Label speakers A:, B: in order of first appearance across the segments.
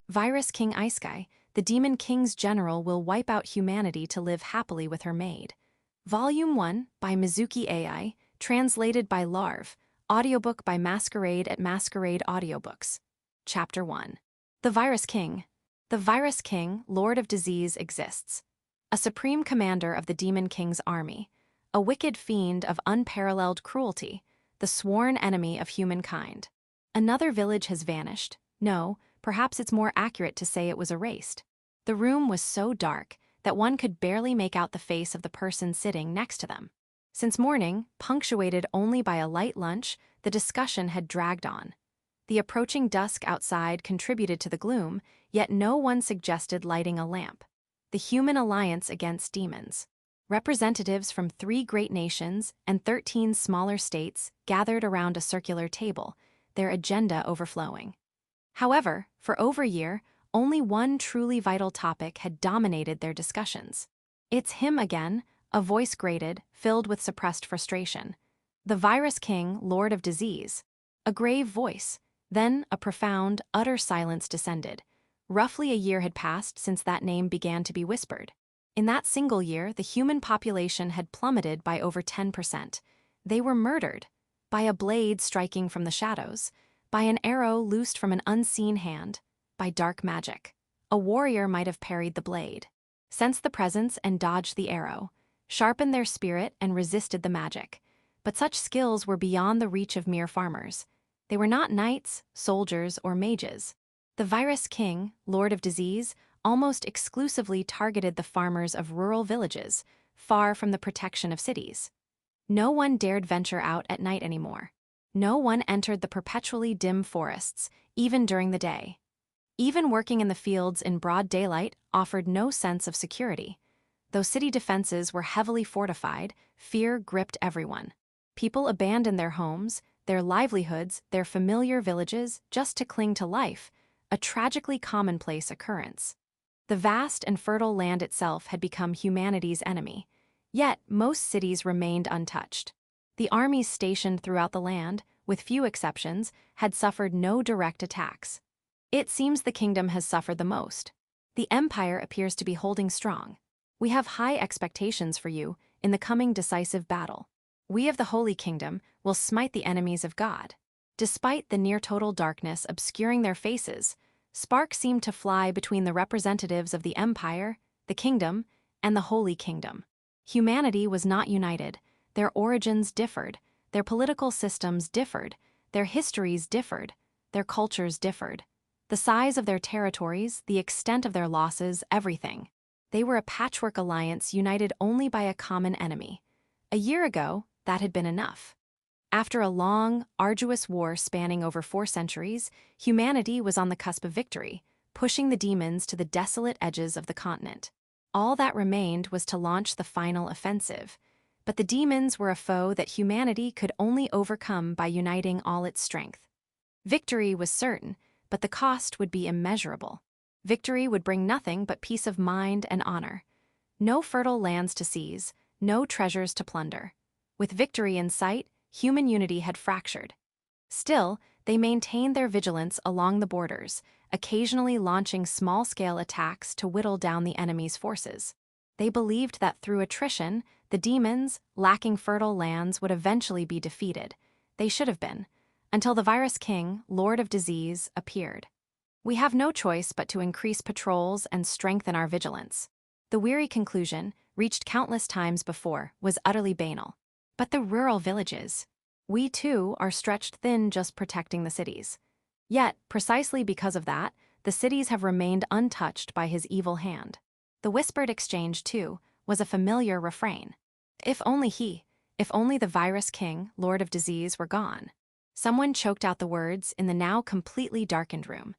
A: Virus King Isekai, the Demon King's general, will wipe out humanity to live happily with her maid. Volume 1 by Mizuki AI, translated by Larv, audiobook by Masquerade at Masquerade Audiobooks. Chapter 1. The Virus King. The Virus King, Lord of Disease, exists. A supreme commander of the Demon King's army. A wicked fiend of unparalleled cruelty, the sworn enemy of humankind. Another village has vanished. No, perhaps it's more accurate to say it was erased. The room was so dark that one could barely make out the face of the person sitting next to them. Since morning, punctuated only by a light lunch, the discussion had dragged on. The approaching dusk outside contributed to the gloom, yet no one suggested lighting a lamp. The human alliance against demons. Representatives from 3 great nations and 13 smaller states gathered around a circular table, their agenda overflowing. However, for over a year, only one truly vital topic had dominated their discussions. It's him again, a voice grated, filled with suppressed frustration. The Virus King, Lord of Disease. A grave voice. Then a profound, utter silence descended. Roughly a year had passed since that name began to be whispered. In that single year, the human population had plummeted by over 10%. They were murdered. By a blade striking from the shadows. By an arrow loosed from an unseen hand. By dark magic. A warrior might have parried the blade, sensed the presence and dodged the arrow, sharpened their spirit and resisted the magic. But such skills were beyond the reach of mere farmers. They were not knights, soldiers, or mages. The Virus King, Lord of Disease, almost exclusively targeted the farmers of rural villages, far from the protection of cities. No one dared venture out at night anymore. No one entered the perpetually dim forests, even during the day. Even working in the fields in broad daylight offered no sense of security. Though city defenses were heavily fortified, fear gripped everyone. People abandoned their homes, their livelihoods, their familiar villages, just to cling to life, a tragically commonplace occurrence. The vast and fertile land itself had become humanity's enemy. Yet, most cities remained untouched. The armies stationed throughout the land, with few exceptions, had suffered no direct attacks. It seems the kingdom has suffered the most. The empire appears to be holding strong. We have high expectations for you in the coming decisive battle. We of the Holy Kingdom will smite the enemies of God. Despite the near-total darkness obscuring their faces, sparks seemed to fly between the representatives of the empire, the kingdom, and the Holy Kingdom. Humanity was not united. Their origins differed. Their political systems differed. Their histories differed. Their cultures differed. The size of their territories, the extent of their losses, everything. They were a patchwork alliance united only by a common enemy. A year ago, that had been enough. After a long, arduous war spanning over 4 centuries, humanity was on the cusp of victory, pushing the demons to the desolate edges of the continent. All that remained was to launch the final offensive. But the demons were a foe that humanity could only overcome by uniting all its strength. Victory was certain, but the cost would be immeasurable. Victory would bring nothing but peace of mind and honor. No fertile lands to seize, no treasures to plunder. With victory in sight, human unity had fractured. Still, they maintained their vigilance along the borders, occasionally launching small-scale attacks to whittle down the enemy's forces. They believed that through attrition, the demons, lacking fertile lands, would eventually be defeated. They should have been. Until the Virus King, Lord of Disease, appeared. We have no choice but to increase patrols and strengthen our vigilance. The weary conclusion, reached countless times before, was utterly banal. But the rural villages. We too are stretched thin just protecting the cities. Yet, precisely because of that, the cities have remained untouched by his evil hand. The whispered exchange, too, was a familiar refrain. If only the Virus King, Lord of Disease, were gone. Someone choked out the words in the now completely darkened room.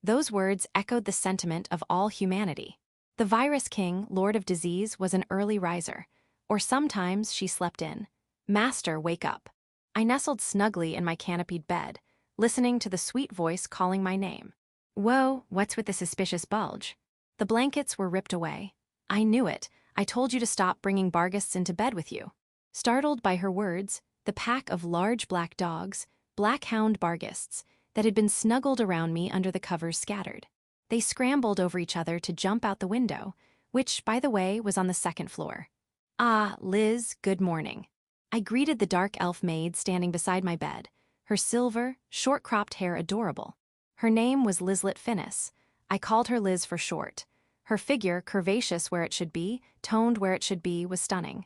A: Those words echoed the sentiment of all humanity. The Virus King, Lord of Disease, was an early riser, or sometimes she slept in. Master, wake up. I nestled snugly in my canopied bed, listening to the sweet voice calling my name. Whoa, what's with the suspicious bulge? The blankets were ripped away. I knew it. I told you to stop bringing Barghists into bed with you. Startled by her words, the pack of large black dogs, black hound Barghists, that had been snuggled around me under the covers scattered. They scrambled over each other to jump out the window, which, by the way, was on the second floor. "Ah, Liz, good morning." I greeted the dark elf maid standing beside my bed, her silver, short-cropped hair adorable. Her name was Lislet Finnis. I called her Liz for short. Her figure, curvaceous where it should be, toned where it should be, was stunning.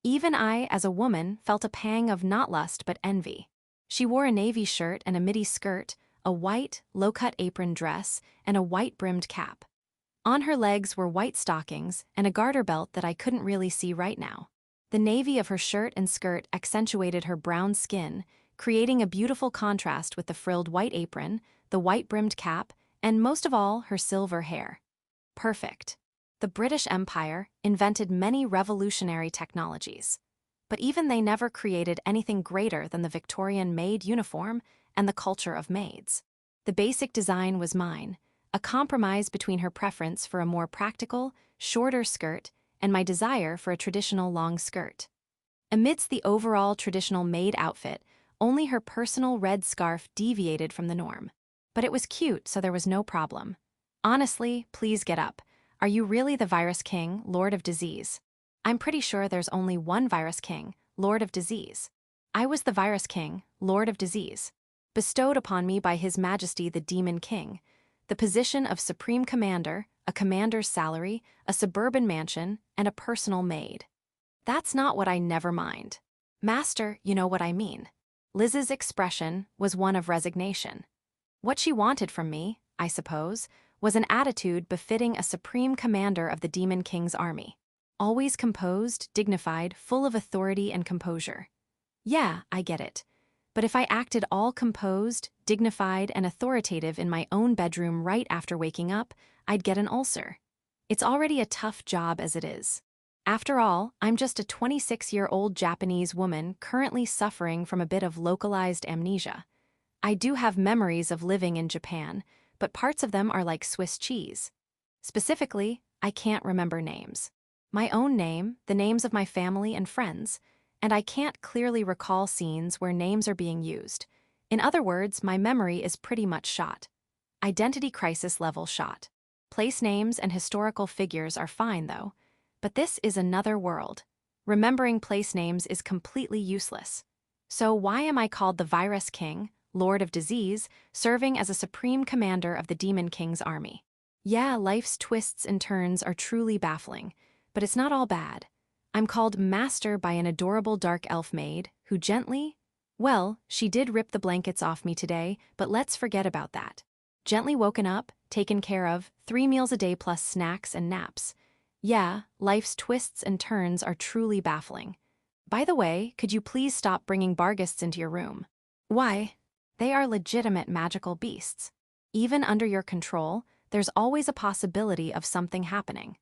A: Even I, as a woman, felt a pang of not lust but envy. She wore a navy shirt and a midi skirt, a white, low-cut apron dress, and a white-brimmed cap. On her legs were white stockings and a garter belt that I couldn't really see right now. The navy of her shirt and skirt accentuated her brown skin, creating a beautiful contrast with the frilled white apron, the white-brimmed cap, and most of all, her silver hair. Perfect. The British Empire invented many revolutionary technologies, but even they never created anything greater than the Victorian maid uniform and the culture of maids. The basic design was mine, a compromise between her preference for a more practical, shorter skirt and my desire for a traditional long skirt. Amidst the overall traditional maid outfit, only her personal red scarf deviated from the norm. But it was cute, so there was no problem. Honestly, please get up. Are you really the Virus King, Lord of Disease? I'm pretty sure there's only one Virus King, Lord of Disease. I was the Virus King, Lord of Disease, bestowed upon me by His Majesty the Demon King, the position of Supreme Commander, a commander's salary, a suburban mansion, and a personal maid. That's not what I never mind. Master, you know what I mean. Liz's expression was one of resignation. What she wanted from me, I suppose, was an attitude befitting a supreme commander of the Demon King's army. Always composed, dignified, full of authority and composure. Yeah, I get it. But if I acted all composed, dignified, and authoritative in my own bedroom right after waking up, I'd get an ulcer. It's already a tough job as it is. After all, I'm just a 26-year-old Japanese woman currently suffering from a bit of localized amnesia. I do have memories of living in Japan, but parts of them are like Swiss cheese. Specifically, I can't remember names. My own name, the names of my family and friends, and I can't clearly recall scenes where names are being used. In other words, my memory is pretty much shot. Identity crisis level shot. Place names and historical figures are fine, though. But this is another world. Remembering place names is completely useless. So why am I called the Virus King, Lord of Disease, serving as a supreme commander of the Demon King's army? Yeah, life's twists and turns are truly baffling, but it's not all bad. I'm called Master by an adorable dark elf maid who gently... Well, she did rip the blankets off me today, but let's forget about that. Gently woken up, taken care of, 3 meals a day plus snacks and naps. Yeah, life's twists and turns are truly baffling. By the way, could you please stop bringing barghists into your room? Why? They are legitimate magical beasts. Even under your control, there's always a possibility of something happening.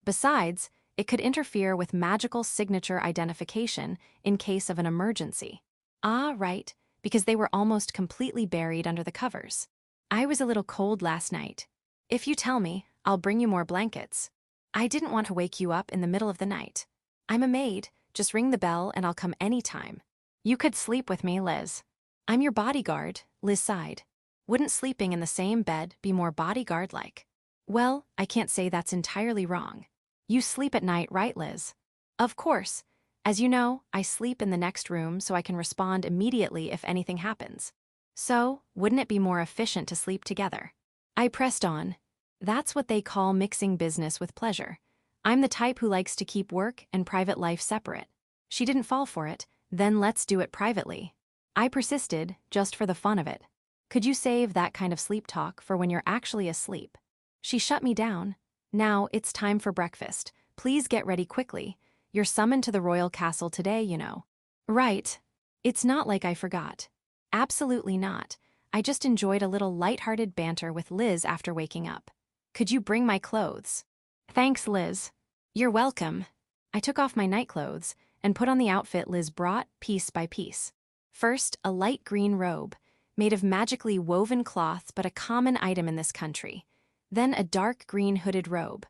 A: Besides, it could interfere with magical signature identification in case of an emergency. Ah, right, because they were almost completely buried under the covers. I was a little cold last night. If you tell me, I'll bring you more blankets. I didn't want to wake you up in the middle of the night. I'm a maid, just ring the bell and I'll come anytime. You could sleep with me, Liz. I'm your bodyguard, Liz sighed. Wouldn't sleeping in the same bed be more bodyguard-like? Well, I can't say that's entirely wrong. You sleep at night, right, Liz? Of course. As you know, I sleep in the next room so I can respond immediately if anything happens. So, wouldn't it be more efficient to sleep together? I pressed on. That's what they call mixing business with pleasure. I'm the type who likes to keep work and private life separate. She didn't fall for it, then let's do it privately. I persisted, just for the fun of it. Could you save that kind of sleep talk for when you're actually asleep? She shut me down. Now, it's time for breakfast. Please get ready quickly. You're summoned to the royal castle today, you know. Right. It's not like I forgot. Absolutely not. I just enjoyed a little light-hearted banter with Liz after waking up. Could you bring my clothes? Thanks, Liz. You're welcome. I took off my nightclothes and put on the outfit Liz brought piece by piece. First, a light green robe, made of magically woven cloth but a common item in this country. Then a dark green hooded robe.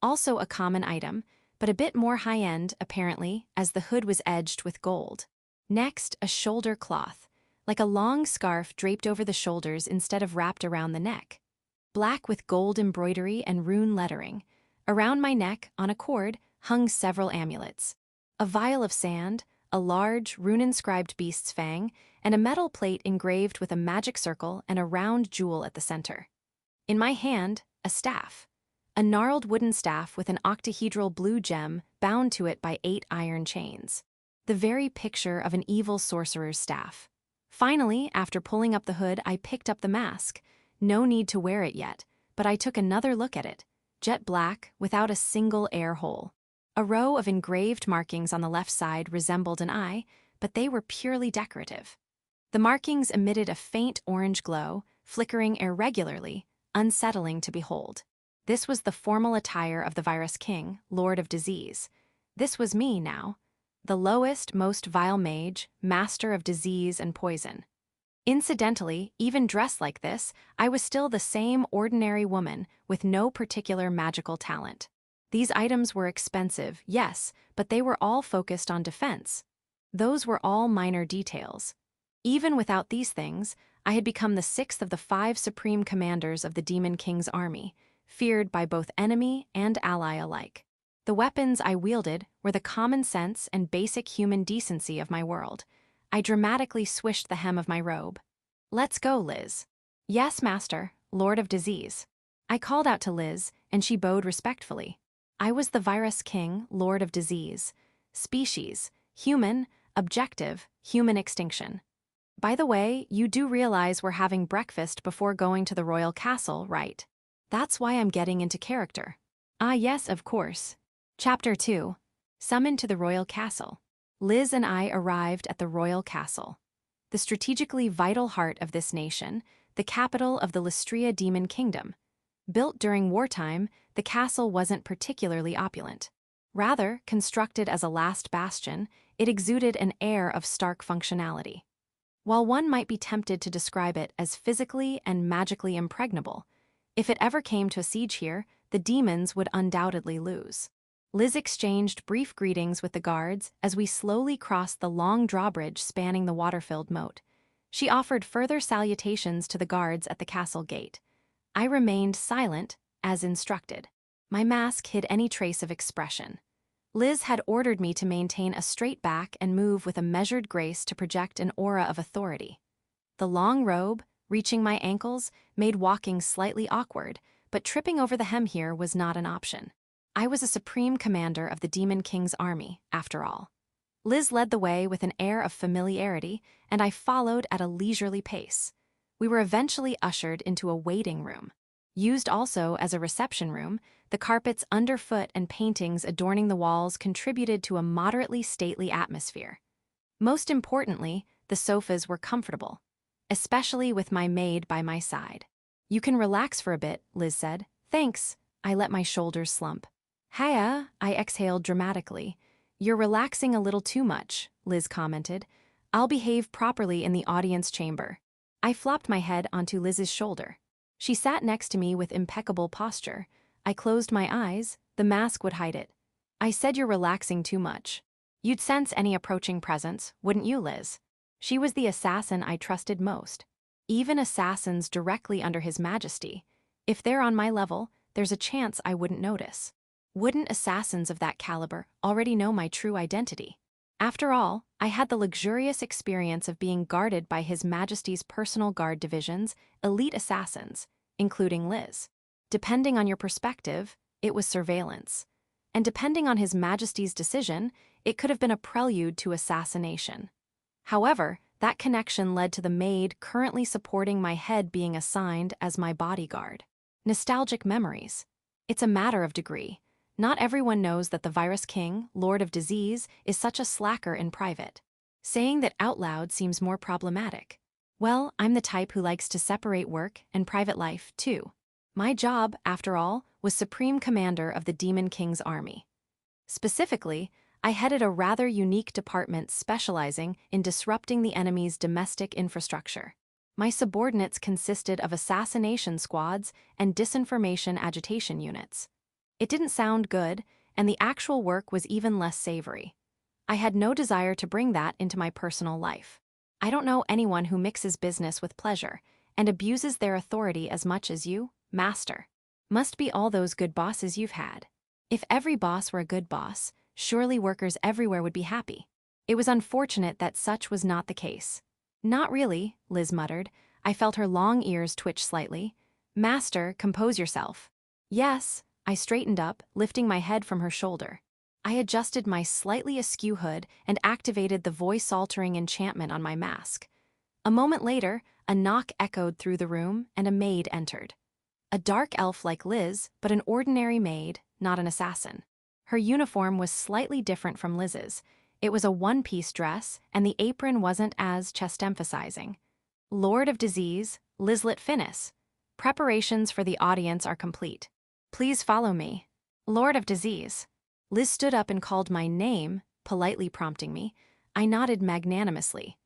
A: Also a common item, but a bit more high-end, apparently, as the hood was edged with gold. Next, a shoulder cloth, like a long scarf draped over the shoulders instead of wrapped around the neck. black with gold embroidery and rune lettering. Around my neck, on a cord, hung several amulets. A vial of sand, a large, rune-inscribed beast's fang, and a metal plate engraved with a magic circle and a round jewel at the center. In my hand, a staff. A gnarled wooden staff with an octahedral blue gem bound to it by 8 iron chains. The very picture of an evil sorcerer's staff. Finally, after pulling up the hood, I picked up the mask. No need to wear it yet, but I took another look at it. Jet black, without a single air hole. A row of engraved markings on the left side resembled an eye, but they were purely decorative. The markings emitted a faint orange glow, flickering irregularly, unsettling to behold. This was the formal attire of the Virus King, Lord of Disease. This was me now, the lowest, most vile mage, master of disease and poison. Incidentally, even dressed like this, I was still the same ordinary woman with no particular magical talent. These items were expensive, yes, but they were all focused on defense. Those were all minor details. Even without these things, I had become the 6th of the 5 supreme commanders of the Demon King's army, feared by both enemy and ally alike. The weapons I wielded were the common sense and basic human decency of my world. I dramatically swished the hem of my robe. "Let's go, Liz." "Yes, Master, Lord of Disease." I called out to Liz, and she bowed respectfully. I was the Virus King, Lord of Disease. Species, human, objective, human extinction. By the way, you do realize we're having breakfast before going to the royal castle, right? That's why I'm getting into character. Ah yes, of course. Chapter 2. Summoned to the royal castle. Liz and I arrived at the royal castle, the strategically vital heart of this nation, the capital of the Lystria Demon Kingdom. Built during wartime, the castle wasn't particularly opulent. Rather, constructed as a last bastion, it exuded an air of stark functionality. While one might be tempted to describe it as physically and magically impregnable, if it ever came to a siege here, the demons would undoubtedly lose. Liz exchanged brief greetings with the guards as we slowly crossed the long drawbridge spanning the water-filled moat. She offered further salutations to the guards at the castle gate. I remained silent, as instructed. My mask hid any trace of expression. Liz had ordered me to maintain a straight back and move with a measured grace to project an aura of authority. The long robe, reaching my ankles, made walking slightly awkward, but tripping over the hem here was not an option. I was a supreme commander of the Demon King's army, after all. Liz led the way with an air of familiarity, and I followed at a leisurely pace. We were eventually ushered into a waiting room. Used also as a reception room, the carpets underfoot and paintings adorning the walls contributed to a moderately stately atmosphere. Most importantly, the sofas were comfortable, especially with my maid by my side. "You can relax for a bit," Liz said. "Thanks." I let my shoulders slump. "Hiya," I exhaled dramatically. "You're relaxing a little too much," Liz commented. "I'll behave properly in the audience chamber." I flopped my head onto Liz's shoulder. She sat next to me with impeccable posture. I closed my eyes, the mask would hide it. "I said you're relaxing too much. You'd sense any approaching presence, wouldn't you, Liz?" She was the assassin I trusted most. Even assassins directly under His Majesty. If they're on my level, there's a chance I wouldn't notice. Wouldn't assassins of that caliber already know my true identity? After all, I had the luxurious experience of being guarded by His Majesty's personal guard division's elite assassins, including Liz. Depending on your perspective, it was surveillance. And depending on His Majesty's decision, it could have been a prelude to assassination. However, that connection led to the maid currently supporting my head being assigned as my bodyguard. Nostalgic memories. It's a matter of degree. Not everyone knows that the Virus King, Lord of Disease, is such a slacker in private. Saying that out loud seems more problematic. Well, I'm the type who likes to separate work and private life, too. My job, after all, was Supreme Commander of the Demon King's army. Specifically, I headed a rather unique department specializing in disrupting the enemy's domestic infrastructure. My subordinates consisted of assassination squads and disinformation agitation units. It didn't sound good, and the actual work was even less savory. I had no desire to bring that into my personal life. I don't know anyone who mixes business with pleasure and abuses their authority as much as you, Master. Must be all those good bosses you've had. If every boss were a good boss, surely workers everywhere would be happy. It was unfortunate that such was not the case. Not really, Liz muttered. I felt her long ears twitch slightly. Master, compose yourself. Yes, I straightened up, lifting my head from her shoulder. I adjusted my slightly askew hood and activated the voice-altering enchantment on my mask. A moment later, a knock echoed through the room and a maid entered. A dark elf like Liz, but an ordinary maid, not an assassin. Her uniform was slightly different from Liz's. It was a one-piece dress, and the apron wasn't as chest-emphasizing. Lord of Disease, Lizlet Finnis. Preparations for the audience are complete. Please follow me. Lord of Disease. Liz stood up and called my name, politely prompting me. I nodded magnanimously.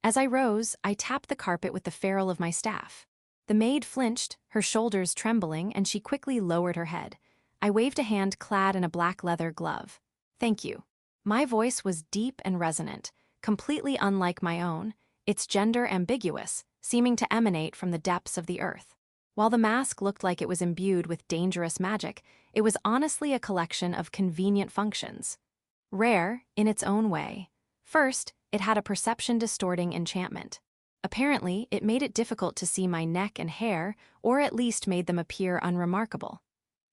A: As I rose, I tapped the carpet with the ferrule of my staff. The maid flinched, her shoulders trembling, and she quickly lowered her head. I waved a hand clad in a black leather glove. Thank you. My voice was deep and resonant, completely unlike my own, its gender ambiguous, seeming to emanate from the depths of the earth. While the mask looked like it was imbued with dangerous magic, it was honestly a collection of convenient functions. Rare, in its own way. First, it had a perception-distorting enchantment. Apparently, it made it difficult to see my neck and hair, or at least made them appear unremarkable.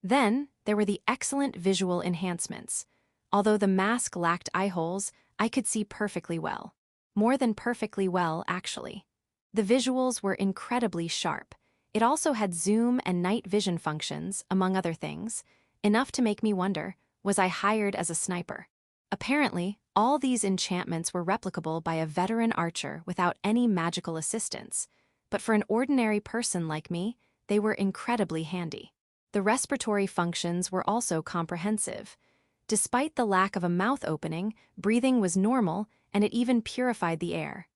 A: Then, there were the excellent visual enhancements. Although the mask lacked eye holes, I could see perfectly well. More than perfectly well, actually. The visuals were incredibly sharp. It also had zoom and night vision functions, among other things, enough to make me wonder, was I hired as a sniper? Apparently, all these enchantments were replicable by a veteran archer without any magical assistance, but for an ordinary person like me, they were incredibly handy. The respiratory functions were also comprehensive. Despite the lack of a mouth opening, breathing was normal, and it even purified the air.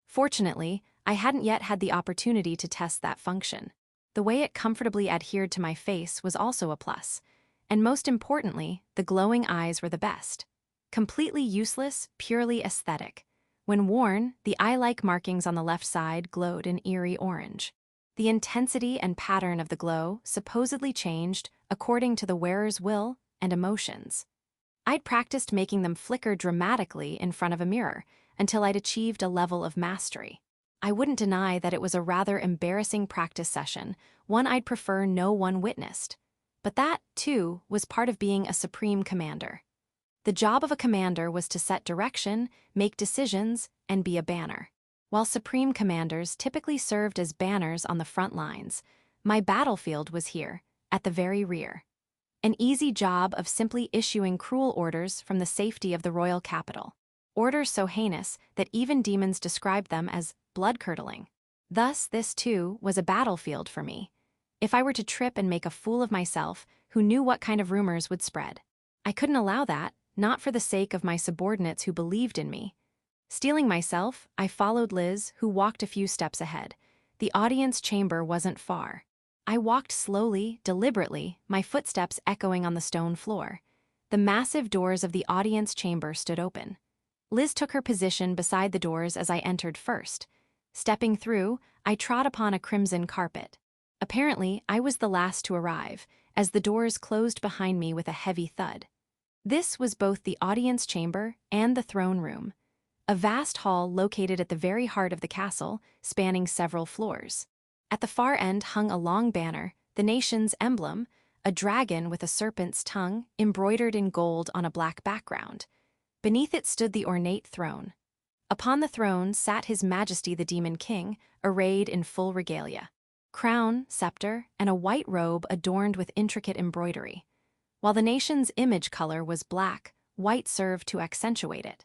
A: Fortunately, I hadn't yet had the opportunity to test that function. The way it comfortably adhered to my face was also a plus, and most importantly, the glowing eyes were the best. Completely useless, purely aesthetic. When worn, the eye-like markings on the left side glowed an eerie orange. The intensity and pattern of the glow supposedly changed according to the wearer's will and emotions. I'd practiced making them flicker dramatically in front of a mirror until I'd achieved a level of mastery. I wouldn't deny that it was a rather embarrassing practice session, one I'd prefer no one witnessed. But that, too, was part of being a supreme commander. The job of a commander was to set direction, make decisions, and be a banner. While supreme commanders typically served as banners on the front lines, my battlefield was here, at the very rear. An easy job of simply issuing cruel orders from the safety of the royal capital. Orders so heinous that even demons described them as blood-curdling. Thus, this too was a battlefield for me. If I were to trip and make a fool of myself, who knew what kind of rumors would spread? I couldn't allow that, not for the sake of my subordinates who believed in me. Steeling myself, I followed Liz, who walked a few steps ahead. The audience chamber wasn't far. I walked slowly, deliberately, my footsteps echoing on the stone floor. The massive doors of the audience chamber stood open. Liz took her position beside the doors as I entered first. Stepping through, I trod upon a crimson carpet. Apparently, I was the last to arrive, as the doors closed behind me with a heavy thud. This was both the audience chamber and the throne room, a vast hall located at the very heart of the castle, spanning several floors. At the far end hung a long banner, the nation's emblem, a dragon with a serpent's tongue embroidered in gold on a black background. Beneath it stood the ornate throne. Upon the throne sat His Majesty the Demon King, arrayed in full regalia. Crown, scepter, and a white robe adorned with intricate embroidery. While the nation's image color was black, white served to accentuate it.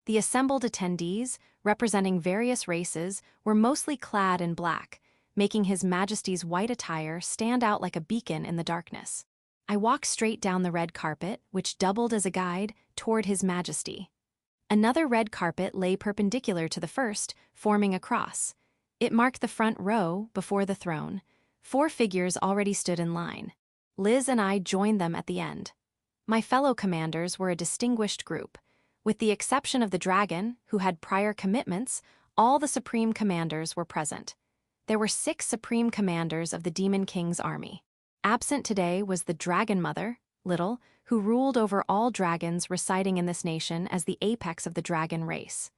A: The assembled attendees, representing various races, were mostly clad in black, making His Majesty's white attire stand out like a beacon in the darkness. I walked straight down the red carpet, which doubled as a guide, toward His Majesty. Another red carpet lay perpendicular to the first, forming a cross. It marked the front row, before the throne. 4 figures already stood in line. Liz and I joined them at the end. My fellow commanders were a distinguished group. With the exception of the dragon, who had prior commitments, all the supreme commanders were present. There were 6 supreme commanders of the Demon King's army. Absent today was the Dragon Mother, Little, who ruled over all dragons residing in this nation as the apex of the dragon race.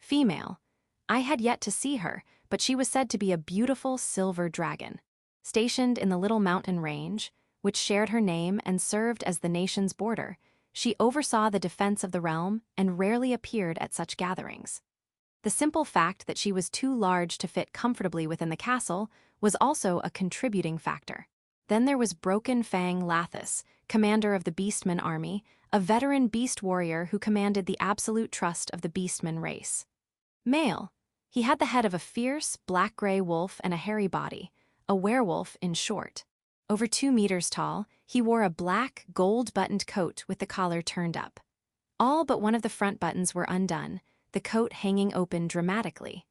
A: Female. I had yet to see her, but she was said to be a beautiful silver dragon. Stationed in the Little Mountain Range, which shared her name and served as the nation's border, she oversaw the defense of the realm and rarely appeared at such gatherings. The simple fact that she was too large to fit comfortably within the castle was also a contributing factor. Then there was Broken Fang Lathis, commander of the Beastmen army, a veteran beast warrior who commanded the absolute trust of the Beastmen race. Male. He had the head of a fierce, black-gray wolf and a hairy body, a werewolf in short. Over 2 meters tall, he wore a black, gold-buttoned coat with the collar turned up. All but one of the front buttons were undone, the coat hanging open dramatically.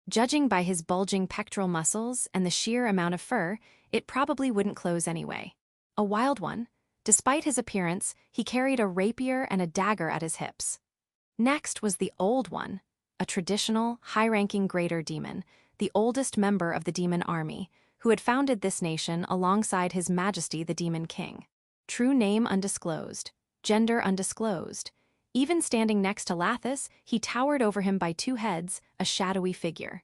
A: Judging by his bulging pectoral muscles and the sheer amount of fur, it probably wouldn't close anyway. A wild one. Despite his appearance, he carried a rapier and a dagger at his hips. Next was the Old One, a traditional, high-ranking greater demon, the oldest member of the demon army, who had founded this nation alongside His Majesty the Demon King. True name undisclosed, gender undisclosed. Even standing next to Lathis, he towered over him by 2 heads, a shadowy figure.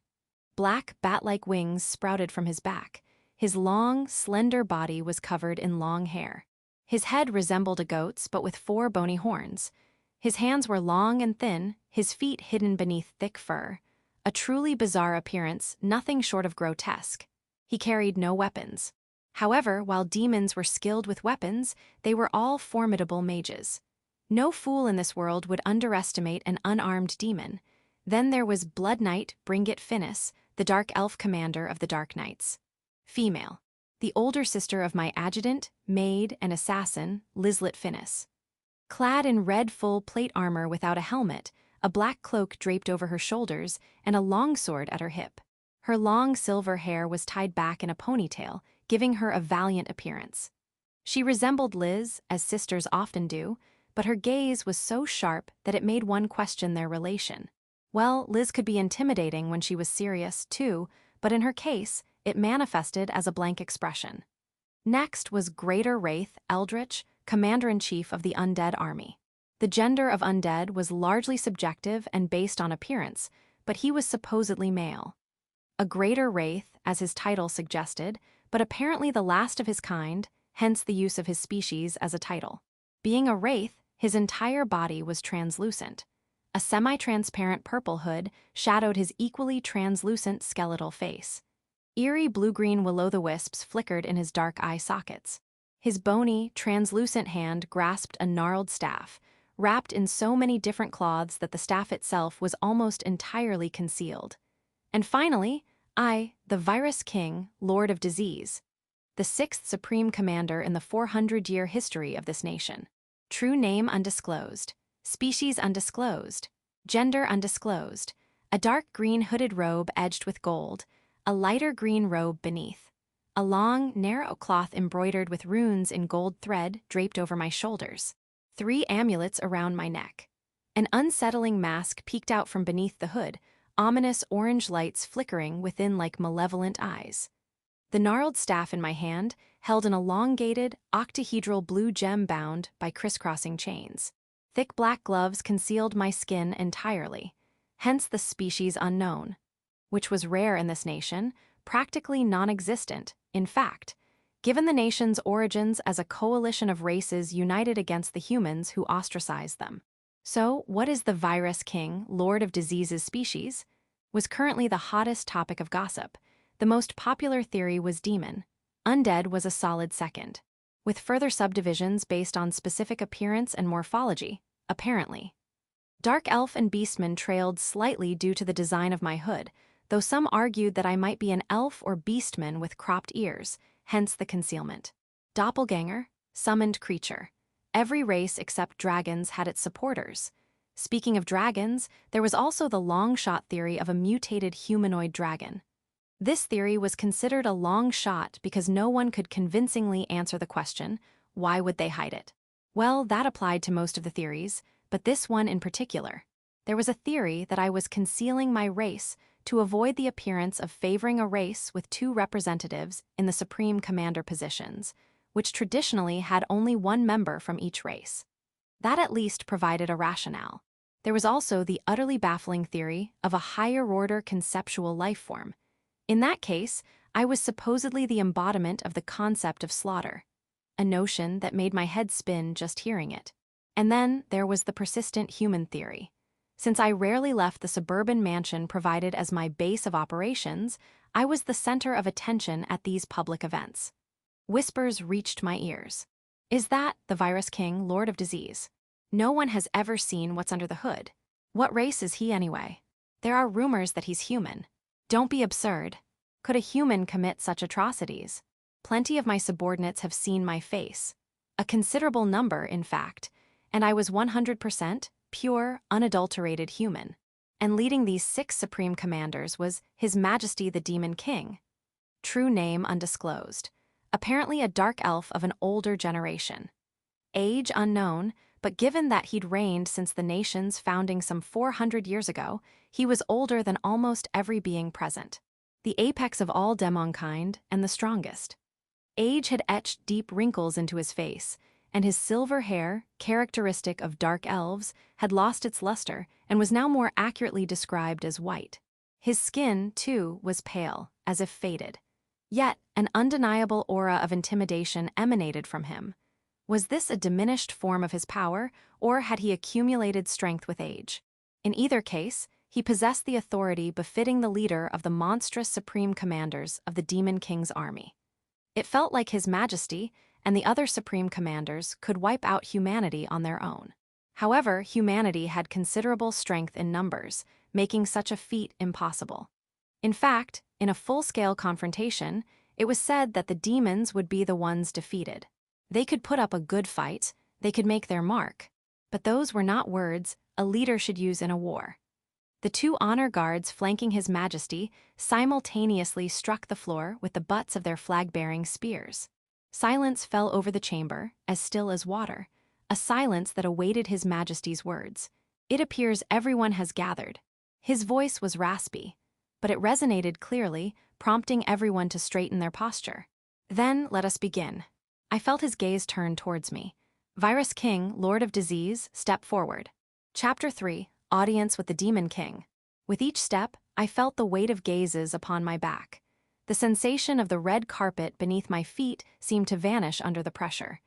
A: Black, bat-like wings sprouted from his back. His long, slender body was covered in long hair. His head resembled a goat's, but with 4 bony horns. His hands were long and thin, his feet hidden beneath thick fur. A truly bizarre appearance, nothing short of grotesque. He carried no weapons. However, while demons were skilled with weapons, they were all formidable mages. No fool in this world would underestimate an unarmed demon. Then there was Blood Knight Bringit Finnis, the Dark Elf commander of the Dark Knights. Female. The older sister of my adjutant, maid, and assassin, Lislet Finnis. Clad in red full plate armor without a helmet, a black cloak draped over her shoulders, and a longsword at her hip. Her long silver hair was tied back in a ponytail, giving her a valiant appearance. She resembled Liz, as sisters often do, but her gaze was so sharp that it made one question their relation. Well, Liz could be intimidating when she was serious, too, but in her case, it manifested as a blank expression. Next was Greater Wraith Eldritch, Commander-in-Chief of the Undead Army. The gender of undead was largely subjective and based on appearance, but he was supposedly male. A Greater Wraith, as his title suggested, but apparently the last of his kind, hence the use of his species as a title. Being a wraith, his entire body was translucent. A semi-transparent purple hood shadowed his equally translucent skeletal face. Eerie blue-green will-o'-the-wisps flickered in his dark eye sockets. His bony, translucent hand grasped a gnarled staff, wrapped in so many different cloths that the staff itself was almost entirely concealed. And finally, I, the Virus King, Lord of Disease, the 6th Supreme Commander in the 400-year history of this nation. True name undisclosed, species undisclosed, gender undisclosed, a dark green hooded robe edged with gold, a lighter green robe beneath, a long, narrow cloth embroidered with runes in gold thread draped over my shoulders, 3 amulets around my neck. An unsettling mask peeked out from beneath the hood, ominous orange lights flickering within like malevolent eyes. The gnarled staff in my hand held an elongated, octahedral blue gem bound by crisscrossing chains. Thick black gloves concealed my skin entirely, hence the species unknown, which was rare in this nation, practically non-existent, in fact, given the nation's origins as a coalition of races united against the humans who ostracized them. So, what is the Virus King, Lord of Disease's species? Was currently the hottest topic of gossip. The most popular theory was demon. Undead was a solid second, with further subdivisions based on specific appearance and morphology, apparently. Dark Elf and Beastman trailed slightly due to the design of my hood, though some argued that I might be an elf or beastman with cropped ears, hence the concealment. Doppelganger, summoned creature. Every race except dragons had its supporters. Speaking of dragons, there was also the long-shot theory of a mutated humanoid dragon. This theory was considered a long shot because no one could convincingly answer the question, why would they hide it? Well, that applied to most of the theories, but this one in particular. There was a theory that I was concealing my race to avoid the appearance of favoring a race with two representatives in the Supreme Commander positions, which traditionally had only one member from each race. That at least provided a rationale. There was also the utterly baffling theory of a higher-order conceptual life form. In that case, I was supposedly the embodiment of the concept of slaughter, a notion that made my head spin just hearing it. And then there was the persistent human theory. Since I rarely left the suburban mansion provided as my base of operations, I was the center of attention at these public events. Whispers reached my ears. Is that the Virus King, Lord of Disease? No one has ever seen what's under the hood. What race is he anyway? There are rumors that he's human. Don't be absurd. Could a human commit such atrocities? Plenty of my subordinates have seen my face. A considerable number, in fact, and I was 100% pure, unadulterated human. And leading these 6 supreme commanders was His Majesty the Demon King. True name undisclosed. Apparently a dark elf of an older generation. Age unknown, but given that he'd reigned since the nation's founding some 400 years ago, he was older than almost every being present. The apex of all demonkind and the strongest. Age had etched deep wrinkles into his face, and his silver hair, characteristic of dark elves, had lost its luster and was now more accurately described as white. His skin, too, was pale, as if faded. Yet, an undeniable aura of intimidation emanated from him. Was this a diminished form of his power, or had he accumulated strength with age? In either case, he possessed the authority befitting the leader of the monstrous supreme commanders of the Demon King's army. It felt like His Majesty and the other supreme commanders could wipe out humanity on their own. However, humanity had considerable strength in numbers, making such a feat impossible. In fact, in a full-scale confrontation, it was said that the demons would be the ones defeated. They could put up a good fight, they could make their mark. But those were not words a leader should use in a war. The 2 honor guards flanking His Majesty simultaneously struck the floor with the butts of their flag-bearing spears. Silence fell over the chamber, as still as water, a silence that awaited His Majesty's words. It appears everyone has gathered. His voice was raspy, but it resonated clearly, prompting everyone to straighten their posture. Then let us begin. I felt his gaze turn towards me. Virus King, Lord of Disease, step forward. Chapter 3, Audience with the Demon King. With each step, I felt the weight of gazes upon my back. The sensation of the red carpet beneath my feet seemed to vanish under the pressure.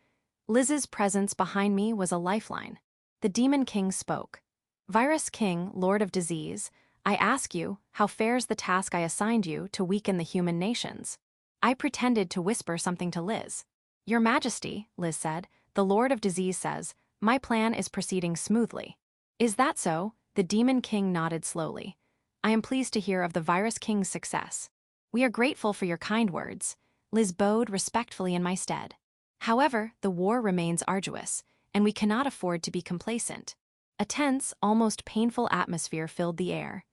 A: Liz's presence behind me was a lifeline. The Demon King spoke. Virus King, Lord of Disease, I ask you, how fares the task I assigned you to weaken the human nations? I pretended to whisper something to Liz. Your Majesty, Liz said, the Lord of Disease says, my plan is proceeding smoothly. Is that so? The Demon King nodded slowly. I am pleased to hear of the Virus King's success. We are grateful for your kind words. Liz bowed respectfully in my stead. However, the war remains arduous, and we cannot afford to be complacent. A tense, almost painful atmosphere filled the air.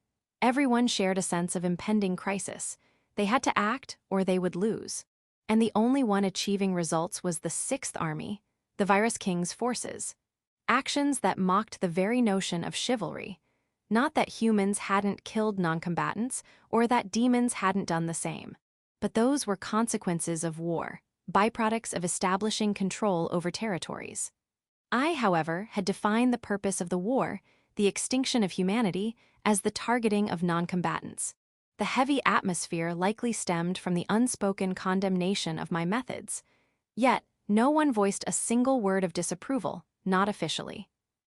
A: Everyone shared a sense of impending crisis. They had to act, or they would lose. And the only one achieving results was the 6th Army, the Virus King's forces. Actions that mocked the very notion of chivalry. Not that humans hadn't killed non-combatants, or that demons hadn't done the same. But those were consequences of war, byproducts of establishing control over territories. I, however, had defined the purpose of the war, the extinction of humanity, as the targeting of non-combatants. The heavy atmosphere likely stemmed from the unspoken condemnation of my methods. Yet, no one voiced a single word of disapproval, not officially.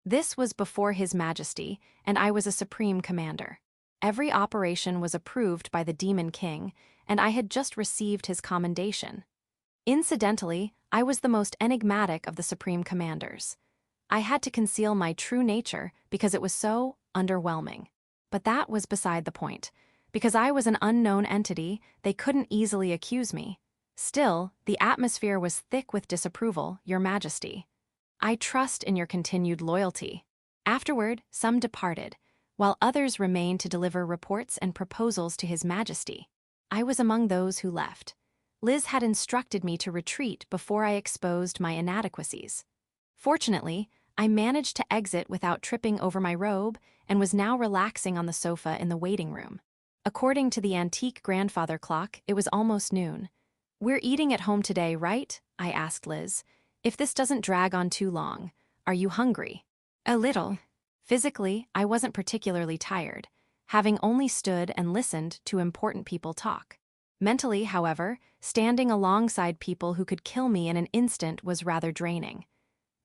A: This was before His Majesty, and I was a supreme commander. Every operation was approved by the Demon King, and I had just received his commendation. Incidentally, I was the most enigmatic of the supreme commanders. I had to conceal my true nature because it was so underwhelming. But that was beside the point. Because I was an unknown entity, they couldn't easily accuse me. Still, the atmosphere was thick with disapproval, Your Majesty. I trust in your continued loyalty. Afterward, some departed, while others remained to deliver reports and proposals to His Majesty. I was among those who left. Liz had instructed me to retreat before I exposed my inadequacies. Fortunately, I managed to exit without tripping over my robe and was now relaxing on the sofa in the waiting room. According to the antique grandfather clock, it was almost noon. "We're eating at home today, right?" I asked Liz. "If this doesn't drag on too long, are you hungry?" "A little." Physically, I wasn't particularly tired, having only stood and listened to important people talk. Mentally, however, standing alongside people who could kill me in an instant was rather draining.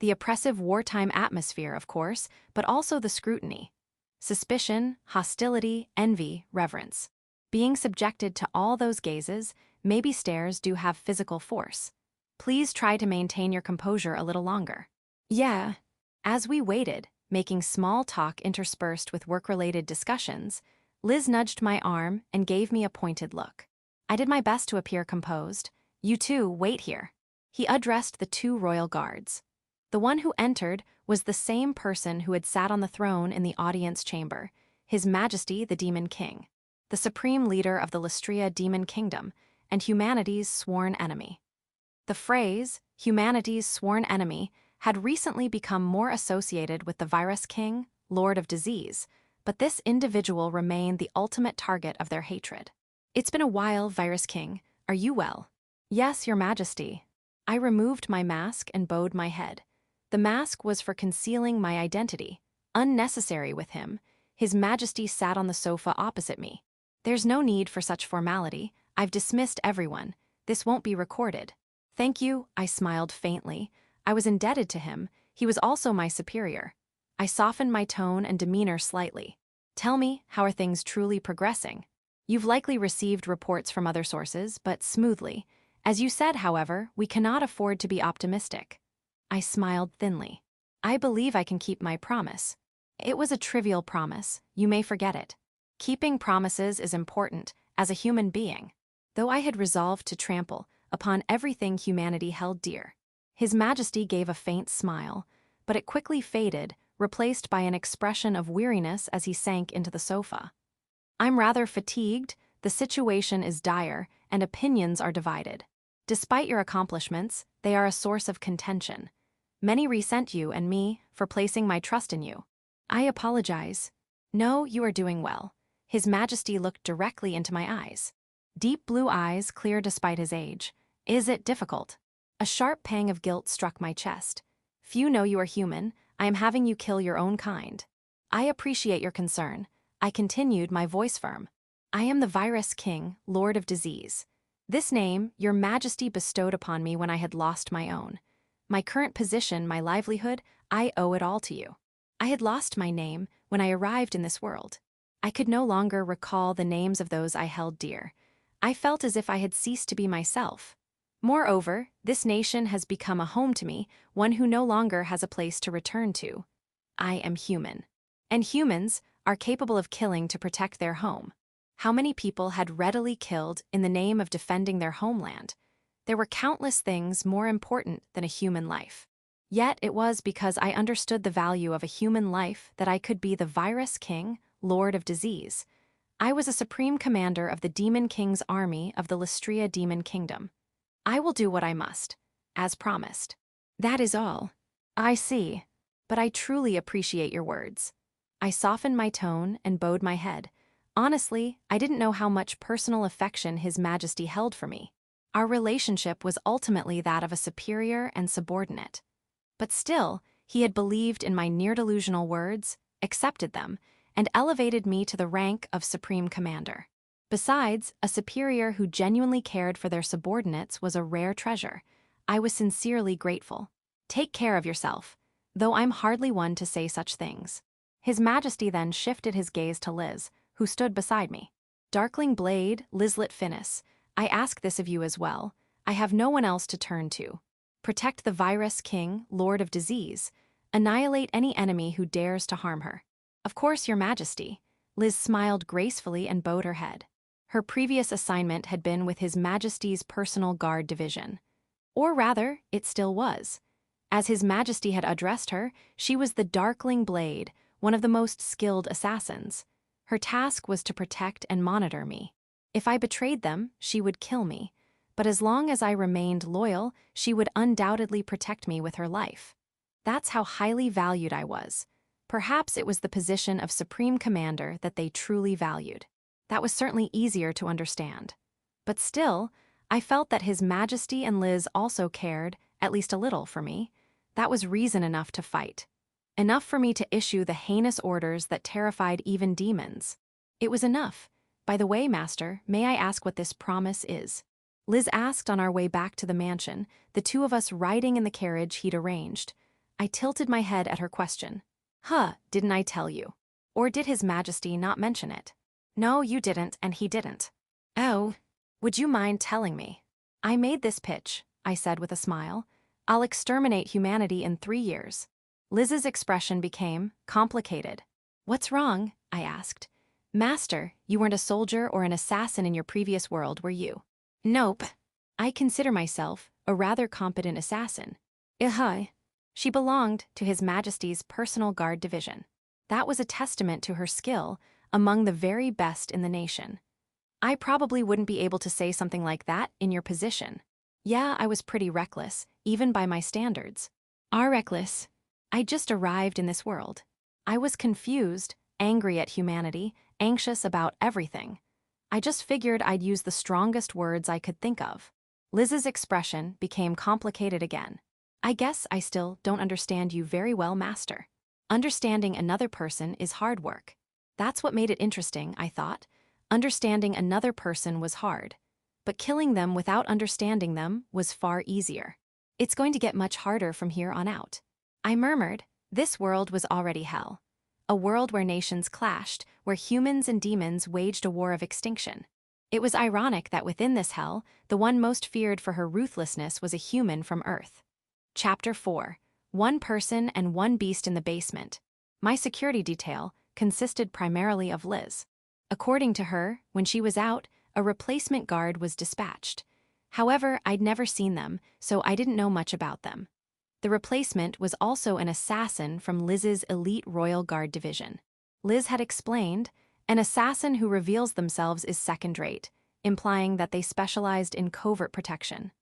A: The oppressive wartime atmosphere, of course, but also the scrutiny. Suspicion, hostility, envy, reverence. Being subjected to all those gazes, maybe stares do have physical force. Please try to maintain your composure a little longer. Yeah. As we waited, making small talk interspersed with work-related discussions, Liz nudged my arm and gave me a pointed look. I did my best to appear composed. "You two, wait here." He addressed the two royal guards. The one who entered was the same person who had sat on the throne in the audience chamber, His Majesty the Demon King, the supreme leader of the Lystria Demon Kingdom, and humanity's sworn enemy. The phrase, humanity's sworn enemy, had recently become more associated with the Virus King, Lord of Disease, but this individual remained the ultimate target of their hatred. "It's been a while, Virus King. Are you well?" "Yes, Your Majesty." I removed my mask and bowed my head. The mask was for concealing my identity, unnecessary with him. His Majesty sat on the sofa opposite me. "There's no need for such formality. I've dismissed everyone. This won't be recorded." "Thank you," I smiled faintly. I was indebted to him. He was also my superior. I softened my tone and demeanor slightly. "Tell me, how are things truly progressing? You've likely received reports from other sources, but smoothly. As you said, however, we cannot afford to be optimistic." I smiled thinly. "I believe I can keep my promise." "It was a trivial promise. You may forget it." Keeping promises is important, as a human being. Though I had resolved to trample upon everything humanity held dear. His Majesty gave a faint smile, but it quickly faded, replaced by an expression of weariness as he sank into the sofa. "I'm rather fatigued, the situation is dire, and opinions are divided. Despite your accomplishments, they are a source of contention. Many resent you and me for placing my trust in you." "I apologize." "No, you are doing well." His Majesty looked directly into my eyes. Deep blue eyes, clear despite his age. "Is it difficult?" A sharp pang of guilt struck my chest. "Few know you are human. I am having you kill your own kind." "I appreciate your concern." I continued, my voice firm. "I am the Virus King, Lord of Disease. This name, Your Majesty bestowed upon me when I had lost my own. My current position, my livelihood, I owe it all to you. I had lost my name when I arrived in this world. I could no longer recall the names of those I held dear. I felt as if I had ceased to be myself. Moreover, this nation has become a home to me, one who no longer has a place to return to. I am human. And humans are capable of killing to protect their home. How many people had readily killed in the name of defending their homeland? There were countless things more important than a human life. Yet it was because I understood the value of a human life that I could be the Virus King, Lord of Disease. I was a supreme commander of the Demon King's army of the Lystria Demon Kingdom. I will do what I must, as promised. That is all. I see, but I truly appreciate your words. I softened my tone and bowed my head. Honestly, I didn't know how much personal affection His Majesty held for me. Our relationship was ultimately that of a superior and subordinate. But still, he had believed in my near-delusional words, accepted them, and elevated me to the rank of Supreme Commander. Besides, a superior who genuinely cared for their subordinates was a rare treasure. I was sincerely grateful. Take care of yourself, though I'm hardly one to say such things. His Majesty then shifted his gaze to Liz, who stood beside me. Darkling Blade, Lizlet Finis, I ask this of you as well. I have no one else to turn to. Protect the Virus King, Lord of Disease. Annihilate any enemy who dares to harm her. Of course, Your Majesty. Liz smiled gracefully and bowed her head. Her previous assignment had been with His Majesty's Personal Guard Division. Or rather, it still was. As His Majesty had addressed her, she was the Darkling Blade, one of the most skilled assassins. Her task was to protect and monitor me. If I betrayed them, she would kill me. But as long as I remained loyal, she would undoubtedly protect me with her life. That's how highly valued I was. Perhaps it was the position of Supreme Commander that they truly valued. That was certainly easier to understand. But still, I felt that His Majesty and Liz also cared, at least a little, for me. That was reason enough to fight. Enough for me to issue the heinous orders that terrified even demons. It was enough. By the way, Master, may I ask what this promise is? Liz asked on our way back to the mansion, the two of us riding in the carriage he'd arranged. I tilted my head at her question. Didn't I tell you? Or did His Majesty not mention it? No, you didn't, and he didn't. Oh, would you mind telling me? I made this pitch, I said with a smile. I'll exterminate humanity in 3 years. Liz's expression became complicated. What's wrong? I asked. Master, you weren't a soldier or an assassin in your previous world, were you? Nope. I consider myself a rather competent assassin. She belonged to His Majesty's personal guard division. That was a testament to her skill, among the very best in the nation. I probably wouldn't be able to say something like that in your position. Yeah, I was pretty reckless, even by my standards. Reckless. I just arrived in this world. I was confused, angry at humanity, anxious about everything. I just figured I'd use the strongest words I could think of. Liz's expression became complicated again. I guess I still don't understand you very well, Master. Understanding another person is hard work. That's what made it interesting, I thought. Understanding another person was hard. But killing them without understanding them was far easier. It's going to get much harder from here on out. I murmured. This world was already hell. A world where nations clashed, where humans and demons waged a war of extinction. It was ironic that within this hell, the one most feared for her ruthlessness was a human from Earth. Chapter 4. 1 person and 1 beast in the basement. My security detail consisted primarily of Liz. According to her, when she was out, a replacement guard was dispatched. However, I'd never seen them, so I didn't know much about them. The replacement was also an assassin from Liz's elite Royal Guard division. Liz had explained, an assassin who reveals themselves is second-rate, implying that they specialized in covert protection.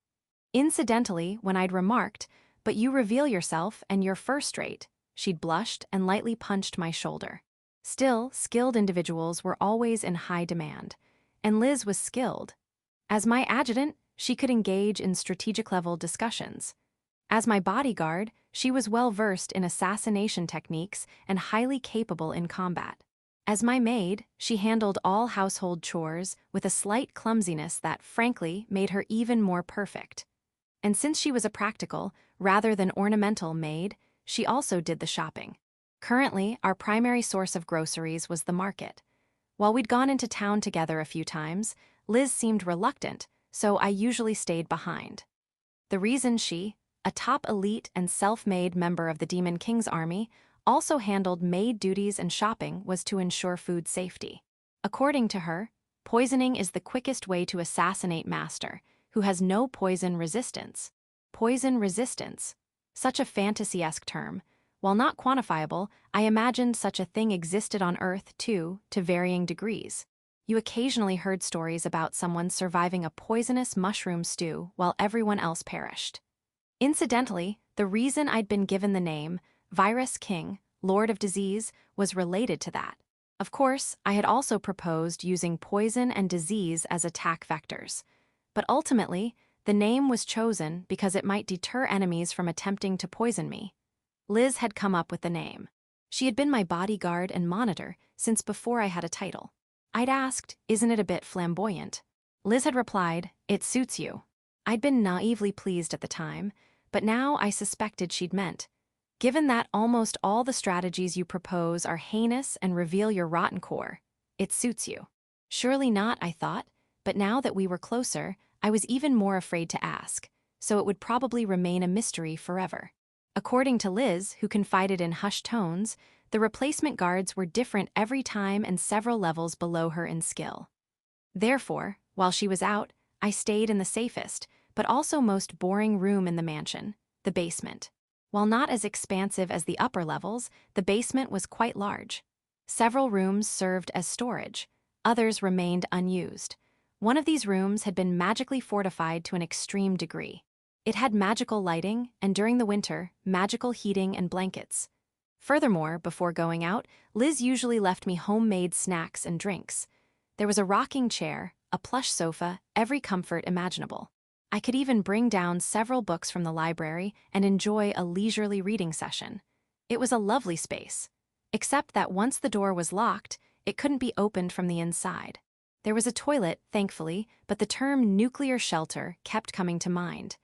A: Incidentally, when I'd remarked, but you reveal yourself and you're first-rate, she'd blushed and lightly punched my shoulder. Still, skilled individuals were always in high demand, and Liz was skilled. As my adjutant, she could engage in strategic-level discussions. As my bodyguard, she was well-versed in assassination techniques and highly capable in combat. As my maid, she handled all household chores with a slight clumsiness that, frankly, made her even more perfect. And since she was a practical, rather than ornamental maid, she also did the shopping. Currently, our primary source of groceries was the market. While we'd gone into town together a few times, Liz seemed reluctant, so I usually stayed behind. The reason she, a top elite and self-made member of the Demon King's army, also handled maid duties and shopping was to ensure food safety. According to her, poisoning is the quickest way to assassinate Master, who has no poison resistance. Poison resistance. Such a fantasy-esque term. While not quantifiable, I imagined such a thing existed on Earth, too, to varying degrees. You occasionally heard stories about someone surviving a poisonous mushroom stew while everyone else perished. Incidentally, the reason I'd been given the name, Virus King, Lord of Disease, was related to that. Of course, I had also proposed using poison and disease as attack vectors. But ultimately, the name was chosen because it might deter enemies from attempting to poison me. Liz had come up with the name. She had been my bodyguard and monitor since before I had a title. I'd asked, isn't it a bit flamboyant? Liz had replied, it suits you. I'd been naively pleased at the time, but now I suspected she'd meant, given that almost all the strategies you propose are heinous and reveal your rotten core, it suits you. Surely not, I thought, but now that we were closer, I was even more afraid to ask, so it would probably remain a mystery forever. According to Liz, who confided in hushed tones, the replacement guards were different every time and several levels below her in skill. Therefore, while she was out, I stayed in the safest, but also most boring room in the mansion, the basement. While not as expansive as the upper levels, the basement was quite large. Several rooms served as storage. Others remained unused. One of these rooms had been magically fortified to an extreme degree. It had magical lighting, and during the winter, magical heating and blankets. Furthermore, before going out, Liz usually left me homemade snacks and drinks. There was a rocking chair, a plush sofa, every comfort imaginable. I could even bring down several books from the library and enjoy a leisurely reading session. It was a lovely space. Except that once the door was locked, it couldn't be opened from the inside. There was a toilet, thankfully, but the term nuclear shelter kept coming to mind.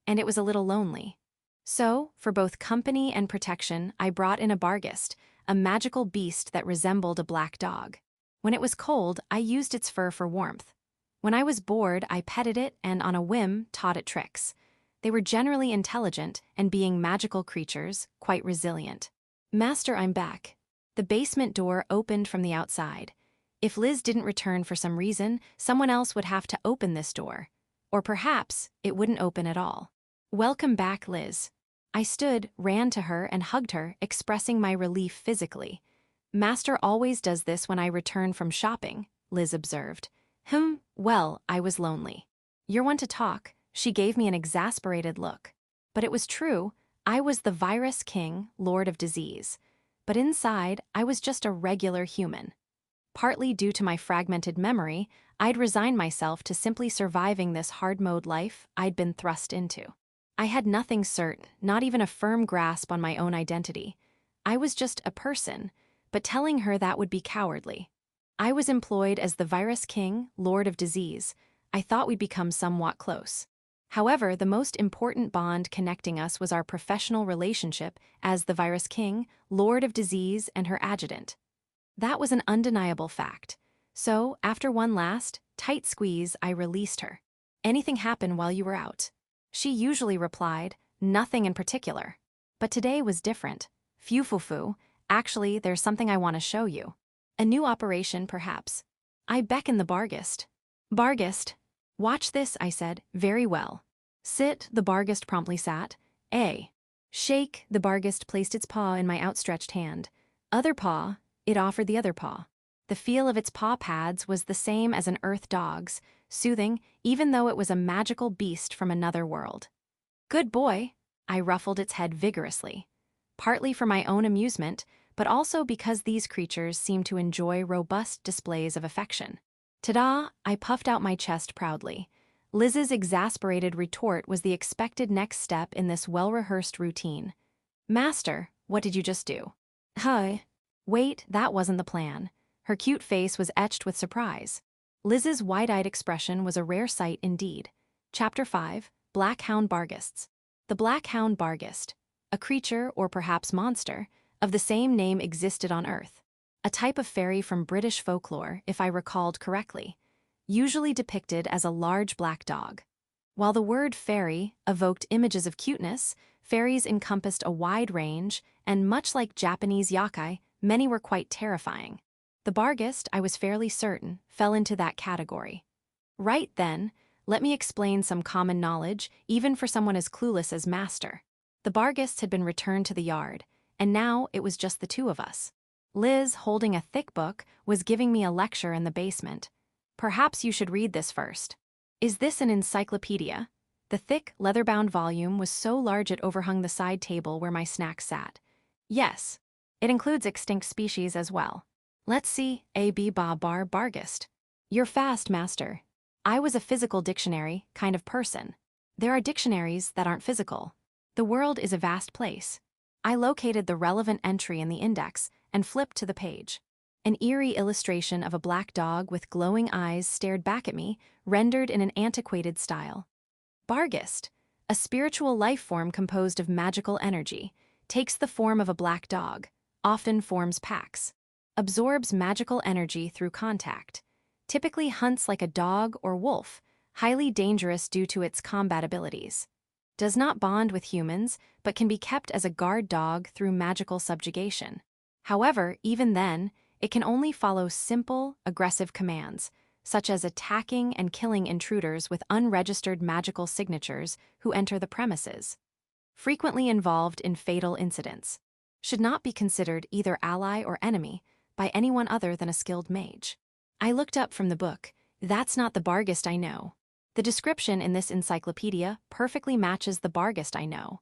A: And it was a little lonely. So, for both company and protection, I brought in a barghest, a magical beast that resembled a black dog. When it was cold, I used its fur for warmth. When I was bored, I petted it and, on a whim, taught it tricks. They were generally intelligent and, being magical creatures, quite resilient. "Master, I'm back." The basement door opened from the outside. If Liz didn't return for some reason, someone else would have to open this door. Or perhaps it wouldn't open at all. "Welcome back, Liz." I stood, ran to her, and hugged her, expressing my relief physically. "Master always does this when I return from shopping," Liz observed. Well, I was lonely." "You're one to talk." She gave me an exasperated look. But it was true. I was the Virus King, Lord of Disease. But inside, I was just a regular human. Partly due to my fragmented memory, I'd resigned myself to simply surviving this hard-mode life I'd been thrust into. I had nothing certain, not even a firm grasp on my own identity. I was just a person, but telling her that would be cowardly. I was employed as the Virus King, Lord of Disease. I thought we'd become somewhat close. However, the most important bond connecting us was our professional relationship as the Virus King, Lord of Disease, and her adjutant. That was an undeniable fact. So, after one last, tight squeeze, I released her. "Anything happen while you were out?" She usually replied, "Nothing in particular." But today was different. "Phew, actually, there's something I want to show you." A new operation, perhaps. I beckoned the barghest. "Barghest." "Watch this," I said. "Very well." "Sit," the barghest promptly sat. "A." "Shake," the barghest placed its paw in my outstretched hand. "Other paw," it offered the other paw. The feel of its paw pads was the same as an earth dog's, soothing, even though it was a magical beast from another world. "Good boy." I ruffled its head vigorously. Partly for my own amusement, but also because these creatures seemed to enjoy robust displays of affection. "Ta-da!" I puffed out my chest proudly. Liz's exasperated retort was the expected next step in this well-rehearsed routine. "Master, what did you just do?" "Hi." Wait, that wasn't the plan. Her cute face was etched with surprise. Liz's wide-eyed expression was a rare sight indeed. Chapter 5, Black Hound Barghests. The Black Hound Barghest, a creature, or perhaps monster, of the same name existed on Earth. A type of fairy from British folklore, if I recalled correctly, usually depicted as a large black dog. While the word fairy evoked images of cuteness, fairies encompassed a wide range, and much like Japanese yokai, many were quite terrifying. The barghest, I was fairly certain, fell into that category. Right then, let me explain some common knowledge, even for someone as clueless as Master. The barghest had been returned to the yard, and now it was just the two of us. Liz, holding a thick book, was giving me a lecture in the basement. "Perhaps you should read this first." "Is this an encyclopedia?" The thick, leather-bound volume was so large it overhung the side table where my snacks sat. "Yes. It includes extinct species as well." "Let's see, barghest." "You're fast, Master." I was a physical dictionary kind of person. There are dictionaries that aren't physical. The world is a vast place. I located the relevant entry in the index and flipped to the page. An eerie illustration of a black dog with glowing eyes stared back at me, rendered in an antiquated style. Barghest, a spiritual life form composed of magical energy, takes the form of a black dog, often forms packs, absorbs magical energy through contact, typically hunts like a dog or wolf, highly dangerous due to its combat abilities. Does not bond with humans, but can be kept as a guard dog through magical subjugation. However, even then, it can only follow simple, aggressive commands, such as attacking and killing intruders with unregistered magical signatures who enter the premises. Frequently involved in fatal incidents. Should not be considered either ally or enemy by anyone other than a skilled mage. I looked up from the book. That's not the barghest I know. The description in this encyclopedia perfectly matches the barghest I know.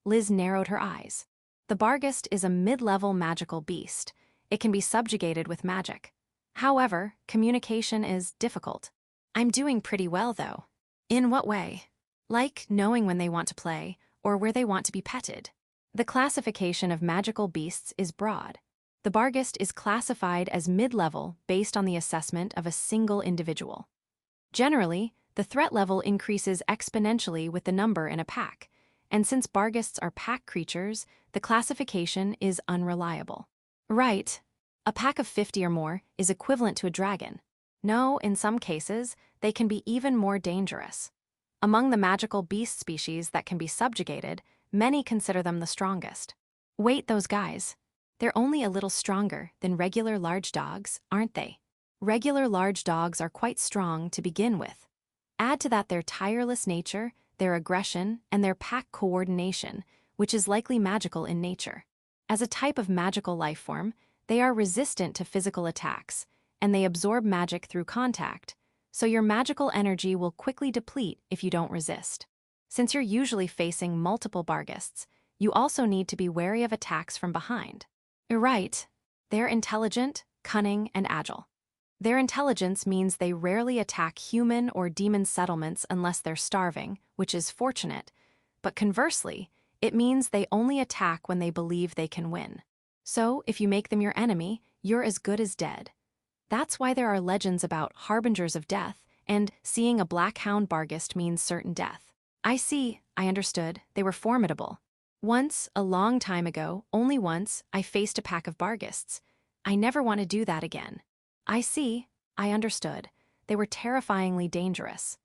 A: Liz narrowed her eyes. The barghest is a mid-level magical beast. It can be subjugated with magic. However, communication is difficult. I'm doing pretty well, though. In what way? Like knowing when they want to play, or where they want to be petted. The classification of magical beasts is broad. The Barghest is classified as mid-level based on the assessment of a single individual. Generally, the threat level increases exponentially with the number in a pack, and since Barghests are pack creatures, the classification is unreliable. Right. A pack of 50 or more is equivalent to a dragon. No, in some cases, they can be even more dangerous. Among the magical beast species that can be subjugated, many consider them the strongest. Wait, those guys. They're only a little stronger than regular large dogs, aren't they? Regular large dogs are quite strong to begin with. Add to that their tireless nature, their aggression, and their pack coordination, which is likely magical in nature. As a type of magical life form, they are resistant to physical attacks, and they absorb magic through contact, so your magical energy will quickly deplete if you don't resist. Since you're usually facing multiple Barghests, you also need to be wary of attacks from behind. You're right. They're intelligent, cunning, and agile. Their intelligence means they rarely attack human or demon settlements unless they're starving, which is fortunate, but conversely, it means they only attack when they believe they can win. So, if you make them your enemy, you're as good as dead. That's why there are legends about harbingers of death, and seeing a black hound Barghest means certain death. I see, I understood, they were formidable. Once, a long time ago, only once, I faced a pack of Barghests. I never want to do that again. I see, I understood, they were terrifyingly dangerous.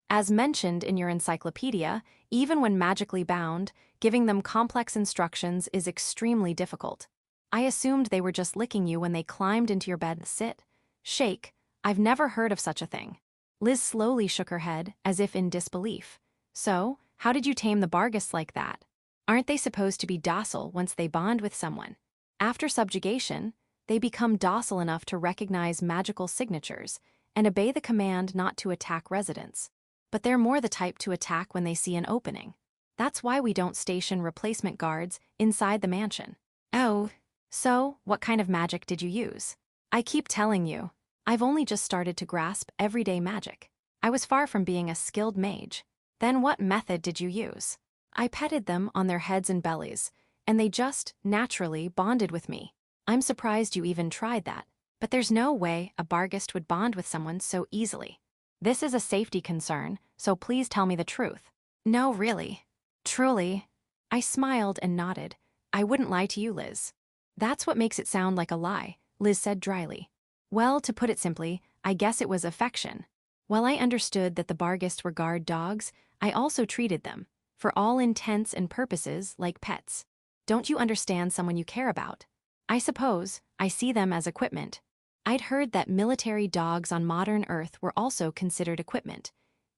A: As mentioned in your encyclopedia, even when magically bound, giving them complex instructions is extremely difficult. I assumed they were just licking you when they climbed into your bed. Sit, shake, I've never heard of such a thing. Liz slowly shook her head, as if in disbelief. So, how did you tame the Barghests like that? Aren't they supposed to be docile once they bond with someone? After subjugation, they become docile enough to recognize magical signatures and obey the command not to attack residents. But they're more the type to attack when they see an opening. That's why we don't station replacement guards inside the mansion. Oh, so what kind of magic did you use? I keep telling you, I've only just started to grasp everyday magic. I was far from being a skilled mage. Then what method did you use? I petted them on their heads and bellies, and they just, naturally, bonded with me. I'm surprised you even tried that, but there's no way a Barghest would bond with someone so easily. This is a safety concern, so please tell me the truth. No, really. Truly. I smiled and nodded. I wouldn't lie to you, Liz. That's what makes it sound like a lie, Liz said dryly. Well, to put it simply, I guess it was affection. While I understood that the Barghests were guard dogs, I also treated them, for all intents and purposes, like pets. Don't you understand someone you care about? I suppose I see them as equipment. I'd heard that military dogs on modern Earth were also considered equipment.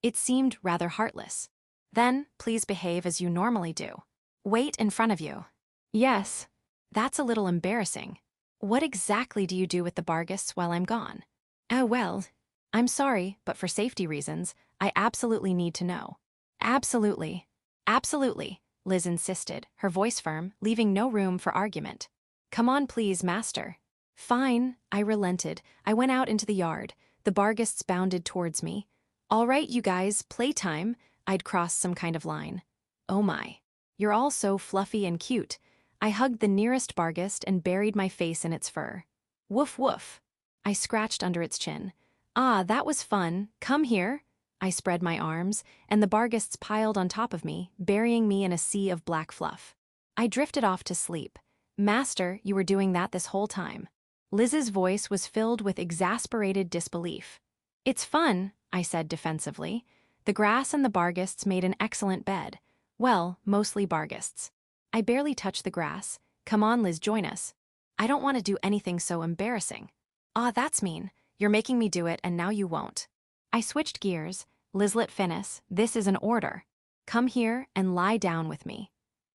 A: It seemed rather heartless. Then, please behave as you normally do. Wait in front of you. Yes. That's a little embarrassing. What exactly do you do with the Barghests while I'm gone? Oh well, I'm sorry, but for safety reasons, I absolutely need to know. Absolutely. Absolutely, Liz insisted, her voice firm, leaving no room for argument. Come on please, master. Fine, I relented. I went out into the yard. The Barghests bounded towards me. All right, you guys, playtime. I'd crossed some kind of line. Oh my. You're all so fluffy and cute. I hugged the nearest Barghest and buried my face in its fur. Woof woof. I scratched under its chin. Ah, that was fun. Come here. I spread my arms, and the Barghests piled on top of me, burying me in a sea of black fluff. I drifted off to sleep. Master, you were doing that this whole time. Liz's voice was filled with exasperated disbelief. It's fun, I said defensively. The grass and the Barghests made an excellent bed. Well, mostly Barghests. I barely touched the grass. Come on, Liz, join us. I don't want to do anything so embarrassing. Ah, that's mean. You're making me do it and now you won't. I switched gears. Lizlet Finnis, this is an order. Come here and lie down with me.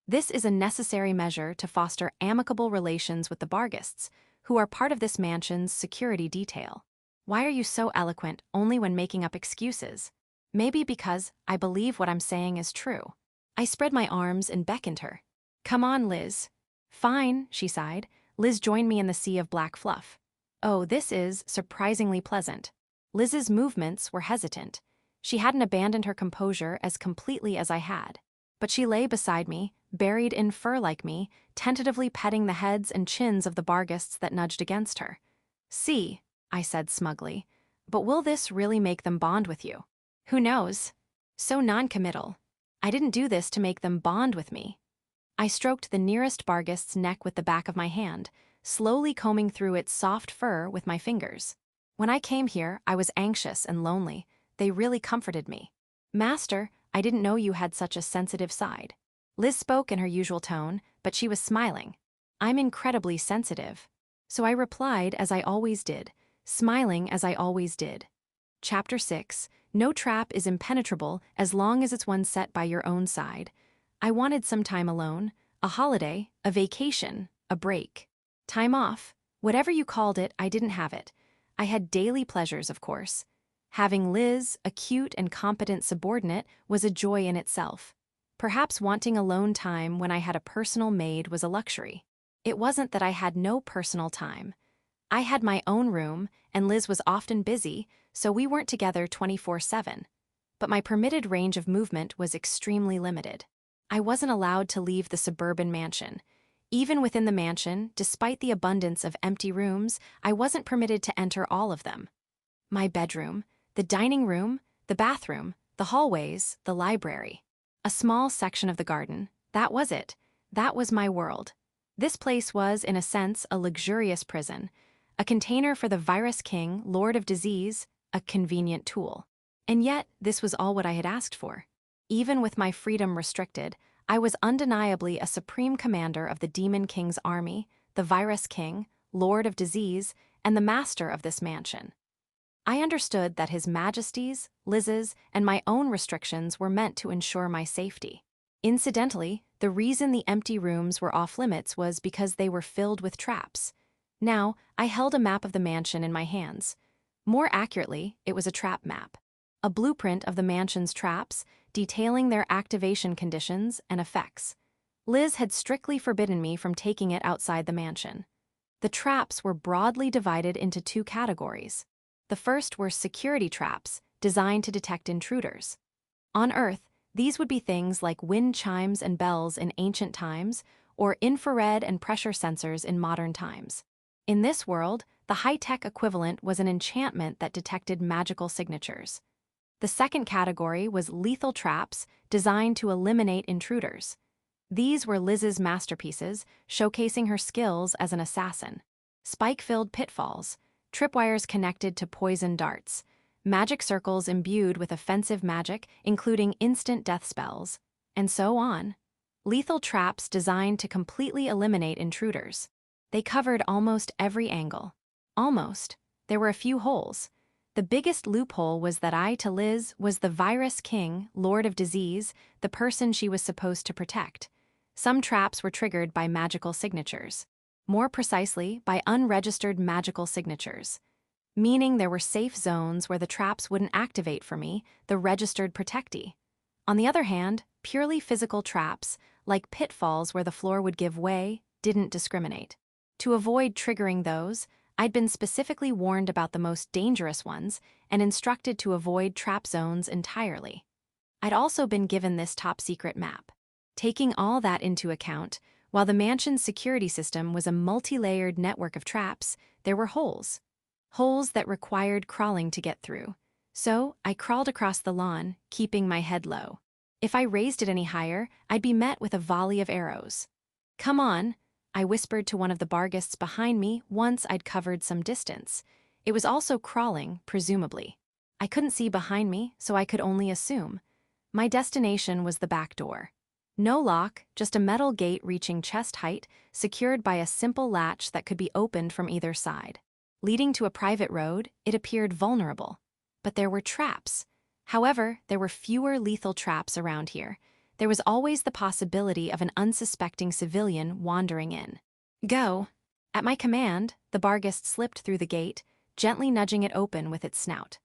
A: This is a necessary measure to foster amicable relations with the Barghests, who are part of this mansion's security detail. Why are you so eloquent only when making up excuses? Maybe because I believe what I'm saying is true. I spread my arms and beckoned her. Come on, Liz. Fine, she sighed. Liz joined me in the sea of black fluff. Oh, this is surprisingly pleasant. Liz's movements were hesitant. She hadn't abandoned her composure as completely as I had. But she lay beside me, buried in fur like me, tentatively petting the heads and chins of the Barghists that nudged against her. "See," I said smugly, "but will this really make them bond with you?" "Who knows?" So non-committal. I didn't do this to make them bond with me. I stroked the nearest Barghist's neck with the back of my hand, slowly combing through its soft fur with my fingers. When I came here, I was anxious and lonely. They really comforted me. "Master, I didn't know you had such a sensitive side." Liz spoke in her usual tone, but she was smiling. "I'm incredibly sensitive." So I replied as I always did, smiling as I always did. Chapter 6, No trap is impenetrable as long as it's one set by your own side. I wanted some time alone, a holiday, a vacation, a break. Time off, whatever you called it, I didn't have it. I had daily pleasures, of course. Having Liz, a cute and competent subordinate, was a joy in itself. Perhaps wanting alone time when I had a personal maid was a luxury. It wasn't that I had no personal time. I had my own room, and Liz was often busy, so we weren't together 24/7. But my permitted range of movement was extremely limited. I wasn't allowed to leave the suburban mansion. Even within the mansion, despite the abundance of empty rooms, I wasn't permitted to enter all of them. My bedroom, the dining room, the bathroom, the hallways, the library. A small section of the garden, that was it. That was my world. This place was, in a sense, a luxurious prison, a container for the virus king, lord of disease, a convenient tool. And yet, this was all what I had asked for. Even with my freedom restricted, I was undeniably a supreme commander of the Demon King's army, the Virus King, Lord of Disease, and the master of this mansion. I understood that His Majesty's, Liz's, and my own restrictions were meant to ensure my safety. Incidentally, the reason the empty rooms were off-limits was because they were filled with traps. Now, I held a map of the mansion in my hands. More accurately, it was a trap map. A blueprint of the mansion's traps, detailing their activation conditions and effects. Liz had strictly forbidden me from taking it outside the mansion. The traps were broadly divided into two categories. The first were security traps, designed to detect intruders. On Earth, these would be things like wind chimes and bells in ancient times, or infrared and pressure sensors in modern times. In this world, the high-tech equivalent was an enchantment that detected magical signatures. The second category was lethal traps designed to eliminate intruders. These were Liz's masterpieces, showcasing her skills as an assassin. Spike-filled pitfalls, tripwires connected to poison darts, magic circles imbued with offensive magic, including instant death spells, and so on. Lethal traps designed to completely eliminate intruders. They covered almost every angle. Almost. There were a few holes. The biggest loophole was that I, to Liz, was the Virus King, Lord of Disease, the person she was supposed to protect. Some traps were triggered by magical signatures. More precisely, by unregistered magical signatures. Meaning there were safe zones where the traps wouldn't activate for me, the registered protectee. On the other hand, purely physical traps, like pitfalls where the floor would give way, didn't discriminate. To avoid triggering those, I'd been specifically warned about the most dangerous ones and instructed to avoid trap zones entirely. I'd also been given this top-secret map. Taking all that into account, while the mansion's security system was a multi-layered network of traps, there were holes. Holes that required crawling to get through. So, I crawled across the lawn, keeping my head low. If I raised it any higher, I'd be met with a volley of arrows. "Come on," I whispered to one of the Barghists behind me once I'd covered some distance. It was also crawling, presumably. I couldn't see behind me, so I could only assume. My destination was the back door. No lock, just a metal gate reaching chest height, secured by a simple latch that could be opened from either side. Leading to a private road, it appeared vulnerable. But there were traps. However, there were fewer lethal traps around here. There was always the possibility of an unsuspecting civilian wandering in. "Go." At my command, the Barghist slipped through the gate, gently nudging it open with its snout.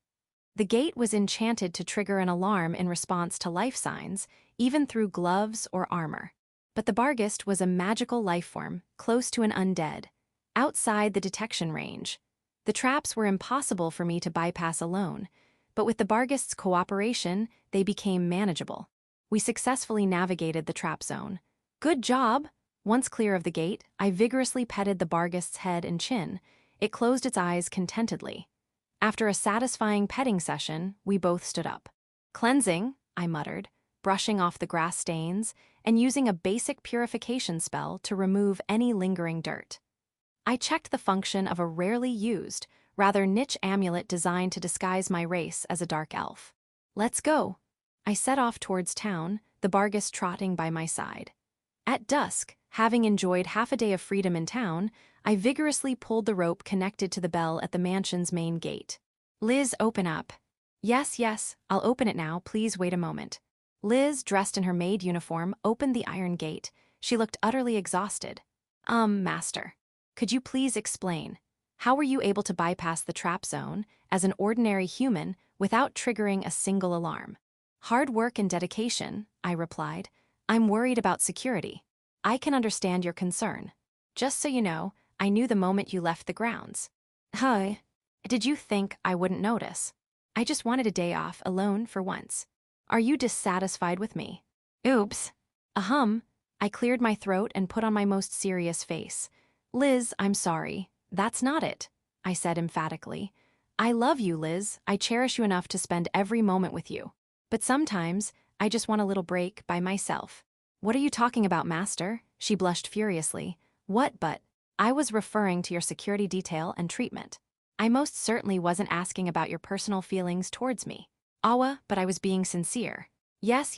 A: The gate was enchanted to trigger an alarm in response to life signs, even through gloves or armor. But the Barghist was a magical life form, close to an undead, outside the detection range. The traps were impossible for me to bypass alone, but with the Barghest's cooperation, they became manageable. We successfully navigated the trap zone. Good job! Once clear of the gate, I vigorously petted the Barghest's head and chin. It closed its eyes contentedly. After a satisfying petting session, we both stood up. Cleansing, I muttered, brushing off the grass stains and using a basic purification spell to remove any lingering dirt. I checked the function of a rarely used, rather niche amulet designed to disguise my race as a dark elf. Let's go. I set off towards town, the Barghest trotting by my side. At dusk, having enjoyed half a day of freedom in town, I vigorously pulled the rope connected to the bell at the mansion's main gate. Liz, open up. Yes, I'll open it now, please wait a moment. Liz, dressed in her maid uniform, opened the iron gate. She looked utterly exhausted. Master. Could you please explain? How were you able to bypass the trap zone, as an ordinary human, without triggering a single alarm? Hard work and dedication, I replied. I'm worried about security. I can understand your concern. Just so you know, I knew the moment you left the grounds. Huh? Did you think I wouldn't notice? I just wanted a day off, alone for once. Are you dissatisfied with me? Oops. I cleared my throat and put on my most serious face. Liz, I'm sorry. That's not it, I said emphatically. I love you, Liz. I cherish you enough to spend every moment with you. But sometimes, I just want a little break by myself. What are you talking about, Master? She blushed furiously. What but? I was referring to your security detail and treatment. I most certainly wasn't asking about your personal feelings towards me. Awa, but I was being sincere. Yes,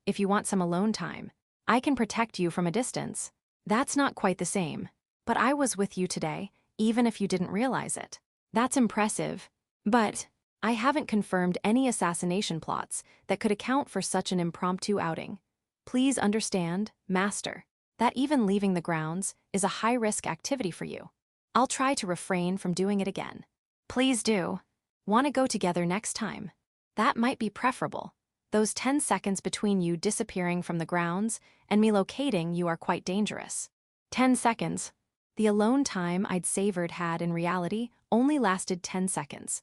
A: if you want some alone time. I can protect you from a distance. That's not quite the same. But I was with you today, even if you didn't realize it. That's impressive. But I haven't confirmed any assassination plots that could account for such an impromptu outing. Please understand, Master, that even leaving the grounds is a high-risk activity for you. I'll try to refrain from doing it again. Please do. Want to go together next time? That might be preferable. Those 10 seconds between you disappearing from the grounds and me locating you are quite dangerous. 10 seconds. The alone time I'd savored had, in reality, only lasted 10 seconds.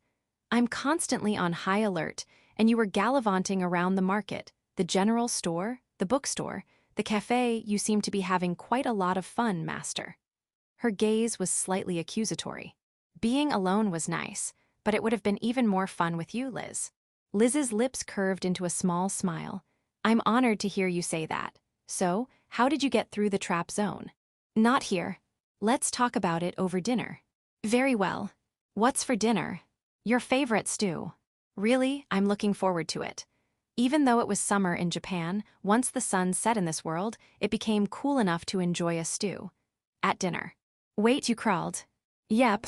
A: I'm constantly on high alert, and you were gallivanting around the market, the general store, the bookstore, the cafe. You seem to be having quite a lot of fun, Master. Her gaze was slightly accusatory. Being alone was nice, but it would have been even more fun with you, Liz. Liz's lips curved into a small smile. I'm honored to hear you say that. So, how did you get through the trap zone? Not here. Let's talk about it over dinner. Very well. What's for dinner? Your favorite stew. Really, I'm looking forward to it. Even though it was summer in Japan, once the sun set in this world, it became cool enough to enjoy a stew. At dinner. Wait, you crawled? Yep.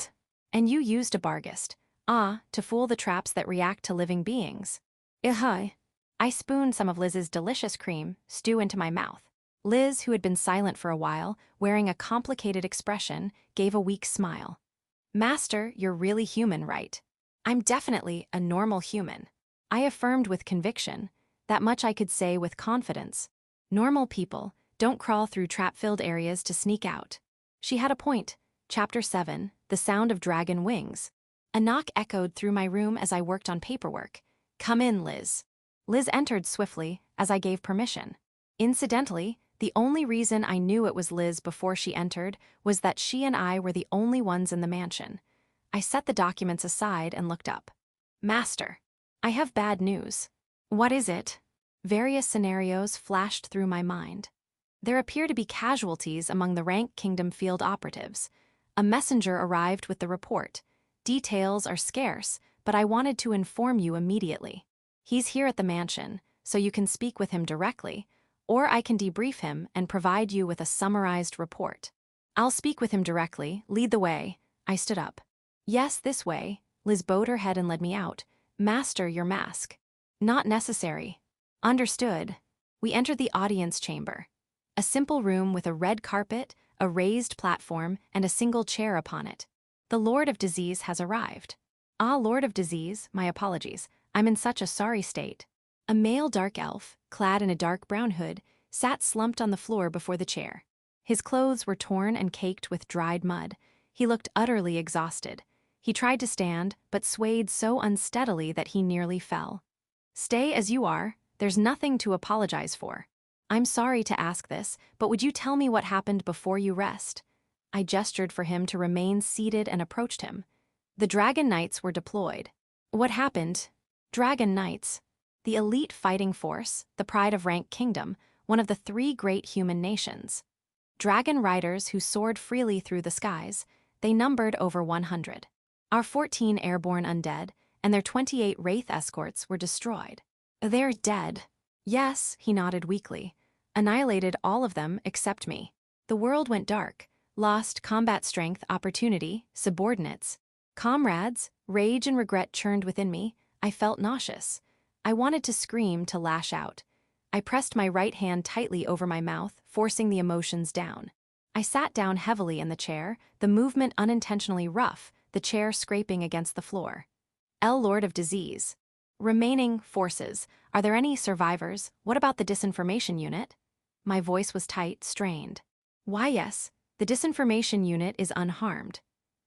A: And you used a Barghest. To fool the traps that react to living beings. I spooned some of Liz's delicious cream stew into my mouth. Liz, who had been silent for a while, wearing a complicated expression, gave a weak smile. Master, you're really human, right? I'm definitely a normal human. I affirmed with conviction. That much I could say with confidence. Normal people don't crawl through trap-filled areas to sneak out. She had a point. Chapter 7, The Sound of Dragon Wings. A knock echoed through my room as I worked on paperwork. Come in, Liz. Liz entered swiftly, as I gave permission. Incidentally, the only reason I knew it was Liz before she entered was that she and I were the only ones in the mansion. I set the documents aside and looked up. Master, I have bad news. What is it? Various scenarios flashed through my mind. There appear to be casualties among the Rank Kingdom field operatives. A messenger arrived with the report. Details are scarce, but I wanted to inform you immediately. He's here at the mansion, so you can speak with him directly, or I can debrief him and provide you with a summarized report. I'll speak with him directly. Lead the way. I stood up. Yes, this way. Liz bowed her head and led me out. Master, your mask. Not necessary. Understood. We entered the audience chamber. A simple room with a red carpet, a raised platform, and a single chair upon it. The Lord of Disease has arrived. Lord of Disease, my apologies. I'm in such a sorry state. A male dark elf, clad in a dark brown hood, sat slumped on the floor before the chair. His clothes were torn and caked with dried mud. He looked utterly exhausted. He tried to stand, but swayed so unsteadily that he nearly fell. "Stay as you are, there's nothing to apologize for. I'm sorry to ask this, but would you tell me what happened before you rest?" I gestured for him to remain seated and approached him. The Dragon Knights were deployed. What happened? Dragon Knights. The elite fighting force, the pride of Rank Kingdom, one of the 3 great human nations. Dragon riders who soared freely through the skies, they numbered over 100. Our 14 airborne undead and their 28 wraith escorts were destroyed. They're dead. Yes, he nodded weakly. Annihilated all of them except me. The world went dark, lost combat strength, opportunity, subordinates. Comrades, rage and regret churned within me. I felt nauseous. I wanted to scream, to lash out. I pressed my right hand tightly over my mouth, forcing the emotions down. I sat down heavily in the chair, the movement unintentionally rough, the chair scraping against the floor. Lord of Disease. Remaining forces. Are there any survivors? What about the disinformation unit? My voice was tight, strained. Why, yes, the disinformation unit is unharmed.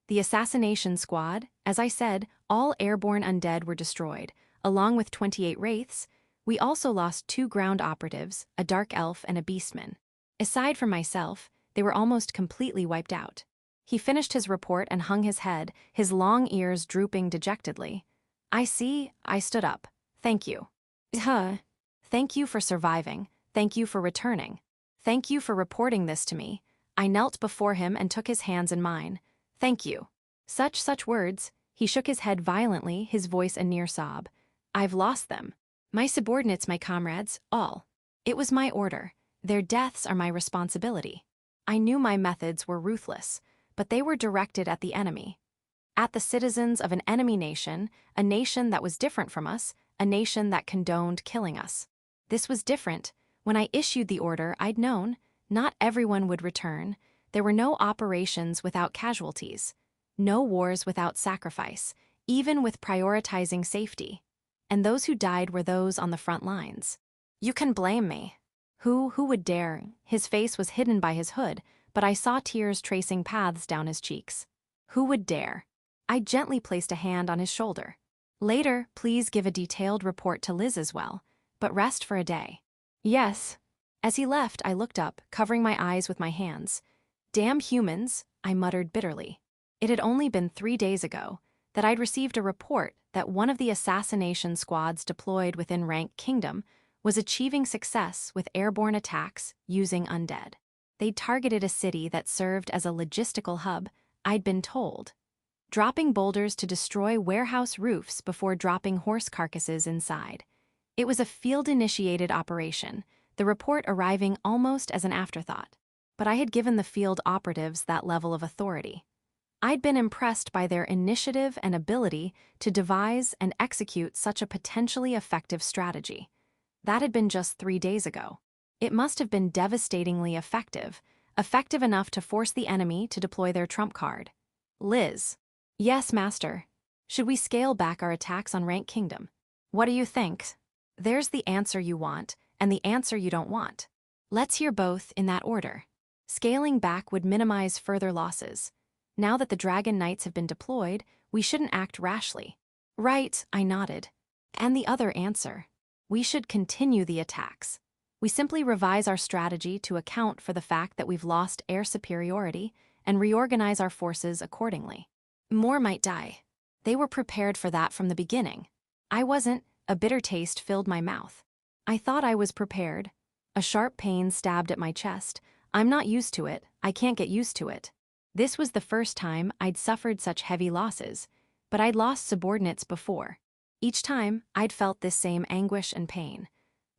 A: The assassination squad, as I said, all airborne undead were destroyed, along with 28 wraiths. We also lost 2 ground operatives, a dark elf and a beastman. Aside from myself, they were almost completely wiped out. He finished his report and hung his head, his long ears drooping dejectedly. I see. I stood up. Thank you. Thank you for surviving. Thank you for returning. Thank you for reporting this to me. I knelt before him and took his hands in mine. Thank you. Such words. He shook his head violently, his voice a near sob. I've lost them. My subordinates, my comrades, all. It was my order. Their deaths are my responsibility. I knew my methods were ruthless, but they were directed at the enemy. At the citizens of an enemy nation, a nation that was different from us, a nation that condoned killing us. This was different. When I issued the order, I'd known not everyone would return. There were no operations without casualties, no wars without sacrifice, even with prioritizing safety. And those who died were those on the front lines. You can blame me. Who would dare? His face was hidden by his hood, but I saw tears tracing paths down his cheeks. Who would dare? I gently placed a hand on his shoulder. Later, please give a detailed report to Liz as well, but rest for a day. Yes. As he left, I looked up, covering my eyes with my hands. Damn humans, I muttered bitterly. It had only been 3 days ago that I'd received a report that one of the assassination squads deployed within Rank Kingdom was achieving success with airborne attacks using undead. They'd targeted a city that served as a logistical hub, I'd been told, dropping boulders to destroy warehouse roofs before dropping horse carcasses inside. It was a field-initiated operation, the report arriving almost as an afterthought. But I had given the field operatives that level of authority. I'd been impressed by their initiative and ability to devise and execute such a potentially effective strategy. That had been just 3 days ago. It must have been devastatingly effective enough to force the enemy to deploy their trump card. Liz. Yes, Master. Should we scale back our attacks on Rank Kingdom? What do you think? There's the answer you want, and the answer you don't want. Let's hear both in that order. Scaling back would minimize further losses. Now that the Dragon Knights have been deployed, we shouldn't act rashly. Right, I nodded. And the other answer. We should continue the attacks. We simply revise our strategy to account for the fact that we've lost air superiority and reorganize our forces accordingly. More might die. They were prepared for that from the beginning. I wasn't. A bitter taste filled my mouth. I thought I was prepared. A sharp pain stabbed at my chest. I'm not used to it. I can't get used to it. This was the first time I'd suffered such heavy losses, but I'd lost subordinates before. Each time, I'd felt this same anguish and pain.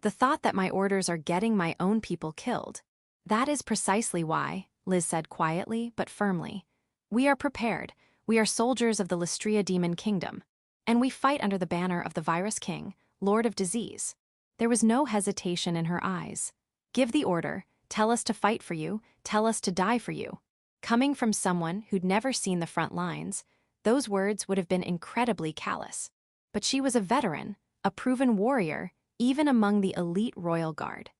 A: The thought that my orders are getting my own people killed. That is precisely why, Liz said quietly but firmly. We are prepared. We are soldiers of the Lystria Demon Kingdom. And we fight under the banner of the Virus King, Lord of Disease. There was no hesitation in her eyes. Give the order, tell us to fight for you, tell us to die for you. Coming from someone who'd never seen the front lines, those words would have been incredibly callous. But she was a veteran, a proven warrior, even among the elite royal guard.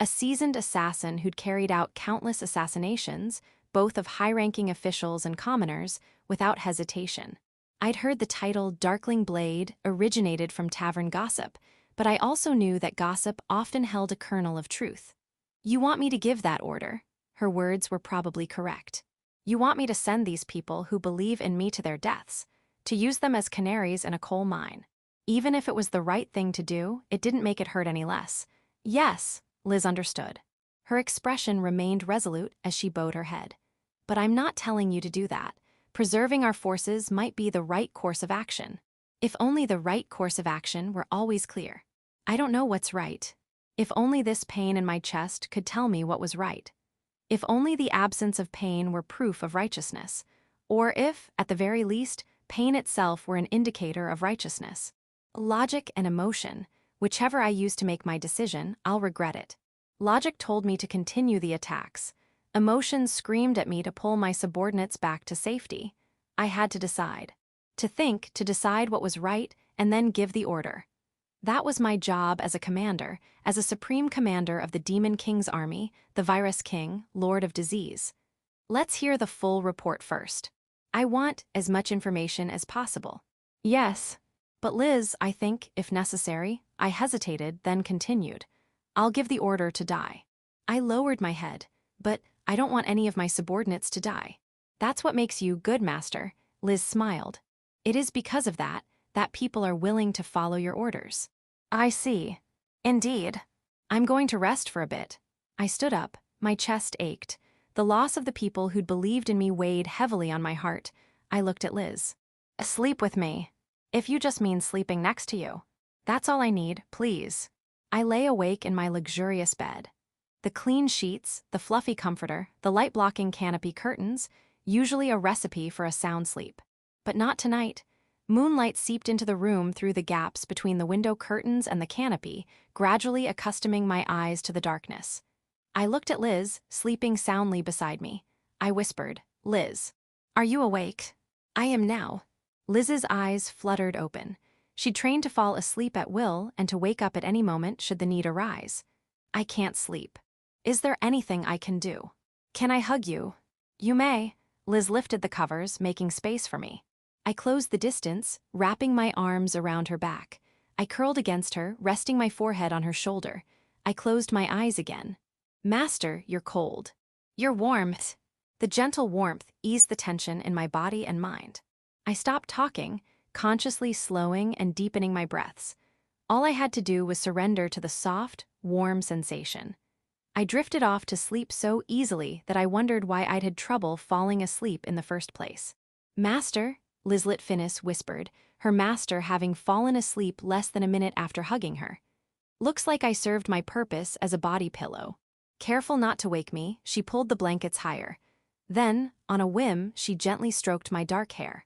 A: A seasoned assassin who'd carried out countless assassinations, both of high-ranking officials and commoners, without hesitation. I'd heard the title Darkling Blade originated from tavern gossip, but I also knew that gossip often held a kernel of truth. You want me to give that order? Her words were probably correct. You want me to send these people who believe in me to their deaths, to use them as canaries in a coal mine. Even if it was the right thing to do, it didn't make it hurt any less. Yes, Liz understood. Her expression remained resolute as she bowed her head. But I'm not telling you to do that. Preserving our forces might be the right course of action. If only the right course of action were always clear. I don't know what's right. If only this pain in my chest could tell me what was right. If only the absence of pain were proof of righteousness. Or if, at the very least, pain itself were an indicator of righteousness. Logic and emotion, whichever I use to make my decision, I'll regret it. Logic told me to continue the attacks. Emotion screamed at me to pull my subordinates back to safety. I had to decide. To think, to decide what was right, and then give the order. That was my job as a commander, as a supreme commander of the Demon King's army, the Virus King, Lord of Disease. Let's hear the full report first. I want as much information as possible. Yes. But Liz, I think, if necessary, I hesitated, then continued. I'll give the order to die. I lowered my head, but I don't want any of my subordinates to die. That's what makes you good, Master, Liz smiled. It is because of that people are willing to follow your orders. I see. Indeed. I'm going to rest for a bit. I stood up, my chest ached. The loss of the people who'd believed in me weighed heavily on my heart. I looked at Liz. Sleep with me. If you just mean sleeping next to you. That's all I need, please. I lay awake in my luxurious bed. The clean sheets, the fluffy comforter, the light-blocking canopy curtains, usually a recipe for a sound sleep. But not tonight. Moonlight seeped into the room through the gaps between the window curtains and the canopy, gradually accustoming my eyes to the darkness. I looked at Liz, sleeping soundly beside me. I whispered, Liz, are you awake? I am now. Liz's eyes fluttered open. She'd trained to fall asleep at will and to wake up at any moment should the need arise. I can't sleep. Is there anything I can do? Can I hug you? You may. Liz lifted the covers, making space for me. I closed the distance, wrapping my arms around her back. I curled against her, resting my forehead on her shoulder. I closed my eyes again. Master, you're cold. You're warm. The gentle warmth eased the tension in my body and mind. I stopped talking, consciously slowing and deepening my breaths. All I had to do was surrender to the soft, warm sensation. I drifted off to sleep so easily that I wondered why I'd had trouble falling asleep in the first place. Master, Lizlet Finnis whispered, her master having fallen asleep less than a minute after hugging her. Looks like I served my purpose as a body pillow. Careful not to wake me, she pulled the blankets higher. Then, on a whim, she gently stroked my dark hair.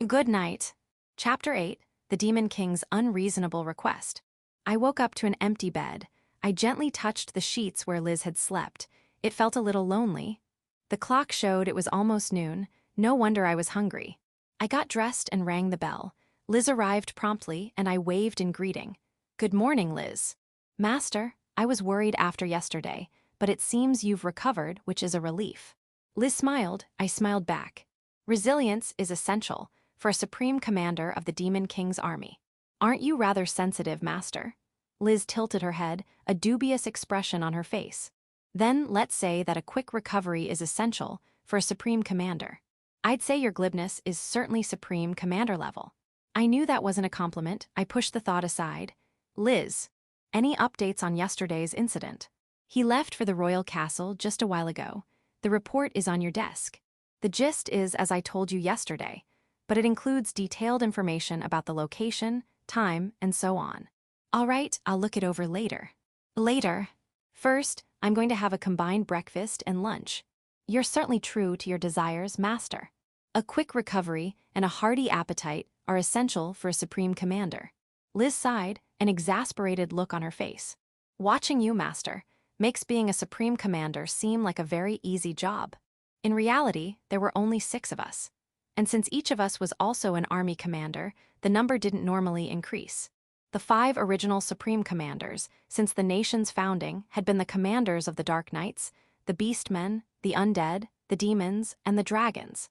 A: Good night. Chapter 8, The Demon King's Unreasonable Request. I woke up to an empty bed. I gently touched the sheets where Liz had slept. It felt a little lonely. The clock showed it was almost noon. No wonder I was hungry. I got dressed and rang the bell. Liz arrived promptly, and I waved in greeting. Good morning, Liz. Master, I was worried after yesterday, but it seems you've recovered, which is a relief. Liz smiled. I smiled back. Resilience is essential for a supreme commander of the Demon King's army. Aren't you rather sensitive, Master? Liz tilted her head, a dubious expression on her face. Then let's say that a quick recovery is essential for a supreme commander. I'd say your glibness is certainly supreme commander level. I knew that wasn't a compliment. I pushed the thought aside. Liz, any updates on yesterday's incident? He left for the royal castle just a while ago. The report is on your desk. The gist is as I told you yesterday, but it includes detailed information about the location, time, and so on. All right, I'll look it over later. Later. First, I'm going to have a combined breakfast and lunch. You're certainly true to your desires, Master. A quick recovery and a hearty appetite are essential for a supreme commander. Liz sighed, an exasperated look on her face. Watching you, Master, makes being a supreme commander seem like a very easy job. In reality, there were only 6 of us. And since each of us was also an army commander, the number didn't normally increase. The 5 original supreme commanders, since the nation's founding, had been the commanders of the Dark Knights, the Beastmen, the Undead, the Demons, and the Dragons.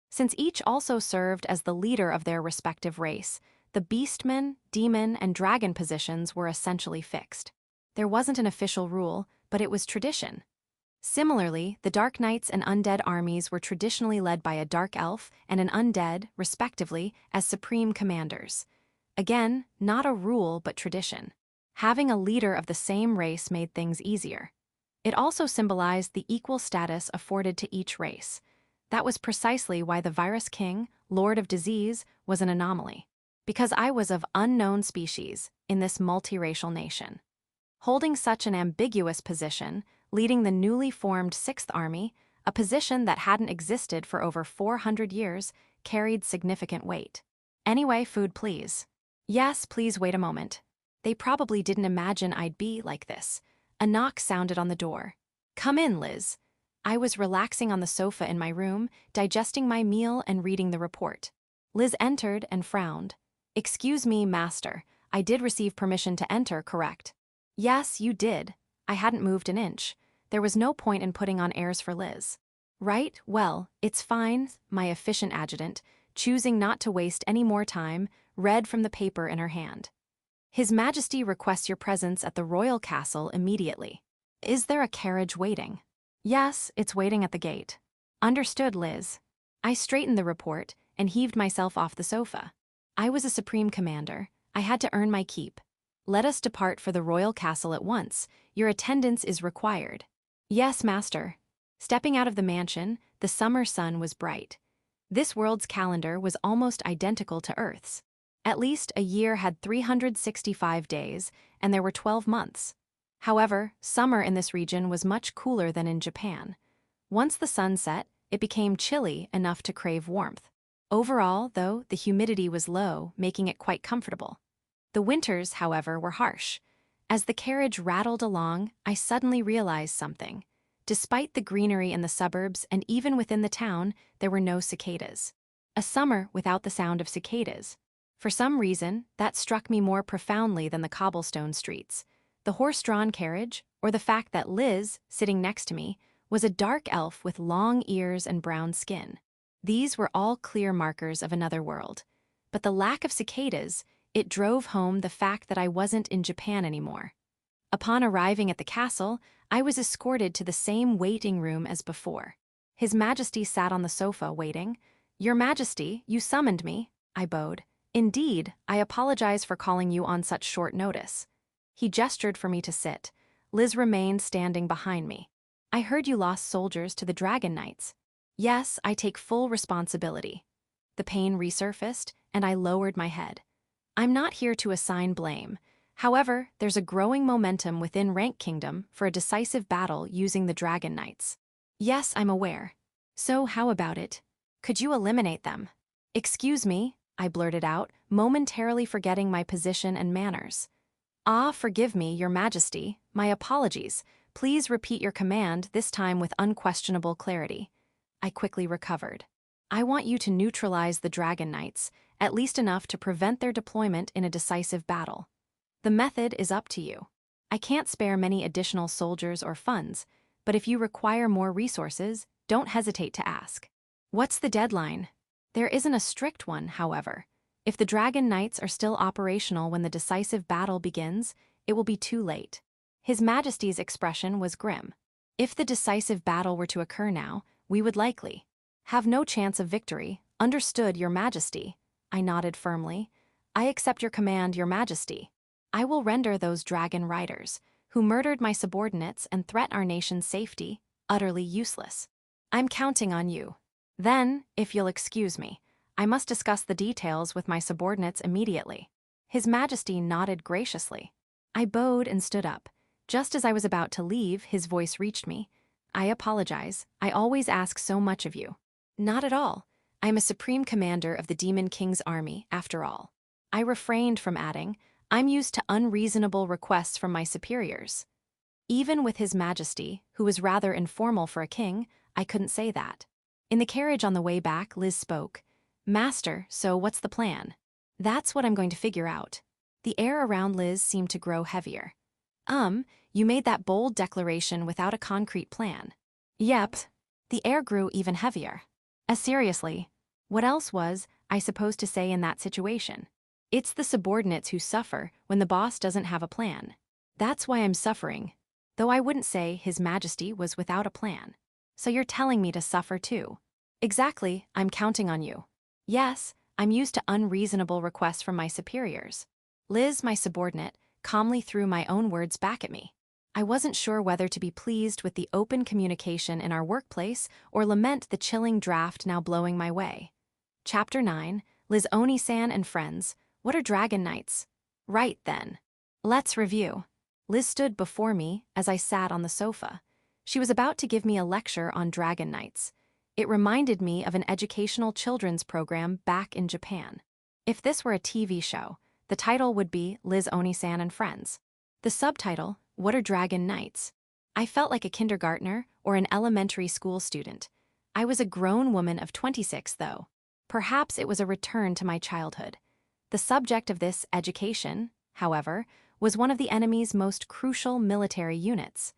A: Since each also served as the leader of their respective race, the Beastmen, Demon, and Dragon positions were essentially fixed. There wasn't an official rule, but it was tradition. Similarly, the Dark Knights and Undead armies were traditionally led by a Dark Elf and an Undead, respectively, as supreme commanders. Again, not a rule but tradition. Having a leader of the same race made things easier. It also symbolized the equal status afforded to each race. That was precisely why the Virus King, Lord of Disease, was an anomaly. Because I was of unknown species in this multiracial nation. Holding such an ambiguous position, leading the newly formed 6th Army, a position that hadn't existed for over 400 years, carried significant weight. Anyway, food please. Yes, please wait a moment. They probably didn't imagine I'd be like this. A knock sounded on the door. Come in, Liz. I was relaxing on the sofa in my room, digesting my meal and reading the report. Liz entered and frowned. Excuse me, master. I did receive permission to enter, correct? Yes, you did. I hadn't moved an inch. There was no point in putting on airs for Liz. Right? Well, it's fine, my efficient adjutant, choosing not to waste any more time, read from the paper in her hand. His Majesty requests your presence at the royal castle immediately. Is there a carriage waiting? Yes, it's waiting at the gate. Understood, Liz. I straightened the report and heaved myself off the sofa. I was a supreme commander. I had to earn my keep. Let us depart for the royal castle at once. Your attendance is required. Yes, master. Stepping out of the mansion, the summer sun was bright. This world's calendar was almost identical to Earth's. At least a year had 365 days, and there were 12 months. However, summer in this region was much cooler than in Japan. Once the sun set, it became chilly enough to crave warmth. Overall, though, the humidity was low, making it quite comfortable. The winters, however, were harsh. As the carriage rattled along, I suddenly realized something. Despite the greenery in the suburbs and even within the town, there were no cicadas. A summer without the sound of cicadas. For some reason, that struck me more profoundly than the cobblestone streets. The horse-drawn carriage, or the fact that Liz, sitting next to me, was a dark elf with long ears and brown skin. These were all clear markers of another world. But the lack of cicadas, it drove home the fact that I wasn't in Japan anymore. Upon arriving at the castle, I was escorted to the same waiting room as before. His Majesty sat on the sofa waiting. Your Majesty, you summoned me, I bowed. Indeed, I apologize for calling you on such short notice. He gestured for me to sit. Liz remained standing behind me. I heard you lost soldiers to the Dragon Knights. Yes, I take full responsibility. The pain resurfaced, and I lowered my head. I'm not here to assign blame. However, there's a growing momentum within Rank Kingdom for a decisive battle using the Dragon Knights. Yes, I'm aware. So how about it? Could you eliminate them? Excuse me, I blurted out, momentarily forgetting my position and manners. Ah, forgive me, Your Majesty. My apologies. Please repeat your command, this time with unquestionable clarity. I quickly recovered. I want you to neutralize the Dragon Knights, at least enough to prevent their deployment in a decisive battle. The method is up to you. I can't spare many additional soldiers or funds, but if you require more resources, don't hesitate to ask. What's the deadline? There isn't a strict one, however. If the Dragon Knights are still operational when the decisive battle begins, it will be too late. His Majesty's expression was grim. If the decisive battle were to occur now, we would likely have no chance of victory. Understood, Your Majesty. I nodded firmly. I accept your command, Your Majesty. I will render those dragon riders, who murdered my subordinates and threat our nation's safety, utterly useless. I'm counting on you. Then, if you'll excuse me, I must discuss the details with my subordinates immediately. His Majesty nodded graciously. I bowed and stood up. Just as I was about to leave, his voice reached me. I apologize. I always ask so much of you. Not at all. I am a supreme commander of the Demon King's army, after all. I refrained from adding, I'm used to unreasonable requests from my superiors. Even with His Majesty, who was rather informal for a king, I couldn't say that. In the carriage on the way back, Liz spoke. Master, so what's the plan? That's what I'm going to figure out. The air around Liz seemed to grow heavier. You made that bold declaration without a concrete plan. Yep. The air grew even heavier. Seriously, What else was I supposed to say in that situation? It's the subordinates who suffer when the boss doesn't have a plan. That's why I'm suffering. Though I wouldn't say His Majesty was without a plan. So you're telling me to suffer too? Exactly, I'm counting on you. Yes, I'm used to unreasonable requests from my superiors. Liz, my subordinate, calmly threw my own words back at me. I wasn't sure whether to be pleased with the open communication in our workplace or lament the chilling draft now blowing my way. Chapter 9, Liz Oni-san and Friends, What are Dragon Knights? Right then. Let's review. Liz stood before me as I sat on the sofa. She was about to give me a lecture on Dragon Knights. It reminded me of an educational children's program back in Japan. If this were a TV show, the title would be Liz Oni-san and Friends. The subtitle, What are Dragon Knights? I felt like a kindergartner or an elementary school student. I was a grown woman of 26, though. Perhaps it was a return to my childhood. The subject of this education, however, was one of the enemy's most crucial military units.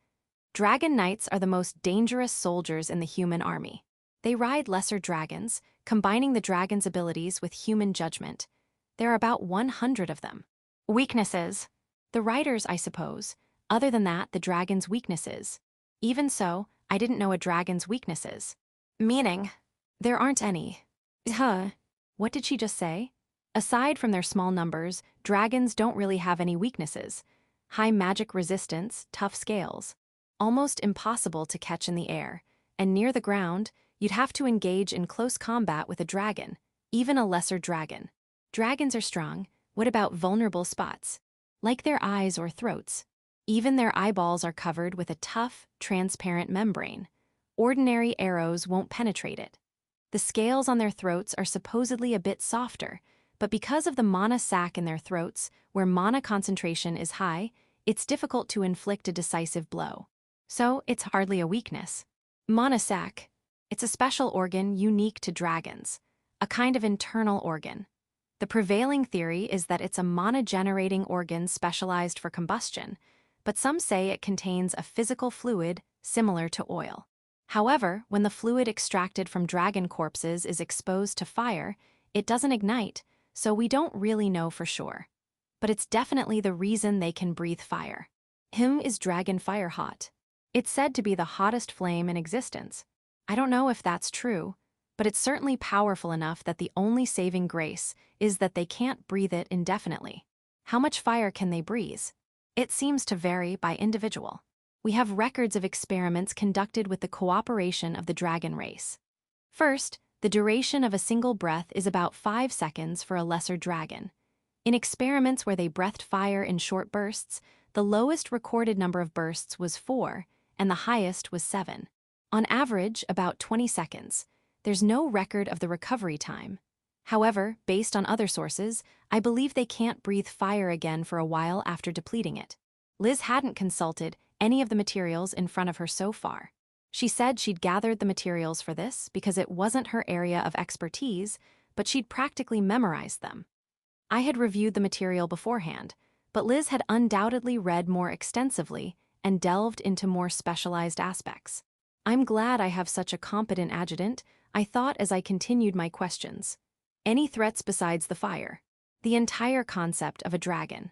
A: Dragon Knights are the most dangerous soldiers in the human army. They ride lesser dragons, combining the dragon's abilities with human judgment. There are about 100 of them. Weaknesses. The riders, I suppose. Other than that, the dragon's weaknesses. Even so, I didn't know a dragon's weaknesses. Meaning, there aren't any. What did she just say? Aside from their small numbers, dragons don't really have any weaknesses. High magic resistance, tough scales. Almost impossible to catch in the air. And near the ground, you'd have to engage in close combat with a dragon, even a lesser dragon. Dragons are strong. What about vulnerable spots? Like their eyes or throats. Even their eyeballs are covered with a tough, transparent membrane. Ordinary arrows won't penetrate it. The scales on their throats are supposedly a bit softer, but because of the mana sac in their throats, where mana concentration is high, it's difficult to inflict a decisive blow. So it's hardly a weakness. Mana sac. It's a special organ unique to dragons, a kind of internal organ. The prevailing theory is that it's a mana-generating organ specialized for combustion, but some say it contains a physical fluid similar to oil. However, when the fluid extracted from dragon corpses is exposed to fire, it doesn't ignite, so we don't really know for sure. But it's definitely the reason they can breathe fire. Is dragon fire hot? It's said to be the hottest flame in existence. I don't know if that's true, but it's certainly powerful enough that the only saving grace is that they can't breathe it indefinitely. How much fire can they breathe? It seems to vary by individual. We have records of experiments conducted with the cooperation of the dragon race. First, the duration of a single breath is about 5 seconds for a lesser dragon. In experiments where they breathed fire in short bursts, the lowest recorded number of bursts was 4, and the highest was 7. On average, about 20 seconds. There's no record of the recovery time. However, based on other sources, I believe they can't breathe fire again for a while after depleting it. Liz hadn't consulted any of the materials in front of her so far. She said she'd gathered the materials for this because it wasn't her area of expertise, but she'd practically memorized them. I had reviewed the material beforehand, but Liz had undoubtedly read more extensively and delved into more specialized aspects. I'm glad I have such a competent adjutant, I thought as I continued my questions. Any threats besides the fire? The entire concept of a dragon.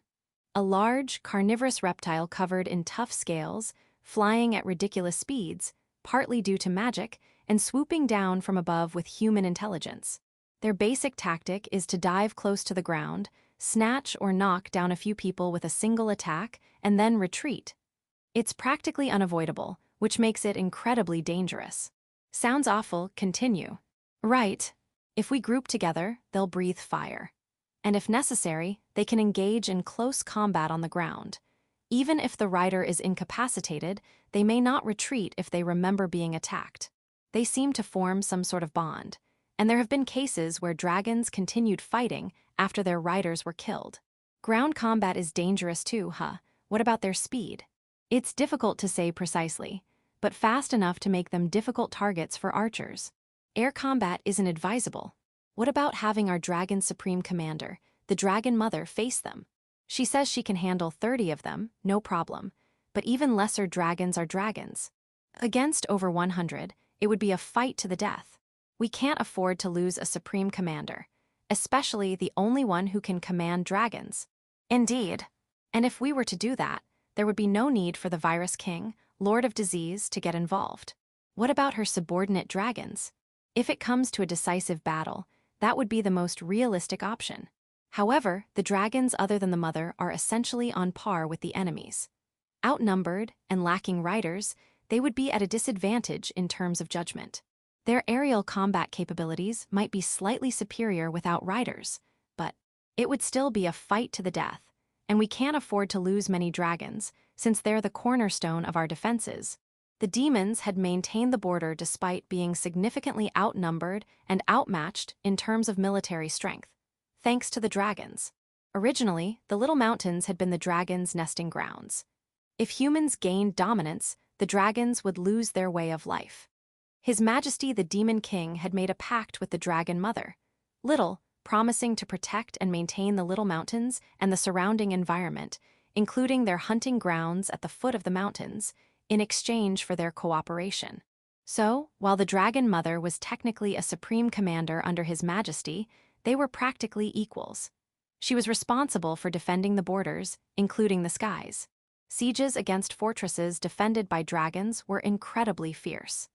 A: A large, carnivorous reptile covered in tough scales, flying at ridiculous speeds, partly due to magic, and swooping down from above with human intelligence. Their basic tactic is to dive close to the ground, snatch or knock down a few people with a single attack, and then retreat. It's practically unavoidable, which makes it incredibly dangerous. Sounds awful, continue. Right. If we group together, they'll breathe fire. And if necessary, they can engage in close combat on the ground. Even if the rider is incapacitated, they may not retreat if they remember being attacked. They seem to form some sort of bond, and there have been cases where dragons continued fighting after their riders were killed. Ground combat is dangerous too, huh? What about their speed? It's difficult to say precisely, but fast enough to make them difficult targets for archers. Air combat isn't advisable. What about having our dragon's supreme commander, the Dragon Mother, face them? She says she can handle 30 of them, no problem, but even lesser dragons are dragons. Against over 100, it would be a fight to the death. We can't afford to lose a supreme commander, especially the only one who can command dragons. Indeed. And if we were to do that, there would be no need for the Virus King, Lord of Disease, to get involved. What about her subordinate dragons? If it comes to a decisive battle, that would be the most realistic option. However, the dragons other than the mother are essentially on par with the enemies. Outnumbered and lacking riders, they would be at a disadvantage in terms of judgment. Their aerial combat capabilities might be slightly superior without riders, but it would still be a fight to the death, and we can't afford to lose many dragons, since they're the cornerstone of our defenses. The demons had maintained the border despite being significantly outnumbered and outmatched in terms of military strength, thanks to the dragons. Originally, the Little Mountains had been the dragons' nesting grounds. If humans gained dominance, the dragons would lose their way of life. His Majesty the Demon King had made a pact with the Dragon Mother, Little, promising to protect and maintain the Little Mountains and the surrounding environment, including their hunting grounds at the foot of the mountains, in exchange for their cooperation. So, while the Dragon Mother was technically a supreme commander under His Majesty, they were practically equals. She was responsible for defending the borders, including the skies. Sieges against fortresses defended by dragons were incredibly fierce.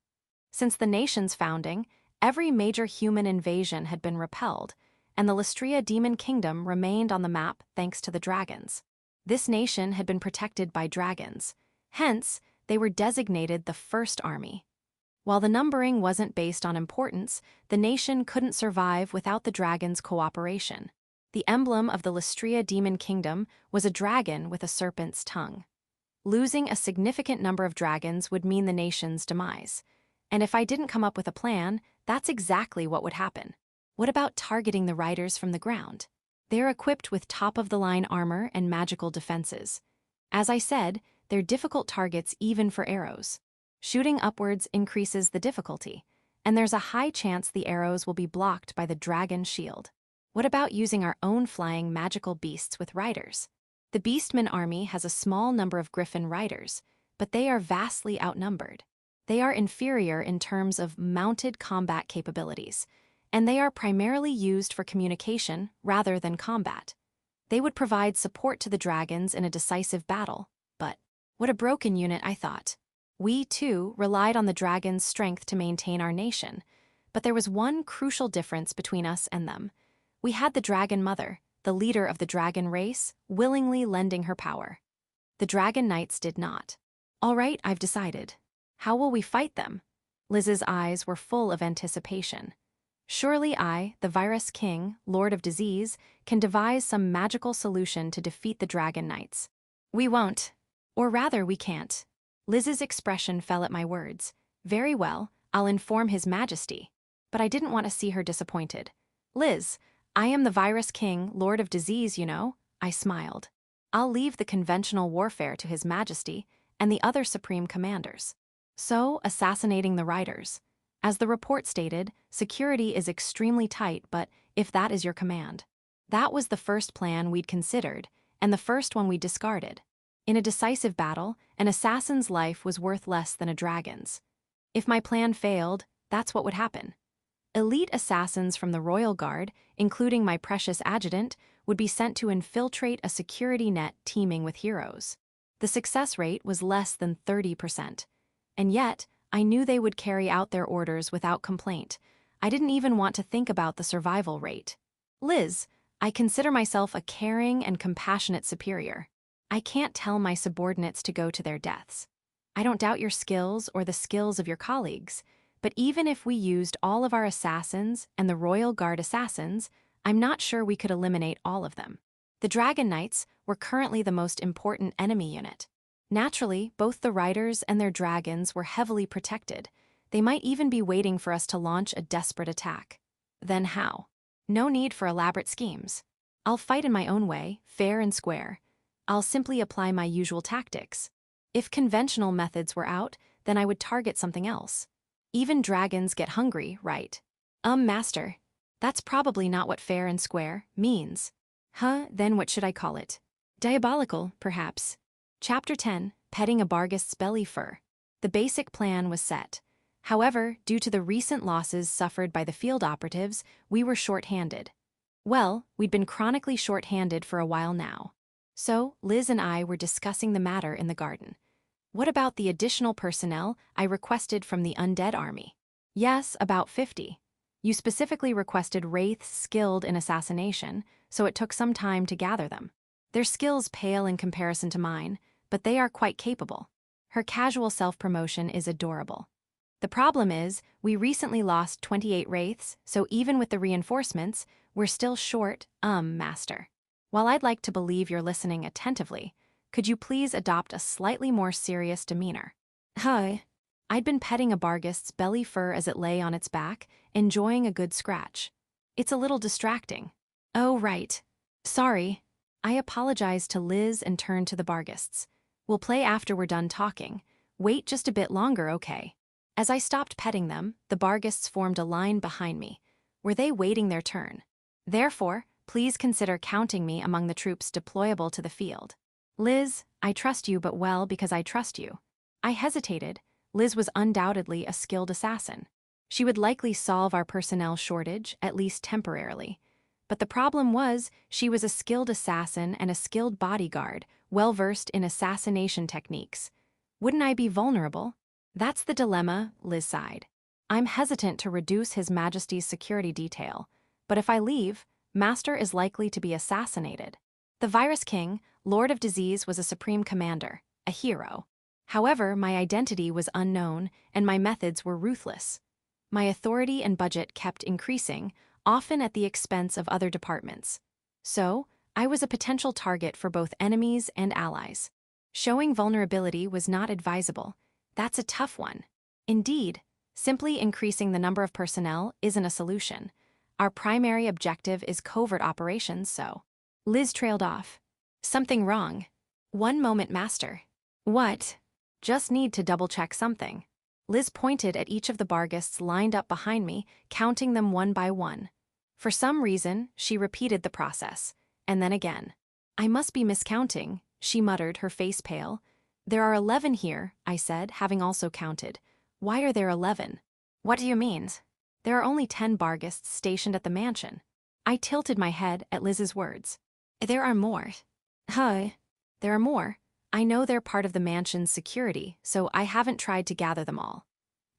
A: Since the nation's founding, every major human invasion had been repelled, and the Lystria Demon Kingdom remained on the map thanks to the dragons. This nation had been protected by dragons, hence, they were designated the First Army. While the numbering wasn't based on importance, the nation couldn't survive without the dragons' cooperation. The emblem of the Lystria Demon Kingdom was a dragon with a serpent's tongue. Losing a significant number of dragons would mean the nation's demise. And if I didn't come up with a plan, that's exactly what would happen. What about targeting the riders from the ground? They're equipped with top-of-the-line armor and magical defenses. As I said, they're difficult targets even for arrows. Shooting upwards increases the difficulty, and there's a high chance the arrows will be blocked by the dragon shield. What about using our own flying magical beasts with riders? The Beastmen army has a small number of griffin riders, but they are vastly outnumbered. They are inferior in terms of mounted combat capabilities, and they are primarily used for communication rather than combat. They would provide support to the dragons in a decisive battle, but what a broken unit, I thought. We, too, relied on the dragons' strength to maintain our nation, but there was one crucial difference between us and them. We had the Dragon Mother, the leader of the dragon race, willingly lending her power. The Dragon Knights did not. All right, I've decided. How will we fight them? Liz's eyes were full of anticipation. Surely I, the Virus King, Lord of Disease, can devise some magical solution to defeat the Dragon Knights. We won't. Or rather, we can't. Liz's expression fell at my words. Very well, I'll inform His Majesty. But I didn't want to see her disappointed. Liz, I am the Virus King, Lord of Disease, you know, I smiled. I'll leave the conventional warfare to His Majesty and the other supreme commanders. So, assassinating the riders. As the report stated, security is extremely tight, but if that is your command. That was the first plan we'd considered, and the first one we discarded. In a decisive battle, an assassin's life was worth less than a dragon's. If my plan failed, that's what would happen. Elite assassins from the Royal Guard, including my precious adjutant, would be sent to infiltrate a security net teeming with heroes. The success rate was less than 30%. And yet, I knew they would carry out their orders without complaint. I didn't even want to think about the survival rate. Liz, I consider myself a caring and compassionate superior. I can't tell my subordinates to go to their deaths. I don't doubt your skills or the skills of your colleagues, but even if we used all of our assassins and the Royal Guard assassins, I'm not sure we could eliminate all of them. The Dragon Knights were currently the most important enemy unit. Naturally, both the riders and their dragons were heavily protected. They might even be waiting for us to launch a desperate attack. Then how? No need for elaborate schemes. I'll fight in my own way, fair and square. I'll simply apply my usual tactics. If conventional methods were out, then I would target something else. Even dragons get hungry, right? Master. That's probably not what fair and square means. Then what should I call it? Diabolical, perhaps. Chapter 10, Petting a Barghest's Belly Fur. The basic plan was set. However, due to the recent losses suffered by the field operatives, we were short-handed. Well, we'd been chronically short-handed for a while now. So, Liz and I were discussing the matter in the garden. What about the additional personnel I requested from the undead army? Yes, about 50. You specifically requested wraiths skilled in assassination, so it took some time to gather them. Their skills pale in comparison to mine, but they are quite capable. Her casual self-promotion is adorable. The problem is, we recently lost 28 wraiths, so even with the reinforcements, we're still short, master. While I'd like to believe you're listening attentively, could you please adopt a slightly more serious demeanor? Hi. I'd been petting a Barghest's belly fur as it lay on its back, enjoying a good scratch. It's a little distracting. Oh, right. Sorry. I apologized to Liz and turned to the Barghests. We'll play after we're done talking. Wait just a bit longer, okay? As I stopped petting them, the Barghests formed a line behind me. Were they waiting their turn? Therefore, please consider counting me among the troops deployable to the field. Liz, I trust you but well because I trust you. I hesitated. Liz was undoubtedly a skilled assassin. She would likely solve our personnel shortage, at least temporarily. But the problem was, she was a skilled assassin and a skilled bodyguard, well-versed in assassination techniques. Wouldn't I be vulnerable? That's the dilemma, Liz sighed. I'm hesitant to reduce His Majesty's security detail, but if I leave, Master is likely to be assassinated. The Virus King, Lord of Disease, was a supreme commander, a hero. However, my identity was unknown and my methods were ruthless. My authority and budget kept increasing, often at the expense of other departments. So, I was a potential target for both enemies and allies. Showing vulnerability was not advisable. That's a tough one. Indeed, simply increasing the number of personnel isn't a solution. Our primary objective is covert operations, so. Liz trailed off. Something wrong. One moment, Master. What? Just need to double-check something. Liz pointed at each of the Barghests lined up behind me, counting them one by one. For some reason, she repeated the process, and then again. I must be miscounting, she muttered, her face pale. There are 11 here, I said, having also counted. Why are there 11? What do you mean? There are only 10 Barghests stationed at the mansion. I tilted my head at Liz's words. There are more. Huh. There are more. I know they're part of the mansion's security, so I haven't tried to gather them all.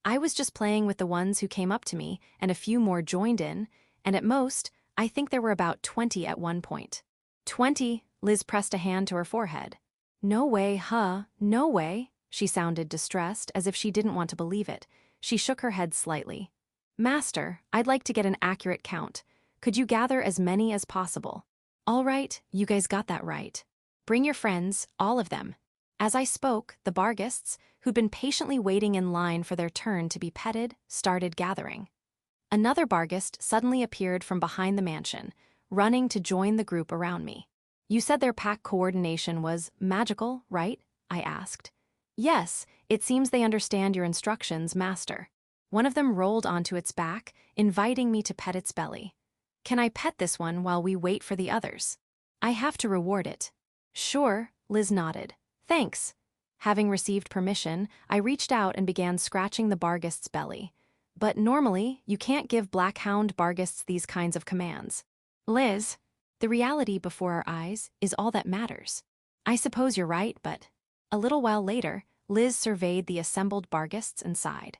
A: I was just playing with the ones who came up to me, and a few more joined in, and at most, I think there were about 20 at one point. 20, Liz pressed a hand to her forehead. No way, huh? No way. She sounded distressed, as if she didn't want to believe it. She shook her head slightly. Master, I'd like to get an accurate count. Could you gather as many as possible? All right, you guys got that right. Bring your friends, all of them. As I spoke, the Barghests, who'd been patiently waiting in line for their turn to be petted, started gathering. Another Barghest suddenly appeared from behind the mansion, running to join the group around me. You said their pack coordination was magical, right? I asked. Yes, it seems they understand your instructions, Master. One of them rolled onto its back, inviting me to pet its belly. Can I pet this one while we wait for the others? I have to reward it. Sure, Liz nodded. Thanks. Having received permission, I reached out and began scratching the Barghest's belly. But normally, you can't give Blackhound Barghests these kinds of commands. Liz, the reality before our eyes is all that matters. I suppose you're right, but... A little while later, Liz surveyed the assembled Barghests and sighed.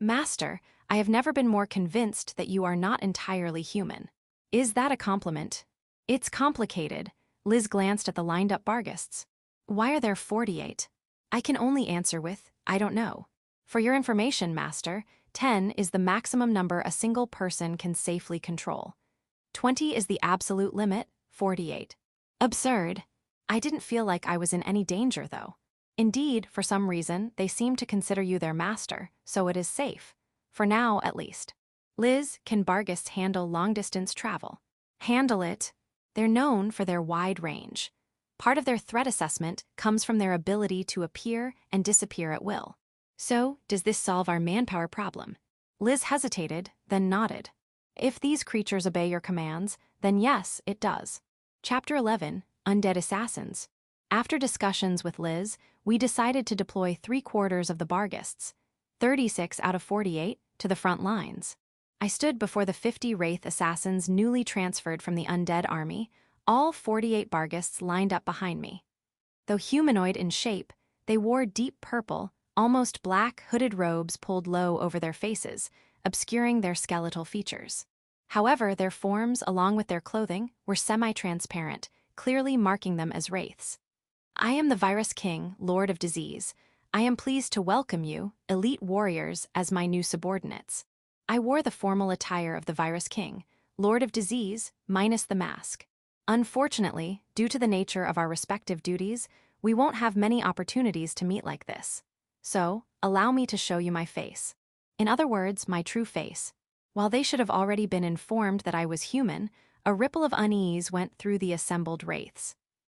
A: Master, I have never been more convinced that you are not entirely human. Is that a compliment? It's complicated. Liz glanced at the lined-up Barghests. Why are there 48? I can only answer with, I don't know. For your information, Master, 10 is the maximum number a single person can safely control. 20 is the absolute limit, 48. Absurd. I didn't feel like I was in any danger, though. Indeed, for some reason, they seem to consider you their master, so it is safe. For now, at least. Liz, can Barghests handle long-distance travel? Handle it. They're known for their wide range. Part of their threat assessment comes from their ability to appear and disappear at will. So, does this solve our manpower problem? Liz hesitated, then nodded. If these creatures obey your commands, then yes, it does. Chapter 11, Undead Assassins. After discussions with Liz, we decided to deploy 3/4 of the Barghests. 36 out of 48, to the front lines. I stood before the 50 Wraith assassins newly transferred from the undead army, all 48 Barghists lined up behind me. Though humanoid in shape, they wore deep purple, almost black hooded robes pulled low over their faces, obscuring their skeletal features. However, their forms, along with their clothing, were semi-transparent, clearly marking them as wraiths. I am the Virus King, Lord of Disease. I am pleased to welcome you, elite warriors, as my new subordinates. I wore the formal attire of the Virus King, Lord of Disease, minus the mask. Unfortunately, due to the nature of our respective duties, we won't have many opportunities to meet like this. So, allow me to show you my face. In other words, my true face. While they should have already been informed that I was human, a ripple of unease went through the assembled wraiths.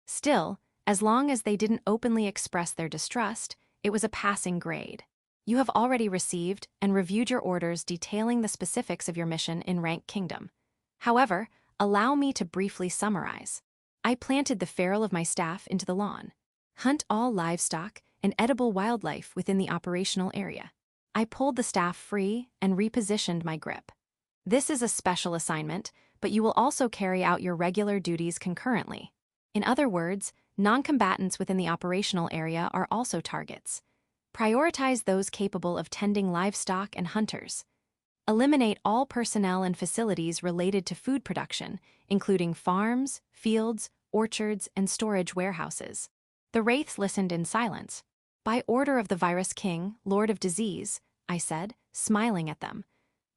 A: Still, as long as they didn't openly express their distrust, it was a passing grade. You have already received and reviewed your orders detailing the specifics of your mission in Rank Kingdom. However, allow me to briefly summarize. I planted the ferrule of my staff into the lawn. Hunt all livestock and edible wildlife within the operational area. I pulled the staff free and repositioned my grip. This is a special assignment, but you will also carry out your regular duties concurrently. In other words, non-combatants within the operational area are also targets. Prioritize those capable of tending livestock and hunters. Eliminate all personnel and facilities related to food production, including farms, fields, orchards, and storage warehouses. The wraiths listened in silence. By order of the Virus King, Lord of Disease, I said, smiling at them.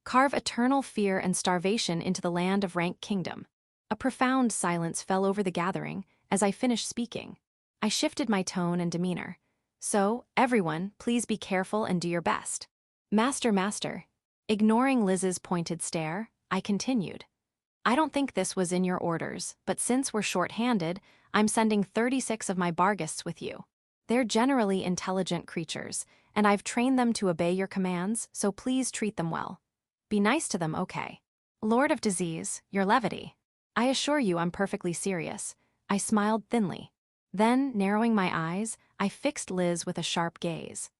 A: Carve eternal fear and starvation into the land of Rank Kingdom. A profound silence fell over the gathering as I finished speaking. I shifted my tone and demeanor. So, everyone, please be careful and do your best. Master. Ignoring Liz's pointed stare, I continued. I don't think this was in your orders, but since we're short-handed, I'm sending 36 of my Barghists with you. They're generally intelligent creatures, and I've trained them to obey your commands, so please treat them well. Be nice to them, okay? Lord of Disease, your levity. I assure you I'm perfectly serious. I smiled thinly. Then, narrowing my eyes, I fixed Liz with a sharp gaze.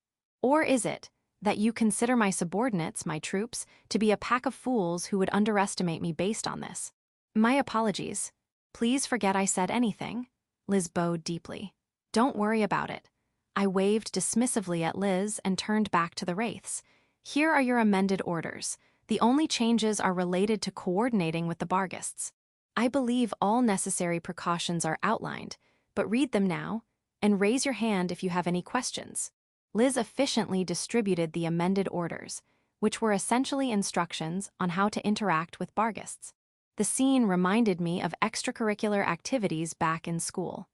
A: Or is it that you consider my subordinates, my troops, to be a pack of fools who would underestimate me based on this? My apologies. Please forget I said anything. Liz bowed deeply. Don't worry about it. I waved dismissively at Liz and turned back to the wraiths. Here are your amended orders. The only changes are related to coordinating with the Barghists. I believe all necessary precautions are outlined, but read them now, and raise your hand if you have any questions. Liz efficiently distributed the amended orders, which were essentially instructions on how to interact with Barghists. The scene reminded me of extracurricular activities back in school.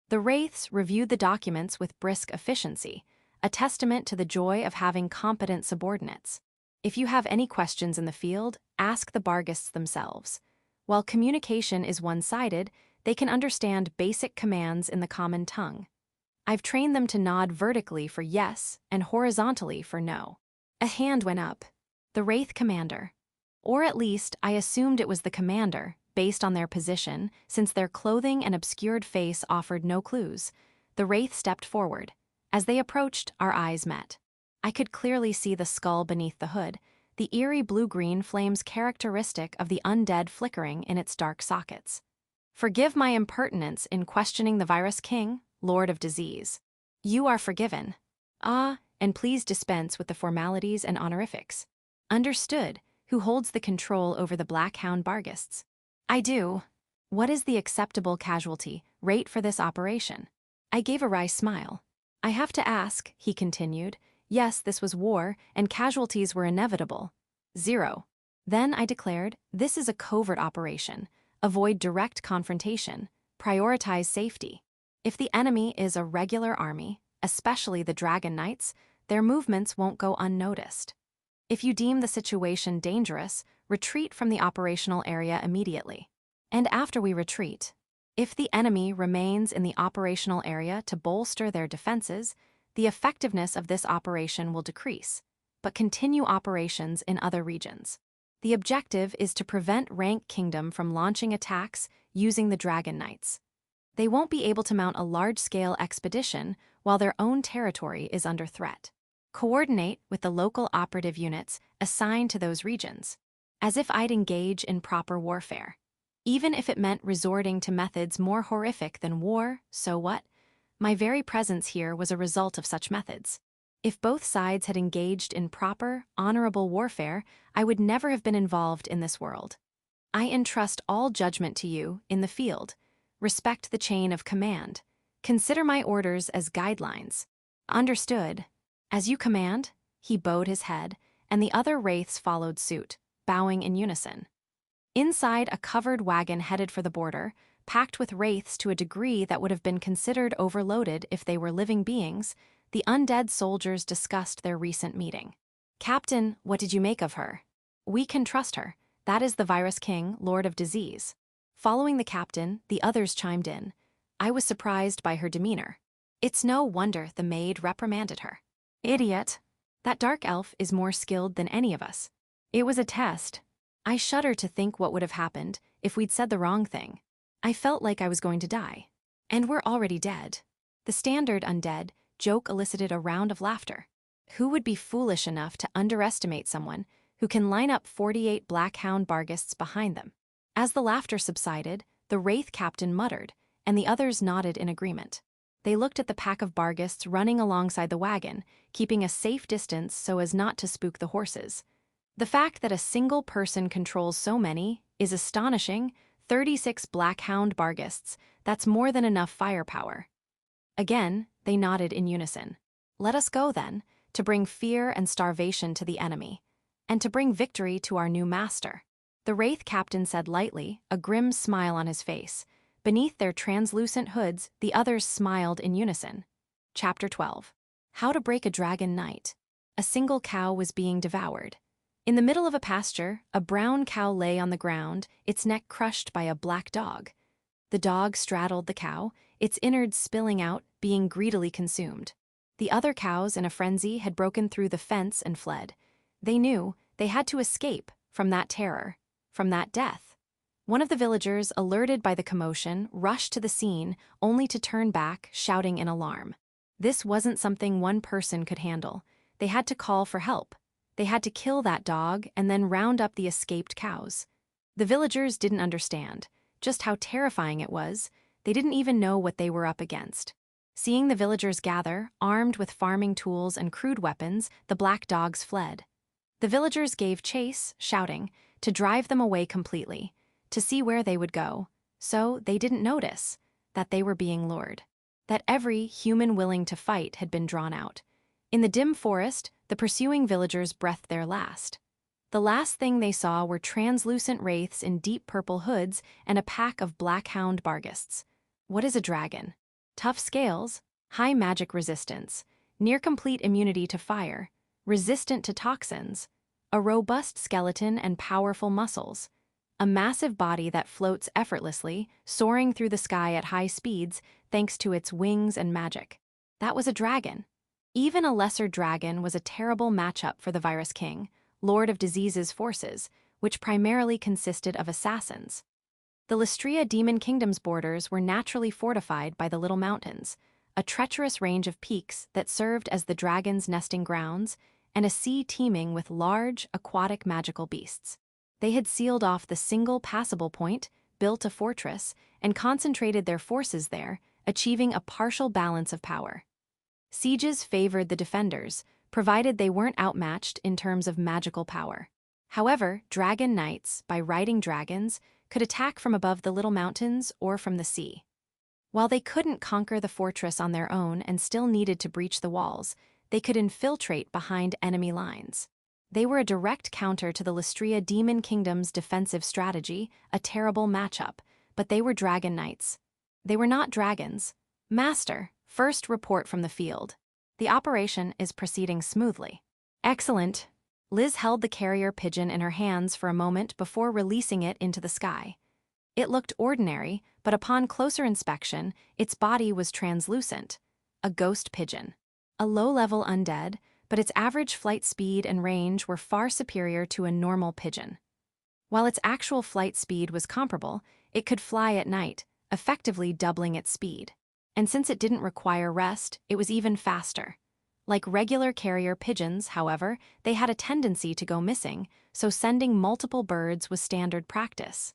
A: The wraiths reviewed the documents with brisk efficiency, a testament to the joy of having competent subordinates. If you have any questions in the field, ask the Barghists themselves. While communication is one-sided, they can understand basic commands in the common tongue. I've trained them to nod vertically for yes and horizontally for no. A hand went up. The Wraith commander. Or at least, I assumed it was the commander, based on their position, since their clothing and obscured face offered no clues. The Wraith stepped forward. As they approached, our eyes met. I could clearly see the skull beneath the hood, the eerie blue-green flames characteristic of the undead flickering in its dark sockets. Forgive my impertinence in questioning the Virus King, Lord of Disease. You are forgiven. And please dispense with the formalities and honorifics. Understood. Who holds the control over the Black Hound Barghists? I do. What is the acceptable casualty rate for this operation? I gave a wry smile. I have to ask, he continued. Yes, this was war, and casualties were inevitable. 0. Then I declared, this is a covert operation. Avoid direct confrontation. Prioritize safety. If the enemy is a regular army, especially the Dragon Knights, their movements won't go unnoticed. If you deem the situation dangerous, retreat from the operational area immediately. And after we retreat, if the enemy remains in the operational area to bolster their defenses, the effectiveness of this operation will decrease, but continue operations in other regions. The objective is to prevent Rank Kingdom from launching attacks using the Dragon Knights. They won't be able to mount a large-scale expedition while their own territory is under threat. Coordinate with the local operative units assigned to those regions, as if I'd engage in proper warfare. Even if it meant resorting to methods more horrific than war, so what? My very presence here was a result of such methods. If both sides had engaged in proper, honorable warfare, I would never have been involved in this world. I entrust all judgment to you in the field. Respect the chain of command. Consider my orders as guidelines. Understood. As you command, he bowed his head, and the other wraiths followed suit, bowing in unison. Inside a covered wagon headed for the border, packed with wraiths to a degree that would have been considered overloaded if they were living beings, the undead soldiers discussed their recent meeting. Captain, what did you make of her? We can trust her. That is the Virus King, Lord of Disease. Following the captain, the others chimed in. I was surprised by her demeanor. It's no wonder the maid reprimanded her. Idiot. That dark elf is more skilled than any of us. It was a test. I shudder to think what would have happened if we'd said the wrong thing. I felt like I was going to die. And we're already dead. The standard undead joke elicited a round of laughter. Who would be foolish enough to underestimate someone who can line up 48 black-hound barghists behind them? As the laughter subsided, the wraith captain muttered, and the others nodded in agreement. They looked at the pack of barghists running alongside the wagon, keeping a safe distance so as not to spook the horses. The fact that a single person controls so many is astonishing. 36 black-hound barghists, that's more than enough firepower. Again, they nodded in unison. Let us go, then, to bring fear and starvation to the enemy, and to bring victory to our new master. The wraith captain said lightly, a grim smile on his face. Beneath their translucent hoods, the others smiled in unison. Chapter 12. How to Break a Dragon Night. A single cow was being devoured. In the middle of a pasture, a brown cow lay on the ground, its neck crushed by a black dog. The dog straddled the cow, its innards spilling out, being greedily consumed. The other cows, in a frenzy, had broken through the fence and fled. They knew they had to escape from that terror, from that death. One of the villagers, alerted by the commotion, rushed to the scene, only to turn back, shouting in alarm. This wasn't something one person could handle. They had to call for help. They had to kill that dog and then round up the escaped cows. The villagers didn't understand just how terrifying it was. They didn't even know what they were up against. Seeing the villagers gather, armed with farming tools and crude weapons, the black dogs fled. The villagers gave chase, shouting, to drive them away completely, to see where they would go, so they didn't notice that they were being lured, that every human willing to fight had been drawn out. In the dim forest, the pursuing villagers breathed their last. The last thing they saw were translucent wraiths in deep purple hoods and a pack of black-hound barghists. What is a dragon? Tough scales, high magic resistance, near-complete immunity to fire, resistant to toxins, a robust skeleton and powerful muscles, a massive body that floats effortlessly, soaring through the sky at high speeds thanks to its wings and magic. That was a dragon. Even a lesser dragon was a terrible matchup for the Virus King, Lord of Disease's forces, which primarily consisted of assassins. The Lystria Demon Kingdom's borders were naturally fortified by the Little Mountains, a treacherous range of peaks that served as the dragon's nesting grounds, and a sea teeming with large, aquatic magical beasts. They had sealed off the single passable point, built a fortress, and concentrated their forces there, achieving a partial balance of power. Sieges favored the defenders, provided they weren't outmatched in terms of magical power. However, dragon knights, by riding dragons, could attack from above the Little Mountains or from the sea. While they couldn't conquer the fortress on their own and still needed to breach the walls, they could infiltrate behind enemy lines. They were a direct counter to the Lystria Demon Kingdom's defensive strategy, a terrible matchup, but they were dragon knights. They were not dragons. Master, first report from the field. The operation is proceeding smoothly. Excellent. Liz held the carrier pigeon in her hands for a moment before releasing it into the sky. It looked ordinary, but upon closer inspection, its body was translucent. A ghost pigeon. A low-level undead, but its average flight speed and range were far superior to a normal pigeon. While its actual flight speed was comparable, it could fly at night, effectively doubling its speed. And since it didn't require rest, it was even faster. Like regular carrier pigeons, however, they had a tendency to go missing, so sending multiple birds was standard practice.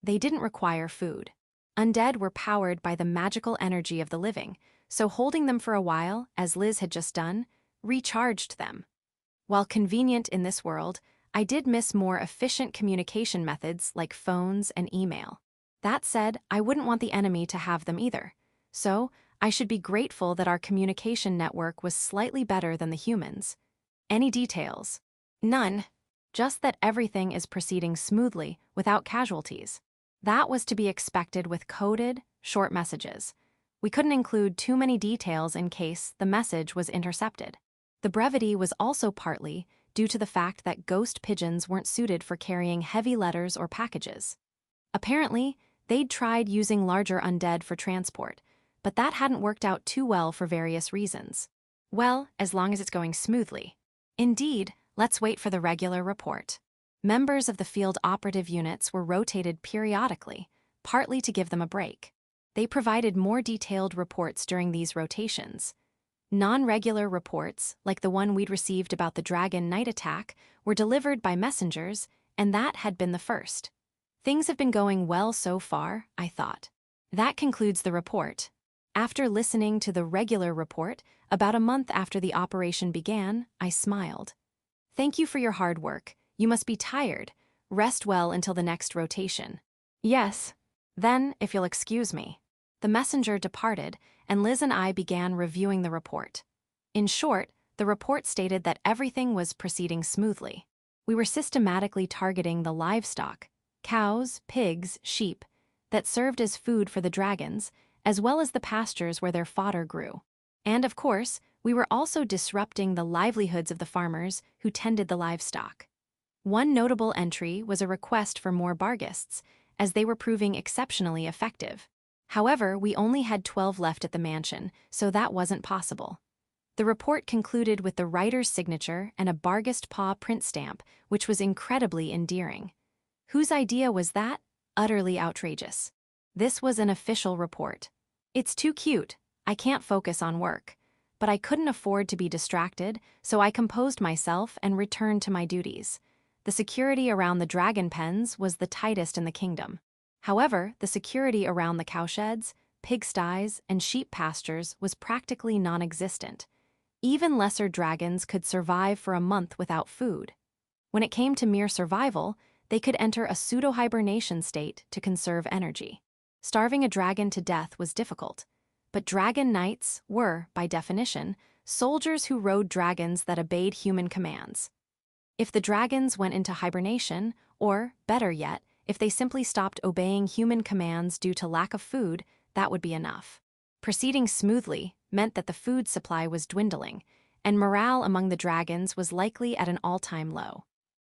A: They didn't require food. Undead were powered by the magical energy of the living, so holding them for a while, as Liz had just done, recharged them. While convenient in this world, I did miss more efficient communication methods like phones and email. That said, I wouldn't want the enemy to have them either. So, I should be grateful that our communication network was slightly better than the humans. Any details? None. Just that everything is proceeding smoothly, without casualties. That was to be expected with coded, short messages. We couldn't include too many details in case the message was intercepted. The brevity was also partly due to the fact that ghost pigeons weren't suited for carrying heavy letters or packages. Apparently, they'd tried using larger undead for transport, but that hadn't worked out too well for various reasons. Well, as long as it's going smoothly. Indeed, let's wait for the regular report. Members of the field operative units were rotated periodically, partly to give them a break. They provided more detailed reports during these rotations. Non-regular reports, like the one we'd received about the dragon night attack, were delivered by messengers, and that had been the first. Things have been going well so far, I thought. That concludes the report. After listening to the regular report, about a month after the operation began, I smiled. Thank you for your hard work. You must be tired. Rest well until the next rotation. Yes. Then, if you'll excuse me. The messenger departed, and Liz and I began reviewing the report. In short, the report stated that everything was proceeding smoothly. We were systematically targeting the livestock, cows, pigs, sheep, that served as food for the dragons, as well as the pastures where their fodder grew. And of course, we were also disrupting the livelihoods of the farmers who tended the livestock. One notable entry was a request for more barghists, as they were proving exceptionally effective. However, we only had 12 left at the mansion, so that wasn't possible. The report concluded with the writer's signature and a barghist paw print stamp, which was incredibly endearing. Whose idea was that? Utterly outrageous. This was an official report. It's too cute. I can't focus on work. But I couldn't afford to be distracted, so I composed myself and returned to my duties. The security around the dragon pens was the tightest in the kingdom. However, the security around the cowsheds, pigsties, and sheep pastures was practically non-existent. Even lesser dragons could survive for a month without food. When it came to mere survival, they could enter a pseudo-hibernation state to conserve energy. Starving a dragon to death was difficult, but dragon knights were, by definition, soldiers who rode dragons that obeyed human commands. If the dragons went into hibernation, or, better yet, if they simply stopped obeying human commands due to lack of food, that would be enough. Proceeding smoothly meant that the food supply was dwindling, and morale among the dragons was likely at an all-time low.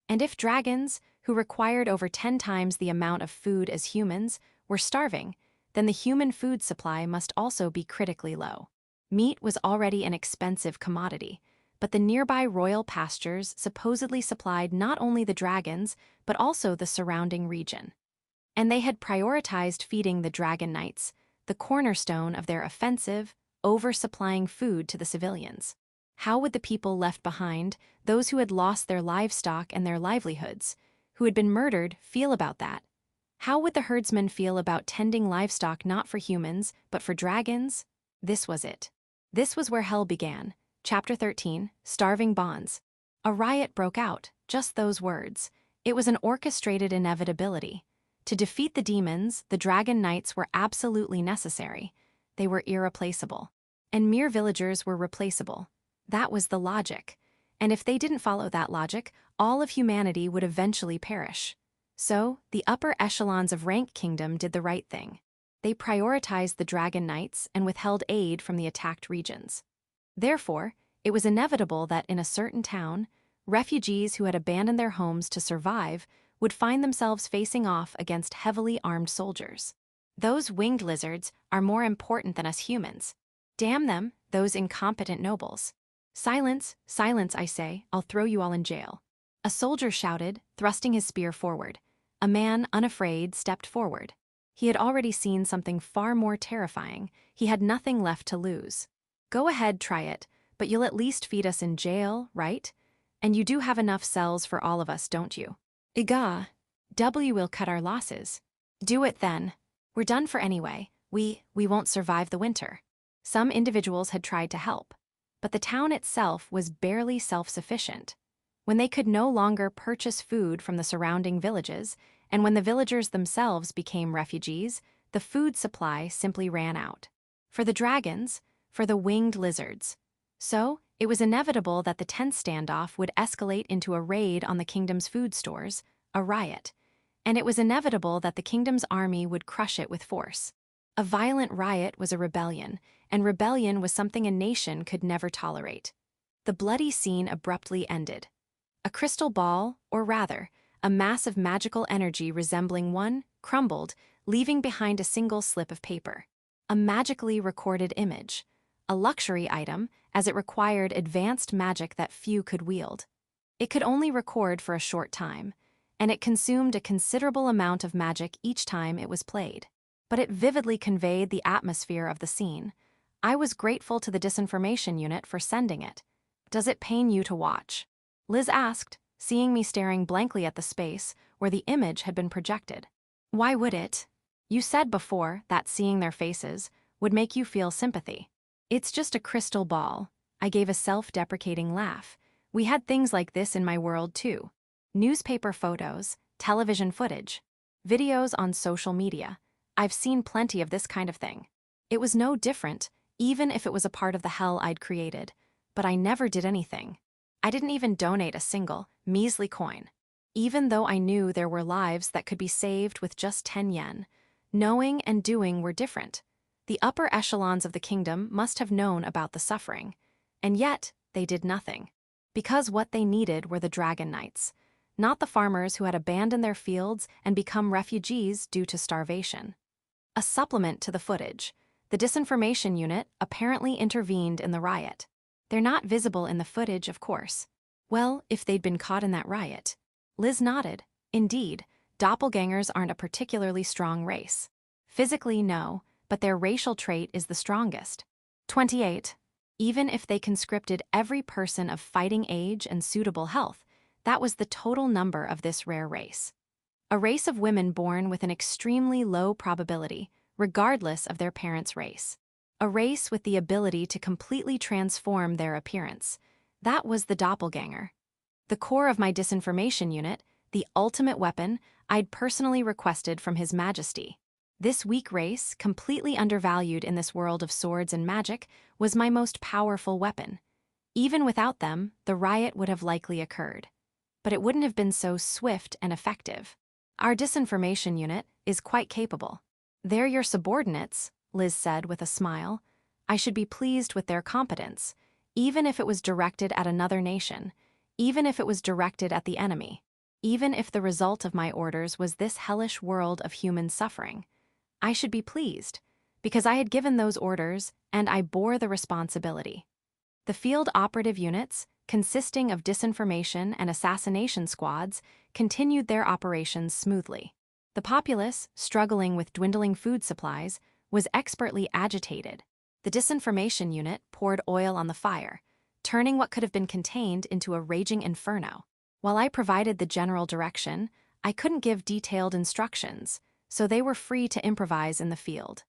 A: And if dragons, who required over 10 times the amount of food as humans, were starving, then the human food supply must also be critically low. Meat was already an expensive commodity, but the nearby royal pastures supposedly supplied not only the dragons, but also the surrounding region. And they had prioritized feeding the dragon knights, the cornerstone of their offensive, oversupplying food to the civilians. How would the people left behind, those who had lost their livestock and their livelihoods, who had been murdered, feel about that? How would the herdsmen feel about tending livestock not for humans, but for dragons? This was it. This was where hell began. Chapter 13, Starving Bonds. A riot broke out, just those words. It was an orchestrated inevitability. To defeat the demons, the dragon knights were absolutely necessary. They were irreplaceable. And mere villagers were replaceable. That was the logic. And if they didn't follow that logic, all of humanity would eventually perish. So, the upper echelons of Rank Kingdom did the right thing. They prioritized the dragon knights and withheld aid from the attacked regions. Therefore, it was inevitable that in a certain town, refugees who had abandoned their homes to survive would find themselves facing off against heavily armed soldiers. Those winged lizards are more important than us humans. Damn them, those incompetent nobles. Silence, silence, I say, I'll throw you all in jail. A soldier shouted, thrusting his spear forward. A man, unafraid, stepped forward. He had already seen something far more terrifying. He had nothing left to lose. Go ahead, try it, but you'll at least feed us in jail, right? And you do have enough cells for all of us, don't you? Iga, W will cut our losses. Do it then. We're done for anyway. We won't survive the winter. Some individuals had tried to help, but the town itself was barely self-sufficient. When they could no longer purchase food from the surrounding villages, and when the villagers themselves became refugees, the food supply simply ran out. For the dragons, for the winged lizards. So, it was inevitable that the tense standoff would escalate into a raid on the kingdom's food stores, a riot. And it was inevitable that the kingdom's army would crush it with force. A violent riot was a rebellion, and rebellion was something a nation could never tolerate. The bloody scene abruptly ended. A crystal ball, or rather, a mass of magical energy resembling one, crumbled, leaving behind a single slip of paper. A magically recorded image. A luxury item, as it required advanced magic that few could wield. It could only record for a short time, and it consumed a considerable amount of magic each time it was played. But it vividly conveyed the atmosphere of the scene. I was grateful to the disinformation unit for sending it. Does it pain you to watch? Liz asked, seeing me staring blankly at the space where the image had been projected. Why would it? You said before that seeing their faces would make you feel sympathy. It's just a crystal ball. I gave a self-deprecating laugh. We had things like this in my world too. Newspaper photos, television footage, videos on social media. I've seen plenty of this kind of thing. It was no different, even if it was a part of the hell I'd created. But I never did anything. I didn't even donate a single, measly coin. Even though I knew there were lives that could be saved with just 10 yen, knowing and doing were different. The upper echelons of the kingdom must have known about the suffering. And yet, they did nothing. Because what they needed were the dragon knights, not the farmers who had abandoned their fields and become refugees due to starvation. A supplement to the footage, the disinformation unit apparently intervened in the riot. They're not visible in the footage, of course. Well, if they'd been caught in that riot. Liz nodded. Indeed, doppelgangers aren't a particularly strong race. Physically, no, but their racial trait is the strongest. 28. Even if they conscripted every person of fighting age and suitable health, that was the total number of this rare race. A race of women born with an extremely low probability, regardless of their parents' race. A race with the ability to completely transform their appearance. That was the doppelganger. The core of my disinformation unit, the ultimate weapon, I'd personally requested from His Majesty. This weak race, completely undervalued in this world of swords and magic, was my most powerful weapon. Even without them, the riot would have likely occurred. But it wouldn't have been so swift and effective. Our disinformation unit is quite capable. They're your subordinates, Liz said with a smile. I should be pleased with their competence, even if it was directed at another nation, even if it was directed at the enemy, even if the result of my orders was this hellish world of human suffering. I should be pleased, because I had given those orders and I bore the responsibility. The field operative units, consisting of disinformation and assassination squads, continued their operations smoothly. The populace, struggling with dwindling food supplies, was expertly agitated. The disinformation unit poured oil on the fire, turning what could have been contained into a raging inferno. While I provided the general direction, I couldn't give detailed instructions, so they were free to improvise in the field.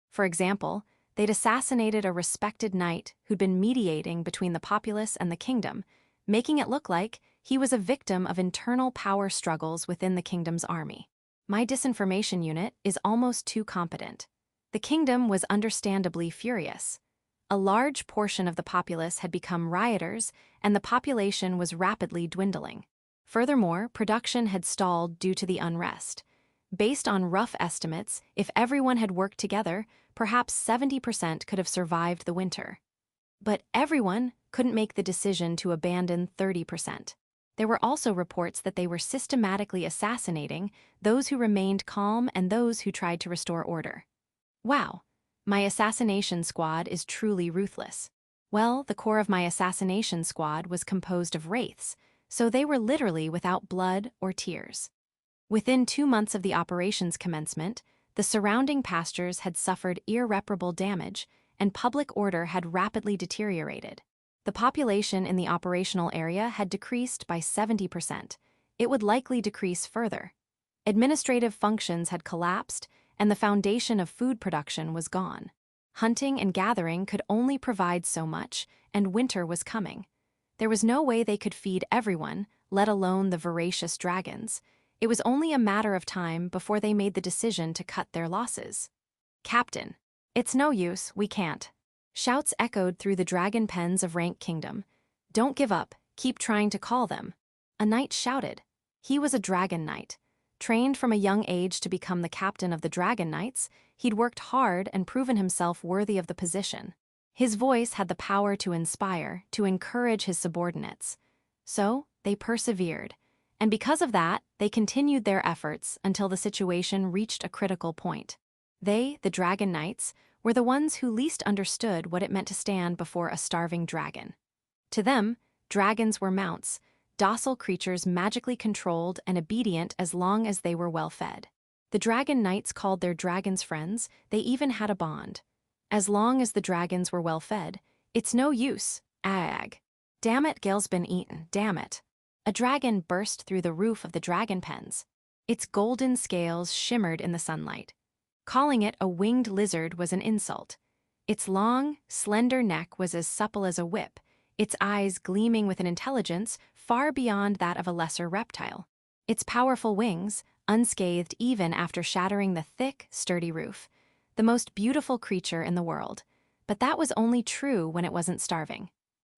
A: For example, they'd assassinated a respected knight who'd been mediating between the populace and the kingdom, making it look like he was a victim of internal power struggles within the kingdom's army. My disinformation unit is almost too competent. The kingdom was understandably furious. A large portion of the populace had become rioters, and the population was rapidly dwindling. Furthermore, production had stalled due to the unrest. Based on rough estimates, if everyone had worked together, perhaps 70% could have survived the winter. But everyone couldn't make the decision to abandon 30%. There were also reports that they were systematically assassinating those who remained calm and those who tried to restore order. Wow, my assassination squad is truly ruthless. Well, the core of my assassination squad was composed of wraiths, so they were literally without blood or tears. Within 2 months of the operation's commencement, the surrounding pastures had suffered irreparable damage, and public order had rapidly deteriorated. The population in the operational area had decreased by 70%. It would likely decrease further. Administrative functions had collapsed, and the foundation of food production was gone. Hunting and gathering could only provide so much, and winter was coming. There was no way they could feed everyone, let alone the voracious dragons. It was only a matter of time before they made the decision to cut their losses. "Captain, it's no use, we can't." Shouts echoed through the dragon pens of Rank Kingdom. "Don't give up, keep trying to call them." A knight shouted. He was a dragon knight. Trained from a young age to become the captain of the Dragon Knights, he'd worked hard and proven himself worthy of the position. His voice had the power to inspire, to encourage his subordinates. So, they persevered. And because of that, they continued their efforts until the situation reached a critical point. They, the Dragon Knights, were the ones who least understood what it meant to stand before a starving dragon. To them, dragons were mounts, docile creatures magically controlled and obedient as long as they were well fed. The Dragon Knights called their dragons friends, they even had a bond. As long as the dragons were well fed, it's no use, ag. "Damn it, Gil's been eaten, damn it." A dragon burst through the roof of the dragon pens. Its golden scales shimmered in the sunlight. Calling it a winged lizard was an insult. Its long, slender neck was as supple as a whip, its eyes gleaming with an intelligence far beyond that of a lesser reptile. Its powerful wings, unscathed even after shattering the thick, sturdy roof. The most beautiful creature in the world. But that was only true when it wasn't starving.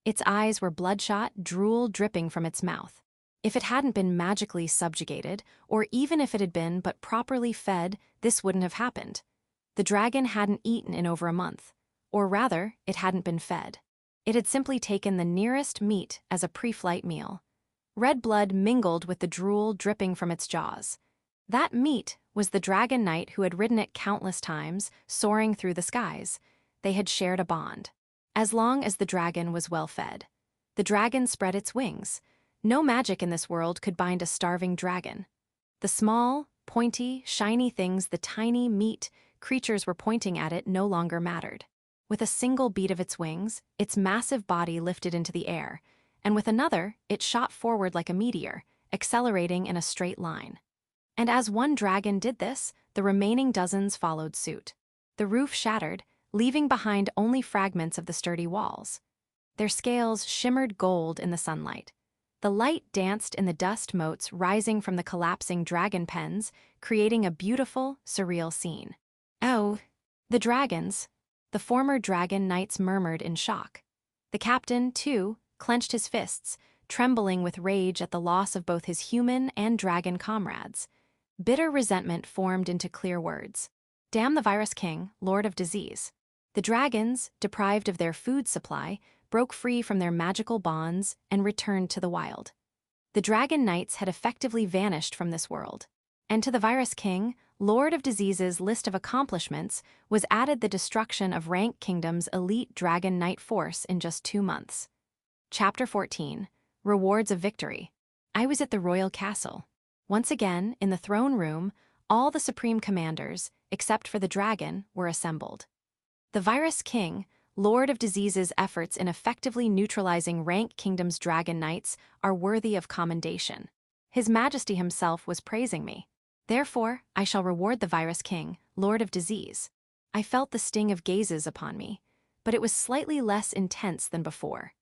A: Its eyes were bloodshot, drool dripping from its mouth. If it hadn't been magically subjugated, or even if it had been but properly fed, this wouldn't have happened. The dragon hadn't eaten in over a month. Or rather, it hadn't been fed. It had simply taken the nearest meat as a pre-flight meal. Red blood mingled with the drool dripping from its jaws. That meat was the Dragon Knight who had ridden it countless times, soaring through the skies. They had shared a bond. As long as the dragon was well fed. The dragon spread its wings. No magic in this world could bind a starving dragon. The small, pointy, shiny things the tiny meat creatures were pointing at it no longer mattered. With a single beat of its wings, its massive body lifted into the air, and with another, it shot forward like a meteor, accelerating in a straight line. And as one dragon did this, the remaining dozens followed suit. The roof shattered, leaving behind only fragments of the sturdy walls. Their scales shimmered gold in the sunlight. The light danced in the dust motes rising from the collapsing dragon pens, creating a beautiful, surreal scene. "Oh, the dragons," the former Dragon Knights murmured in shock. The captain, too, clenched his fists, trembling with rage at the loss of both his human and dragon comrades. Bitter resentment formed into clear words. "Damn the Virus King, Lord of Disease." The dragons, deprived of their food supply, broke free from their magical bonds and returned to the wild. The Dragon Knights had effectively vanished from this world. And to the Virus King, Lord of Disease's list of accomplishments was added the destruction of Rank Kingdom's elite Dragon Knight force in just 2 months. Chapter 14. Rewards of Victory. I was at the royal castle. Once again, in the throne room, all the supreme commanders, except for the dragon, were assembled. The Virus King, Lord of Disease's efforts in effectively neutralizing Rank Kingdom's Dragon Knights are worthy of commendation. His Majesty himself was praising me. Therefore, I shall reward the Virus King, Lord of Disease. I felt the sting of gazes upon me, but it was slightly less intense than before.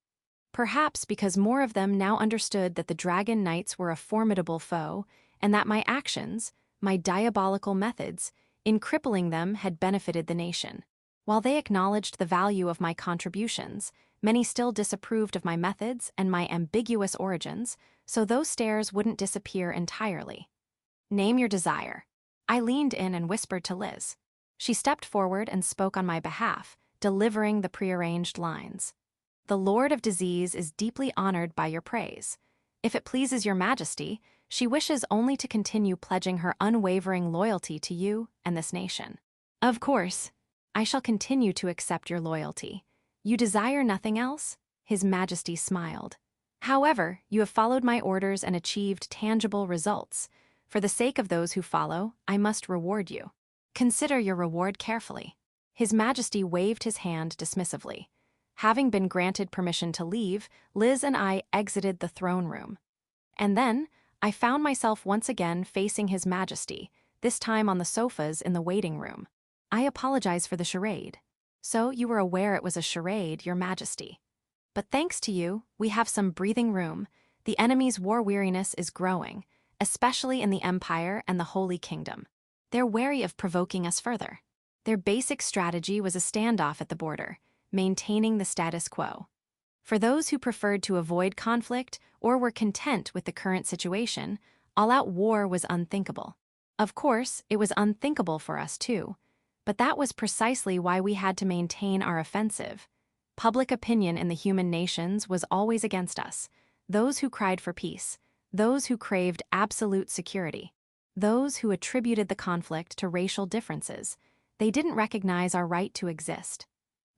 A: Perhaps because more of them now understood that the Dragon Knights were a formidable foe, and that my actions, my diabolical methods, in crippling them had benefited the nation. While they acknowledged the value of my contributions, many still disapproved of my methods and my ambiguous origins, so those stares wouldn't disappear entirely. "Name your desire." I leaned in and whispered to Liz. She stepped forward and spoke on my behalf, delivering the prearranged lines. "The Lord of Disease is deeply honored by your praise. If it pleases your Majesty, she wishes only to continue pledging her unwavering loyalty to you and this nation." "Of course. I shall continue to accept your loyalty. You desire nothing else?" His Majesty smiled. "However, you have followed my orders and achieved tangible results. For the sake of those who follow, I must reward you. Consider your reward carefully." His Majesty waved his hand dismissively. Having been granted permission to leave, Liz and I exited the throne room. And then, I found myself once again facing His Majesty, this time on the sofas in the waiting room. I apologize for the charade. So you were aware it was a charade, Your Majesty. But thanks to you, we have some breathing room. The enemy's war weariness is growing, especially in the Empire and the Holy Kingdom. They're wary of provoking us further. Their basic strategy was a standoff at the border, maintaining the status quo. For those who preferred to avoid conflict or were content with the current situation, all-out war was unthinkable. Of course, it was unthinkable for us too, but that was precisely why we had to maintain our offensive. Public opinion in the human nations was always against us, those who cried for peace, those who craved absolute security, those who attributed the conflict to racial differences. They didn't recognize our right to exist.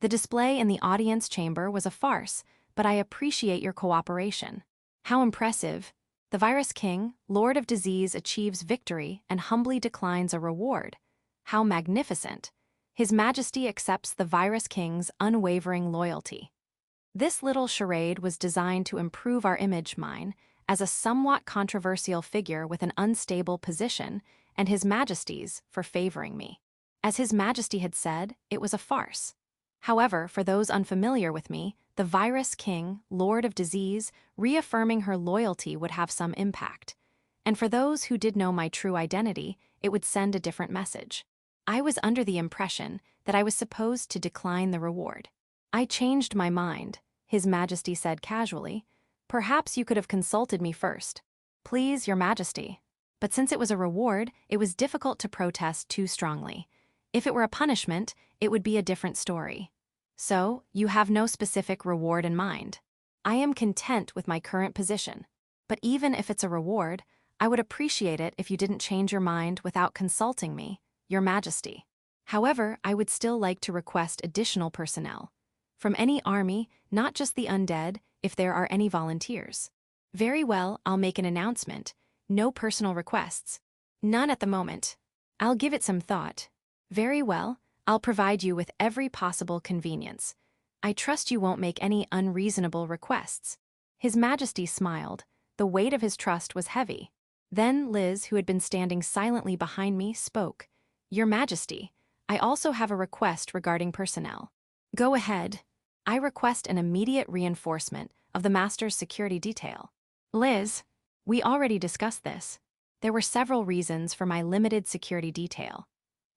A: The display in the audience chamber was a farce, but I appreciate your cooperation. How impressive! The Virus King, Lord of Disease, achieves victory and humbly declines a reward. How magnificent! His Majesty accepts the Virus King's unwavering loyalty. This little charade was designed to improve our image, mine, as a somewhat controversial figure with an unstable position, and His Majesty's for favoring me. As His Majesty had said, it was a farce. However, for those unfamiliar with me, the Virus King, Lord of Disease, reaffirming her loyalty would have some impact. And for those who did know my true identity, it would send a different message. I was under the impression that I was supposed to decline the reward. I changed my mind, His Majesty said casually. Perhaps you could have consulted me first. Please, Your Majesty. But since it was a reward, it was difficult to protest too strongly. If it were a punishment, it would be a different story. So, you have no specific reward in mind. I am content with my current position. But even if it's a reward, I would appreciate it if you didn't change your mind without consulting me, Your Majesty. However, I would still like to request additional personnel. From any army, not just the undead, if there are any volunteers. Very well, I'll make an announcement. No personal requests. None at the moment. I'll give it some thought. Very well, I'll provide you with every possible convenience. I trust you won't make any unreasonable requests. His Majesty smiled. The weight of his trust was heavy. Then Liz, who had been standing silently behind me, spoke. Your Majesty, I also have a request regarding personnel. Go ahead. I request an immediate reinforcement of the Master's security detail. Liz, we already discussed this. There were several reasons for my limited security detail.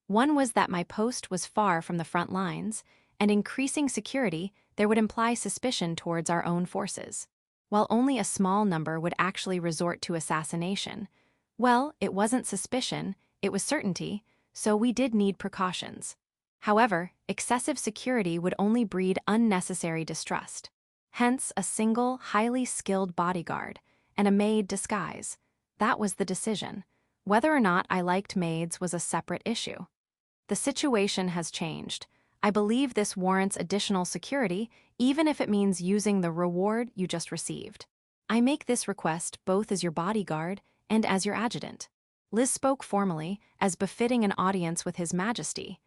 A: One was that my post was far from the front lines, and increasing security there would imply suspicion towards our own forces. While only a small number would actually resort to assassination, well, it wasn't suspicion, it was certainty, so we did need precautions. However, excessive security would only breed unnecessary distrust. Hence, a single, highly skilled bodyguard and a maid disguise. That was the decision. Whether or not I liked maids was a separate issue. The situation has changed. I believe this warrants additional security, even if it means using the reward you just received. I make this request both as your bodyguard and as your adjutant. Liz spoke formally, as befitting an audience with His Majesty.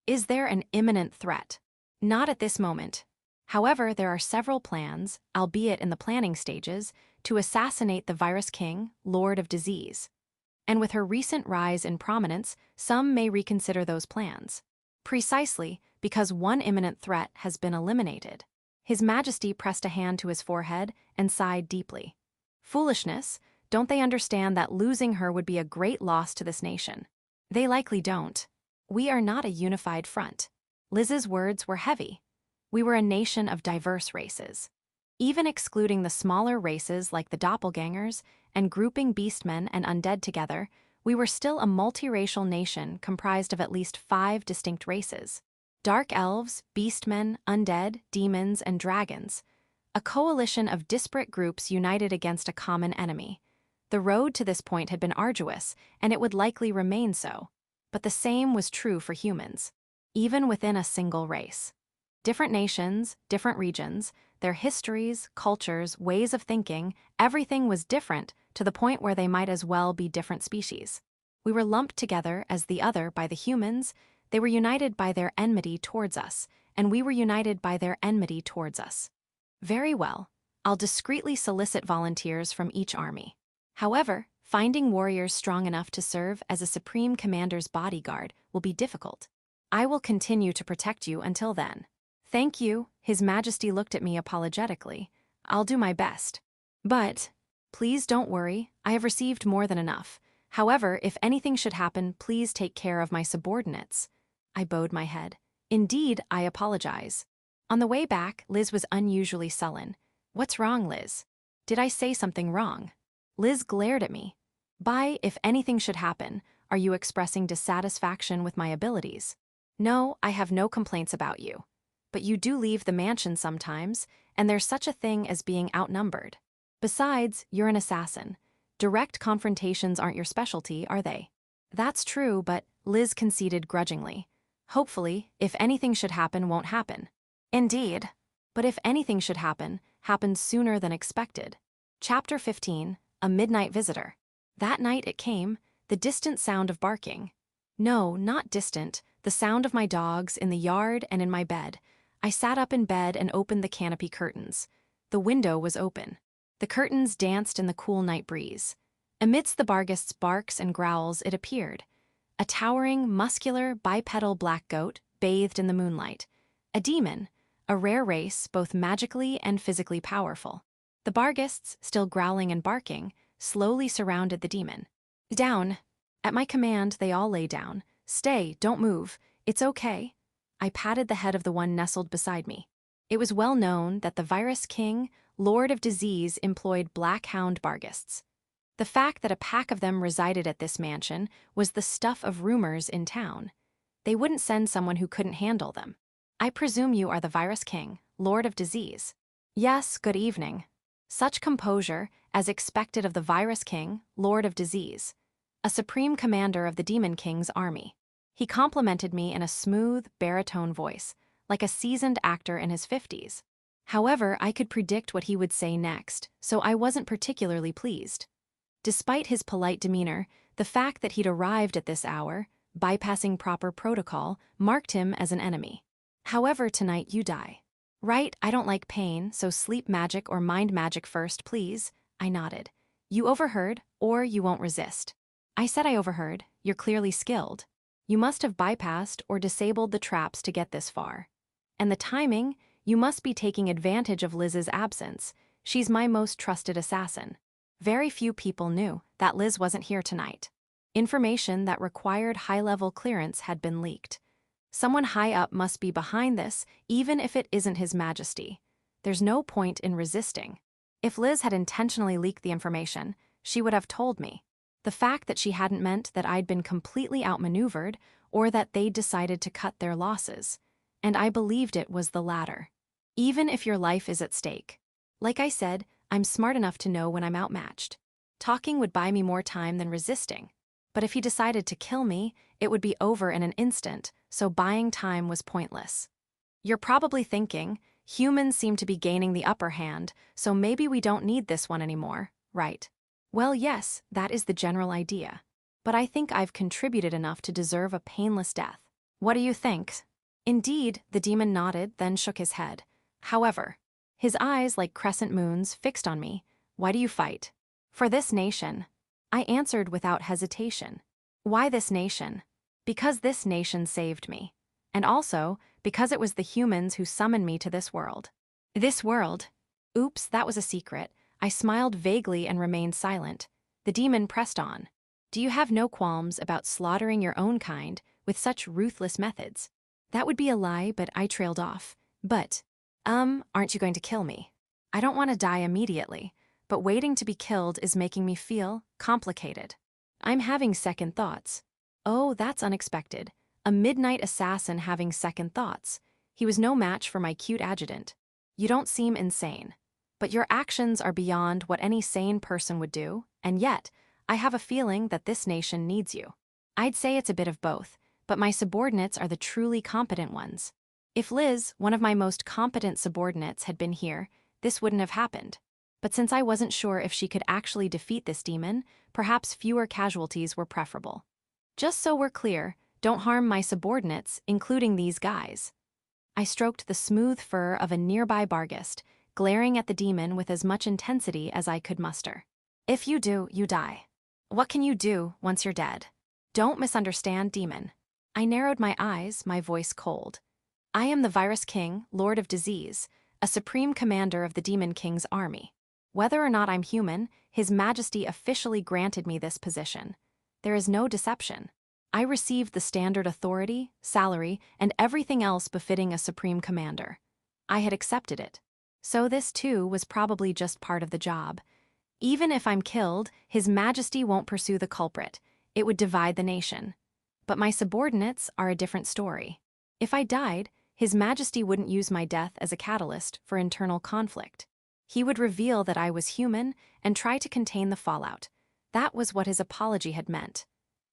A: Is there an imminent threat? Not at this moment. However, there are several plans, albeit in the planning stages, to assassinate the Virus King, Lord of Disease. And with her recent rise in prominence, some may reconsider those plans. Precisely because one imminent threat has been eliminated. His Majesty pressed a hand to his forehead and sighed deeply. Foolishness, don't they understand that losing her would be a great loss to this nation? They likely don't. We are not a unified front. Liz's words were heavy. We were a nation of diverse races. Even excluding the smaller races like the doppelgangers and grouping beastmen and undead together, we were still a multiracial nation comprised of at least 5 distinct races. Dark elves, beastmen, undead, demons, and dragons. A coalition of disparate groups united against a common enemy. The road to this point had been arduous, and it would likely remain so. But the same was true for humans, even within a single race. Different nations, different regions, their histories, cultures, ways of thinking, everything was different to the point where they might as well be different species. We were lumped together as the other by the humans, they were united by their enmity towards us, and we were united by their enmity towards us. Very well. I'll discreetly solicit volunteers from each army. However, finding warriors strong enough to serve as a supreme commander's bodyguard will be difficult. I will continue to protect you until then. Thank you. His Majesty looked at me apologetically. I'll do my best. But, please don't worry, I have received more than enough. However, if anything should happen, please take care of my subordinates. I bowed my head. Indeed, I apologize. On the way back, Liz was unusually sullen. What's wrong, Liz? Did I say something wrong? Liz glared at me. If anything should happen, are you expressing dissatisfaction with my abilities? No, I have no complaints about you. But you do leave the mansion sometimes, and there's such a thing as being outnumbered. Besides, you're an assassin. Direct confrontations aren't your specialty, are they? That's true, but Liz conceded grudgingly. Hopefully, if anything should happen, won't happen. Indeed. But if anything should happen, happens sooner than expected. Chapter 15, A Midnight Visitor. That night it came, the distant sound of barking. No, not distant, the sound of my dogs in the yard and in my bed. I sat up in bed and opened the canopy curtains. The window was open. The curtains danced in the cool night breeze. Amidst the Barghest's barks and growls it appeared. A towering, muscular, bipedal black goat bathed in the moonlight. A demon, a rare race both magically and physically powerful. The Barghests, still growling and barking, slowly surrounded the demon. Down. At my command, they all lay down. Stay, don't move. It's okay. I patted the head of the one nestled beside me. It was well known that the Virus King, Lord of Disease, employed black hound Barghests. The fact that a pack of them resided at this mansion was the stuff of rumors in town. They wouldn't send someone who couldn't handle them. I presume you are the Virus King, Lord of Disease. Yes, good evening. Such composure, as expected of the Virus King, Lord of Disease, a supreme commander of the Demon King's army. He complimented me in a smooth, baritone voice, like a seasoned actor in his 50s. However, I could predict what he would say next, so I wasn't particularly pleased. Despite his polite demeanor, the fact that he'd arrived at this hour, bypassing proper protocol, marked him as an enemy. However, tonight you die. Right, I don't like pain, so sleep magic or mind magic first, please. I nodded. You overheard, or you won't resist. I said I overheard. You're clearly skilled. You must have bypassed or disabled the traps to get this far. And the timing, you must be taking advantage of Liz's absence. She's my most trusted assassin. Very few people knew that Liz wasn't here tonight. Information that required high-level clearance had been leaked. Someone high up must be behind this, even if it isn't His Majesty. There's no point in resisting. If Liz had intentionally leaked the information, she would have told me. The fact that she hadn't meant that I'd been completely outmaneuvered or that they'd decided to cut their losses. And I believed it was the latter. Even if your life is at stake. Like I said, I'm smart enough to know when I'm outmatched. Talking would buy me more time than resisting. But if he decided to kill me, it would be over in an instant, so buying time was pointless. You're probably thinking, humans seem to be gaining the upper hand, so maybe we don't need this one anymore, right? Well, yes, that is the general idea. But I think I've contributed enough to deserve a painless death. What do you think? Indeed, the demon nodded, then shook his head. However, his eyes like crescent moons fixed on me. Why do you fight? For this nation. I answered without hesitation. Why this nation? Because this nation saved me. And also, because it was the humans who summoned me to this world. This world? Oops, that was a secret. I smiled vaguely and remained silent. The demon pressed on. Do you have no qualms about slaughtering your own kind with such ruthless methods? That would be a lie, but I trailed off. But, aren't you going to kill me? I don't want to die immediately, but waiting to be killed is making me feel complicated. I'm having second thoughts. Oh, that's unexpected. A midnight assassin having second thoughts. He was no match for my cute adjutant. You don't seem insane. But your actions are beyond what any sane person would do, and yet, I have a feeling that this nation needs you. I'd say it's a bit of both, but my subordinates are the truly competent ones. If Liz, one of my most competent subordinates, had been here, this wouldn't have happened. But since I wasn't sure if she could actually defeat this demon, perhaps fewer casualties were preferable. Just so we're clear, don't harm my subordinates, including these guys. I stroked the smooth fur of a nearby Barghest, glaring at the demon with as much intensity as I could muster. If you do, you die. What can you do once you're dead? Don't misunderstand, demon. I narrowed my eyes, my voice cold. I am the Virus King, Lord of Disease, a supreme commander of the Demon King's army. Whether or not I'm human, His Majesty officially granted me this position. There is no deception. I received the standard authority, salary, and everything else befitting a supreme commander. I had accepted it. So this too was probably just part of the job. Even if I'm killed, His Majesty won't pursue the culprit. It would divide the nation. But my subordinates are a different story. If I died, His Majesty wouldn't use my death as a catalyst for internal conflict. He would reveal that I was human and try to contain the fallout. That was what his apology had meant.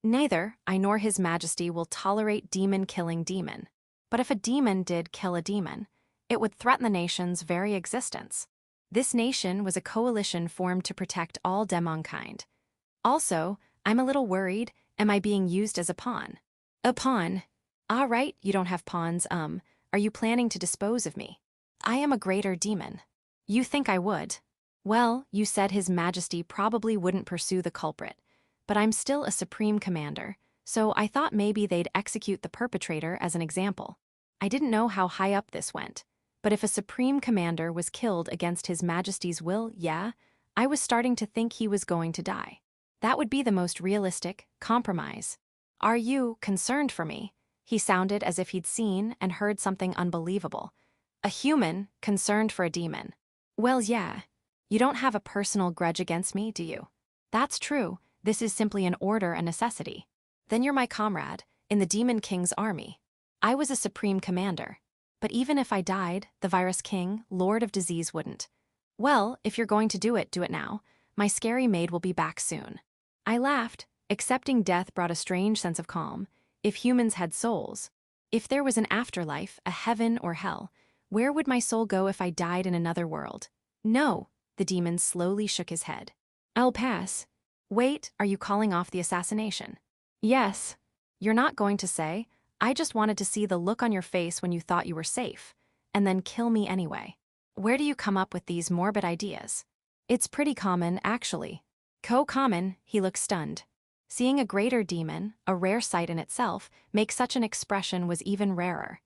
A: Neither I nor His Majesty will tolerate demon killing demon. But if a demon did kill a demon, it would threaten the nation's very existence. This nation was a coalition formed to protect all demonkind. Also, I'm a little worried, am I being used as a pawn? A pawn? Ah, right, you don't have pawns, are you planning to dispose of me? I am a greater demon. You think I would? Well, you said His Majesty probably wouldn't pursue the culprit, but I'm still a supreme commander, so I thought maybe they'd execute the perpetrator as an example. I didn't know how high up this went, but if a supreme commander was killed against His Majesty's will, yeah, I was starting to think he was going to die. That would be the most realistic compromise. Are you concerned for me? He sounded as if he'd seen and heard something unbelievable. A human concerned for a demon. Well, yeah. You don't have a personal grudge against me, do you? That's true. This is simply an order, a necessity. Then you're my comrade, in the Demon King's army. I was a supreme commander. But even if I died, the Virus King, Lord of Disease, wouldn't. Well, if you're going to do it now. My scary maid will be back soon. I laughed. Accepting death brought a strange sense of calm. If humans had souls, if there was an afterlife, a heaven or hell, where would my soul go if I died in another world? No, the demon slowly shook his head. I'll pass. Wait, are you calling off the assassination? Yes. You're not going to say, I just wanted to see the look on your face when you thought you were safe, and then kill me anyway. Where do you come up with these morbid ideas? It's pretty common, actually. Co-common, he looked stunned. Seeing a greater demon, a rare sight in itself, make such an expression was even rarer.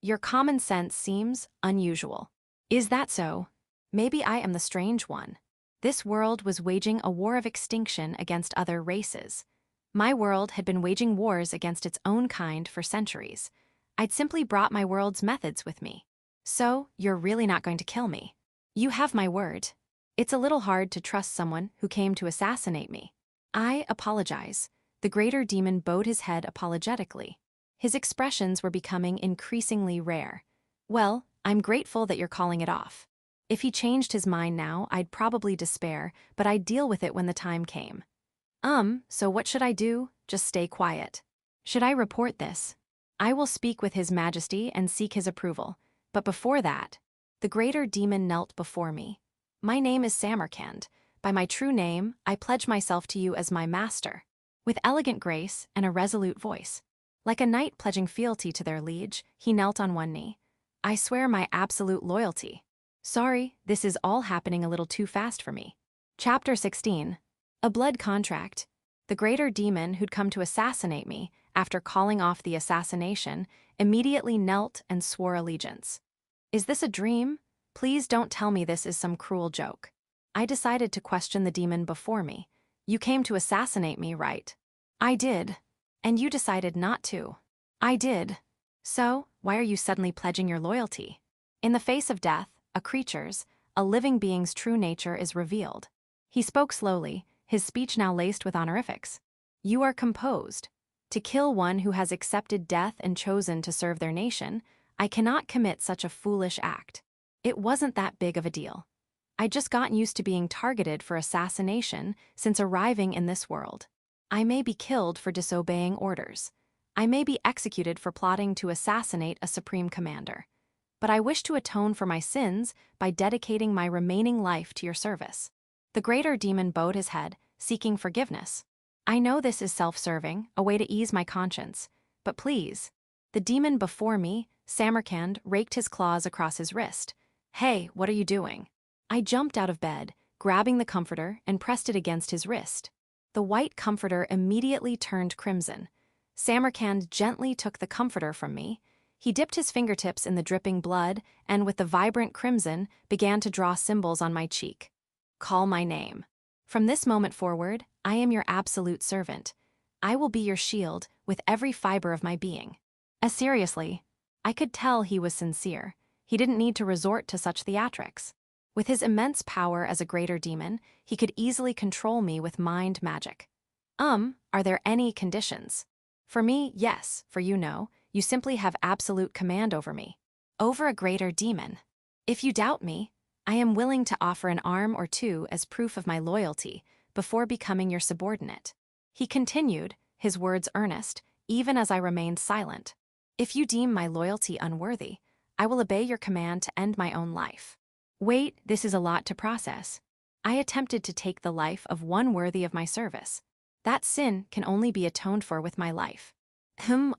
A: Your common sense seems unusual. Is that so? Maybe I am the strange one. This world was waging a war of extinction against other races. My world had been waging wars against its own kind for centuries. I'd simply brought my world's methods with me. So, you're really not going to kill me. You have my word. It's a little hard to trust someone who came to assassinate me. I apologize. The greater demon bowed his head apologetically. His expressions were becoming increasingly rare. Well, I'm grateful that you're calling it off. If he changed his mind now, I'd probably despair, but I'd deal with it when the time came. So what should I do? Just stay quiet. Should I report this? I will speak with His Majesty and seek his approval. But before that, the greater demon knelt before me. My name is Samarkand. By my true name, I pledge myself to you as my master. With elegant grace and a resolute voice. Like a knight pledging fealty to their liege, he knelt on one knee. I swear my absolute loyalty. Sorry, this is all happening a little too fast for me. Chapter 16. A blood contract. The greater demon who'd come to assassinate me, after calling off the assassination, immediately knelt and swore allegiance. Is this a dream? Please don't tell me this is some cruel joke. I decided to question the demon before me. You came to assassinate me, right? I did. And you decided not to. I did. So, why are you suddenly pledging your loyalty? In the face of death, a creature's, a living being's true nature is revealed. He spoke slowly, his speech now laced with honorifics. You are composed. To kill one who has accepted death and chosen to serve their nation, I cannot commit such a foolish act. It wasn't that big of a deal. I'd just gotten used to being targeted for assassination since arriving in this world. I may be killed for disobeying orders. I may be executed for plotting to assassinate a supreme commander. But I wish to atone for my sins by dedicating my remaining life to your service. The greater demon bowed his head, seeking forgiveness. I know this is self-serving, a way to ease my conscience, but please, The demon before me, Samarkand, raked his claws across his wrist. "Hey, what are you doing?" I jumped out of bed, grabbing the comforter, and pressed it against his wrist. The white comforter immediately turned crimson. Samarkand gently took the comforter from me. He dipped his fingertips in the dripping blood and, with the vibrant crimson, began to draw symbols on my cheek. "Call my name. From this moment forward, I am your absolute servant. I will be your shield with every fiber of my being." Seriously, I could tell he was sincere. He didn't need to resort to such theatrics. With his immense power as a greater demon, he could easily control me with mind magic. Are there any conditions? For me, yes, for you, no. You simply have absolute command over me. Over a greater demon. If you doubt me, I am willing to offer an arm or two as proof of my loyalty before becoming your subordinate. He continued, his words earnest, even as I remained silent. If you deem my loyalty unworthy, I will obey your command to end my own life. Wait, this is a lot to process. I attempted to take the life of one worthy of my service. That sin can only be atoned for with my life.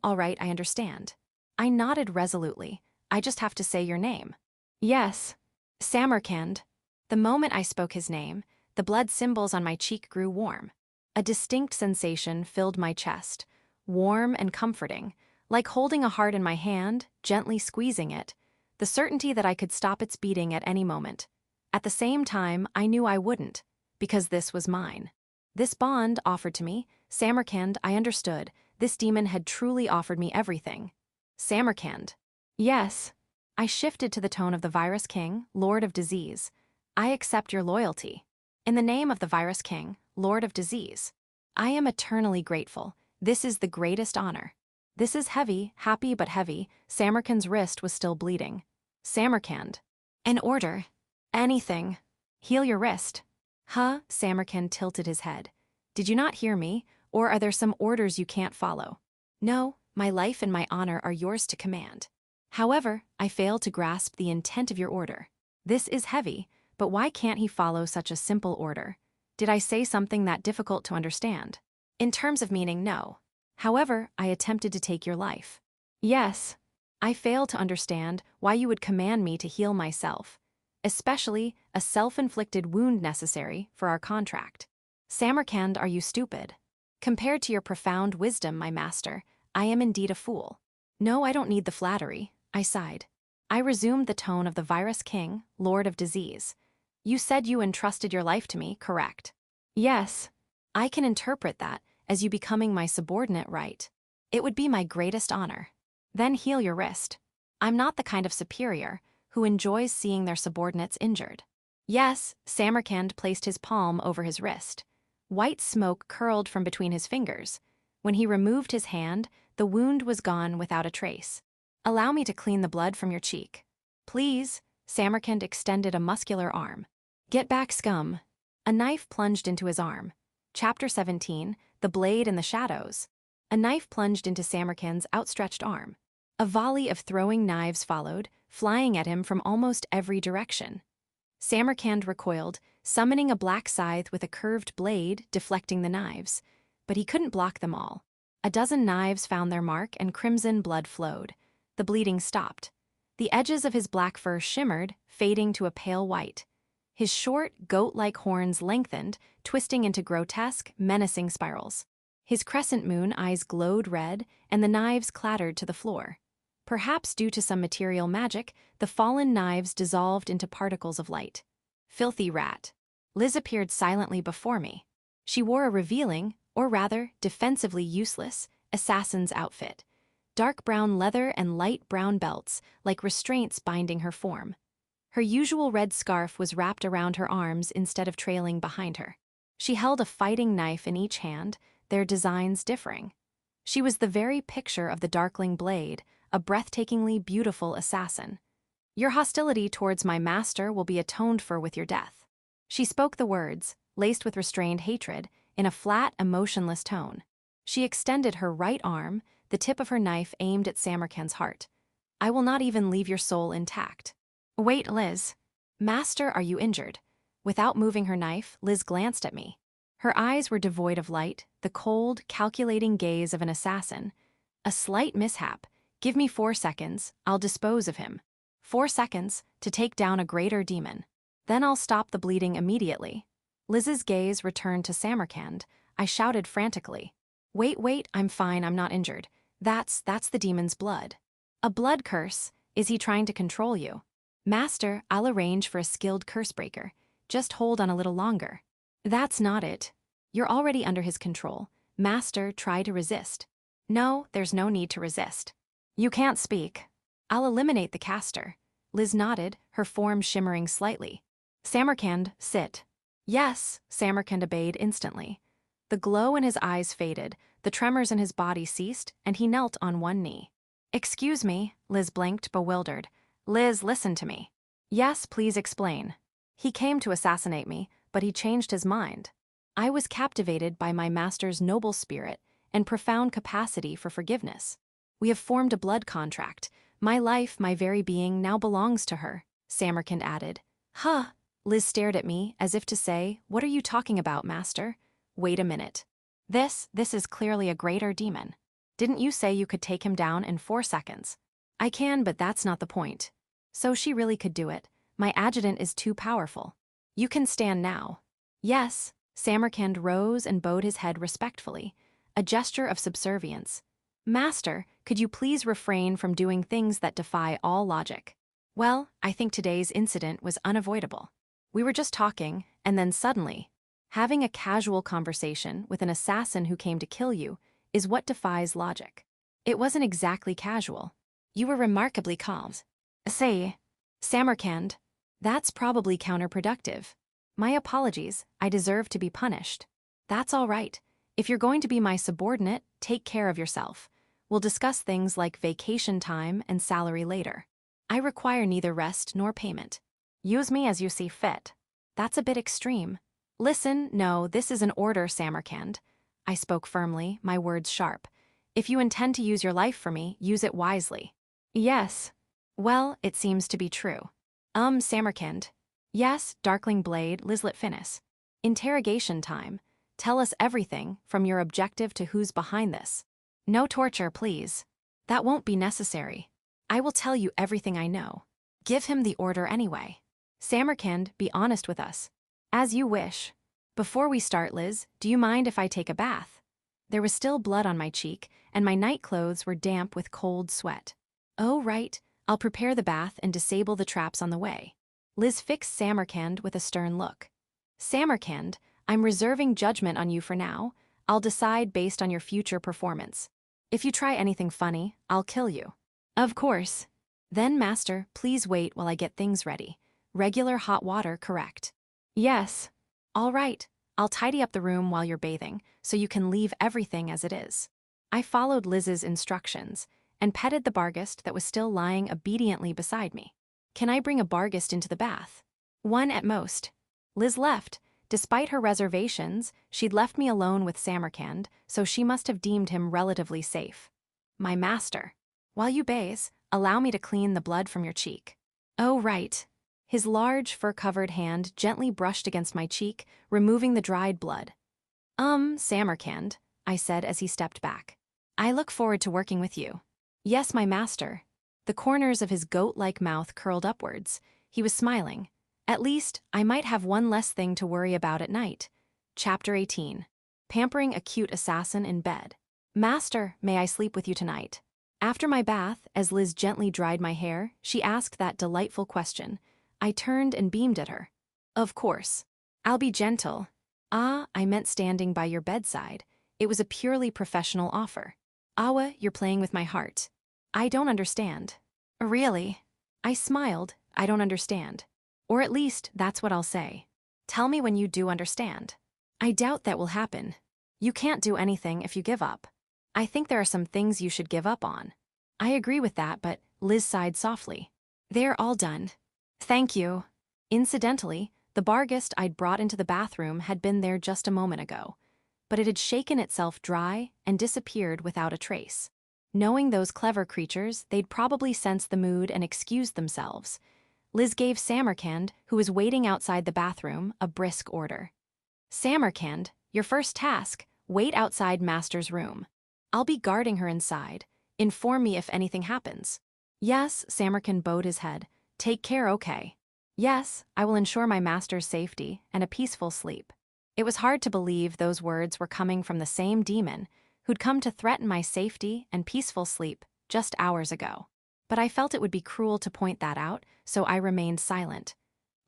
A: All right, I understand. I nodded resolutely. I just have to say your name. Yes. Samarkand. The moment I spoke his name, the blood symbols on my cheek grew warm. A distinct sensation filled my chest, warm and comforting, like holding a heart in my hand, gently squeezing it, the certainty that I could stop its beating at any moment. At the same time, I knew I wouldn't, because this was mine. This bond offered to me, Samarkand, I understood, this demon had truly offered me everything. Samarkand. Yes. I shifted to the tone of the Virus King, Lord of Disease. I accept your loyalty. In the name of the Virus King, Lord of Disease. I am eternally grateful. This is the greatest honor. This is heavy, happy but heavy. Samarkand's wrist was still bleeding. Samarkand. An order. Anything. Heal your wrist. Huh? Samarkand tilted his head. Did you not hear me, or are there some orders you can't follow? No, my life and my honor are yours to command. However, I fail to grasp the intent of your order. This is heavy, but why can't he follow such a simple order? Did I say something that difficult to understand? In terms of meaning, no. However, I attempted to take your life. Yes. I fail to understand why you would command me to heal myself, especially a self-inflicted wound necessary for our contract. Samarkand, are you stupid? Compared to your profound wisdom, my master, I am indeed a fool. No, I don't need the flattery, I sighed. I resumed the tone of the Virus King, Lord of Disease. You said you entrusted your life to me, correct? Yes. I can interpret that as you becoming my subordinate, right? It would be my greatest honor. Then heal your wrist. I'm not the kind of superior who enjoys seeing their subordinates injured. Yes, Samarkand placed his palm over his wrist. White smoke curled from between his fingers. When he removed his hand, the wound was gone without a trace. Allow me to clean the blood from your cheek. Please. Samarkand extended a muscular arm. Get back, scum. A knife plunged into his arm. Chapter 17, The Blade in the Shadows. A knife plunged into Samarkand's outstretched arm. A volley of throwing knives followed, flying at him from almost every direction. Samarkand recoiled, summoning a black scythe with a curved blade, deflecting the knives. But he couldn't block them all. A dozen knives found their mark and crimson blood flowed. The bleeding stopped. The edges of his black fur shimmered, fading to a pale white. His short, goat-like horns lengthened, twisting into grotesque, menacing spirals. His crescent moon eyes glowed red, and the knives clattered to the floor. Perhaps due to some material magic, the fallen knives dissolved into particles of light. Filthy rat. Liz appeared silently before me. She wore a revealing, or rather, defensively useless, assassin's outfit. Dark brown leather and light brown belts, like restraints binding her form. Her usual red scarf was wrapped around her arms instead of trailing behind her. She held a fighting knife in each hand, their designs differing. She was the very picture of the darkling blade, a breathtakingly beautiful assassin. Your hostility towards my master will be atoned for with your death. She spoke the words, laced with restrained hatred, in a flat, emotionless tone. She extended her right arm, the tip of her knife aimed at Samarkand's heart. I will not even leave your soul intact. Wait, Liz. Master, are you injured? Without moving her knife, Liz glanced at me. Her eyes were devoid of light, the cold, calculating gaze of an assassin. A slight mishap, Give me 4 seconds, I'll dispose of him. 4 seconds to take down a greater demon. Then I'll stop the bleeding immediately. Liz's gaze returned to Samarkand. I shouted frantically. Wait, I'm fine, I'm not injured. That's the demon's blood. A blood curse? Is he trying to control you? Master, I'll arrange for a skilled cursebreaker. Just hold on a little longer. That's not it. You're already under his control. Master, try to resist. No, there's no need to resist. You can't speak. I'll eliminate the caster. Liz nodded, her form shimmering slightly. Samarkand, sit. Yes, Samarkand obeyed instantly. The glow in his eyes faded, the tremors in his body ceased, and he knelt on one knee. Excuse me, Liz blinked, bewildered. Liz, listen to me. Yes, please explain. He came to assassinate me, but he changed his mind. I was captivated by my master's noble spirit and profound capacity for forgiveness. We have formed a blood contract. My life, my very being, now belongs to her, Samarkand added. Huh. Liz stared at me, as if to say, what are you talking about, master? Wait a minute. This is clearly a greater demon. Didn't you say you could take him down in 4 seconds? I can, but that's not the point. So she really could do it. My adjutant is too powerful. You can stand now. Yes, Samarkand rose and bowed his head respectfully, a gesture of subservience. Master, could you please refrain from doing things that defy all logic? Well, I think today's incident was unavoidable. We were just talking, and then suddenly, having a casual conversation with an assassin who came to kill you is what defies logic. It wasn't exactly casual. You were remarkably calm. Say, Samarkand, that's probably counterproductive. My apologies, I deserve to be punished. That's all right. If you're going to be my subordinate, take care of yourself. We'll discuss things like vacation time and salary later. I require neither rest nor payment. Use me as you see fit. That's a bit extreme. Listen, no, this is an order, Samarkand. I spoke firmly, my words sharp. If you intend to use your life for me, use it wisely. Yes. Well, it seems to be true. Samarkand. Yes, Darkling Blade, Lislet Finis. Interrogation time. Tell us everything, from your objective to who's behind this. No torture, please. That won't be necessary. I will tell you everything I know. Give him the order anyway. Samarkand, be honest with us. As you wish. Before we start, Liz, do you mind if I take a bath? There was still blood on my cheek, and my night clothes were damp with cold sweat. Oh, right. I'll prepare the bath and disable the traps on the way. Liz fixed Samarkand with a stern look. Samarkand, I'm reserving judgment on you for now. I'll decide based on your future performance. If you try anything funny, I'll kill you. Of course. Then, Master, please wait while I get things ready. Regular hot water, correct? Yes. All right. I'll tidy up the room while you're bathing, so you can leave everything as it is. I followed Liz's instructions and petted the Barghest that was still lying obediently beside me. Can I bring a Barghest into the bath? One at most. Liz left. Despite her reservations, she'd left me alone with Samarkand, so she must have deemed him relatively safe. My master. While you bathe, allow me to clean the blood from your cheek. Oh, right. His large, fur-covered hand gently brushed against my cheek, removing the dried blood. Samarkand, I said as he stepped back. I look forward to working with you. Yes, my master. The corners of his goat-like mouth curled upwards. He was smiling. At least, I might have one less thing to worry about at night. Chapter 18. Pampering a cute assassin in bed. Master, may I sleep with you tonight? After my bath, as Liz gently dried my hair, she asked that delightful question. I turned and beamed at her. Of course. I'll be gentle. Ah, I meant standing by your bedside. It was a purely professional offer. Awa, you're playing with my heart. I don't understand. Really? I smiled. I don't understand. Or at least, that's what I'll say. Tell me when you do understand. I doubt that will happen. You can't do anything if you give up. I think there are some things you should give up on. I agree with that, but Liz sighed softly. They're all done. Thank you. Incidentally, the Barghest I'd brought into the bathroom had been there just a moment ago, but it had shaken itself dry and disappeared without a trace. Knowing those clever creatures, they'd probably sensed the mood and excused themselves. Liz gave Samarkand, who was waiting outside the bathroom, a brisk order. Samarkand, your first task, wait outside Master's room. I'll be guarding her inside. Inform me if anything happens. Yes, Samarkand bowed his head. Take care, okay. Yes, I will ensure my master's safety and a peaceful sleep. It was hard to believe those words were coming from the same demon who'd come to threaten my safety and peaceful sleep just hours ago. But I felt it would be cruel to point that out, so I remained silent.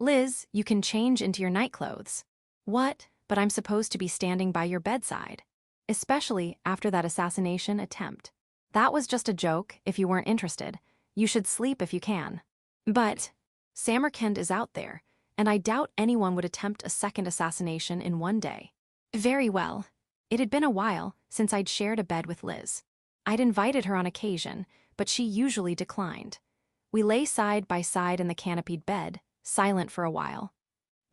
A: Liz, you can change into your night clothes. What? But I'm supposed to be standing by your bedside. Especially after that assassination attempt. That was just a joke, if you weren't interested. You should sleep if you can. But Samarkand is out there, and I doubt anyone would attempt a second assassination in one day. Very well. It had been a while since I'd shared a bed with Liz. I'd invited her on occasion, but she usually declined. We lay side by side in the canopied bed, silent for a while.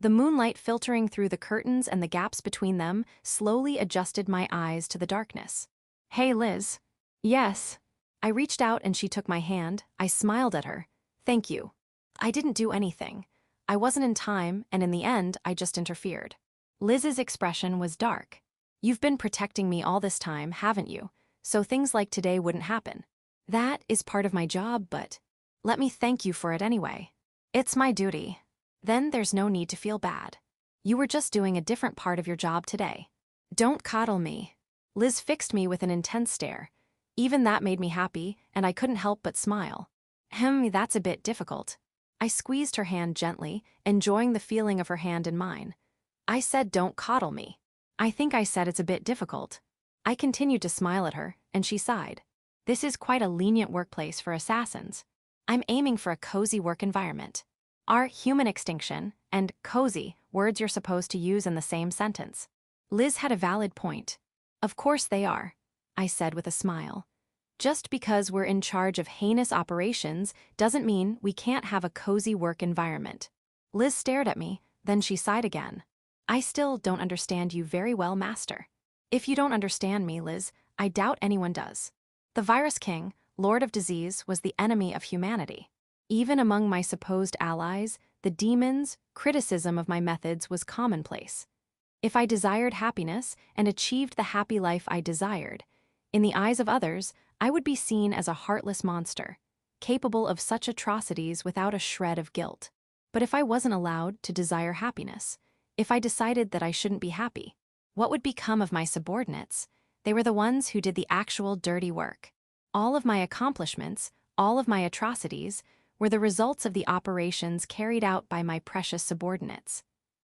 A: The moonlight filtering through the curtains and the gaps between them slowly adjusted my eyes to the darkness. Hey, Liz. Yes. I reached out and she took my hand. I smiled at her. Thank you. I didn't do anything. I wasn't in time, and in the end, I just interfered. Liz's expression was dark. You've been protecting me all this time, haven't you? So things like today wouldn't happen. That is part of my job, but let me thank you for it anyway. It's my duty. Then there's no need to feel bad. You were just doing a different part of your job today. Don't coddle me. Liz fixed me with an intense stare. Even that made me happy, and I couldn't help but smile. That's a bit difficult. I squeezed her hand gently, enjoying the feeling of her hand in mine. I said don't coddle me. I think I said it's a bit difficult. I continued to smile at her, and she sighed. This is quite a lenient workplace for assassins. I'm aiming for a cozy work environment. Are human extinction and cozy words you're supposed to use in the same sentence? Liz had a valid point. Of course they are, I said with a smile. Just because we're in charge of heinous operations doesn't mean we can't have a cozy work environment. Liz stared at me, then she sighed again. I still don't understand you very well, Master. If you don't understand me, Liz, I doubt anyone does. The Virus King, Lord of Disease, was the enemy of humanity. Even among my supposed allies, the demons' criticism of my methods was commonplace. If I desired happiness and achieved the happy life I desired, in the eyes of others, I would be seen as a heartless monster, capable of such atrocities without a shred of guilt. But if I wasn't allowed to desire happiness, if I decided that I shouldn't be happy, what would become of my subordinates? They were the ones who did the actual dirty work. All of my accomplishments, all of my atrocities, were the results of the operations carried out by my precious subordinates.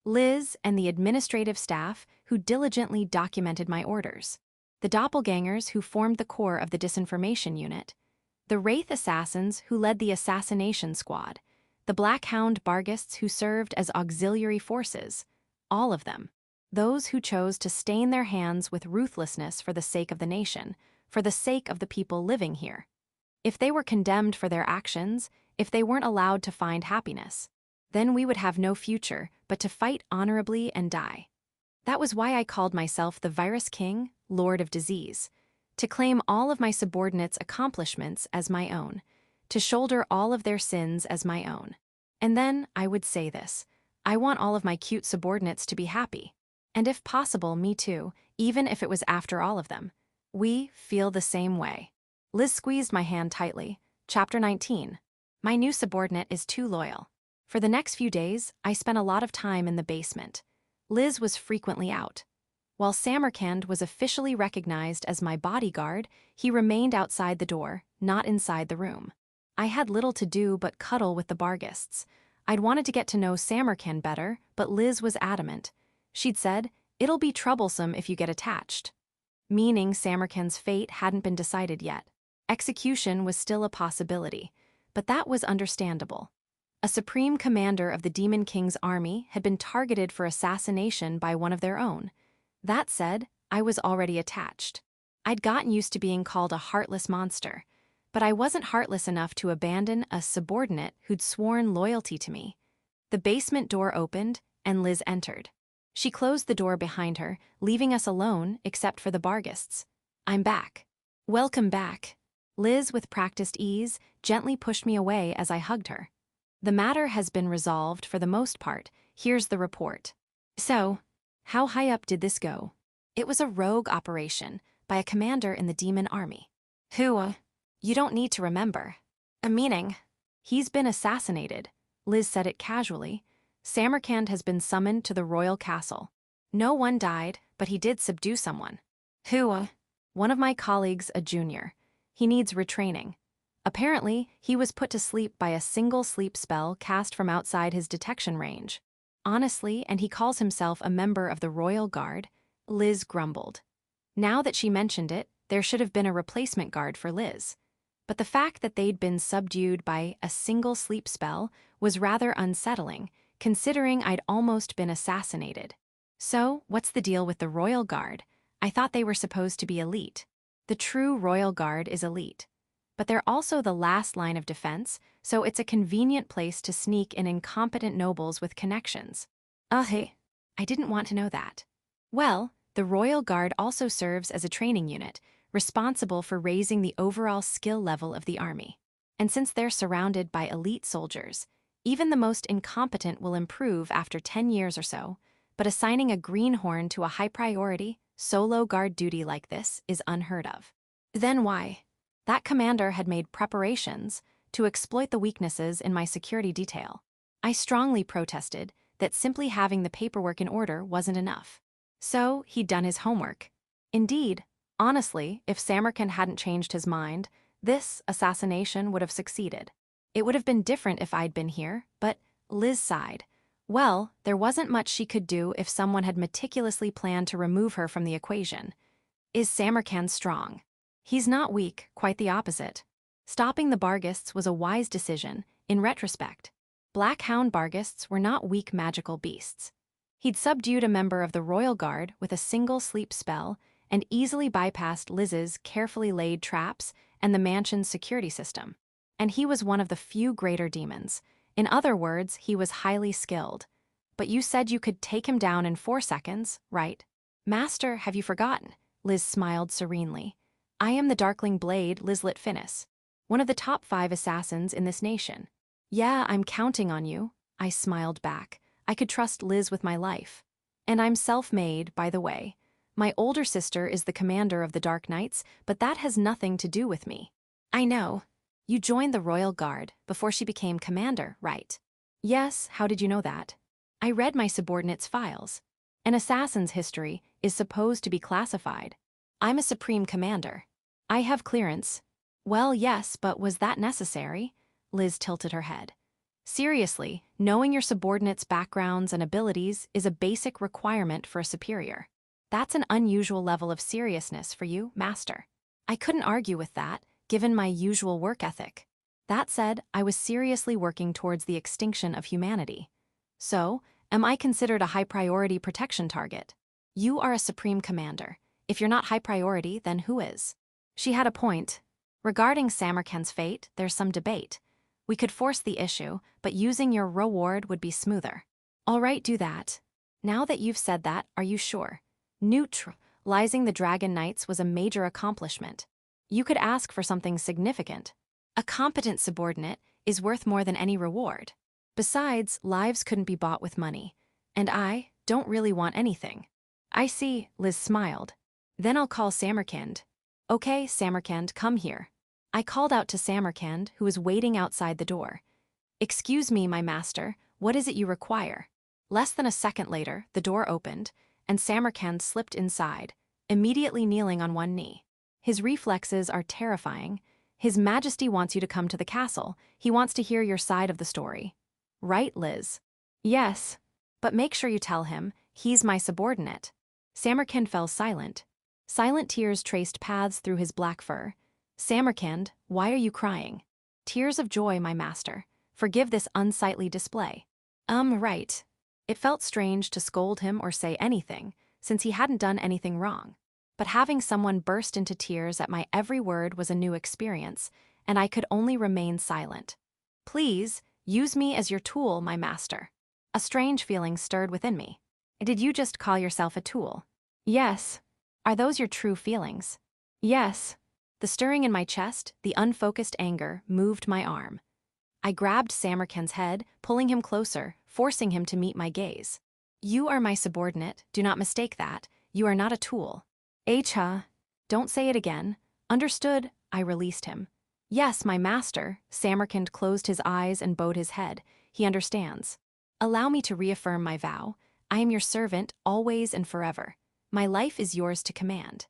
A: Liz and the administrative staff who diligently documented my orders. The doppelgangers who formed the core of the disinformation unit. The Wraith assassins who led the assassination squad. The Black Hound Bargists who served as auxiliary forces. All of them. Those who chose to stain their hands with ruthlessness for the sake of the nation, for the sake of the people living here. If they were condemned for their actions, if they weren't allowed to find happiness, then we would have no future but to fight honorably and die. That was why I called myself the Virus King, Lord of Disease, to claim all of my subordinates' accomplishments as my own, to shoulder all of their sins as my own. And then I would say this: I want all of my cute subordinates to be happy. And if possible, me too, even if it was after all of them. We feel the same way. Liz squeezed my hand tightly. Chapter 19. My new subordinate is too loyal. For the next few days, I spent a lot of time in the basement. Liz was frequently out. While Samarkand was officially recognized as my bodyguard, he remained outside the door, not inside the room. I had little to do but cuddle with the Bargists. I'd wanted to get to know Samarkand better, but Liz was adamant. She'd said, "It'll be troublesome if you get attached." Meaning Samarkand's fate hadn't been decided yet. Execution was still a possibility, but that was understandable. A supreme commander of the Demon King's army had been targeted for assassination by one of their own. That said, I was already attached. I'd gotten used to being called a heartless monster, but I wasn't heartless enough to abandon a subordinate who'd sworn loyalty to me. The basement door opened, and Liz entered. She closed the door behind her, leaving us alone except for the Bargists. I'm back. Welcome back. Liz, with practiced ease, gently pushed me away as I hugged her. The matter has been resolved for the most part. Here's the report. So, how high up did this go? It was a rogue operation by a commander in the demon army. Who, You don't need to remember. Meaning, he's been assassinated. Liz said it casually. Samarkand has been summoned to the royal castle. No one died, but he did subdue someone. Who? One of my colleagues, a junior. He needs retraining. Apparently, he was put to sleep by a single sleep spell cast from outside his detection range. Honestly, and he calls himself a member of the Royal Guard, Liz grumbled. Now that she mentioned it, there should have been a replacement guard for Liz. But the fact that they'd been subdued by a single sleep spell was rather unsettling, considering I'd almost been assassinated. So, what's the deal with the Royal Guard? I thought they were supposed to be elite. The true Royal Guard is elite. But they're also the last line of defense, so it's a convenient place to sneak in incompetent nobles with connections. Hey, I didn't want to know that. Well, the Royal Guard also serves as a training unit, responsible for raising the overall skill level of the army. And since they're surrounded by elite soldiers, even the most incompetent will improve after 10 years or so, but assigning a greenhorn to a high-priority, solo guard duty like this is unheard of. Then why? That commander had made preparations to exploit the weaknesses in my security detail. I strongly protested that simply having the paperwork in order wasn't enough. So he'd done his homework. Indeed, honestly, if Samarkand hadn't changed his mind, this assassination would have succeeded. It would have been different if I'd been here, but Liz sighed. Well, there wasn't much she could do if someone had meticulously planned to remove her from the equation. Is Samarkand strong? He's not weak, quite the opposite. Stopping the Barghists was a wise decision, in retrospect. Black Hound Barghists were not weak magical beasts. He'd subdued a member of the Royal Guard with a single sleep spell and easily bypassed Liz's carefully laid traps and the mansion's security system. And he was one of the few greater demons. In other words, he was highly skilled. But you said you could take him down in 4 seconds, right? Master, have you forgotten? Liz smiled serenely. I am the Darkling Blade Lizlet Finnis, one of the top 5 assassins in this nation. Yeah, I'm counting on you, I smiled back. I could trust Liz with my life. And I'm self-made, by the way. My older sister is the commander of the Dark Knights, but that has nothing to do with me. I know. You joined the Royal Guard before she became commander, right? Yes, how did you know that? I read my subordinate's files. An assassin's history is supposed to be classified. I'm a supreme commander. I have clearance. Well, yes, but was that necessary? Liz tilted her head. Seriously, knowing your subordinates' backgrounds and abilities is a basic requirement for a superior. That's an unusual level of seriousness for you, Master. I couldn't argue with that, given my usual work ethic. That said, I was seriously working towards the extinction of humanity. So, am I considered a high-priority protection target? You are a supreme commander. If you're not high priority, then who is? She had a point. Regarding Samarkand's fate, there's some debate. We could force the issue, but using your reward would be smoother. All right, do that. Now that you've said that, are you sure? Neutralizing the Dragon Knights was a major accomplishment. You could ask for something significant. A competent subordinate is worth more than any reward. Besides, lives couldn't be bought with money. And I don't really want anything. I see, Liz smiled. Then I'll call Samarkand. Okay, Samarkand, come here. I called out to Samarkand, who was waiting outside the door. Excuse me, my master, what is it you require? Less than a second later, the door opened, and Samarkand slipped inside, immediately kneeling on one knee. His reflexes are terrifying. His Majesty wants you to come to the castle. He wants to hear your side of the story. Right, Liz? Yes. But make sure you tell him, he's my subordinate. Samarkand fell silent. Silent tears traced paths through his black fur. Samarkand, why are you crying? Tears of joy, my master. Forgive this unsightly display. Right. It felt strange to scold him or say anything, since he hadn't done anything wrong. But having someone burst into tears at my every word was a new experience, and I could only remain silent. Please, use me as your tool, my master. A strange feeling stirred within me. Did you just call yourself a tool? Yes. Are those your true feelings? Yes. The stirring in my chest, the unfocused anger, moved my arm. I grabbed Samarkand's head, pulling him closer, forcing him to meet my gaze. You are my subordinate, do not mistake that. You are not a tool. Don't say it again. Understood, I released him. Yes, my master. Samarkand closed his eyes and bowed his head. He understands. Allow me to reaffirm my vow. I am your servant, always and forever. My life is yours to command.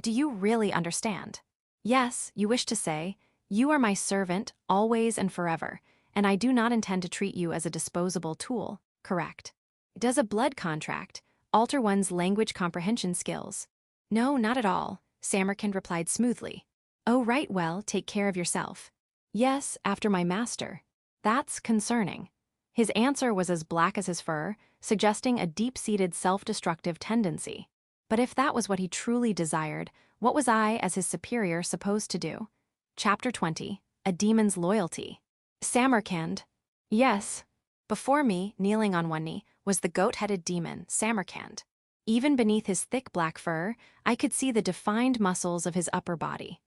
A: Do you really understand? Yes, you wish to say, you are my servant, always and forever, and I do not intend to treat you as a disposable tool, correct? Does a blood contract alter one's language comprehension skills? No, not at all, Samarkand replied smoothly. Oh, right, well, take care of yourself. Yes, after my master. That's concerning. His answer was as black as his fur, suggesting a deep-seated self-destructive tendency. But if that was what he truly desired, what was I, as his superior, supposed to do? Chapter 20. A Demon's Loyalty. Samarkand. Yes. Before me, kneeling on one knee, was the goat-headed demon, Samarkand. Even beneath his thick black fur, I could see the defined muscles of his upper body.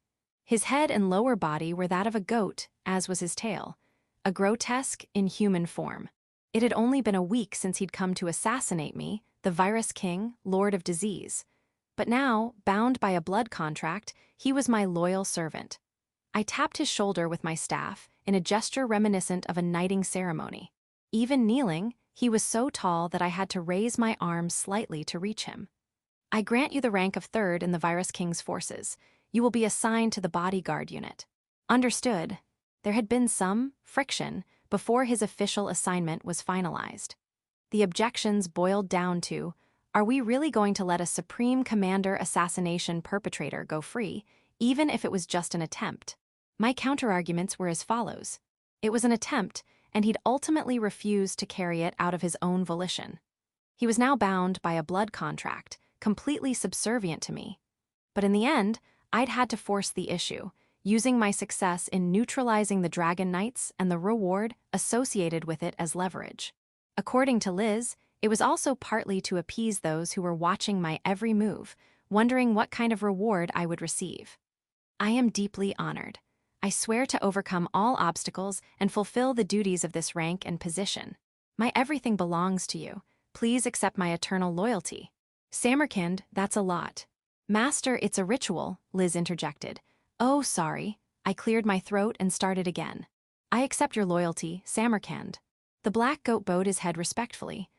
A: His head and lower body were that of a goat, as was his tail. A grotesque, inhuman form. It had only been a week since he'd come to assassinate me, the virus king, lord of disease. But now, bound by a blood contract, he was my loyal servant. I tapped his shoulder with my staff, in a gesture reminiscent of a knighting ceremony. Even kneeling, he was so tall that I had to raise my arms slightly to reach him. I grant you the rank of third in the virus king's forces. You will be assigned to the bodyguard unit. Understood. There had been some friction before his official assignment was finalized. The objections boiled down to, are we really going to let a Supreme Commander assassination perpetrator go free, even if it was just an attempt? My counterarguments were as follows. It was an attempt, and he'd ultimately refused to carry it out of his own volition. He was now bound by a blood contract, completely subservient to me. But in the end, I'd had to force the issue, using my success in neutralizing the Dragon Knights and the reward associated with it as leverage. According to Liz, it was also partly to appease those who were watching my every move, wondering what kind of reward I would receive. I am deeply honored. I swear to overcome all obstacles and fulfill the duties of this rank and position. My everything belongs to you. Please accept my eternal loyalty. Samarkand, that's a lot. Master, it's a ritual, Liz interjected. Oh, sorry. I cleared my throat and started again. I accept your loyalty, Samarkand. The black goat bowed his head respectfully.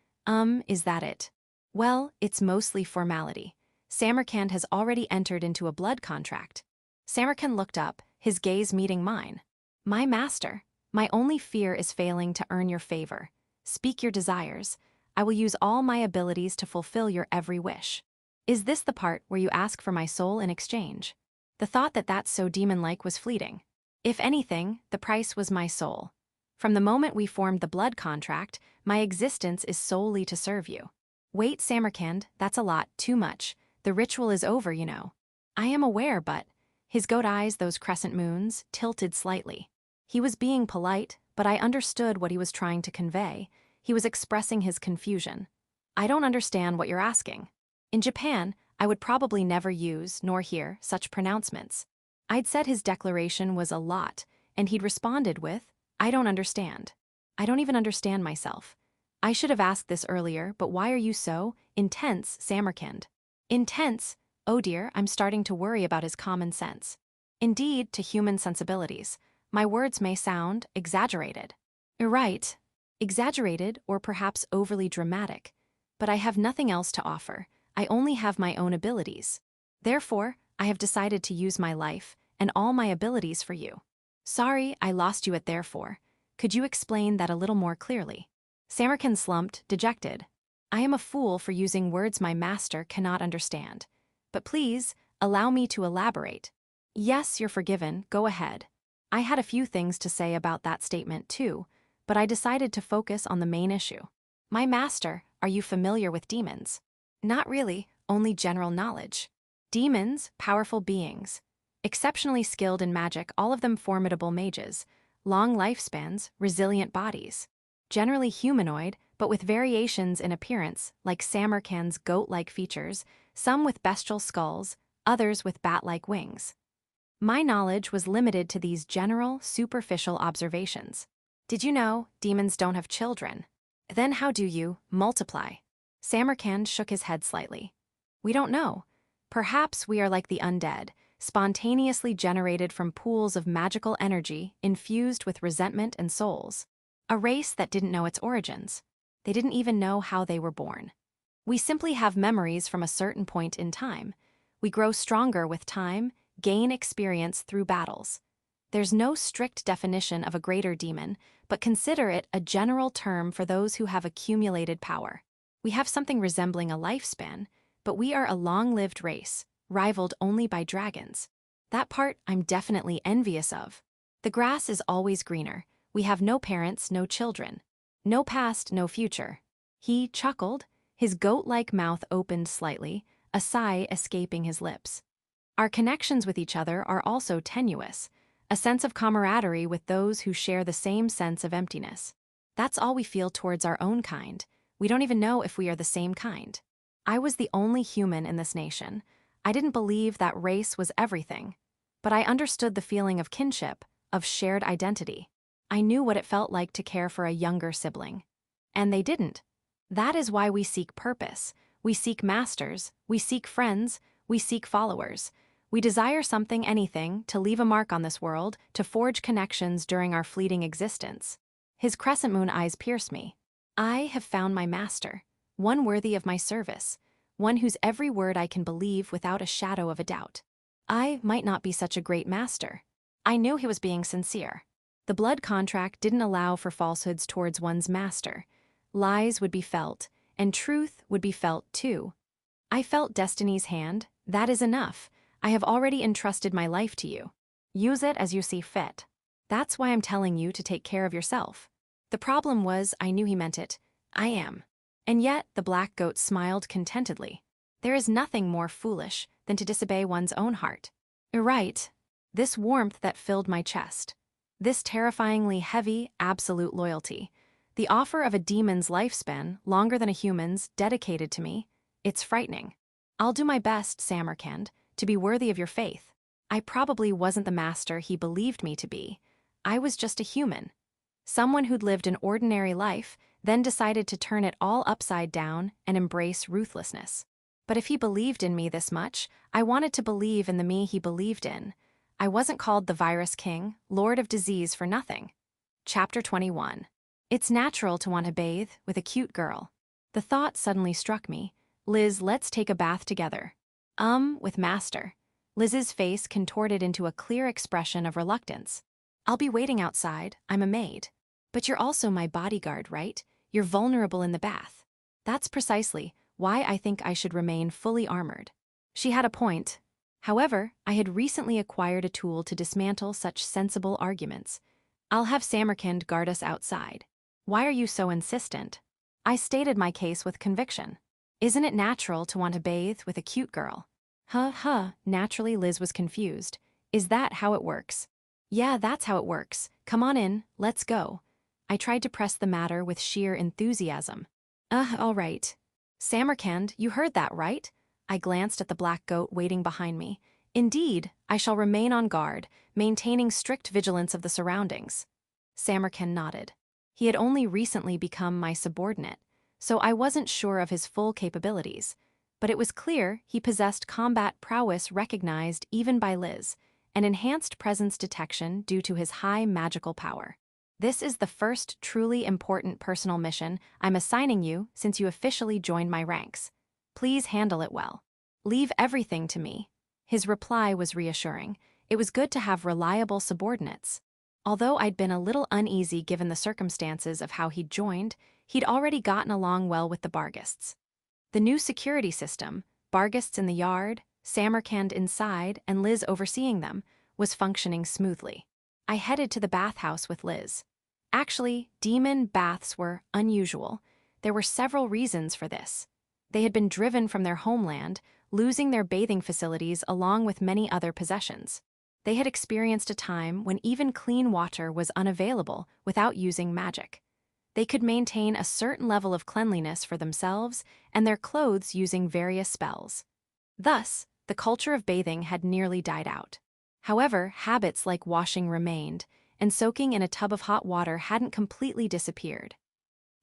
A: Is that it? Well, it's mostly formality. Samarkand has already entered into a blood contract. Samarkand looked up, his gaze meeting mine. My master, my only fear is failing to earn your favor. Speak your desires. I will use all my abilities to fulfill your every wish. Is this the part where you ask for my soul in exchange? The thought that that's so demon-like was fleeting. If anything, the price was my soul. From the moment we formed the blood contract, my existence is solely to serve you. Wait, Samarkand, that's a lot, too much. The ritual is over, you know. I am aware, but... His goat eyes, those crescent moons, tilted slightly. He was being polite, but I understood what he was trying to convey. He was expressing his confusion. I don't understand what you're asking. In Japan, I would probably never use nor hear such pronouncements. I'd said his declaration was a lot, and he'd responded with, I don't understand. I don't even understand myself. I should have asked this earlier, but why are you so intense, Samarkand? Intense? Oh dear, I'm starting to worry about his common sense. Indeed, to human sensibilities, my words may sound exaggerated. You're right. Exaggerated or perhaps overly dramatic. But I have nothing else to offer. I only have my own abilities. Therefore, I have decided to use my life and all my abilities for you. Sorry, I lost you at therefore. Could you explain that a little more clearly? Samarkand slumped, dejected. I am a fool for using words my master cannot understand. But please, allow me to elaborate. Yes, you're forgiven, go ahead. I had a few things to say about that statement too, but I decided to focus on the main issue. My master, are you familiar with demons? Not really, only general knowledge. Demons, powerful beings. Exceptionally skilled in magic, all of them formidable mages. Long lifespans, resilient bodies. Generally humanoid, but with variations in appearance, like Samarkand's goat-like features, some with bestial skulls, others with bat-like wings. My knowledge was limited to these general, superficial observations. Did you know demons don't have children? Then how do you multiply? Samarkand shook his head slightly. We don't know. Perhaps we are like the undead, spontaneously generated from pools of magical energy infused with resentment and souls. A race that didn't know its origins. They didn't even know how they were born. We simply have memories from a certain point in time. We grow stronger with time, gain experience through battles. There's no strict definition of a greater demon, but consider it a general term for those who have accumulated power. We have something resembling a lifespan, but we are a long-lived race, rivaled only by dragons. That part I'm definitely envious of. The grass is always greener. We have no parents, no children. No past, no future. He chuckled, his goat-like mouth opened slightly, a sigh escaping his lips. Our connections with each other are also tenuous, a sense of camaraderie with those who share the same sense of emptiness. That's all we feel towards our own kind. We don't even know if we are the same kind. I was the only human in this nation. I didn't believe that race was everything. But I understood the feeling of kinship, of shared identity. I knew what it felt like to care for a younger sibling. And they didn't. That is why we seek purpose. We seek masters, we seek friends, we seek followers. We desire something, anything, to leave a mark on this world, to forge connections during our fleeting existence. His crescent moon eyes pierce me. I have found my master, one worthy of my service, one whose every word I can believe without a shadow of a doubt. I might not be such a great master. I knew he was being sincere. The blood contract didn't allow for falsehoods towards one's master. Lies would be felt, and truth would be felt too. I felt destiny's hand. That is enough. I have already entrusted my life to you. Use it as you see fit. That's why I'm telling you to take care of yourself. The problem was I knew he meant it. I am. And yet the black goat smiled contentedly. There is nothing more foolish than to disobey one's own heart. You're right. This warmth that filled my chest. This terrifyingly heavy, absolute loyalty. The offer of a demon's lifespan, longer than a human's, dedicated to me. It's frightening. I'll do my best, Samarkand, to be worthy of your faith. I probably wasn't the master he believed me to be. I was just a human. Someone who'd lived an ordinary life, then decided to turn it all upside down and embrace ruthlessness. But if he believed in me this much, I wanted to believe in the me he believed in. I wasn't called the Virus King, Lord of Disease for nothing. Chapter 21. It's natural to want to bathe with a cute girl. The thought suddenly struck me. Liz, let's take a bath together. With master. Liz's face contorted into a clear expression of reluctance. I'll be waiting outside, I'm a maid. But you're also my bodyguard, right? You're vulnerable in the bath. That's precisely why I think I should remain fully armored. She had a point. However, I had recently acquired a tool to dismantle such sensible arguments. I'll have Samarkand guard us outside. Why are you so insistent? I stated my case with conviction. Isn't it natural to want to bathe with a cute girl? Naturally Liz was confused. Is that how it works? Yeah, that's how it works. Come on in, let's go. I tried to press the matter with sheer enthusiasm. All right. Samarkand, you heard that, right? I glanced at the black goat waiting behind me. Indeed, I shall remain on guard, maintaining strict vigilance of the surroundings. Samarkand nodded. He had only recently become my subordinate, so I wasn't sure of his full capabilities. But it was clear he possessed combat prowess recognized even by Liz, and enhanced presence detection due to his high magical power. This is the first truly important personal mission I'm assigning you since you officially joined my ranks. Please handle it well. Leave everything to me. His reply was reassuring. It was good to have reliable subordinates. Although I'd been a little uneasy given the circumstances of how he'd joined, he'd already gotten along well with the Barghists. The new security system, Barghists in the yard, Samarkand inside, and Liz overseeing them, was functioning smoothly. I headed to the bathhouse with Liz. Actually, demon baths were unusual. There were several reasons for this. They had been driven from their homeland, losing their bathing facilities along with many other possessions. They had experienced a time when even clean water was unavailable without using magic. They could maintain a certain level of cleanliness for themselves and their clothes using various spells. Thus, the culture of bathing had nearly died out. However, habits like washing remained, and soaking in a tub of hot water hadn't completely disappeared.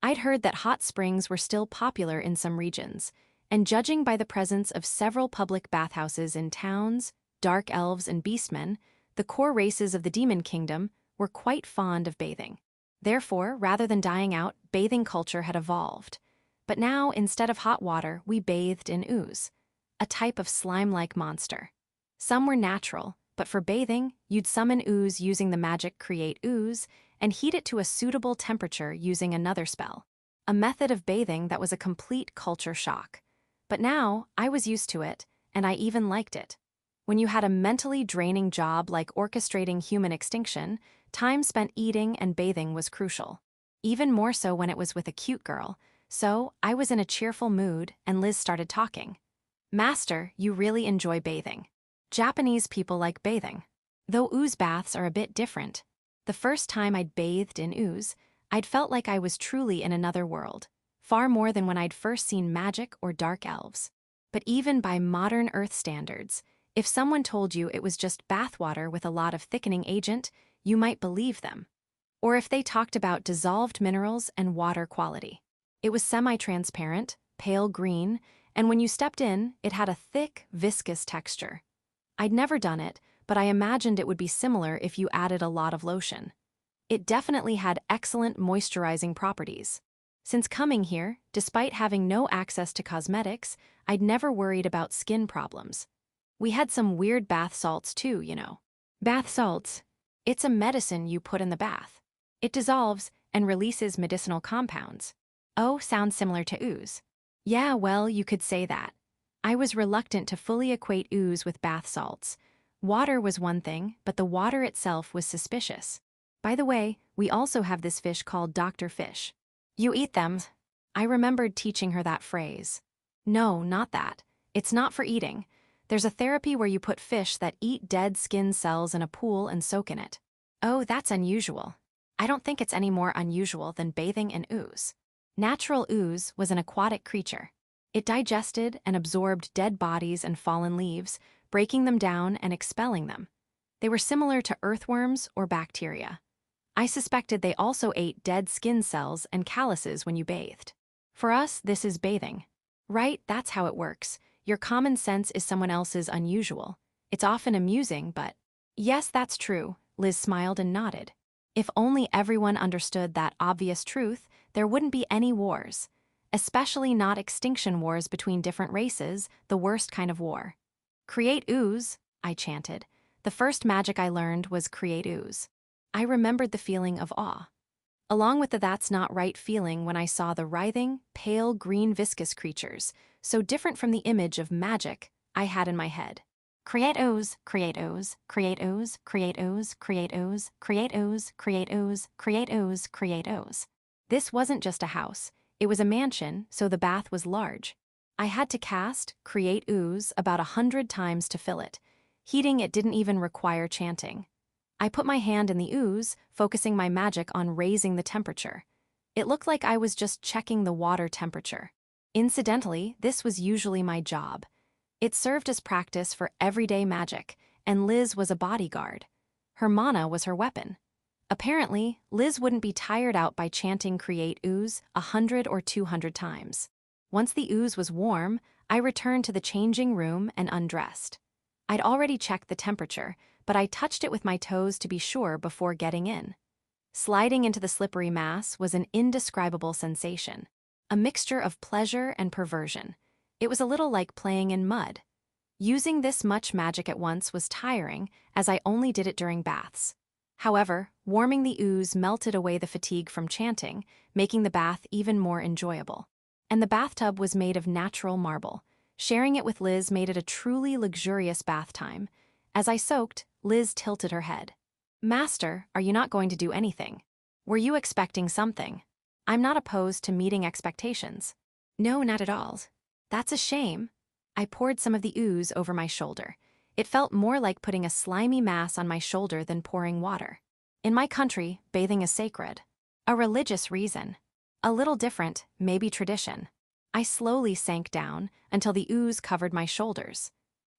A: I'd heard that hot springs were still popular in some regions, and judging by the presence of several public bathhouses in towns, dark elves, and beastmen, the core races of the demon kingdom, were quite fond of bathing. Therefore, rather than dying out, bathing culture had evolved. But now, instead of hot water, we bathed in ooze, a type of slime-like monster. Some were natural, but for bathing, you'd summon ooze using the magic Create Ooze and heat it to a suitable temperature using another spell. A method of bathing that was a complete culture shock. But now, I was used to it, and I even liked it. When you had a mentally draining job like orchestrating human extinction, time spent eating and bathing was crucial. Even more so when it was with a cute girl, so I was in a cheerful mood and Liz started talking. Master, you really enjoy bathing. Japanese people like bathing. Though ooze baths are a bit different. The first time I'd bathed in ooze, I'd felt like I was truly in another world, far more than when I'd first seen magic or dark elves. But even by modern Earth standards, if someone told you it was just bathwater with a lot of thickening agent, you might believe them. Or if they talked about dissolved minerals and water quality. It was semi-transparent, pale green, and when you stepped in, it had a thick, viscous texture. I'd never done it, but I imagined it would be similar if you added a lot of lotion. It definitely had excellent moisturizing properties. Since coming here, despite having no access to cosmetics, I'd never worried about skin problems. We had some weird bath salts too, you know. Bath salts. It's a medicine you put in the bath. It dissolves and releases medicinal compounds. Oh, sounds similar to ooze. Yeah, well, you could say that. I was reluctant to fully equate ooze with bath salts. Water was one thing, but the water itself was suspicious. By the way, we also have this fish called Dr. Fish. You eat them. I remembered teaching her that phrase. No, not that. It's not for eating. There's a therapy where you put fish that eat dead skin cells in a pool and soak in it. Oh, that's unusual. I don't think it's any more unusual than bathing in ooze. Natural ooze was an aquatic creature. It digested and absorbed dead bodies and fallen leaves, breaking them down and expelling them. They were similar to earthworms or bacteria. I suspected they also ate dead skin cells and calluses when you bathed. For us, this is bathing. Right, that's how it works. Your common sense is someone else's unusual. It's often amusing, but... Yes, that's true, Liz smiled and nodded. If only everyone understood that obvious truth, there wouldn't be any wars. Especially not extinction wars between different races, the worst kind of war. Create ooze, I chanted. The first magic I learned was create ooze. I remembered the feeling of awe. Along with the that's not right feeling when I saw the writhing, pale green viscous creatures, so different from the image of magic I had in my head. Create ooze, create ooze, create ooze, create ooze, create ooze, create ooze, create ooze, create ooze, create ooze. This wasn't just a house. It was a mansion, so the bath was large. I had to cast Create Ooze about 100 times to fill it. Heating it didn't even require chanting. I put my hand in the ooze, focusing my magic on raising the temperature. It looked like I was just checking the water temperature. Incidentally, this was usually my job. It served as practice for everyday magic, and Liz was a bodyguard. Her mana was her weapon. Apparently, Liz wouldn't be tired out by chanting Create Ooze 100 or 200 times. Once the ooze was warm, I returned to the changing room and undressed. I'd already checked the temperature, but I touched it with my toes to be sure before getting in. Sliding into the slippery mass was an indescribable sensation, a mixture of pleasure and perversion. It was a little like playing in mud. Using this much magic at once was tiring, as I only did it during baths. However, warming the ooze melted away the fatigue from chanting, making the bath even more enjoyable. And the bathtub was made of natural marble. Sharing it with Liz made it a truly luxurious bath time. As I soaked, Liz tilted her head. Master, are you not going to do anything? Were you expecting something? I'm not opposed to meeting expectations. No, not at all. That's a shame. I poured some of the ooze over my shoulder. It felt more like putting a slimy mass on my shoulder than pouring water. In my country, bathing is sacred. A religious reason. A little different, maybe tradition. I slowly sank down until the ooze covered my shoulders.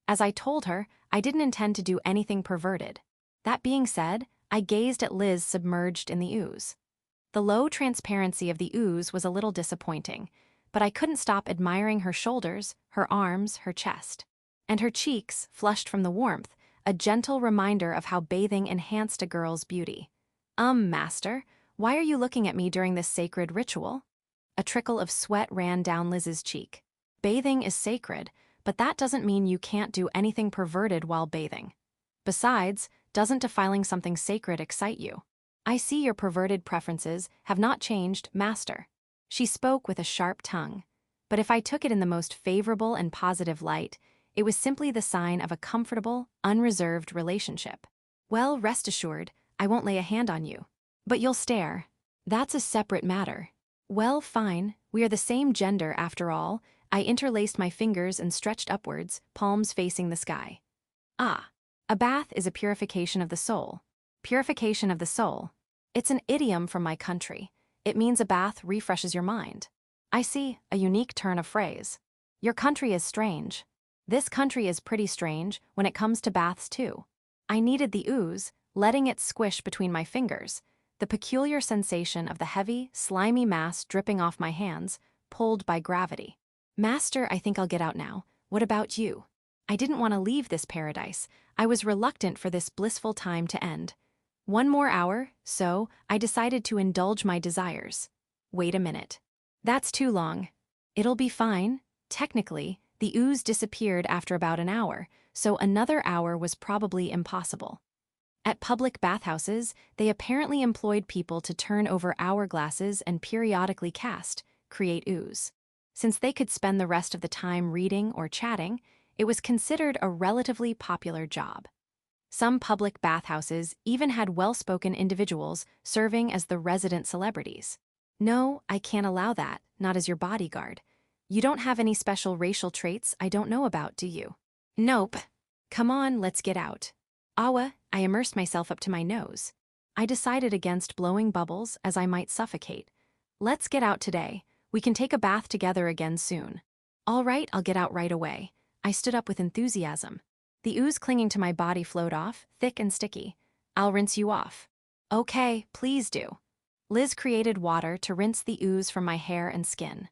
A: As I told her, I didn't intend to do anything perverted. That being said, I gazed at Liz submerged in the ooze. The low transparency of the ooze was a little disappointing, but I couldn't stop admiring her shoulders, her arms, her chest. and her cheeks, flushed from the warmth, a gentle reminder of how bathing enhanced a girl's beauty. Master, why are you looking at me during this sacred ritual? A trickle of sweat ran down Liz's cheek. Bathing is sacred, but that doesn't mean you can't do anything perverted while bathing. Besides, doesn't defiling something sacred excite you? I see your perverted preferences have not changed, Master. She spoke with a sharp tongue. But if I took it in the most favorable and positive light, it was simply the sign of a comfortable, unreserved relationship. Well, rest assured, I won't lay a hand on you. But you'll stare. That's a separate matter. Well, fine, we are the same gender after all. I interlaced my fingers and stretched upwards, palms facing the sky. Ah, a bath is a purification of the soul. Purification of the soul. It's an idiom from my country. It means a bath refreshes your mind. I see, a unique turn of phrase. Your country is strange. This country is pretty strange when it comes to baths too. I kneaded the ooze, letting it squish between my fingers, the peculiar sensation of the heavy, slimy mass dripping off my hands, pulled by gravity. Master, I think I'll get out now. What about you? I didn't want to leave this paradise. I was reluctant for this blissful time to end. One more hour, so I decided to indulge my desires. Wait a minute. That's too long. It'll be fine. Technically, the ooze disappeared after about an hour, so another hour was probably impossible. At public bathhouses, they apparently employed people to turn over hourglasses and periodically create ooze. Since they could spend the rest of the time reading or chatting, it was considered a relatively popular job. Some public bathhouses even had well-spoken individuals serving as the resident celebrities. No, I can't allow that, not as your bodyguard. You don't have any special racial traits I don't know about, do you? Nope. Come on, let's get out. Awa, I immersed myself up to my nose. I decided against blowing bubbles as I might suffocate. Let's get out today. We can take a bath together again soon. All right, I'll get out right away. I stood up with enthusiasm. The ooze clinging to my body flowed off, thick and sticky. I'll rinse you off. Okay, please do. Liz created water to rinse the ooze from my hair and skin.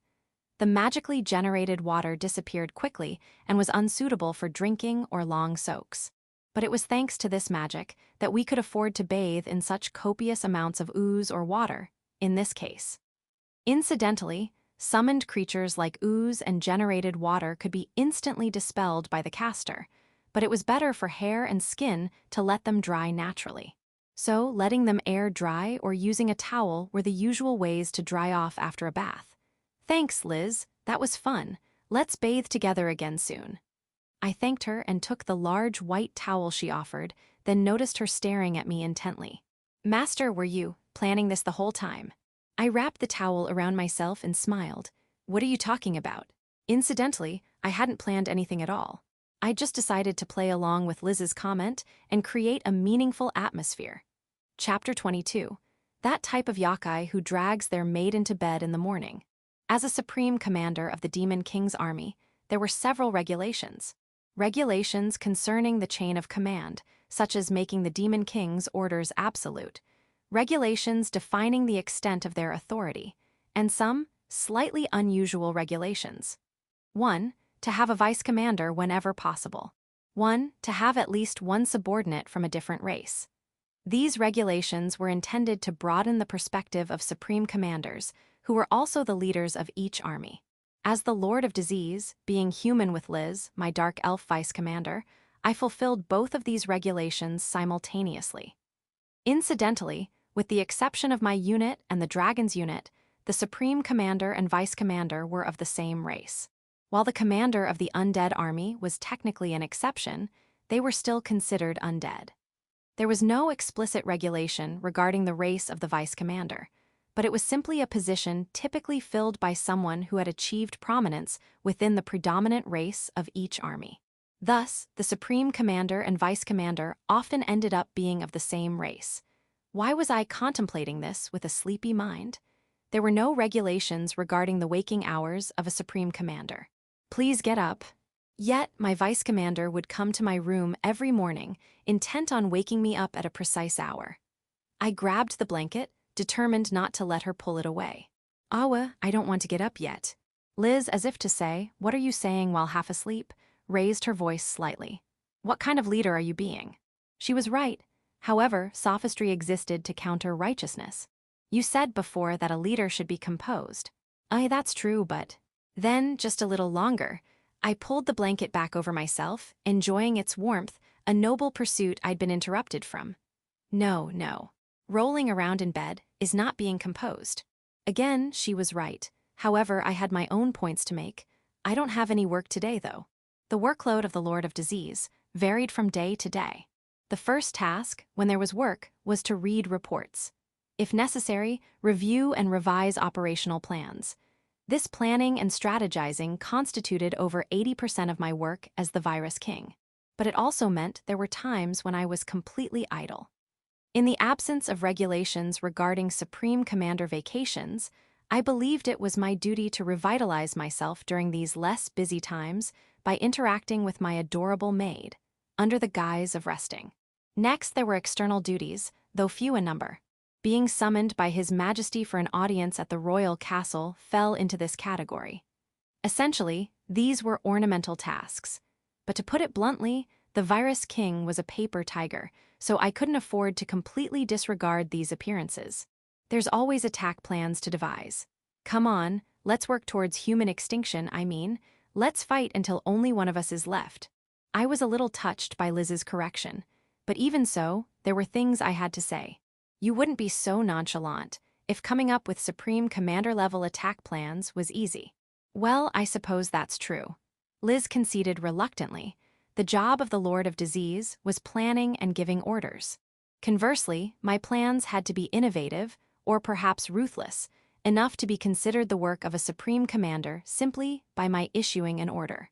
A: The magically generated water disappeared quickly and was unsuitable for drinking or long soaks. But it was thanks to this magic that we could afford to bathe in such copious amounts of ooze or water, in this case. Incidentally, summoned creatures like ooze and generated water could be instantly dispelled by the caster, but it was better for hair and skin to let them dry naturally. So, letting them air dry or using a towel were the usual ways to dry off after a bath. Thanks, Liz. That was fun. Let's bathe together again soon. I thanked her and took the large white towel she offered, then noticed her staring at me intently. Master, were you planning this the whole time? I wrapped the towel around myself and smiled. What are you talking about? Incidentally, I hadn't planned anything at all. I just decided to play along with Liz's comment and create a meaningful atmosphere. Chapter 22. That type of yakai who drags their maid into bed in the morning. As a supreme commander of the Demon King's army, there were several regulations. Regulations concerning the chain of command, such as making the Demon King's orders absolute. Regulations defining the extent of their authority, and some slightly unusual regulations. 1. To have a vice commander whenever possible. 1. To have at least one subordinate from a different race. These regulations were intended to broaden the perspective of supreme commanders, who were also the leaders of each army. As the Lord of Disease, being human with Liz, my dark elf vice commander, I fulfilled both of these regulations simultaneously. Incidentally, with the exception of my unit and the Dragon's unit, the Supreme Commander and Vice Commander were of the same race. While the commander of the undead army was technically an exception, they were still considered undead. There was no explicit regulation regarding the race of the Vice Commander, but it was simply a position typically filled by someone who had achieved prominence within the predominant race of each army. Thus, the Supreme Commander and Vice Commander often ended up being of the same race. Why was I contemplating this with a sleepy mind? There were no regulations regarding the waking hours of a Supreme Commander. Please get up. Yet, my Vice Commander would come to my room every morning, intent on waking me up at a precise hour. I grabbed the blanket, determined not to let her pull it away. Awa, I don't want to get up yet. Liz, as if to say, what are you saying while half asleep, raised her voice slightly. What kind of leader are you being? She was right. However, sophistry existed to counter righteousness. You said before that a leader should be composed. Aye, that's true, but... Then, just a little longer, I pulled the blanket back over myself, enjoying its warmth, a noble pursuit I'd been interrupted from. No, no. Rolling around in bed is not being composed. Again, she was right. However, I had my own points to make. I don't have any work today, though. The workload of the Lord of Disease varied from day to day. The first task, when there was work, was to read reports. If necessary, review and revise operational plans. This planning and strategizing constituted over 80% of my work as the Virus King. But it also meant there were times when I was completely idle. In the absence of regulations regarding Supreme Commander vacations, I believed it was my duty to revitalize myself during these less busy times by interacting with my adorable maid, under the guise of resting. Next, there were external duties, though few in number. Being summoned by His Majesty for an audience at the royal castle fell into this category. Essentially, these were ornamental tasks. But to put it bluntly, the Virus King was a paper tiger, so I couldn't afford to completely disregard these appearances. There's always attack plans to devise. Come on, let's work towards human extinction, let's fight until only one of us is left. I was a little touched by Liz's correction, but even so, there were things I had to say. You wouldn't be so nonchalant if coming up with Supreme Commander-level attack plans was easy. Well, I suppose that's true. Liz conceded reluctantly. The job of the Lord of Disease was planning and giving orders. Conversely, my plans had to be innovative, or perhaps ruthless, enough to be considered the work of a Supreme Commander simply by my issuing an order.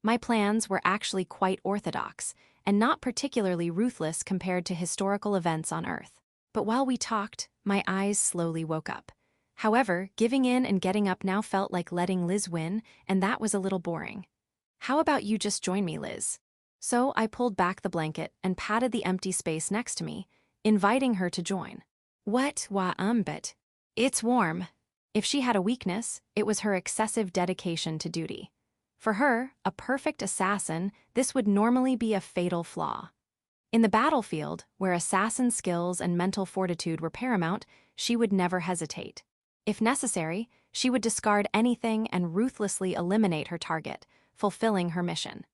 A: My plans were actually quite orthodox, and not particularly ruthless compared to historical events on Earth. But while we talked, my eyes slowly woke up. However, giving in and getting up now felt like letting Liz win, and that was a little boring. How about you just join me, Liz? So I pulled back the blanket and patted the empty space next to me, inviting her to join. But it's warm. If she had a weakness, it was her excessive dedication to duty. For her, a perfect assassin, this would normally be a fatal flaw. In the battlefield, where assassin skills and mental fortitude were paramount, she would never hesitate. If necessary, she would discard anything and ruthlessly eliminate her target, fulfilling her mission.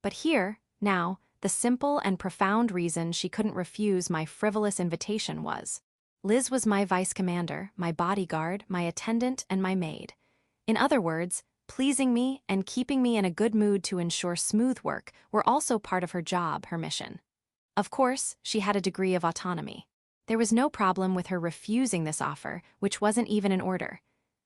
A: But here, now, the simple and profound reason she couldn't refuse my frivolous invitation was: Liz was my vice commander, my bodyguard, my attendant, and my maid. In other words, pleasing me and keeping me in a good mood to ensure smooth work were also part of her job, her mission. Of course, she had a degree of autonomy. There was no problem with her refusing this offer, which wasn't even an order.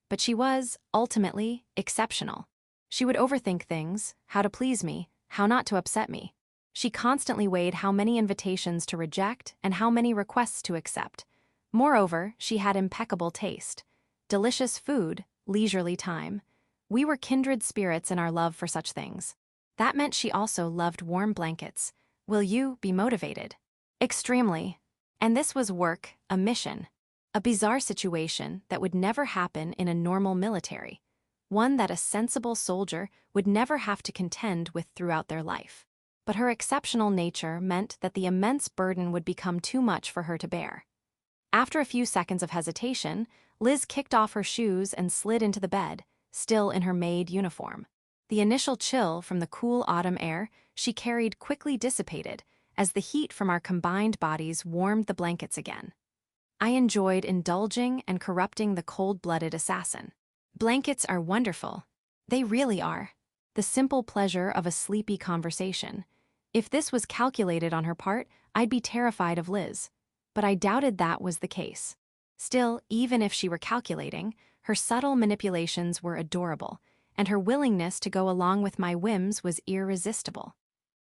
A: But she was, ultimately, exceptional. She would overthink things, how to please me, how not to upset me. She constantly weighed how many invitations to reject and how many requests to accept. Moreover, she had impeccable taste. Delicious food, leisurely time. We were kindred spirits in our love for such things. That meant she also loved warm blankets. Will you be motivated? Extremely. And this was work, a mission. A bizarre situation that would never happen in a normal military. One that a sensible soldier would never have to contend with throughout their life. But her exceptional nature meant that the immense burden would become too much for her to bear. After a few seconds of hesitation, Liz kicked off her shoes and slid into the bed, still in her maid uniform. The initial chill from the cool autumn air she carried quickly dissipated as the heat from our combined bodies warmed the blankets again. I enjoyed indulging and corrupting the cold-blooded assassin. Blankets are wonderful. They really are. The simple pleasure of a sleepy conversation. If this was calculated on her part, I'd be terrified of Liz. But I doubted that was the case. Still, even if she were calculating, her subtle manipulations were adorable, and her willingness to go along with my whims was irresistible.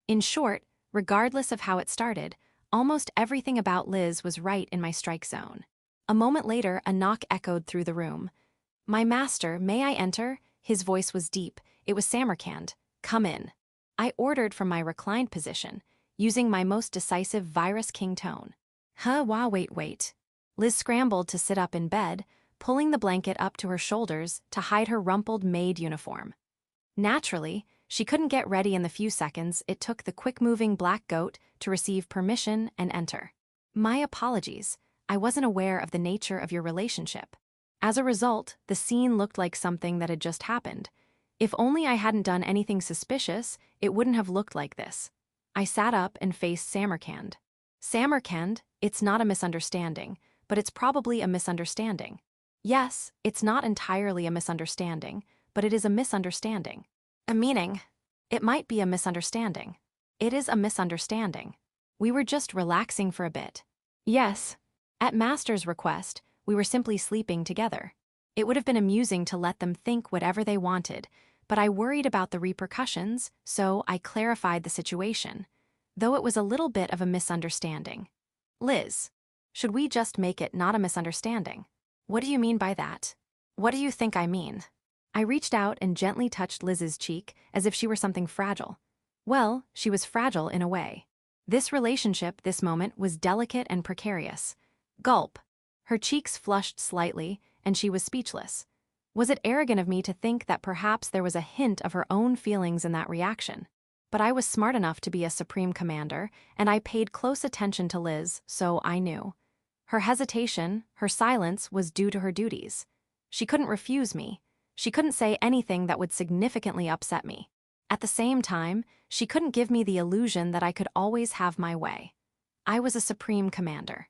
A: In short, regardless of how it started, almost everything about Liz was right in my strike zone. A moment later, a knock echoed through the room. "My master, may I enter?" His voice was deep. It was Samarkand. "Come in." I ordered from my reclined position, using my most decisive Virus King tone. Wait. Liz scrambled to sit up in bed, pulling the blanket up to her shoulders to hide her rumpled maid uniform. Naturally, She couldn't get ready in the few seconds it took the quick-moving black goat to receive permission and enter. My apologies, I wasn't aware of the nature of your relationship. As a result, the scene looked like something that had just happened. If only I hadn't done anything suspicious, it wouldn't have looked like this. I sat up and faced Samarkand. Samarkand, it's not a misunderstanding, but it's probably a misunderstanding. Yes, it's not entirely a misunderstanding, but it is a misunderstanding. A meaning. It might be a misunderstanding. It is a misunderstanding. We were just relaxing for a bit. Yes. At Master's request, we were simply sleeping together. It would have been amusing to let them think whatever they wanted, but I worried about the repercussions, so I clarified the situation, though it was a little bit of a misunderstanding. Liz, should we just make it not a misunderstanding? What do you mean by that? What do you think I mean? I reached out and gently touched Liz's cheek as if she were something fragile. Well, she was fragile in a way. This relationship, this moment, was delicate and precarious. Gulp. Her cheeks flushed slightly, and she was speechless. Was it arrogant of me to think that perhaps there was a hint of her own feelings in that reaction? But I was smart enough to be a supreme commander, and I paid close attention to Liz, so I knew. Her hesitation, her silence, was due to her duties. She couldn't refuse me. She couldn't say anything that would significantly upset me. At the same time, she couldn't give me the illusion that I could always have my way. I was a supreme commander.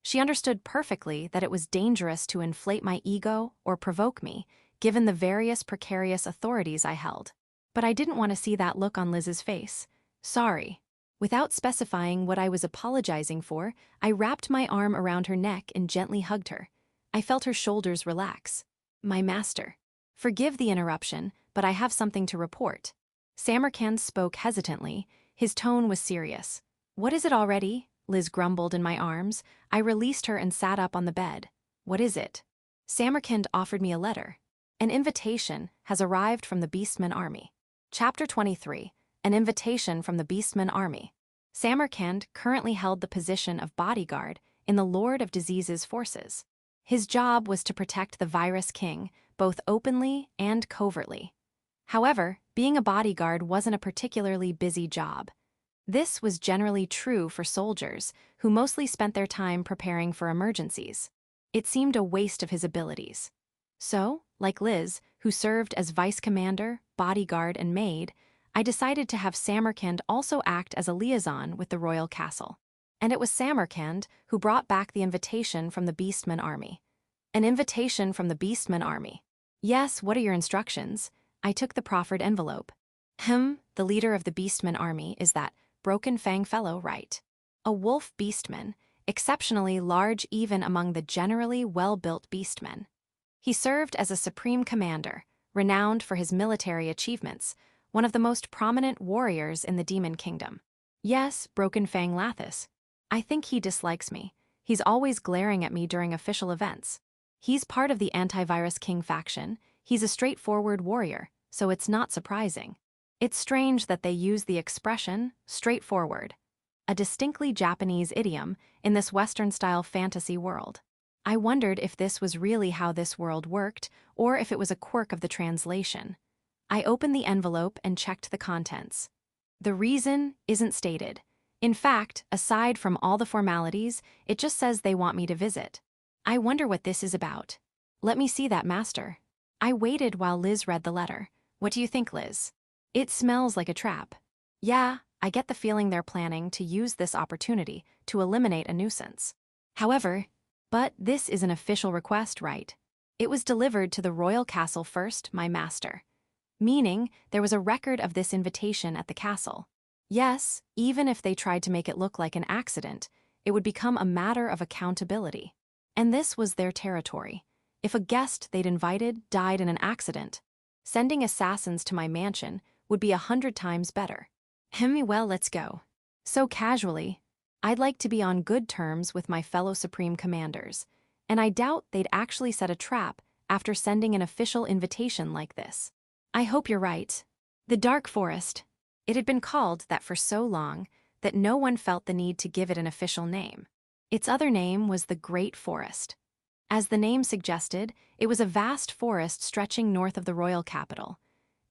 A: She understood perfectly that it was dangerous to inflate my ego or provoke me, given the various precarious authorities I held. But I didn't want to see that look on Liz's face. Sorry. Without specifying what I was apologizing for, I wrapped my arm around her neck and gently hugged her. I felt her shoulders relax. My master. Forgive the interruption, but I have something to report. Samarkand spoke hesitantly. His tone was serious. What is it already? Liz grumbled in my arms. I released her and sat up on the bed. What is it? Samarkand offered me a letter. An invitation has arrived from the Beastmen army. Chapter 23. An invitation from the Beastmen army. Samarkand currently held the position of bodyguard in the Lord of Disease's forces. His job was to protect the Virus King, both openly and covertly. However, being a bodyguard wasn't a particularly busy job. This was generally true for soldiers, who mostly spent their time preparing for emergencies. It seemed a waste of his abilities. So, like Liz, who served as vice commander, bodyguard, and maid, I decided to have Samarkand also act as a liaison with the royal castle. And it was Samarkand who brought back the invitation from the Beastmen army. An invitation from the Beastmen army. Yes, what are your instructions? I took the proffered envelope. The leader of the Beastmen army is that broken fang fellow, right? A wolf beastman, exceptionally large even among the generally well-built beastmen. He served as a supreme commander, renowned for his military achievements, one of the most prominent warriors in the Demon Kingdom. Yes, Broken Fang Lathis. I think he dislikes me. He's always glaring at me during official events. He's part of the Antivirus King faction. He's a straightforward warrior, so it's not surprising. It's strange that they use the expression, straightforward, a distinctly Japanese idiom in this Western-style fantasy world. I wondered if this was really how this world worked, or if it was a quirk of the translation. I opened the envelope and checked the contents. The reason isn't stated. In fact, aside from all the formalities, it just says they want me to visit. I wonder what this is about. Let me see that, master. I waited while Liz read the letter. What do you think, Liz? It smells like a trap. Yeah, I get the feeling they're planning to use this opportunity to eliminate a nuisance. However, but this is an official request, right? It was delivered to the royal castle first, my master. Meaning, there was a record of this invitation at the castle. Yes, even if they tried to make it look like an accident, it would become a matter of accountability. And this was their territory. If a guest they'd invited died in an accident, sending assassins to my mansion would be 100 times better. Well, let's go. So casually, I'd like to be on good terms with my fellow supreme commanders, and I doubt they'd actually set a trap after sending an official invitation like this. I hope you're right. The Dark Forest. It had been called that for so long that no one felt the need to give it an official name. Its other name was the Great Forest. As the name suggested, it was a vast forest stretching north of the royal capital.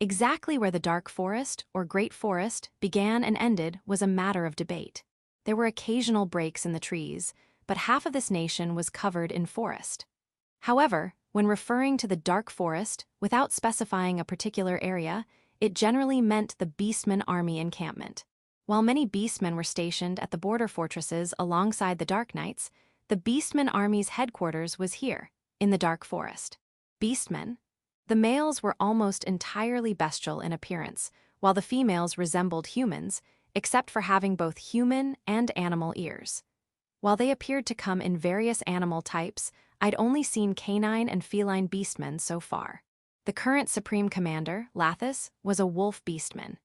A: Exactly where the dark forest, or great forest, began and ended was a matter of debate. There were occasional breaks in the trees, but half of this nation was covered in forest. However, when referring to the dark forest, without specifying a particular area, it generally meant the Beastmen army encampment. While many Beastmen were stationed at the border fortresses alongside the Dark Knights, the Beastmen army's headquarters was here, in the dark forest. Beastmen? The males were almost entirely bestial in appearance, while the females resembled humans, except for having both human and animal ears. While they appeared to come in various animal types, I'd only seen canine and feline beastmen so far. The current Supreme Commander, Lathis, was a wolf beastman.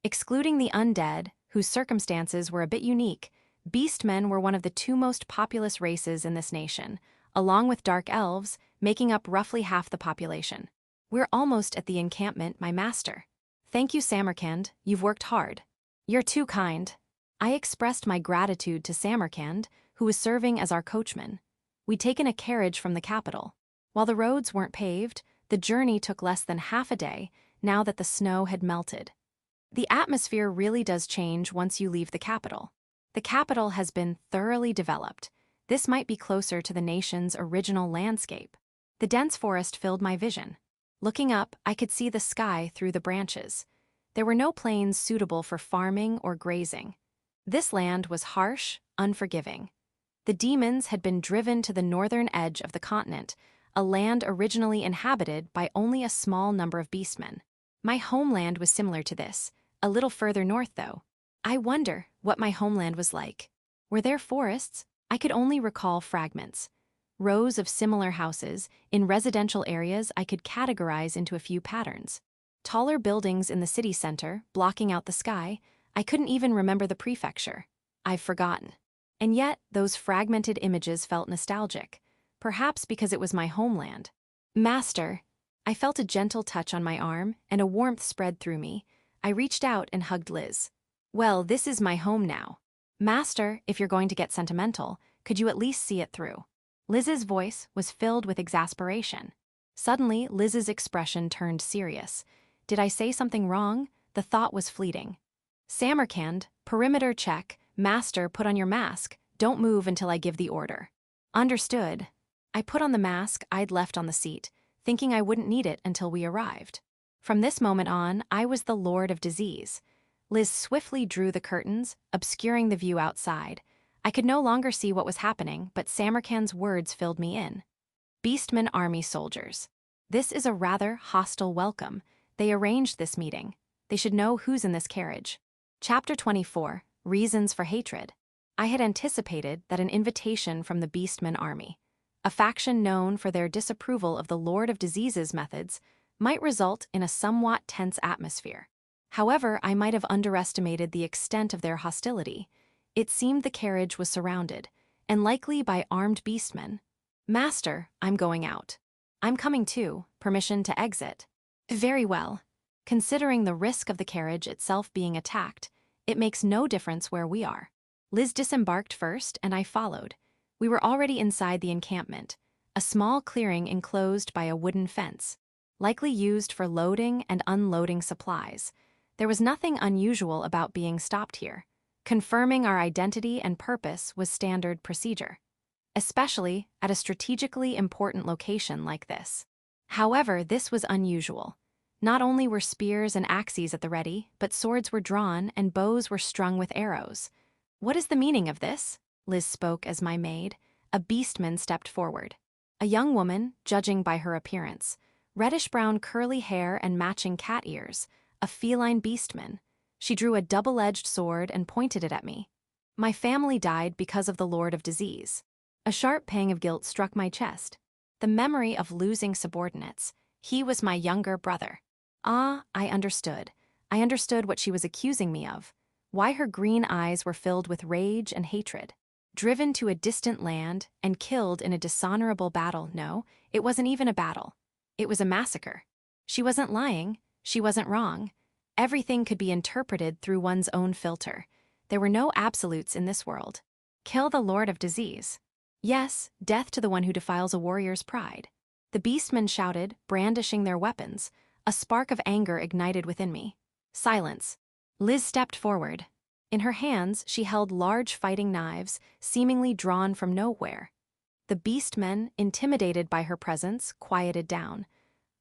A: Excluding the undead, whose circumstances were a bit unique, beastmen were one of the two most populous races in this nation, along with dark elves, making up roughly half the population. We're almost at the encampment, my master. Thank you, Samarkand, you've worked hard. You're too kind. I expressed my gratitude to Samarkand, who was serving as our coachman. We'd taken a carriage from the capital. While the roads weren't paved, the journey took less than half a day, now that the snow had melted. The atmosphere really does change once you leave the capital. The capital has been thoroughly developed. This might be closer to the nation's original landscape. The dense forest filled my vision. Looking up, I could see the sky through the branches. There were no plains suitable for farming or grazing. This land was harsh, unforgiving. The demons had been driven to the northern edge of the continent, a land originally inhabited by only a small number of beastmen. My homeland was similar to this, a little further north though. I wonder what my homeland was like. Were there forests? I could only recall fragments. Rows of similar houses, in residential areas I could categorize into a few patterns. Taller buildings in the city center, blocking out the sky. I couldn't even remember the prefecture. I've forgotten. And yet, those fragmented images felt nostalgic, perhaps because it was my homeland. Master, I felt a gentle touch on my arm, and a warmth spread through me. I reached out and hugged Liz. Well, this is my home now. Master, if you're going to get sentimental, could you at least see it through? Liz's voice was filled with exasperation. Suddenly, Liz's expression turned serious. Did I say something wrong? The thought was fleeting. Samarkand, perimeter check. Master, put on your mask. Don't move until I give the order. Understood. I put on the mask I'd left on the seat, thinking I wouldn't need it until we arrived. From this moment on, I was the Lord of Disease. Liz swiftly drew the curtains, obscuring the view outside. I could no longer see what was happening, but Samarkand's words filled me in. Beastmen army soldiers. This is a rather hostile welcome. They arranged this meeting. They should know who's in this carriage. Chapter 24, Reasons for Hatred. I had anticipated that an invitation from the Beastmen army, a faction known for their disapproval of the Lord of Disease's methods, might result in a somewhat tense atmosphere. However, I might have underestimated the extent of their hostility. It seemed the carriage was surrounded, and likely by armed beastmen. Master, I'm going out. I'm coming too. Permission to exit. Very well. Considering the risk of the carriage itself being attacked, it makes no difference where we are. Liz disembarked first, and I followed. We were already inside the encampment, a small clearing enclosed by a wooden fence, likely used for loading and unloading supplies. There was nothing unusual about being stopped here. Confirming our identity and purpose was standard procedure, especially at a strategically important location like this. However, this was unusual. Not only were spears and axes at the ready, but swords were drawn and bows were strung with arrows. What is the meaning of this? Liz spoke as my maid. A beastman stepped forward. A young woman, judging by her appearance. Reddish-brown curly hair and matching cat ears. A feline beastman. She drew a double-edged sword and pointed it at me. My family died because of the Lord of Disease. A sharp pang of guilt struck my chest. The memory of losing subordinates. He was my younger brother. Ah, I understood. I understood what she was accusing me of. Why her green eyes were filled with rage and hatred. Driven to a distant land and killed in a dishonorable battle. No, it wasn't even a battle. It was a massacre. She wasn't lying. She wasn't wrong. Everything could be interpreted through one's own filter. There were no absolutes in this world. Kill the Lord of Disease. Yes, death to the one who defiles a warrior's pride. The beastmen shouted, brandishing their weapons. A spark of anger ignited within me. Silence. Liz stepped forward. In her hands, she held large fighting knives, seemingly drawn from nowhere. The Beastmen, intimidated by her presence, quieted down.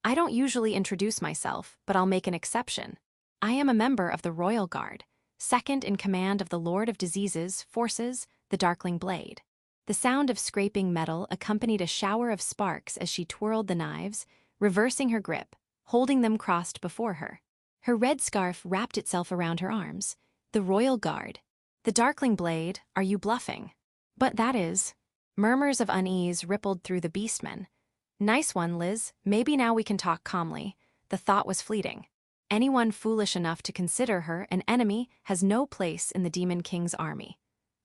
A: I don't usually introduce myself, but I'll make an exception. I am a member of the Royal Guard, second in command of the Lord of Disease's forces, the Darkling Blade. The sound of scraping metal accompanied a shower of sparks as she twirled the knives, reversing her grip, holding them crossed before her. Her red scarf wrapped itself around her arms. The Royal Guard. The Darkling Blade, are you bluffing? But that is. Murmurs of unease rippled through the Beastmen. Nice one, Liz. Maybe now we can talk calmly. The thought was fleeting. Anyone foolish enough to consider her an enemy has no place in the Demon King's army.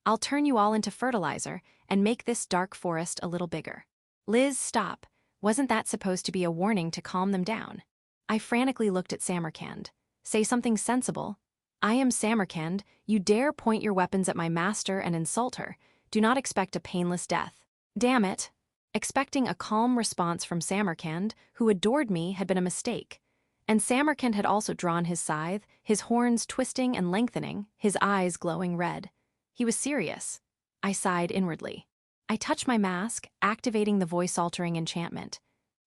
A: I'll turn you all into fertilizer and make this dark forest a little bigger. Liz, stop. Wasn't that supposed to be a warning to calm them down? I frantically looked at Samarkand. Say something sensible. I am Samarkand. You dare point your weapons at my master and insult her. Do not expect a painless death. Damn it. Expecting a calm response from Samarkand, who adored me, had been a mistake. And Samarkand had also drawn his scythe, his horns twisting and lengthening, his eyes glowing red. He was serious. I sighed inwardly. I touched my mask, activating the voice-altering enchantment.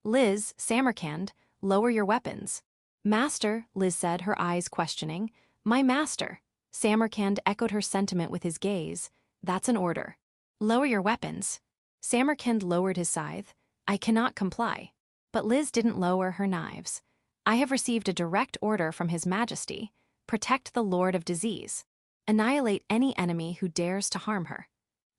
A: Liz, Samarkand, lower your weapons. Master, Liz said, her eyes questioning. My master. Samarkand echoed her sentiment with his gaze. That's an order. Lower your weapons. Samarkand lowered his scythe. I cannot comply. But Liz didn't lower her knives. I have received a direct order from His Majesty. Protect the Lord of Disease. Annihilate any enemy who dares to harm her.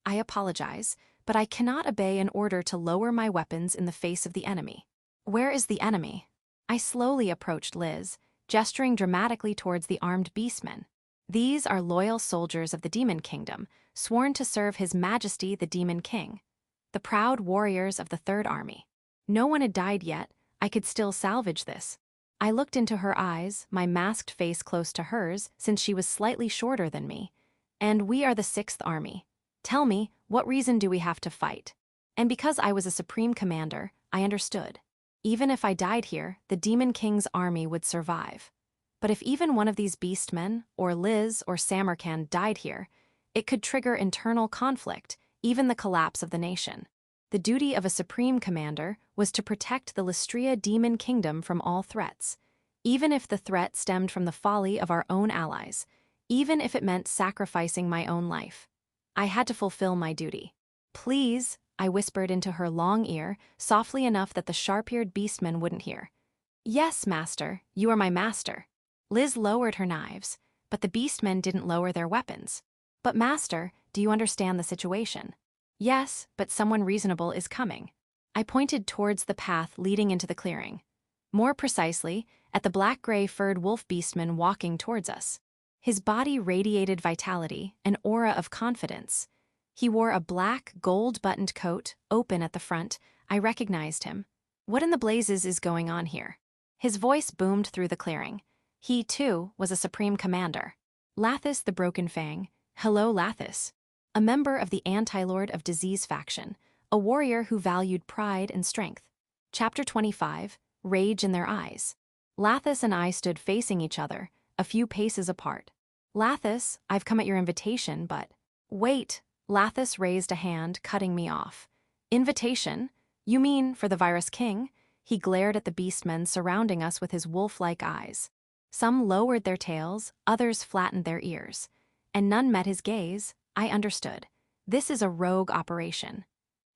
A: I apologize, but I cannot obey an order to lower my weapons in the face of the enemy. Where is the enemy? I slowly approached Liz, gesturing dramatically towards the armed beastmen. These are loyal soldiers of the Demon Kingdom, sworn to serve His Majesty the Demon King. The proud warriors of the Third Army. No one had died yet. I could still salvage this. I looked into her eyes, my masked face close to hers, since she was slightly shorter than me. And we are the Sixth Army. Tell me, what reason do we have to fight? And because I was a supreme commander, I understood. Even if I died here, the Demon King's army would survive. But if even one of these beastmen, or Liz or Samarkand died here, it could trigger internal conflict, even the collapse of the nation. The duty of a supreme commander was to protect the Lystria Demon Kingdom from all threats, even if the threat stemmed from the folly of our own allies, even if it meant sacrificing my own life. I had to fulfill my duty. Please, I whispered into her long ear, softly enough that the sharp-eared beastmen wouldn't hear. Yes, master, you are my master. Liz lowered her knives, but the beastmen didn't lower their weapons. But master, do you understand the situation? Yes, but someone reasonable is coming. I pointed towards the path leading into the clearing. More precisely, at the black-gray furred wolf beastman walking towards us. His body radiated vitality, an aura of confidence. He wore a black, gold-buttoned coat, open at the front. I recognized him. What in the blazes is going on here? His voice boomed through the clearing. He, too, was a supreme commander. Lathis the Broken Fang. Hello, Lathis. A member of the Anti-Lord of Disease faction, a warrior who valued pride and strength. Chapter 25, Rage in Their Eyes. Lathis and I stood facing each other, a few paces apart. Lathis, I've come at your invitation, but... Wait, Lathis raised a hand, cutting me off. Invitation? You mean for the Virus King? He glared at the beastmen surrounding us with his wolf-like eyes. Some lowered their tails, others flattened their ears. And none met his gaze. I understood. This is a rogue operation.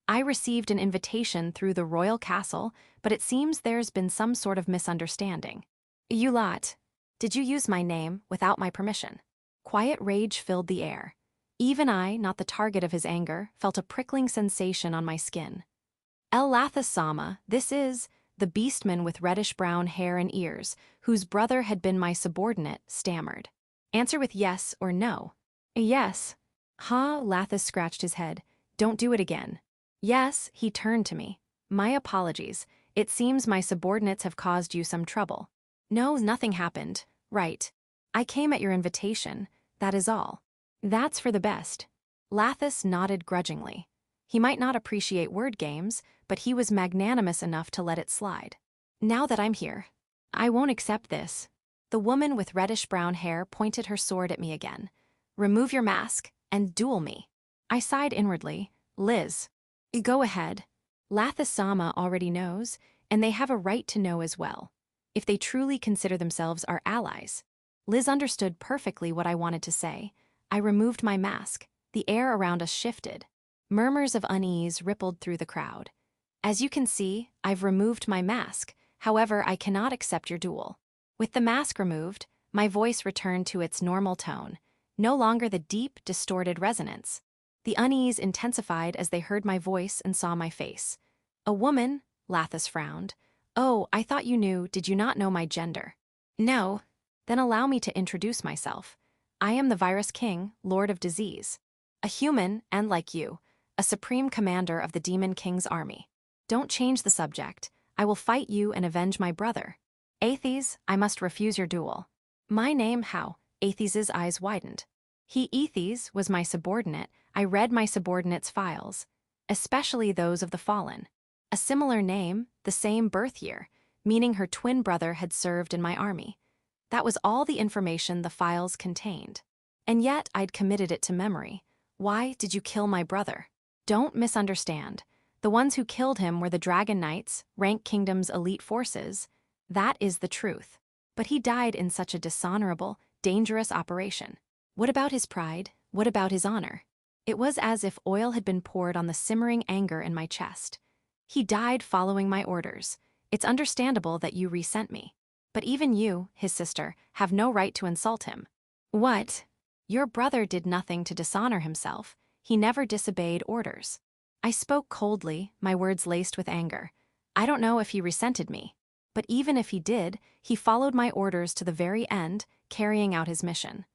A: I received an invitation through the royal castle, but it seems there's been some sort of misunderstanding. You lot. Did you use my name without my permission? Quiet rage filled the air. Even I, not the target of his anger, felt a prickling sensation on my skin. El Lathis Sama, this is the beastman with reddish-brown hair and ears, whose brother had been my subordinate, stammered. Answer with yes or no. Yes. Ha, Lathis scratched his head. Don't do it again. Yes, he turned to me. My apologies. It seems my subordinates have caused you some trouble. No, nothing happened. Right. I came at your invitation. That is all. That's for the best. Lathis nodded grudgingly. He might not appreciate word games, but he was magnanimous enough to let it slide. Now that I'm here, I won't accept this. The woman with reddish-brown hair pointed her sword at me again. Remove your mask and duel me. I sighed inwardly. Liz. Go ahead. Lathis-sama already knows, and they have a right to know as well, if they truly consider themselves our allies. Liz understood perfectly what I wanted to say. I removed my mask. The air around us shifted. Murmurs of unease rippled through the crowd. As you can see, I've removed my mask. However, I cannot accept your duel. With the mask removed, my voice returned to its normal tone, no longer the deep, distorted resonance. The unease intensified as they heard my voice and saw my face. A woman, Lathis frowned. Oh, I thought you knew. Did you not know my gender? No. Then allow me to introduce myself. I am the Virus King, Lord of Disease. A human, and like you, a supreme commander of the Demon King's army. Don't change the subject. I will fight you and avenge my brother. Aethes, I must refuse your duel. My name, how? Aethes's eyes widened. He, Aethes, was my subordinate. I read my subordinate's files, especially those of the fallen. A similar name, the same birth year, meaning her twin brother had served in my army. That was all the information the files contained. And yet I'd committed it to memory. Why did you kill my brother? Don't misunderstand. The ones who killed him were the Dragon Knights, Rank Kingdom's elite forces. That is the truth. But he died in such a dishonorable, dangerous operation. What about his pride? What about his honor? It was as if oil had been poured on the simmering anger in my chest. He died following my orders. It's understandable that you resent me. But even you, his sister, have no right to insult him. What? Your brother did nothing to dishonor himself. He never disobeyed orders. I spoke coldly, my words laced with anger. I don't know if he resented me. But even if he did, he followed my orders to the very end, carrying out his mission.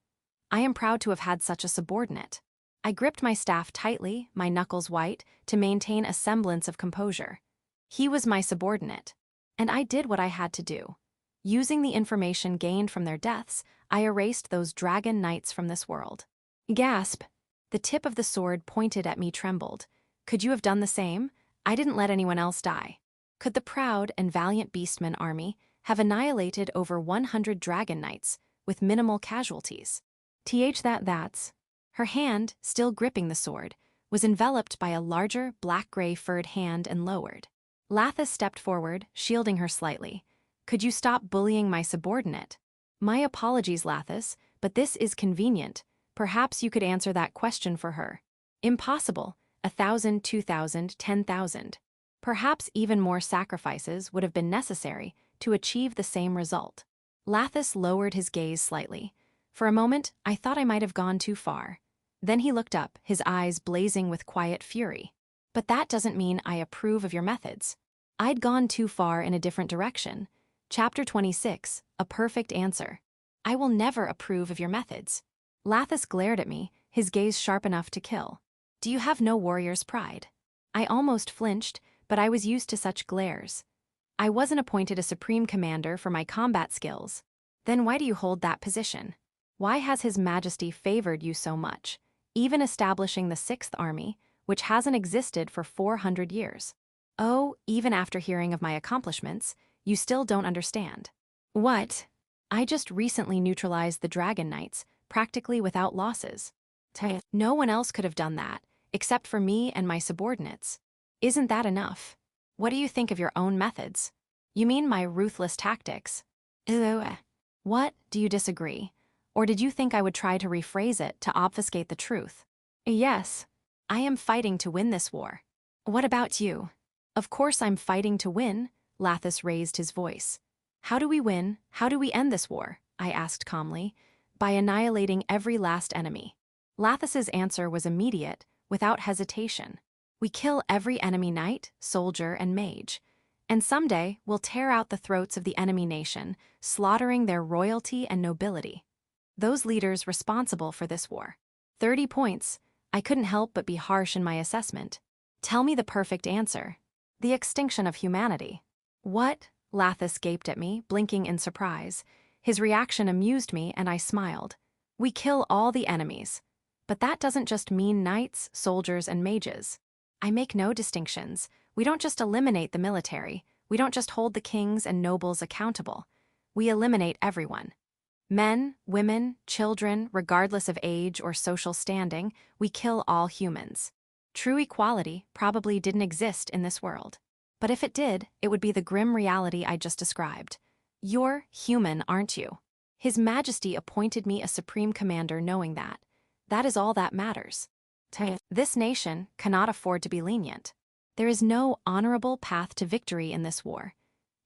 A: I am proud to have had such a subordinate. I gripped my staff tightly, my knuckles white, to maintain a semblance of composure. He was my subordinate, and I did what I had to do. Using the information gained from their deaths, I erased those Dragon Knights from this world. Gasp! The tip of the sword pointed at me trembled. Could you have done the same? I didn't let anyone else die. Could the proud and valiant Beastmen army have annihilated over 100 Dragon Knights with minimal casualties? That's... Her hand, still gripping the sword, was enveloped by a larger, black-gray furred hand and lowered. Lathis stepped forward, shielding her slightly. Could you stop bullying my subordinate? My apologies, Lathis, but this is convenient. Perhaps you could answer that question for her. Impossible. 1,000, 2,000, 10,000. Perhaps even more sacrifices would have been necessary to achieve the same result. Lathis lowered his gaze slightly. For a moment, I thought I might have gone too far. Then he looked up, his eyes blazing with quiet fury. But that doesn't mean I approve of your methods. I'd gone too far in a different direction. Chapter 26, A Perfect Answer. I will never approve of your methods. Lathis glared at me, his gaze sharp enough to kill. Do you have no warrior's pride? I almost flinched, but I was used to such glares. I wasn't appointed a supreme commander for my combat skills. Then why do you hold that position? Why has His Majesty favored you so much, even establishing the 6th Army, which hasn't existed for 400 years? Oh, even after hearing of my accomplishments, you still don't understand. What? I just recently neutralized the Dragon Knights, practically without losses. No one else could have done that, except for me and my subordinates. Isn't that enough? What do you think of your own methods? You mean my ruthless tactics? What, do you disagree? Or did you think I would try to rephrase it to obfuscate the truth? Yes. I am fighting to win this war. What about you? Of course I'm fighting to win, Lathis raised his voice. How do we win? How do we end this war? I asked calmly. By annihilating every last enemy. Lathis's answer was immediate, without hesitation. We kill every enemy knight, soldier, and mage. And someday we'll tear out the throats of the enemy nation, slaughtering their royalty and nobility. Those leaders responsible for this war. 30 points. I couldn't help but be harsh in my assessment. Tell me the perfect answer. The extinction of humanity. What? Lathis gaped at me, blinking in surprise. His reaction amused me, and I smiled. We kill all the enemies. But that doesn't just mean knights, soldiers, and mages. I make no distinctions. We don't just eliminate the military. We don't just hold the kings and nobles accountable. We eliminate everyone. Men, women, children, regardless of age or social standing, we kill all humans. True equality probably didn't exist in this world. But if it did, it would be the grim reality I just described. You're human, aren't you? His Majesty appointed me a supreme commander knowing that. That is all that matters. This nation cannot afford to be lenient. There is no honorable path to victory in this war.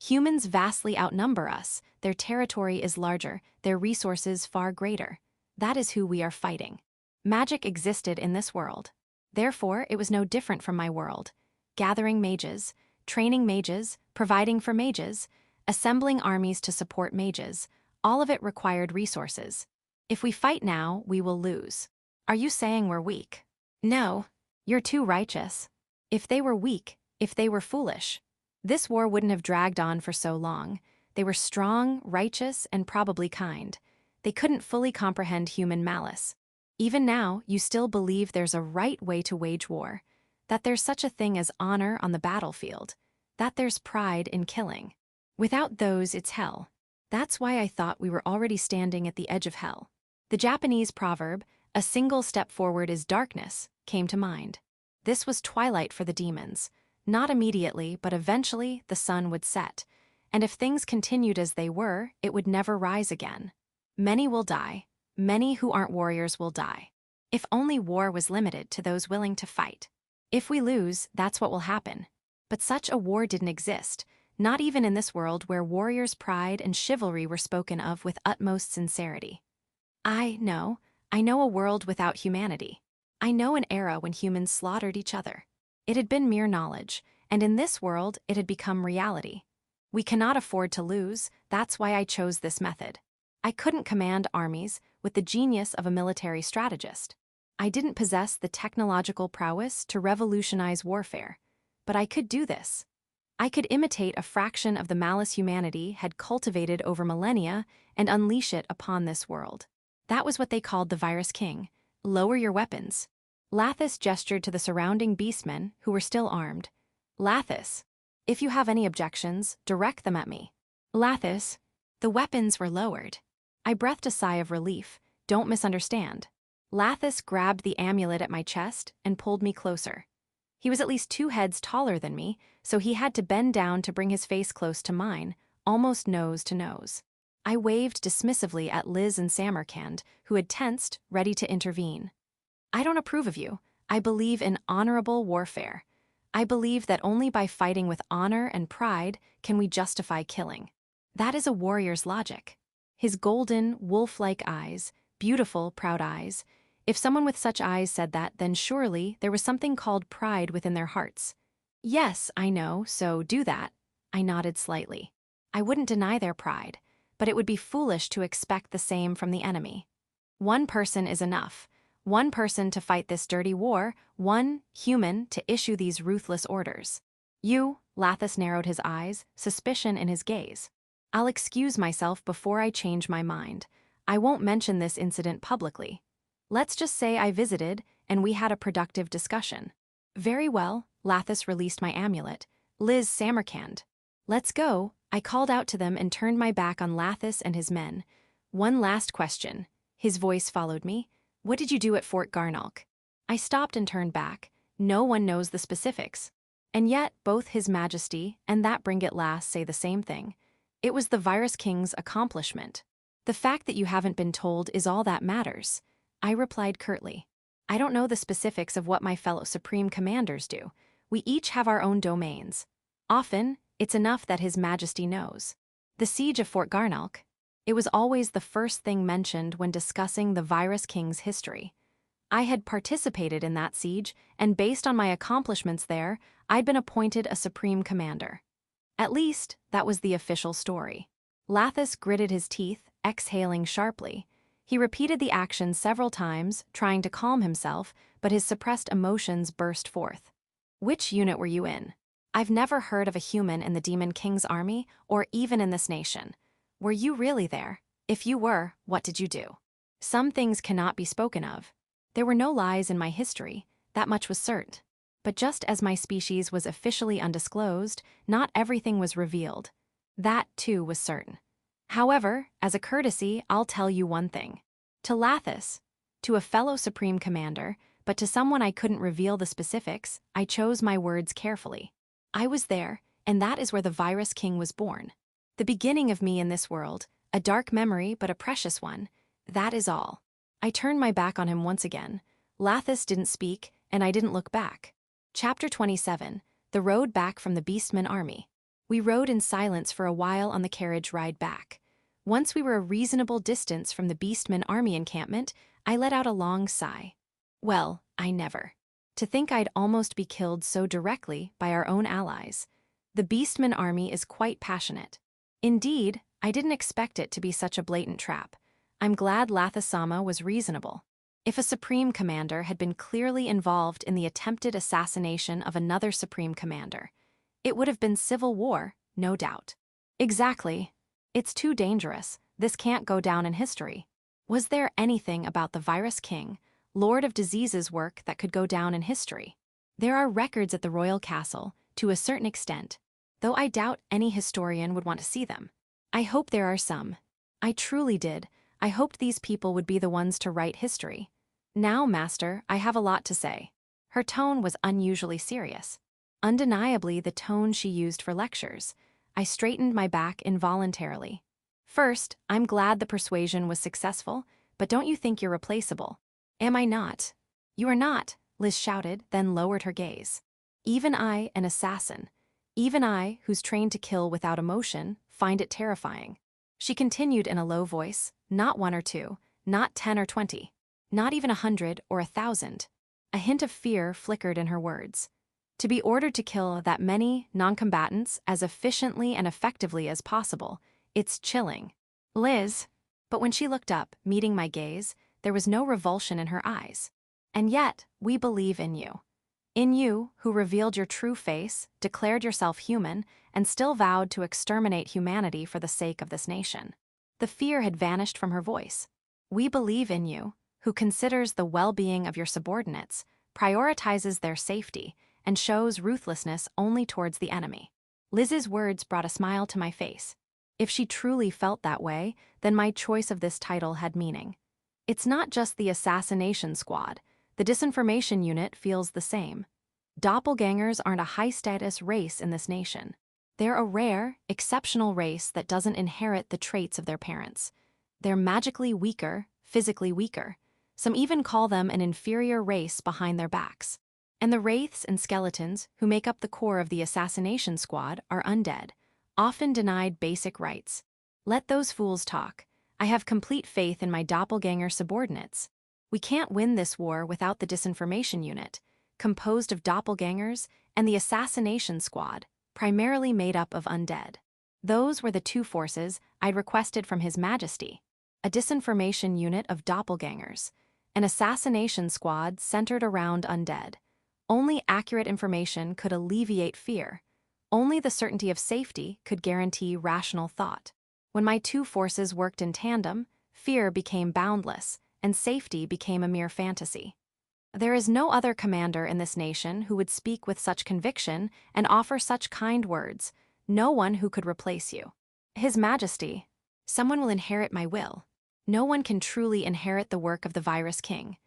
A: Humans vastly outnumber us, their territory is larger, their resources far greater. That is who we are fighting. Magic existed in this world. Therefore, it was no different from my world. Gathering mages, training mages, providing for mages, assembling armies to support mages, all of it required resources. If we fight now, we will lose. Are you saying we're weak? No. You're too righteous. If they were weak, if they were foolish, this war wouldn't have dragged on for so long. They were strong, righteous, and probably kind. They couldn't fully comprehend human malice. Even now, you still believe there's a right way to wage war, that there's such a thing as honor on the battlefield, that there's pride in killing. Without those, it's hell. That's why I thought we were already standing at the edge of hell. The Japanese proverb, "A single step forward is darkness," came to mind. This was twilight for the demons. Not immediately, but eventually the sun would set. And if things continued as they were, it would never rise again. Many will die. Many who aren't warriors will die. If only war was limited to those willing to fight. If we lose, that's what will happen. But such a war didn't exist, not even in this world where warriors' pride and chivalry were spoken of with utmost sincerity. I know a world without humanity. I know an era when humans slaughtered each other. It had been mere knowledge, and in this world it had become reality. We cannot afford to lose, that's why I chose this method. I couldn't command armies with the genius of a military strategist. I didn't possess the technological prowess to revolutionize warfare, but I could do this. I could imitate a fraction of the malice humanity had cultivated over millennia and unleash it upon this world. That was what they called the Virus King. Lower your weapons. Lathis gestured to the surrounding beastmen, who were still armed. Lathis, if you have any objections, direct them at me. Lathis, the weapons were lowered. I breathed a sigh of relief. Don't misunderstand. Lathis grabbed the amulet at my chest and pulled me closer. He was at least 2 heads taller than me, so he had to bend down to bring his face close to mine, almost nose to nose. I waved dismissively at Liz and Samarkand, who had tensed, ready to intervene. I don't approve of you. I believe in honorable warfare. I believe that only by fighting with honor and pride can we justify killing. That is a warrior's logic. His golden, wolf-like eyes, beautiful, proud eyes. If someone with such eyes said that, then surely there was something called pride within their hearts. Yes, I know, so do that. I nodded slightly. I wouldn't deny their pride, but it would be foolish to expect the same from the enemy. One person is enough. One person to fight this dirty war, one human to issue these ruthless orders. You, Lathis narrowed his eyes, suspicion in his gaze. I'll excuse myself before I change my mind. I won't mention this incident publicly. Let's just say I visited, and we had a productive discussion. Very well, Lathis released my amulet. Liz, Samarkand. Let's go. I called out to them and turned my back on Lathis and his men. One last question. His voice followed me. What did you do at Fort Garn? I stopped and turned back. No one knows the specifics. And yet, both His Majesty and that Bring It Last say the same thing. It was the Virus King's accomplishment. The fact that you haven't been told is all that matters. I replied curtly. I don't know the specifics of what my fellow Supreme Commanders do. We each have our own domains. Often, it's enough that His Majesty knows. The siege of Fort Garn. It was always the first thing mentioned when discussing the Virus King's history. I had participated in that siege, and based on my accomplishments there, I'd been appointed a Supreme Commander. At least, that was the official story. Lathis gritted his teeth, exhaling sharply. He repeated the action several times, trying to calm himself, but his suppressed emotions burst forth. Which unit were you in? I've never heard of a human in the Demon King's army, or even in this nation. Were you really there? If you were, what did you do? Some things cannot be spoken of. There were no lies in my history, that much was certain. But just as my species was officially undisclosed, not everything was revealed. That, too, was certain. However, as a courtesy, I'll tell you one thing. To Lathis, to a fellow Supreme Commander, but to someone I couldn't reveal the specifics, I chose my words carefully. I was there, and that is where the Virus King was born. The beginning of me in this world, a dark memory but a precious one, that is all. I turned my back on him once again. Lathis didn't speak, and I didn't look back. Chapter 27, The Road Back from the Beastmen Army. We rode in silence for a while on the carriage ride back. Once we were a reasonable distance from the Beastmen Army encampment, I let out a long sigh. Well, I never. To think I'd almost be killed so directly by our own allies. The Beastmen Army is quite passionate. Indeed, I didn't expect it to be such a blatant trap. I'm glad Lathis-sama was reasonable. If a Supreme Commander had been clearly involved in the attempted assassination of another Supreme Commander, it would have been civil war, no doubt. Exactly. It's too dangerous. This can't go down in history. Was there anything about the Virus King, Lord of Disease's work that could go down in history? There are records at the royal castle, to a certain extent, though I doubt any historian would want to see them. I hope there are some. I truly did. I hoped these people would be the ones to write history. Now, Master, I have a lot to say. Her tone was unusually serious. Undeniably the tone she used for lectures. I straightened my back involuntarily. First, I'm glad the persuasion was successful, but don't you think you're replaceable? Am I not? You are not, Liz shouted, then lowered her gaze. Even I, an assassin. Even I, who's trained to kill without emotion, find it terrifying. She continued in a low voice, not 1 or 2, not 10 or 20, not even 100 or 1,000. A hint of fear flickered in her words. To be ordered to kill that many non-combatants as efficiently and effectively as possible, it's chilling. Liz. But when she looked up, meeting my gaze, there was no revulsion in her eyes. And yet, we believe in you. In you, who revealed your true face, declared yourself human, and still vowed to exterminate humanity for the sake of this nation. The fear had vanished from her voice. We believe in you, who considers the well-being of your subordinates, prioritizes their safety, and shows ruthlessness only towards the enemy. Liz's words brought a smile to my face. If she truly felt that way, then my choice of this title had meaning. It's not just the assassination squad. The disinformation unit feels the same. Doppelgangers aren't a high-status race in this nation. They're a rare, exceptional race that doesn't inherit the traits of their parents. They're magically weaker, physically weaker. Some even call them an inferior race behind their backs. And the wraiths and skeletons who make up the core of the assassination squad are undead, often denied basic rights. Let those fools talk. I have complete faith in my doppelganger subordinates. We can't win this war without the disinformation unit, composed of doppelgangers, and the assassination squad, primarily made up of undead. Those were the two forces I'd requested from His Majesty. A disinformation unit of doppelgangers, an assassination squad centered around undead. Only accurate information could alleviate fear. Only the certainty of safety could guarantee rational thought. When my two forces worked in tandem, fear became boundless, and safety became a mere fantasy. There is no other commander in this nation who would speak with such conviction and offer such kind words, no one who could replace you. His Majesty, someone will inherit my will. No one can truly inherit the work of the Virus King.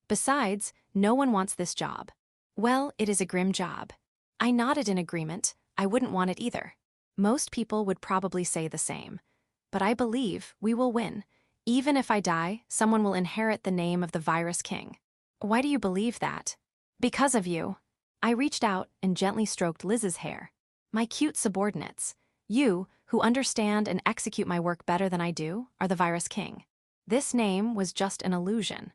A: Besides, no one wants this job. Well, it is a grim job. I nodded in agreement. I wouldn't want it either. Most people would probably say the same. But I believe we will win. Even if I die, someone will inherit the name of the Virus King. Why do you believe that? Because of you. I reached out and gently stroked Liz's hair. My cute subordinates, you, who understand and execute my work better than I do, are the Virus King. This name was just an illusion.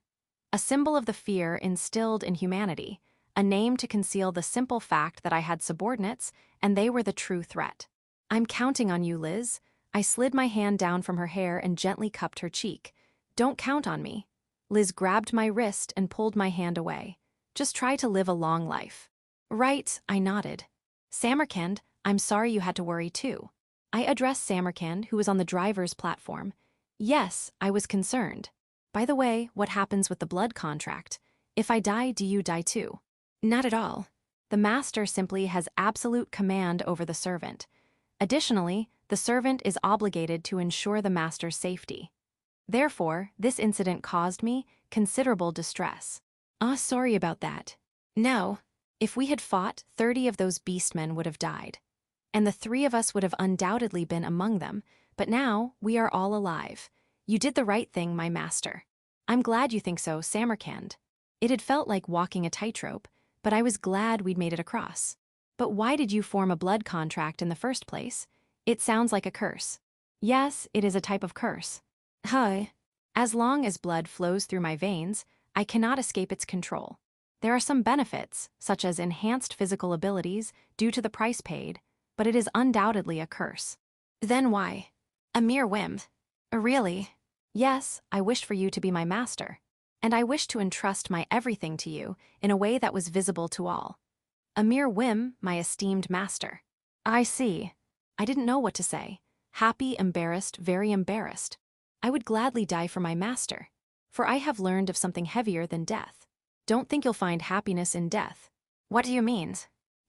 A: A symbol of the fear instilled in humanity, a name to conceal the simple fact that I had subordinates and they were the true threat. I'm counting on you, Liz. I slid my hand down from her hair and gently cupped her cheek. Don't count on me. Liz grabbed my wrist and pulled my hand away. Just try to live a long life. Right, I nodded. Samarkand, I'm sorry you had to worry too. I addressed Samarkand, who was on the driver's platform. Yes, I was concerned. By the way, what happens with the blood contract? If I die, do you die too? Not at all. The master simply has absolute command over the servant. Additionally, the servant is obligated to ensure the master's safety. Therefore, this incident caused me considerable distress. Sorry about that. No. If we had fought, 30 of those beastmen would have died. And the 3 of us would have undoubtedly been among them, but now we are all alive. You did the right thing, my master. I'm glad you think so, Samarkand. It had felt like walking a tightrope, but I was glad we'd made it across. But why did you form a blood contract in the first place? It sounds like a curse. Yes, it is a type of curse. As long as blood flows through my veins, I cannot escape its control. There are some benefits, such as enhanced physical abilities due to the price paid, but it is undoubtedly a curse. Then why? A mere whim. Really? Yes, I wished for you to be my master, and I wished to entrust my everything to you in a way that was visible to all. A mere whim, my esteemed master. I see. I didn't know what to say. Happy, embarrassed, very embarrassed. I would gladly die for my master, for I have learned of something heavier than death. Don't think you'll find happiness in death. What do you mean?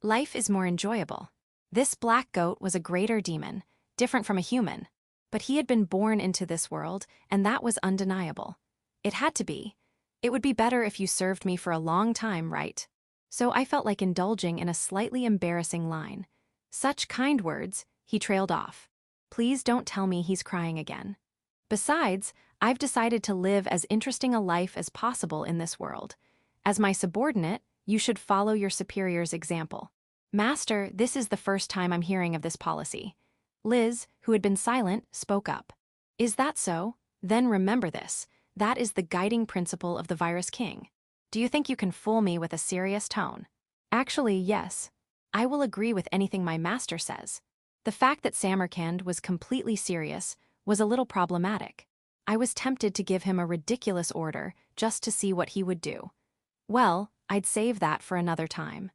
A: Life is more enjoyable. This black goat was a greater demon, different from a human, but he had been born into this world, and that was undeniable. It had to be. It would be better if you served me for a long time, right? So I felt like indulging in a slightly embarrassing line. Such kind words, he trailed off. Please don't tell me he's crying again. Besides, I've decided to live as interesting a life as possible in this world. As my subordinate, you should follow your superior's example. Master, this is the first time I'm hearing of this policy. Liz, who had been silent, spoke up. Is that so? Then remember this. That is the guiding principle of the Virus King. Do you think you can fool me with a serious tone? Actually, yes. I will agree with anything my master says. The fact that Samarkand was completely serious was a little problematic. I was tempted to give him a ridiculous order just to see what he would do. Well, I'd save that for another time.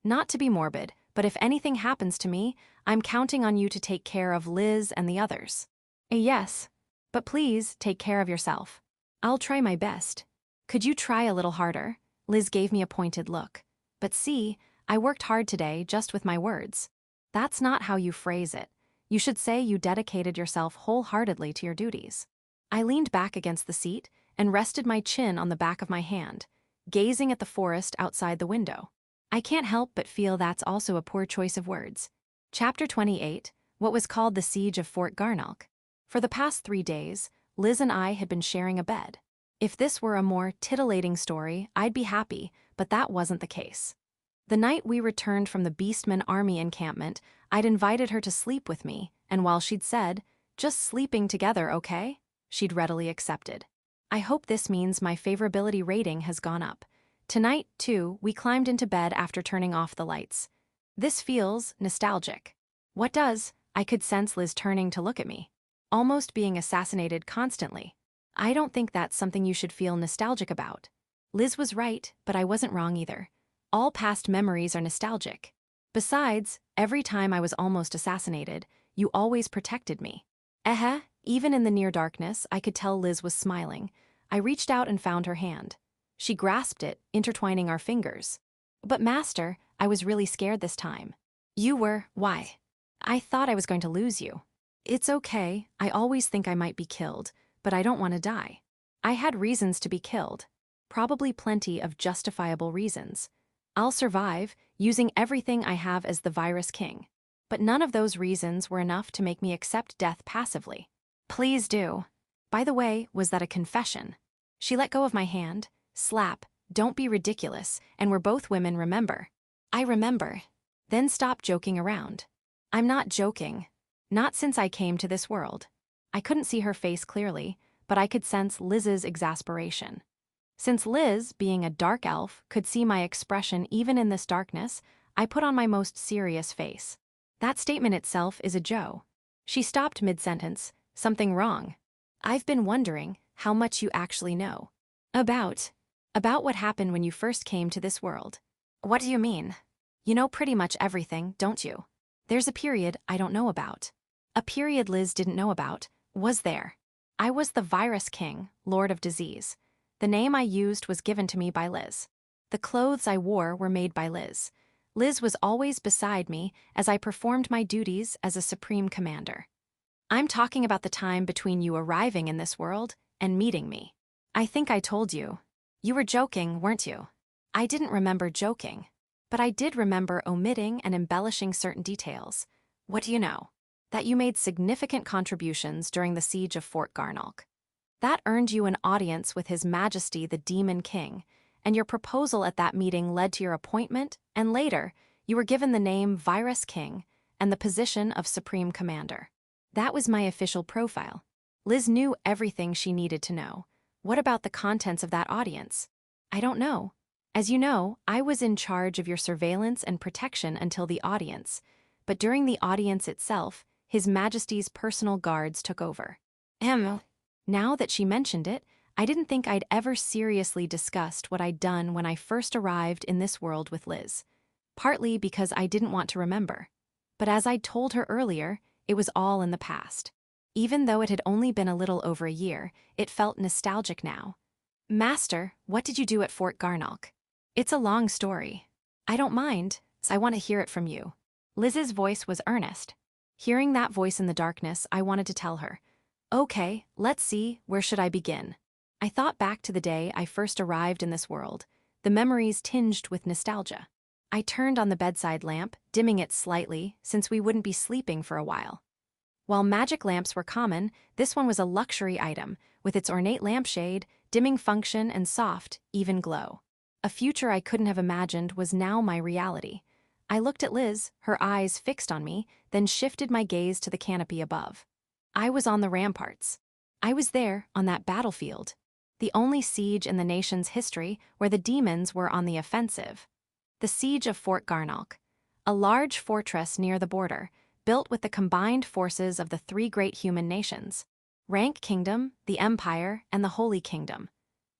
A: Not to be morbid, but if anything happens to me, I'm counting on you to take care of Liz and the others. Yes, but please take care of yourself. I'll try my best. Could you try a little harder? Liz gave me a pointed look. But see, I worked hard today just with my words. That's not how you phrase it. You should say you dedicated yourself wholeheartedly to your duties. I leaned back against the seat and rested my chin on the back of my hand, gazing at the forest outside the window. I can't help but feel that's also a poor choice of words. Chapter 28, what was called the Siege of Fort Garn. For the past 3 days, Liz and I had been sharing a bed. If this were a more titillating story, I'd be happy, but that wasn't the case. The night we returned from the Beastmen army encampment, I'd invited her to sleep with me, and while she'd said, "Just sleeping together, okay?" she'd readily accepted. I hope this means my favorability rating has gone up. Tonight, too, we climbed into bed after turning off the lights. This feels nostalgic. What does? I could sense Liz turning to look at me. Almost being assassinated constantly. I don't think that's something you should feel nostalgic about. Liz was right, but I wasn't wrong either. All past memories are nostalgic. Besides, every time I was almost assassinated, you always protected me. Even in the near darkness, I could tell Liz was smiling. I reached out and found her hand. She grasped it, intertwining our fingers. But Master, I was really scared this time. You were? Why? I thought I was going to lose you. It's okay, I always think I might be killed, but I don't want to die. I had reasons to be killed. Probably plenty of justifiable reasons. I'll survive, using everything I have as the Virus King. But none of those reasons were enough to make me accept death passively. Please do. By the way, was that a confession? She let go of my hand. Slap, don't be ridiculous, and we're both women, remember. I remember. Then stop joking around. I'm not joking. Not since I came to this world. I couldn't see her face clearly, but I could sense Liz's exasperation. Since Liz, being a dark elf, could see my expression even in this darkness, I put on my most serious face. That statement itself is a joke. She stopped mid-sentence. Something wrong. I've been wondering how much you actually know. About what happened when you first came to this world. What do you mean? You know pretty much everything, don't you? There's a period I don't know about. A period Liz didn't know about, was there. I was the Virus King, Lord of Disease. The name I used was given to me by Liz. The clothes I wore were made by Liz. Liz was always beside me as I performed my duties as a supreme commander. I'm talking about the time between you arriving in this world and meeting me. I think I told you. You were joking, weren't you? I didn't remember joking, but I did remember omitting and embellishing certain details. What do you know? That you made significant contributions during the siege of Fort Garn. That earned you an audience with His Majesty the Demon King, and your proposal at that meeting led to your appointment, and later, you were given the name Virus King and the position of Supreme Commander. That was my official profile. Liz knew everything she needed to know. What about the contents of that audience? I don't know. As you know, I was in charge of your surveillance and protection until the audience, but during the audience itself, His Majesty's personal guards took over. Now that she mentioned it, I didn't think I'd ever seriously discussed what I'd done when I first arrived in this world with Liz. Partly because I didn't want to remember. But as I'd told her earlier, it was all in the past. Even though it had only been a little over a year, it felt nostalgic now. Master, what did you do at Fort Garn? It's a long story. I don't mind, so I want to hear it from you. Liz's voice was earnest. Hearing that voice in the darkness, I wanted to tell her. Okay, let's see, where should I begin? I thought back to the day I first arrived in this world, the memories tinged with nostalgia. I turned on the bedside lamp, dimming it slightly, since we wouldn't be sleeping for a while. While magic lamps were common, this one was a luxury item, with its ornate lampshade, dimming function and soft, even glow. A future I couldn't have imagined was now my reality. I looked at Liz, her eyes fixed on me, then shifted my gaze to the canopy above. I was on the ramparts. I was there, on that battlefield. The only siege in the nation's history where the demons were on the offensive. The siege of Fort Garn, a large fortress near the border, built with the combined forces of the three great human nations, Rank Kingdom, the Empire, and the Holy Kingdom.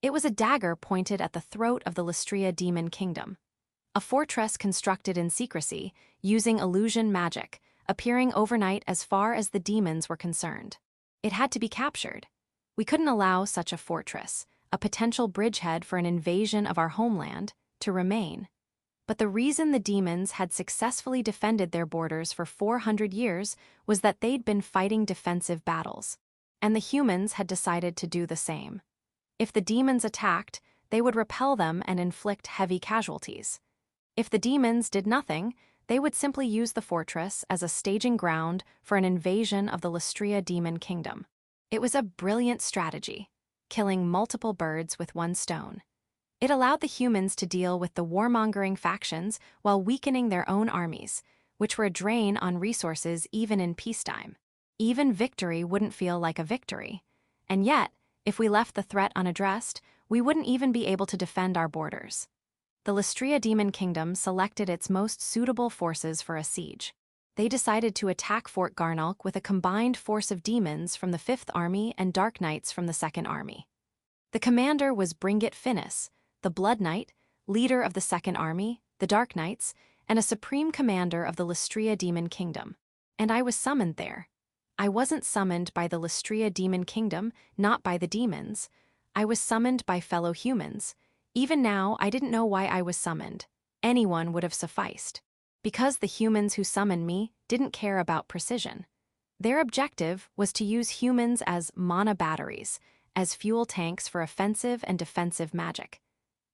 A: It was a dagger pointed at the throat of the Lystria Demon Kingdom. A fortress constructed in secrecy, using illusion magic, appearing overnight as far as the demons were concerned. It had to be captured. We couldn't allow such a fortress, a potential bridgehead for an invasion of our homeland, to remain. But the reason the demons had successfully defended their borders for 400 years was that they'd been fighting defensive battles. And the humans had decided to do the same. If the demons attacked, they would repel them and inflict heavy casualties. If the demons did nothing, they would simply use the fortress as a staging ground for an invasion of the Lystria Demon Kingdom. It was a brilliant strategy, killing multiple birds with one stone. It allowed the humans to deal with the warmongering factions while weakening their own armies, which were a drain on resources even in peacetime. Even victory wouldn't feel like a victory. And yet, if we left the threat unaddressed, we wouldn't even be able to defend our borders. The Lystria Demon Kingdom selected its most suitable forces for a siege. They decided to attack Fort Garn with a combined force of demons from the 5th Army and Dark Knights from the 2nd Army. The commander was Bringit Finnis, the Blood Knight, leader of the 2nd Army, the Dark Knights, and a supreme commander of the Lystria Demon Kingdom. And I was summoned there. I wasn't summoned by the Lystria Demon Kingdom, not by the demons. I was summoned by fellow humans. Even now, I didn't know why I was summoned. Anyone would have sufficed. Because the humans who summoned me didn't care about precision. Their objective was to use humans as mana batteries, as fuel tanks for offensive and defensive magic.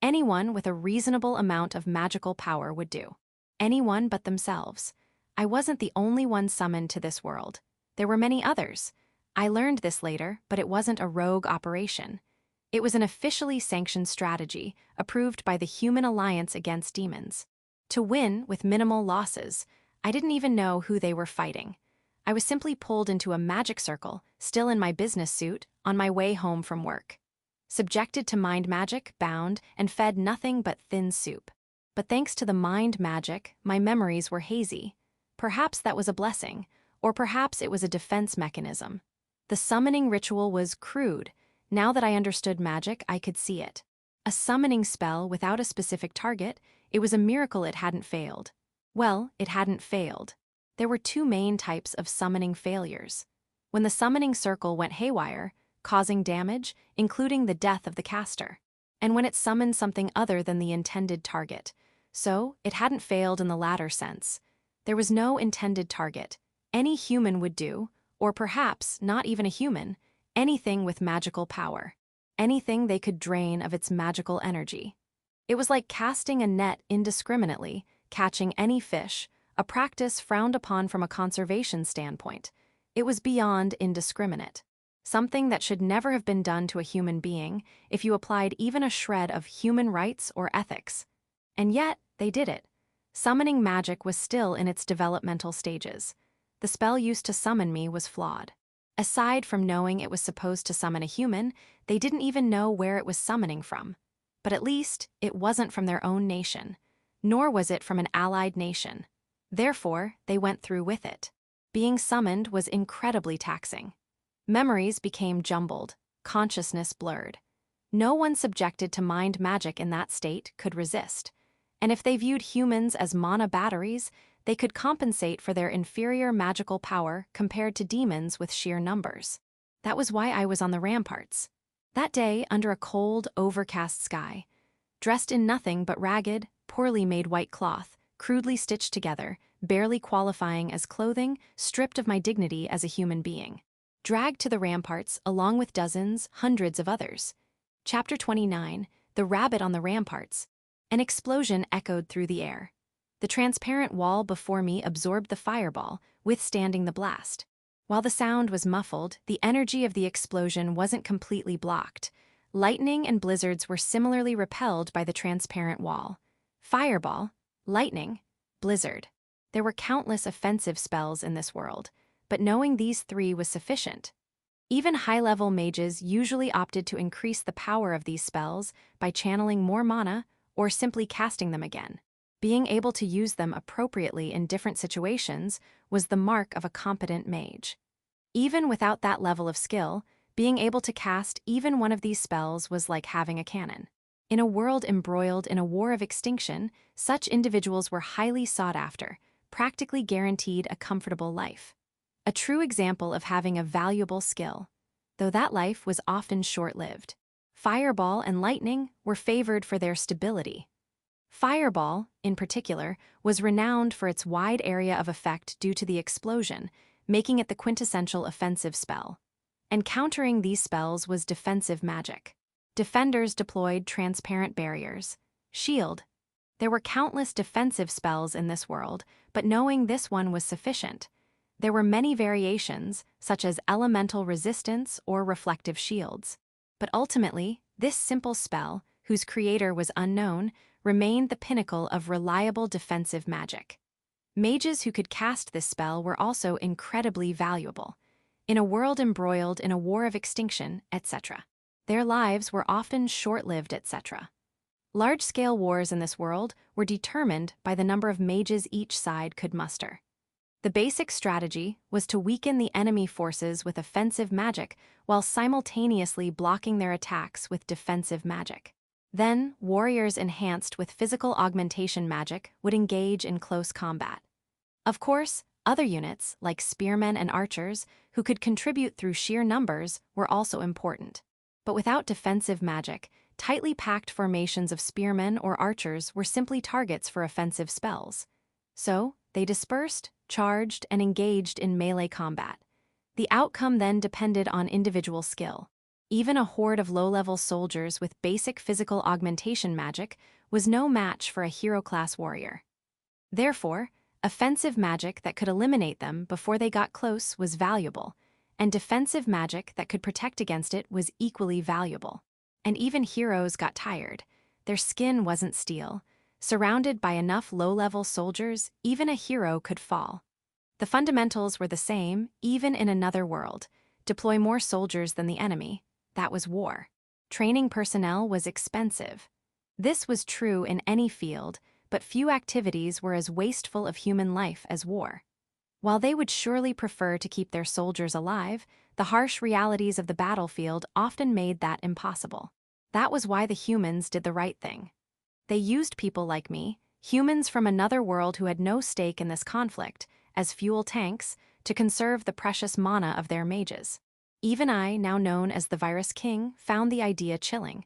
A: Anyone with a reasonable amount of magical power would do. Anyone but themselves. I wasn't the only one summoned to this world. There were many others. I learned this later, but it wasn't a rogue operation. It was an officially sanctioned strategy, approved by the Human Alliance Against Demons. To win with minimal losses, I didn't even know who they were fighting. I was simply pulled into a magic circle, still in my business suit, on my way home from work. Subjected to mind magic, bound, and fed nothing but thin soup. But thanks to the mind magic, my memories were hazy. Perhaps that was a blessing, or perhaps it was a defense mechanism. The summoning ritual was crude. Now that I understood magic, I could see it. A summoning spell without a specific target, it was a miracle it hadn't failed. Well, it hadn't failed. There were two main types of summoning failures. When the summoning circle went haywire, causing damage, including the death of the caster, and when it summoned something other than the intended target. So, it hadn't failed in the latter sense. There was no intended target. Any human would do, Or perhaps not even a human, anything with magical power. Anything they could drain of its magical energy. It was like casting a net indiscriminately, catching any fish, a practice frowned upon from a conservation standpoint. It was beyond indiscriminate. Something that should never have been done to a human being if you applied even a shred of human rights or ethics. And yet, they did it. Summoning magic was still in its developmental stages. The spell used to summon me was flawed. Aside from knowing it was supposed to summon a human, they didn't even know where it was summoning from. But at least, it wasn't from their own nation. Nor was it from an allied nation. Therefore, they went through with it. Being summoned was incredibly taxing. Memories became jumbled, consciousness blurred. No one subjected to mind magic in that state could resist. And if they viewed humans as mana batteries, they could compensate for their inferior magical power compared to demons with sheer numbers. That was why I was on the ramparts. That day, under a cold, overcast sky, dressed in nothing but ragged, poorly made white cloth, crudely stitched together, barely qualifying as clothing, stripped of my dignity as a human being. Dragged to the ramparts along with dozens, hundreds of others. Chapter 29, The Rabbit on the Ramparts. An explosion echoed through the air. The transparent wall before me absorbed the fireball, withstanding the blast. While the sound was muffled, the energy of the explosion wasn't completely blocked. Lightning and blizzards were similarly repelled by the transparent wall. Fireball, lightning, blizzard. There were countless offensive spells in this world, but knowing these three was sufficient. Even high-level mages usually opted to increase the power of these spells by channeling more mana or simply casting them again. Being able to use them appropriately in different situations was the mark of a competent mage. Even without that level of skill, being able to cast even one of these spells was like having a cannon. In a world embroiled in a war of extinction, such individuals were highly sought after, practically guaranteed a comfortable life. A true example of having a valuable skill, though that life was often short-lived. Fireball and lightning were favored for their stability. Fireball, in particular, was renowned for its wide area of effect due to the explosion, making it the quintessential offensive spell. And countering these spells was defensive magic. Defenders deployed transparent barriers. Shield. There were countless defensive spells in this world, but knowing this one was sufficient. There were many variations, such as elemental resistance or reflective shields. But ultimately, this simple spell, whose creator was unknown, remained the pinnacle of reliable defensive magic. Mages who could cast this spell were also incredibly valuable. In a world embroiled in a war of extinction, etc. Their lives were often short-lived, etc. Large-scale wars in this world were determined by the number of mages each side could muster. The basic strategy was to weaken the enemy forces with offensive magic while simultaneously blocking their attacks with defensive magic. Then, warriors enhanced with physical augmentation magic would engage in close combat. Of course, other units, like spearmen and archers, who could contribute through sheer numbers, were also important. But without defensive magic, tightly packed formations of spearmen or archers were simply targets for offensive spells. So, they dispersed, charged, and engaged in melee combat. The outcome then depended on individual skill. Even a horde of low-level soldiers with basic physical augmentation magic was no match for a hero-class warrior. Therefore, offensive magic that could eliminate them before they got close was valuable, and defensive magic that could protect against it was equally valuable. And even heroes got tired. Their skin wasn't steel. Surrounded by enough low-level soldiers, even a hero could fall. The fundamentals were the same, even in another world. Deploy more soldiers than the enemy. That was war. Training personnel was expensive. This was true in any field, but few activities were as wasteful of human life as war. While they would surely prefer to keep their soldiers alive, the harsh realities of the battlefield often made that impossible. That was why the humans did the right thing. They used people like me, humans from another world who had no stake in this conflict, as fuel tanks, to conserve the precious mana of their mages. Even I, now known as the Virus King, found the idea chilling.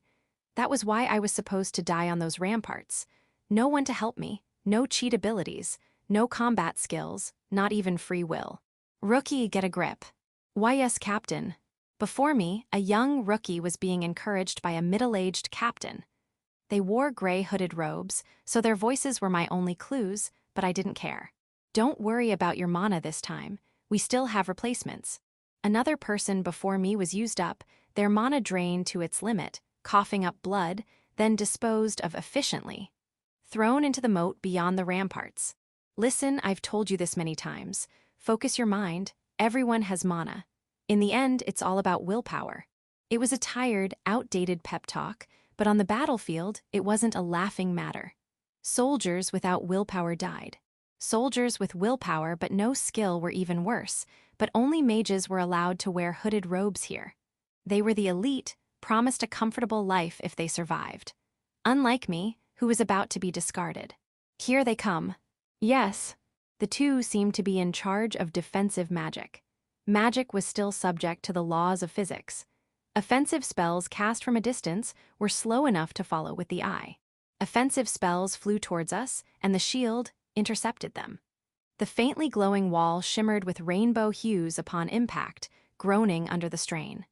A: That was why I was supposed to die on those ramparts. No one to help me, no cheat abilities, no combat skills, not even free will. Rookie, get a grip. Why yes, Captain. Before me, a young rookie was being encouraged by a middle-aged captain. They wore gray hooded robes, so their voices were my only clues, but I didn't care. Don't worry about your mana this time. We still have replacements. Another person before me was used up, their mana drained to its limit, coughing up blood, then disposed of efficiently. Thrown into the moat beyond the ramparts. Listen, I've told you this many times. Focus your mind. Everyone has mana. In the end, it's all about willpower. It was a tired, outdated pep talk, but on the battlefield, it wasn't a laughing matter. Soldiers without willpower died. Soldiers with willpower but no skill were even worse, but only mages were allowed to wear hooded robes here. They were the elite, promised a comfortable life if they survived. Unlike me, who was about to be discarded. Here they come. Yes, the two seemed to be in charge of defensive magic. Magic was still subject to the laws of physics. Offensive spells cast from a distance were slow enough to follow with the eye. Offensive spells flew towards us, and the shield intercepted them. The faintly glowing wall shimmered with rainbow hues upon impact, groaning under the strain.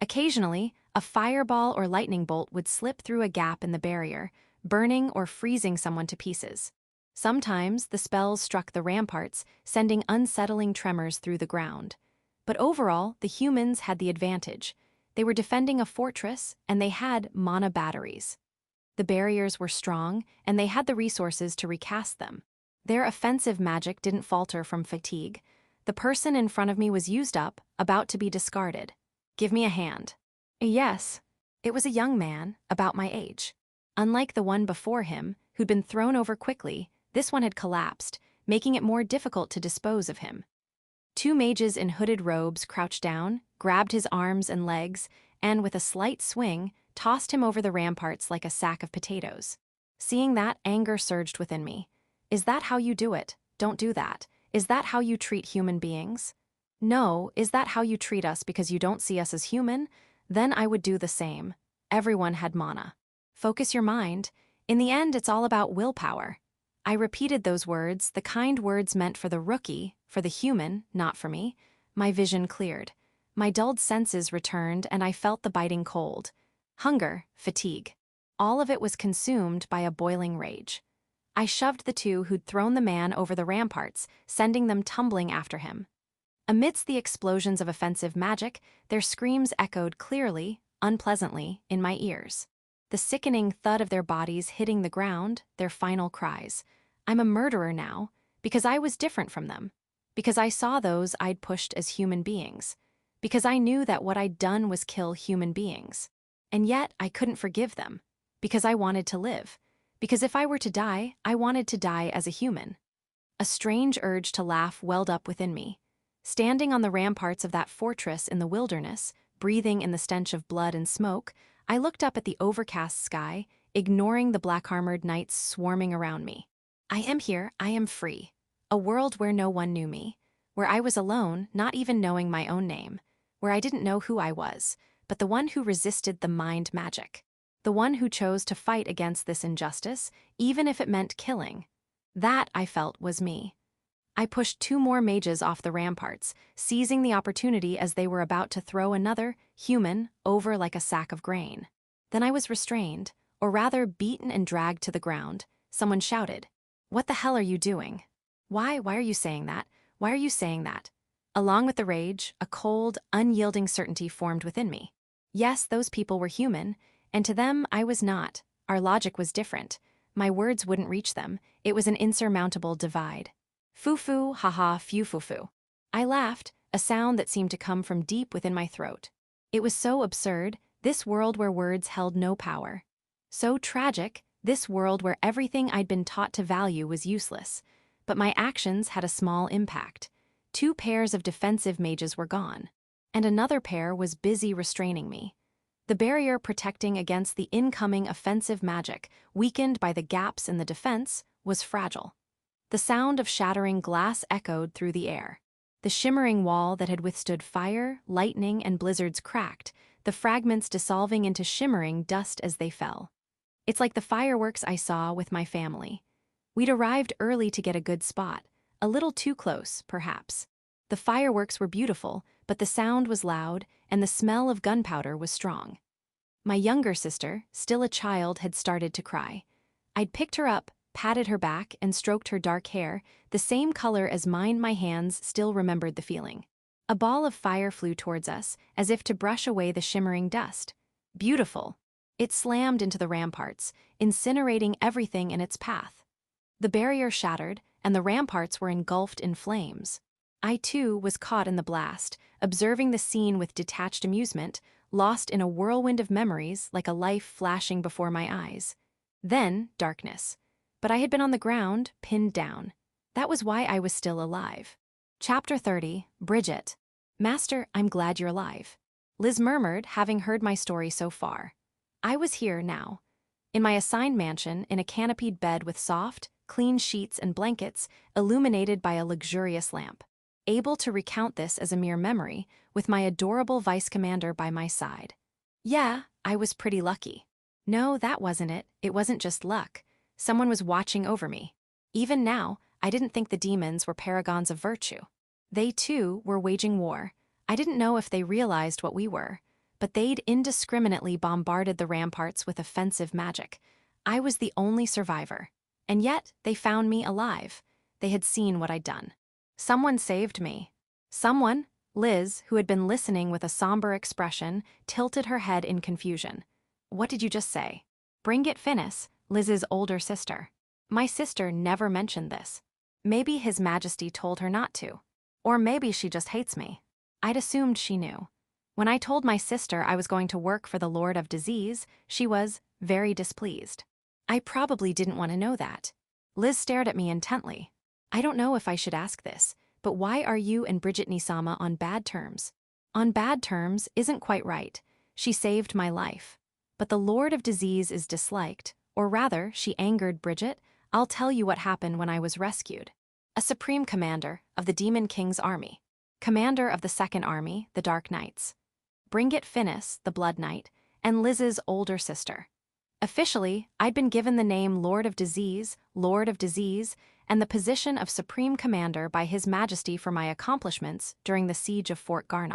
A: Occasionally, a fireball or lightning bolt would slip through a gap in the barrier, burning or freezing someone to pieces. Sometimes the spells struck the ramparts, sending unsettling tremors through the ground. But overall, the humans had the advantage. They were defending a fortress, and they had mana batteries. The barriers were strong, and they had the resources to recast them. Their offensive magic didn't falter from fatigue. The person in front of me was used up, about to be discarded. Give me a hand. Yes. It was a young man, about my age. Unlike the one before him, who'd been thrown over quickly, this one had collapsed, making it more difficult to dispose of him. Two mages in hooded robes crouched down, grabbed his arms and legs, and with a slight swing, tossed him over the ramparts like a sack of potatoes. Seeing that, anger surged within me. Is that how you do it? Don't do that. Is that how you treat human beings? No, is that how you treat us because you don't see us as human? Then I would do the same. Everyone had mana. Focus your mind. In the end, it's all about willpower. I repeated those words, the kind words meant for the rookie, for the human, not for me. My vision cleared. My dulled senses returned, and I felt the biting cold. Hunger, fatigue. All of it was consumed by a boiling rage. I shoved the two who'd thrown the man over the ramparts, sending them tumbling after him. Amidst the explosions of offensive magic, their screams echoed clearly, unpleasantly, in my ears. The sickening thud of their bodies hitting the ground, their final cries. I'm a murderer now, because I was different from them. Because I saw those I'd pushed as human beings. Because I knew that what I'd done was kill human beings. And yet, I couldn't forgive them. Because I wanted to live. Because if I were to die, I wanted to die as a human. A strange urge to laugh welled up within me. Standing on the ramparts of that fortress in the wilderness, breathing in the stench of blood and smoke, I looked up at the overcast sky, ignoring the black-armored knights swarming around me. I am here, I am free. A world where no one knew me. Where I was alone, not even knowing my own name. Where I didn't know who I was, but the one who resisted the mind magic. The one who chose to fight against this injustice, even if it meant killing. That, I felt, was me. I pushed two more mages off the ramparts, seizing the opportunity as they were about to throw another, human, over like a sack of grain. Then I was restrained, or rather beaten and dragged to the ground. Someone shouted, "What the hell are you doing? Why are you saying that? Why are you saying that?" Along with the rage, a cold, unyielding certainty formed within me. Yes, those people were human, and to them I was not. Our logic was different. My words wouldn't reach them. It was an insurmountable divide. Foo-foo, ha-ha, phew-foo-foo. I laughed, a sound that seemed to come from deep within my throat. It was so absurd, this world where words held no power. So tragic, this world where everything I'd been taught to value was useless. But my actions had a small impact. Two pairs of defensive mages were gone, and another pair was busy restraining me. The barrier protecting against the incoming offensive magic, weakened by the gaps in the defense, was fragile. The sound of shattering glass echoed through the air. The shimmering wall that had withstood fire, lightning, and blizzards cracked, the fragments dissolving into shimmering dust as they fell. It's like the fireworks I saw with my family. We'd arrived early to get a good spot, a little too close, perhaps. The fireworks were beautiful, but but the sound was loud and the smell of gunpowder was strong. My younger sister, still a child, had started to cry. I'd picked her up, patted her back, and stroked her dark hair, the same color as mine. My hands still remembered the feeling. A ball of fire flew towards us, as if to brush away the shimmering dust. Beautiful. It slammed into the ramparts, incinerating everything in its path. The barrier shattered, and the ramparts were engulfed in flames. I, too, was caught in the blast, observing the scene with detached amusement, lost in a whirlwind of memories like a life flashing before my eyes. Then, darkness. But I had been on the ground, pinned down. That was why I was still alive. Chapter 30, Bridget. Master, I'm glad you're alive. Liz murmured, having heard my story so far. I was here now. In my assigned mansion, in a canopied bed with soft, clean sheets and blankets, illuminated by a luxurious lamp. Able to recount this as a mere memory, with my adorable vice commander by my side. Yeah, I was pretty lucky. No, that wasn't it. It wasn't just luck. Someone was watching over me. Even now, I didn't think the demons were paragons of virtue. They, too, were waging war. I didn't know if they realized what we were, but they'd indiscriminately bombarded the ramparts with offensive magic. I was the only survivor. And yet, they found me alive. They had seen what I'd done. Someone saved me. Someone, Liz, who had been listening with a somber expression, tilted her head in confusion. What did you just say? Bringit Finnis, Liz's older sister. My sister never mentioned this. Maybe His Majesty told her not to. Or maybe she just hates me. I'd assumed she knew. When I told my sister I was going to work for the Lord of Disease, she was very displeased. I probably didn't want to know that. Liz stared at me intently. I don't know if I should ask this, but why are you and Bridget Nisama on bad terms? On bad terms isn't quite right. She saved my life. But the Lord of Disease is disliked, or rather, she angered Bridget. I'll tell you what happened when I was rescued. A supreme commander of the Demon King's army. Commander of the Second Army, the Dark Knights. Bringit Finnis, the Blood Knight, and Liz's older sister. Officially, I'd been given the name Lord of Disease, and the position of Supreme Commander by His Majesty for my accomplishments during the siege of Fort Garn.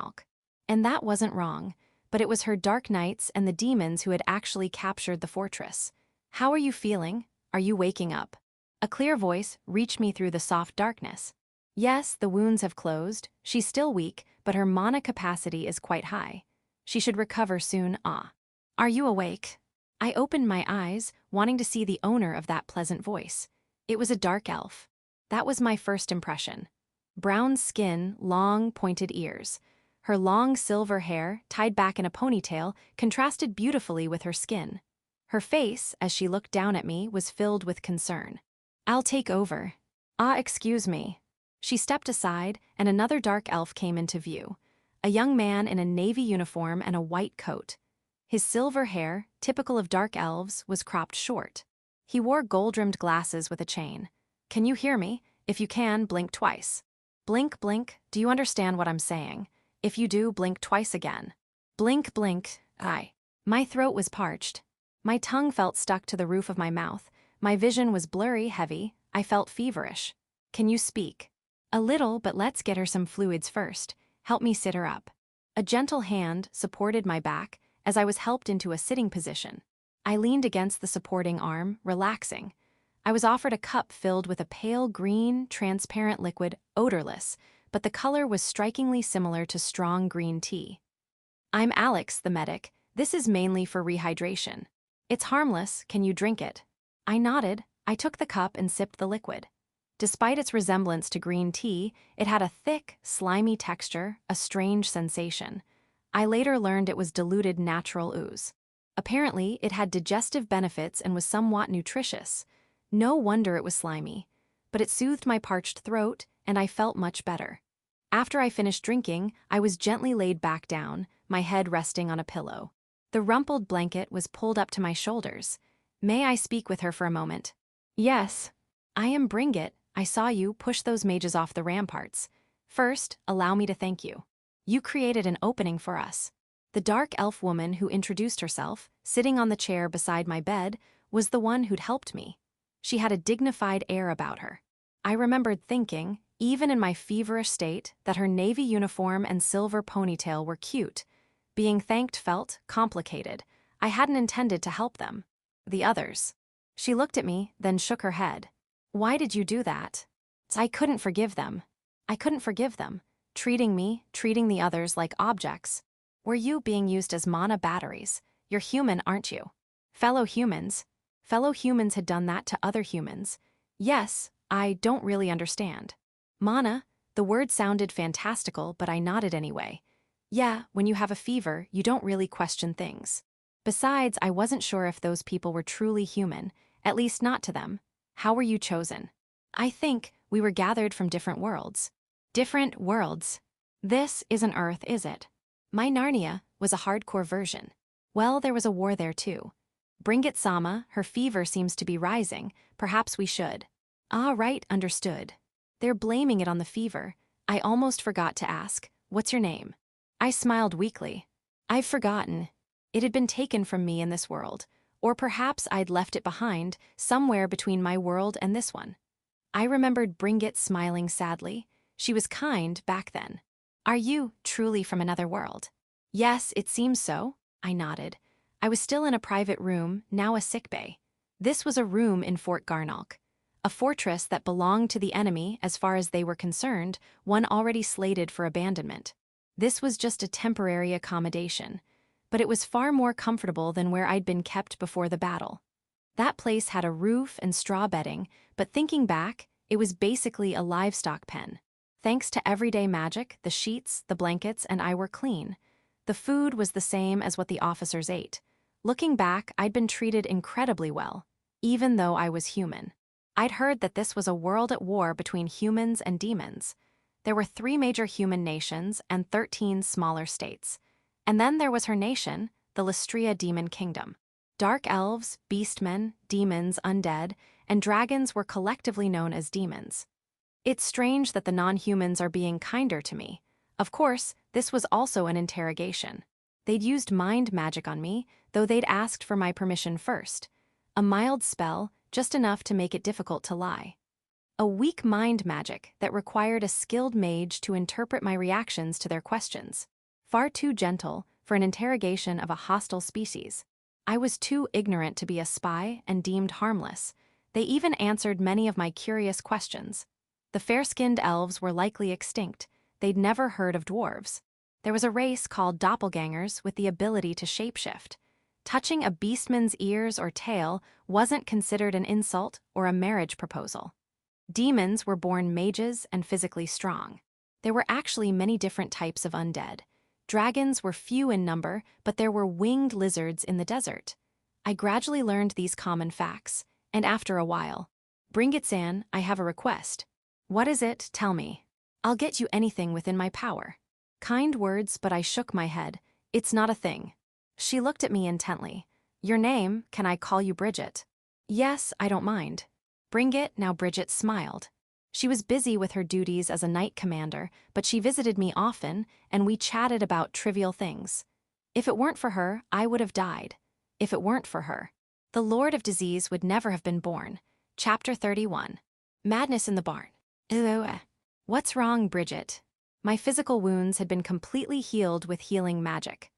A: And that wasn't wrong, but it was her Dark Knights and the demons who had actually captured the fortress. How are you feeling? Are you waking up? A clear voice reached me through the soft darkness. Yes, the wounds have closed. She's still weak, but her mana capacity is quite high. She should recover soon. Are you awake? I opened my eyes, wanting to see the owner of that pleasant voice. It was a dark elf. That was my first impression. Brown skin, long, pointed ears. Her long silver hair, tied back in a ponytail, contrasted beautifully with her skin. Her face, as she looked down at me, was filled with concern. I'll take over. Excuse me. She stepped aside, and another dark elf came into view. A young man in a navy uniform and a white coat. His silver hair, typical of dark elves, was cropped short. He wore gold-rimmed glasses with a chain. Can you hear me? If you can, blink twice. Blink, blink. Do you understand what I'm saying? If you do, blink twice again. Blink, blink. Aye. My throat was parched. My tongue felt stuck to the roof of my mouth. My vision was blurry, heavy. I felt feverish. Can you speak? A little, but let's get her some fluids first. Help me sit her up. A gentle hand supported my back as I was helped into a sitting position. I leaned against the supporting arm, relaxing. I was offered a cup filled with a pale green, transparent liquid, odorless, but the color was strikingly similar to strong green tea. I'm Alex, the medic. This is mainly for rehydration. It's harmless. Can you drink it? I nodded. I took the cup and sipped the liquid. Despite its resemblance to green tea, it had a thick, slimy texture, a strange sensation. I later learned it was diluted natural ooze. Apparently, it had digestive benefits and was somewhat nutritious. No wonder it was slimy. But it soothed my parched throat, and I felt much better. After I finished drinking, I was gently laid back down, my head resting on a pillow. The rumpled blanket was pulled up to my shoulders. May I speak with her for a moment? Yes. I am Bringit. I saw you push those mages off the ramparts. First, allow me to thank you. You created an opening for us. The dark elf woman who introduced herself, sitting on the chair beside my bed, was the one who'd helped me. She had a dignified air about her. I remembered thinking, even in my feverish state, that her navy uniform and silver ponytail were cute. Being thanked felt complicated. I hadn't intended to help them. The others. She looked at me, then shook her head. Why did you do that? I couldn't forgive them. I couldn't forgive them. Treating the others like objects. Were you being used as mana batteries? You're human, aren't you? Fellow humans. Fellow humans had done that to other humans. Yes, I don't really understand. Mana, the word sounded fantastical, but I nodded anyway. Yeah, when you have a fever, you don't really question things. Besides, I wasn't sure if those people were truly human, at least not to them. How were you chosen? I think we were gathered from different worlds. Different worlds. This isn't Earth, is it? My Narnia was a hardcore version. Well, there was a war there too. Bring it, Sama, her fever seems to be rising. Perhaps we should. Ah, right, understood. They're blaming it on the fever. I almost forgot to ask, what's your name? I smiled weakly. I've forgotten. It had been taken from me in this world, or perhaps I'd left it behind, somewhere between my world and this one. I remembered Bringit smiling sadly. She was kind back then. Are you truly from another world? Yes, it seems so, I nodded. I was still in a private room, now a sickbay. This was a room in Fort Garn, a fortress that belonged to the enemy as far as they were concerned, one already slated for abandonment. This was just a temporary accommodation, but it was far more comfortable than where I'd been kept before the battle. That place had a roof and straw bedding, but thinking back, it was basically a livestock pen. Thanks to everyday magic, the sheets, the blankets, and I were clean. The food was the same as what the officers ate. Looking back, I'd been treated incredibly well, even though I was human. I'd heard that this was a world at war between humans and demons. There were 3 major human nations and 13 smaller states. And then there was her nation, the Lystria Demon Kingdom. Dark elves, beastmen, demons, undead, and dragons were collectively known as demons. It's strange that the non-humans are being kinder to me. Of course, this was also an interrogation. They'd used mind magic on me, though they'd asked for my permission first. A mild spell, just enough to make it difficult to lie. A weak mind magic that required a skilled mage to interpret my reactions to their questions. Far too gentle for an interrogation of a hostile species. I was too ignorant to be a spy and deemed harmless. They even answered many of my curious questions. The fair-skinned elves were likely extinct. They'd never heard of dwarves. There was a race called doppelgangers with the ability to shapeshift. Touching a beastman's ears or tail wasn't considered an insult or a marriage proposal. Demons were born mages and physically strong. There were actually many different types of undead. Dragons were few in number, but there were winged lizards in the desert. I gradually learned these common facts, and after a while, Bringit-san, I have a request. What is it? Tell me. I'll get you anything within my power. Kind words, but I shook my head. It's not a thing. She looked at me intently. Your name, can I call you Bridget? Yes, I don't mind. Bringit, now Bridget smiled. She was busy with her duties as a knight commander, but she visited me often, and we chatted about trivial things. If it weren't for her, I would have died. If it weren't for her, the Lord of Disease would never have been born. Chapter 31. Madness in the Barn. What's wrong, Bridget? My physical wounds had been completely healed with healing magic.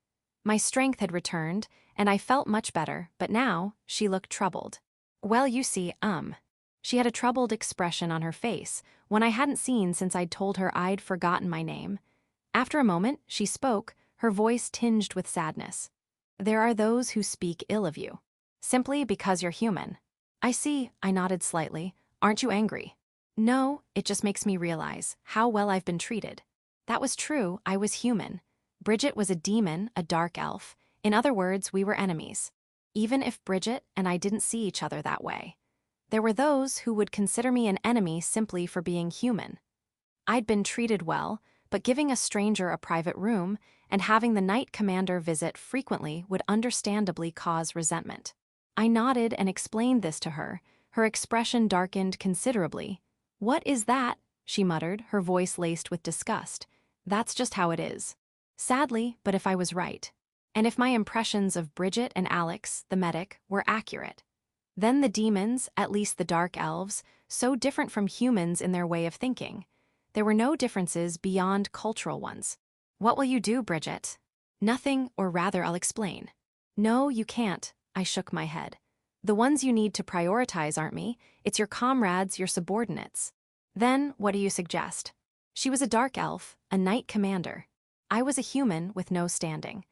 A: My strength had returned, and I felt much better, but now she looked troubled. Well, you see, She had a troubled expression on her face, one I hadn't seen since I'd told her I'd forgotten my name. After a moment, she spoke, her voice tinged with sadness. There are those who speak ill of you, simply because you're human. I see, I nodded slightly. Aren't you angry? No, it just makes me realize how well I've been treated. That was true, I was human. Bridget was a demon, a dark elf. In other words, we were enemies. Even if Bridget and I didn't see each other that way. There were those who would consider me an enemy simply for being human. I'd been treated well, but giving a stranger a private room and having the knight commander visit frequently would understandably cause resentment. I nodded and explained this to her. Her expression darkened considerably. What is that? She muttered, her voice laced with disgust. That's just how it is. Sadly, but if I was right. And if my impressions of Bridget and Alex, the medic, were accurate. Then the demons, at least the dark elves, so different from humans in their way of thinking. There were no differences beyond cultural ones. What will you do, Bridget? Nothing, or rather, I'll explain. No, you can't, I shook my head. The ones you need to prioritize aren't me, it's your comrades, your subordinates. Then, what do you suggest? She was a dark elf, a knight commander. I was a human with no standing.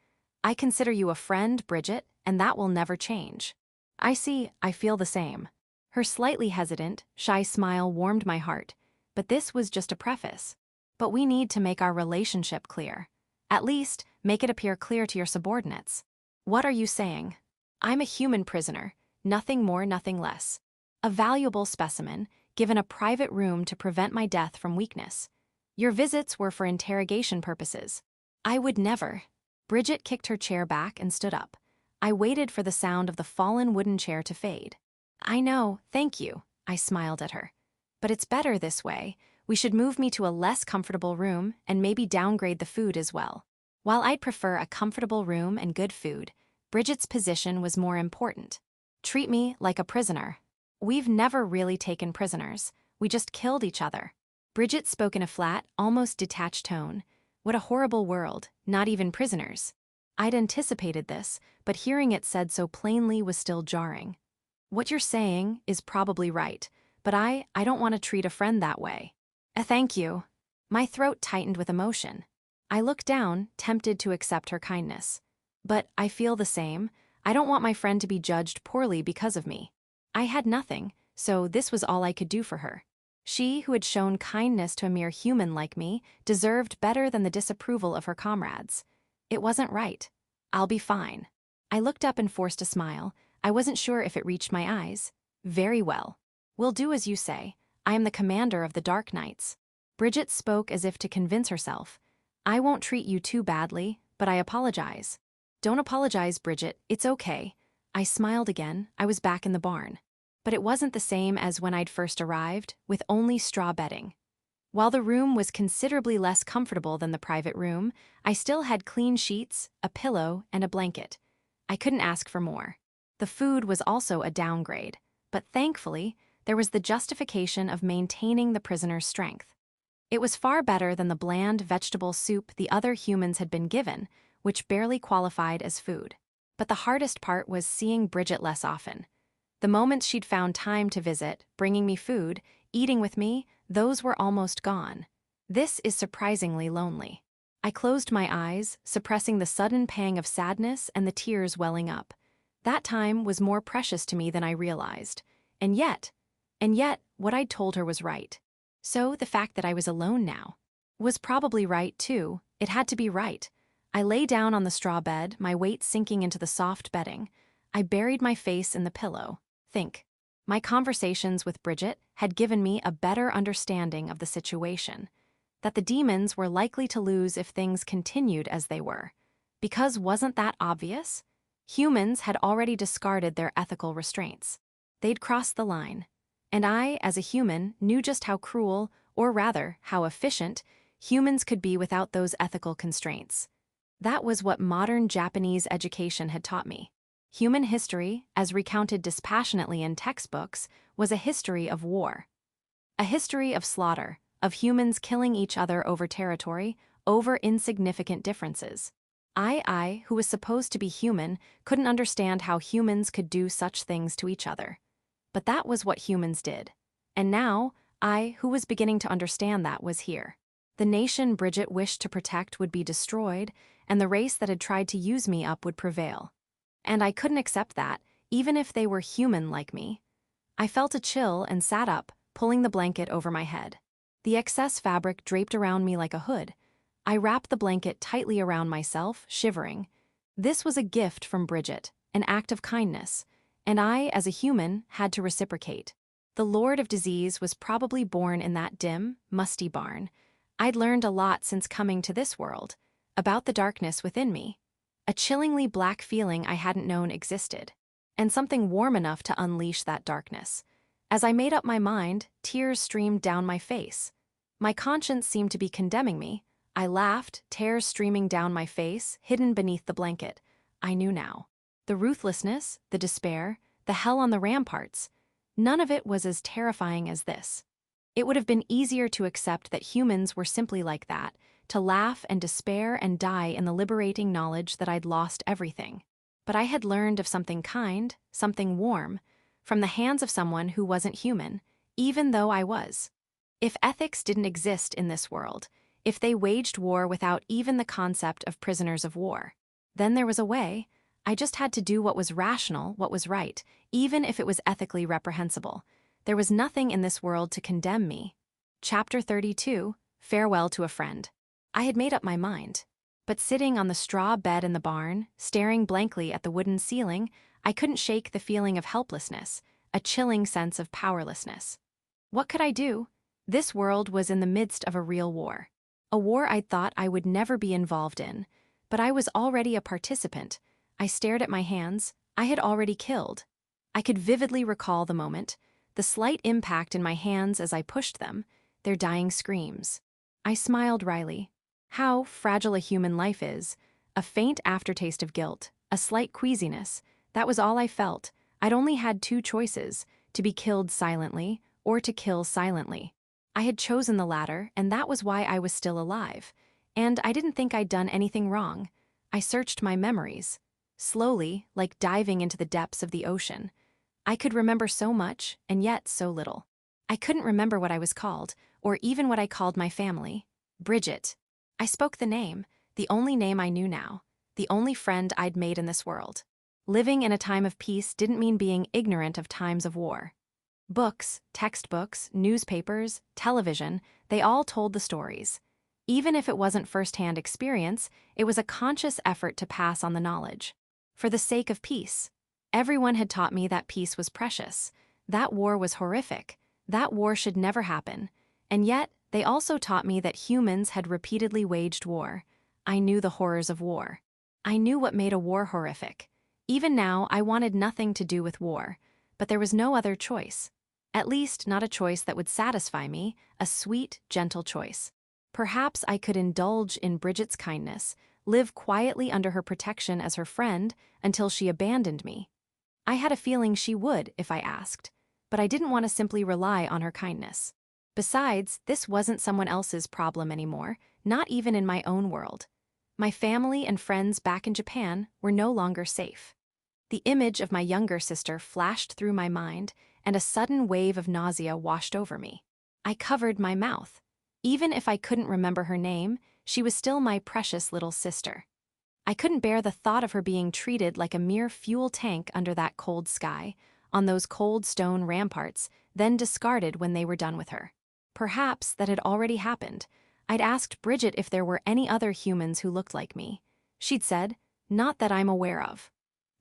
A: I consider you a friend, Bridget, and that will never change. I see, I feel the same. Her slightly hesitant, shy smile warmed my heart, but this was just a preface. But we need to make our relationship clear. At least, make it appear clear to your subordinates. What are you saying? I'm a human prisoner, nothing more, nothing less. A valuable specimen, given a private room to prevent my death from weakness. Your visits were for interrogation purposes. I would never. Bridget kicked her chair back and stood up. I waited for the sound of the fallen wooden chair to fade. I know, thank you, I smiled at her. But it's better this way. We should move me to a less comfortable room and maybe downgrade the food as well. While I'd prefer a comfortable room and good food, Bridget's position was more important. Treat me like a prisoner. We've never really taken prisoners. We just killed each other. Bridget spoke in a flat, almost detached tone. What a horrible world, not even prisoners. I'd anticipated this, but hearing it said so plainly was still jarring. What you're saying is probably right, but I don't want to treat a friend that way. Thank you. My throat tightened with emotion. I looked down, tempted to accept her kindness. But I feel the same. I don't want my friend to be judged poorly because of me. I had nothing, so this was all I could do for her. She, who had shown kindness to a mere human like me, deserved better than the disapproval of her comrades. It wasn't right. I'll be fine. I looked up and forced a smile. I wasn't sure if it reached my eyes. Very well. We'll do as you say. I am the commander of the Dark Knights. Bridget spoke as if to convince herself. I won't treat you too badly, but I apologize. Don't apologize, Bridget. It's okay. I smiled again. I was back in the barn. But it wasn't the same as when I'd first arrived, with only straw bedding. While the room was considerably less comfortable than the private room, I still had clean sheets, a pillow, and a blanket. I couldn't ask for more. The food was also a downgrade, but thankfully, there was the justification of maintaining the prisoner's strength. It was far better than the bland vegetable soup the other humans had been given, which barely qualified as food. But the hardest part was seeing Bridget less often. The moments she'd found time to visit, bringing me food, eating with me, those were almost gone. This is surprisingly lonely. I closed my eyes, suppressing the sudden pang of sadness and the tears welling up. That time was more precious to me than I realized. And yet, what I'd told her was right. So the fact that I was alone now was probably right too. It had to be right. I lay down on the straw bed, my weight sinking into the soft bedding. I buried my face in the pillow. My conversations with Bridget had given me a better understanding of the situation. That the demons were likely to lose if things continued as they were. Because wasn't that obvious? Humans had already discarded their ethical restraints. They'd crossed the line. And I, as a human, knew just how cruel, or rather, how efficient, humans could be without those ethical constraints. That was what modern Japanese education had taught me. Human history, as recounted dispassionately in textbooks, was a history of war. A history of slaughter, of humans killing each other over territory, over insignificant differences. I, who was supposed to be human, couldn't understand how humans could do such things to each other. But that was what humans did. And now, I, who was beginning to understand that, was here. The nation Bridget wished to protect would be destroyed, and the race that had tried to use me up would prevail. And I couldn't accept that, even if they were human like me. I felt a chill and sat up, pulling the blanket over my head. The excess fabric draped around me like a hood. I wrapped the blanket tightly around myself, shivering. This was a gift from Bridget, an act of kindness, and I, as a human, had to reciprocate. The Lord of Disease was probably born in that dim, musty barn. I'd learned a lot since coming to this world, about the darkness within me. A chillingly black feeling I hadn't known existed, and something warm enough to unleash that darkness. As I made up my mind, tears streamed down my face. My conscience seemed to be condemning me. I laughed, tears streaming down my face, hidden beneath the blanket. I knew now. The ruthlessness, the despair, the hell on the ramparts, none of it was as terrifying as this. It would have been easier to accept that humans were simply like that, to laugh and despair and die in the liberating knowledge that I'd lost everything. But I had learned of something kind, something warm, from the hands of someone who wasn't human, even though I was. If ethics didn't exist in this world, if they waged war without even the concept of prisoners of war, then there was a way. I just had to do what was rational, what was right, even if it was ethically reprehensible. There was nothing in this world to condemn me. Chapter 32, Farewell to a Friend. I had made up my mind. But sitting on the straw bed in the barn, staring blankly at the wooden ceiling, I couldn't shake the feeling of helplessness, a chilling sense of powerlessness. What could I do? This world was in the midst of a real war. A war I'd thought I would never be involved in, but I was already a participant. I stared at my hands. I had already killed. I could vividly recall the moment, the slight impact in my hands as I pushed them, their dying screams. I smiled wryly. How fragile a human life is. A faint aftertaste of guilt, a slight queasiness. That was all I felt. I'd only had two choices, to be killed silently or to kill silently. I had chosen the latter, and that was why I was still alive. And I didn't think I'd done anything wrong. I searched my memories. Slowly, like diving into the depths of the ocean. I could remember so much, and yet so little. I couldn't remember what I was called, or even what I called my family. Bridget. I spoke the name, the only name I knew now, the only friend I'd made in this world. Living in a time of peace didn't mean being ignorant of times of war. Books, textbooks, newspapers, television, they all told the stories. Even if it wasn't first-hand experience, it was a conscious effort to pass on the knowledge. For the sake of peace. Everyone had taught me that peace was precious. That war was horrific. That war should never happen. And yet, they also taught me that humans had repeatedly waged war. I knew the horrors of war. I knew what made a war horrific. Even now, I wanted nothing to do with war. But there was no other choice. At least, not a choice that would satisfy me, a sweet, gentle choice. Perhaps I could indulge in Bridget's kindness, live quietly under her protection as her friend until she abandoned me. I had a feeling she would if I asked, but I didn't want to simply rely on her kindness. Besides, this wasn't someone else's problem anymore, not even in my own world. My family and friends back in Japan were no longer safe. The image of my younger sister flashed through my mind, and a sudden wave of nausea washed over me. I covered my mouth. Even if I couldn't remember her name, she was still my precious little sister. I couldn't bear the thought of her being treated like a mere fuel tank under that cold sky, on those cold stone ramparts, then discarded when they were done with her. Perhaps that had already happened. I'd asked Bridget if there were any other humans who looked like me. She'd said, not that I'm aware of.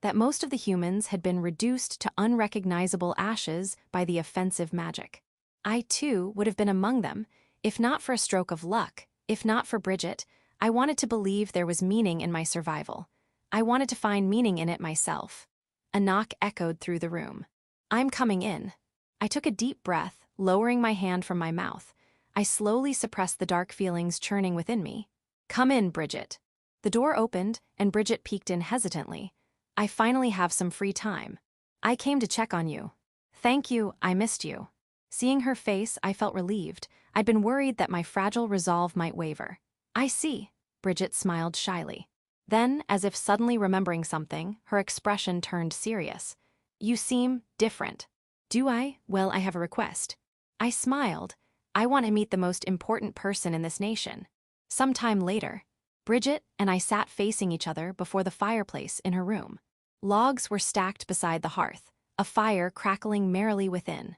A: That most of the humans had been reduced to unrecognizable ashes by the offensive magic. I, too, would have been among them, if not for a stroke of luck, if not for Bridget. I wanted to believe there was meaning in my survival. I wanted to find meaning in it myself. A knock echoed through the room. I'm coming in. I took a deep breath, lowering my hand from my mouth. I slowly suppressed the dark feelings churning within me. Come in, Bridget. The door opened, and Bridget peeked in hesitantly. I finally have some free time. I came to check on you. Thank you, I missed you. Seeing her face, I felt relieved. I'd been worried that my fragile resolve might waver. I see, Bridget smiled shyly. Then, as if suddenly remembering something, her expression turned serious. You seem different. Do I? Well, I have a request. I smiled. I want to meet the most important person in this nation. Sometime later, Bridget and I sat facing each other before the fireplace in her room. Logs were stacked beside the hearth, a fire crackling merrily within.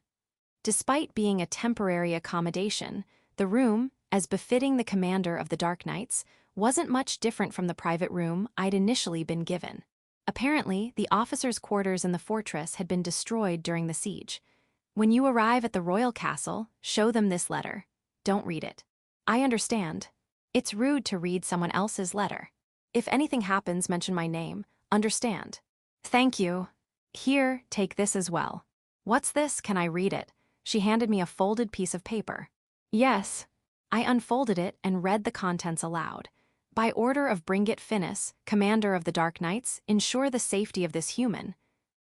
A: Despite being a temporary accommodation, the room, as befitting the commander of the Dark Knights, wasn't much different from the private room I'd initially been given. Apparently, the officers' quarters in the fortress had been destroyed during the siege. When you arrive at the royal castle, show them this letter. Don't read it. I understand. It's rude to read someone else's letter. If anything happens, mention my name. Understand. Thank you. Here, take this as well. What's this? Can I read it? She handed me a folded piece of paper. Yes. I unfolded it and read the contents aloud. By order of Bringit Finnis, commander of the Dark Knights, ensure the safety of this human.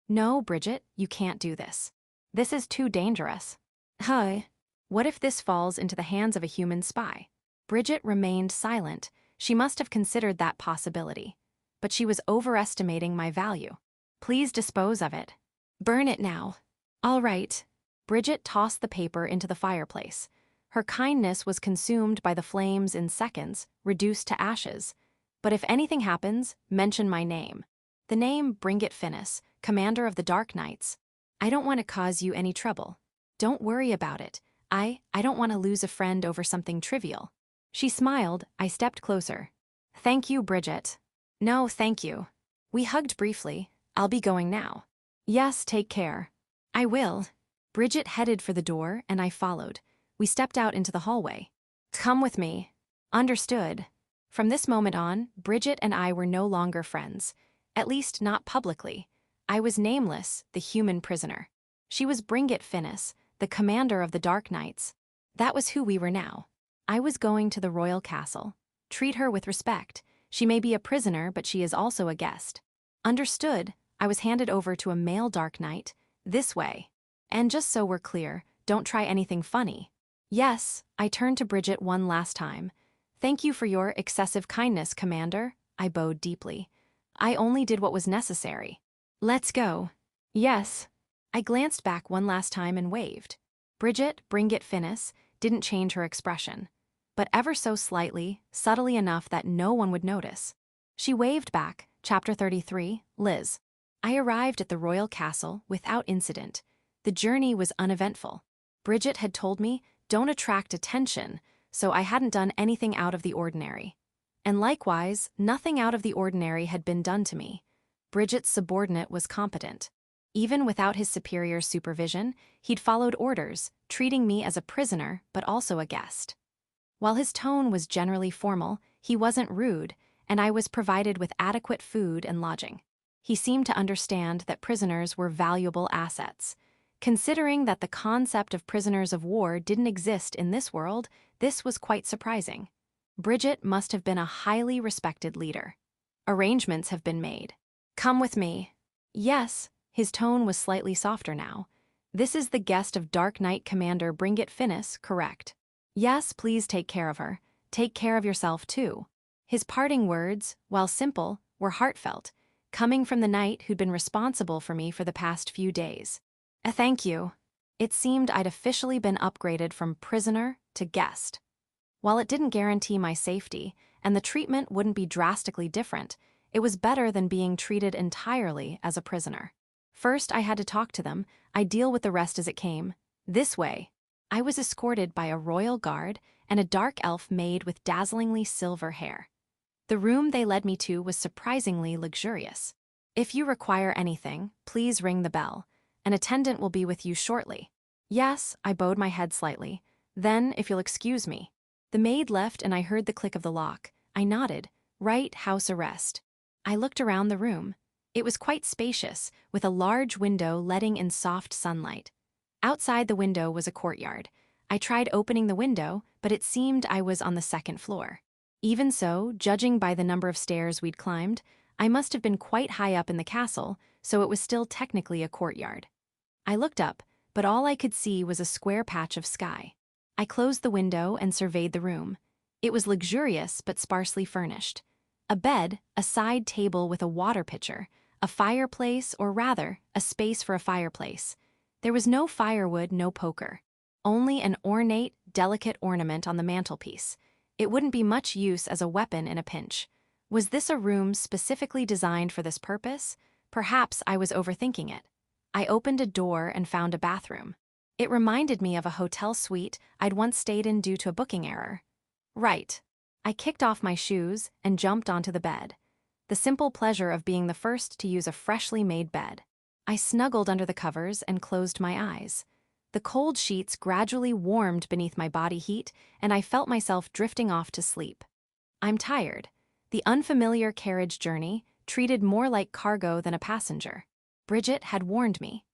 A: No, Bridget, you can't do this. This is too dangerous. Hi. What if this falls into the hands of a human spy? Bridget remained silent. She must have considered that possibility. But she was overestimating my value. Please dispose of it. Burn it now. All right. Bridget tossed the paper into the fireplace. Her kindness was consumed by the flames in seconds, reduced to ashes. But if anything happens, mention my name. The name Bringit Finis, Commander of the Dark Knights. I don't want to cause you any trouble. Don't worry about it. I don't want to lose a friend over something trivial. She smiled. I stepped closer. Thank you, Bridget. No, thank you. We hugged briefly. I'll be going now. Yes, take care. I will. Bridget headed for the door, and I followed. We stepped out into the hallway. Come with me. Understood. From this moment on, Bridget and I were no longer friends. At least not publicly. I was nameless, the human prisoner. She was Bringit Finis, the commander of the Dark Knights. That was who we were now. I was going to the royal castle. Treat her with respect. She may be a prisoner, but she is also a guest. Understood. I was handed over to a male Dark Knight. This way. And just so we're clear, don't try anything funny. Yes, I turned to Bridget one last time. Thank you for your excessive kindness, Commander. I bowed deeply. I only did what was necessary. Let's go. Yes. I glanced back one last time and waved. Bridget, Bringit Finis, didn't change her expression, but ever so slightly, subtly enough that no one would notice. She waved back. Chapter 33, Liz. I arrived at the royal castle without incident. The journey was uneventful. Bridget had told me, don't attract attention, so I hadn't done anything out of the ordinary. And likewise, nothing out of the ordinary had been done to me. Bridget's subordinate was competent. Even without his superior's supervision, he'd followed orders, treating me as a prisoner but also a guest. While his tone was generally formal, he wasn't rude, and I was provided with adequate food and lodging. He seemed to understand that prisoners were valuable assets. Considering that the concept of prisoners of war didn't exist in this world, this was quite surprising. Bridget must have been a highly respected leader. Arrangements have been made. Come with me. Yes. His tone was slightly softer now. This is the guest of Dark Knight Commander Bringit Finis, correct? Yes, please take care of her. Take care of yourself, too. His parting words, while simple, were heartfelt, coming from the knight who'd been responsible for me for the past few days. Thank you. It seemed I'd officially been upgraded from prisoner to guest. While it didn't guarantee my safety, and the treatment wouldn't be drastically different, it was better than being treated entirely as a prisoner. First, I had to talk to them. I'd deal with the rest as it came. This way. I was escorted by a royal guard and a dark elf maid with dazzlingly silver hair. The room they led me to was surprisingly luxurious. If you require anything, please ring the bell. An attendant will be with you shortly. Yes, I bowed my head slightly. Then, if you'll excuse me. The maid left and I heard the click of the lock. I nodded. Right, house arrest. I looked around the room. It was quite spacious, with a large window letting in soft sunlight. Outside the window was a courtyard. I tried opening the window, but it seemed I was on the second floor. Even so, judging by the number of stairs we'd climbed, I must have been quite high up in the castle, so it was still technically a courtyard. I looked up, but all I could see was a square patch of sky. I closed the window and surveyed the room. It was luxurious but sparsely furnished. A bed, a side table with a water pitcher, a fireplace, or rather, a space for a fireplace. There was no firewood, no poker. Only an ornate, delicate ornament on the mantelpiece. It wouldn't be much use as a weapon in a pinch. Was this a room specifically designed for this purpose? Perhaps I was overthinking it. I opened a door and found a bathroom. It reminded me of a hotel suite I'd once stayed in due to a booking error. Right. I kicked off my shoes and jumped onto the bed. The simple pleasure of being the first to use a freshly made bed. I snuggled under the covers and closed my eyes. The cold sheets gradually warmed beneath my body heat, and I felt myself drifting off to sleep. I'm tired. The unfamiliar carriage journey, treated more like cargo than a passenger. Bridget had warned me.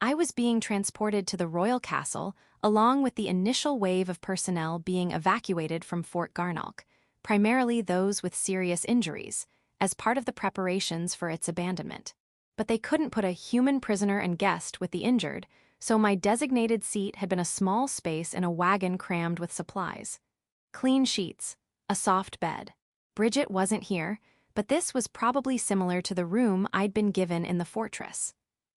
A: I was being transported to the royal castle, along with the initial wave of personnel being evacuated from Fort Garn, primarily those with serious injuries, as part of the preparations for its abandonment. But they couldn't put a human prisoner and guest with the injured, so my designated seat had been a small space in a wagon crammed with supplies. Clean sheets, a soft bed. Bridget wasn't here, but this was probably similar to the room I'd been given in the fortress.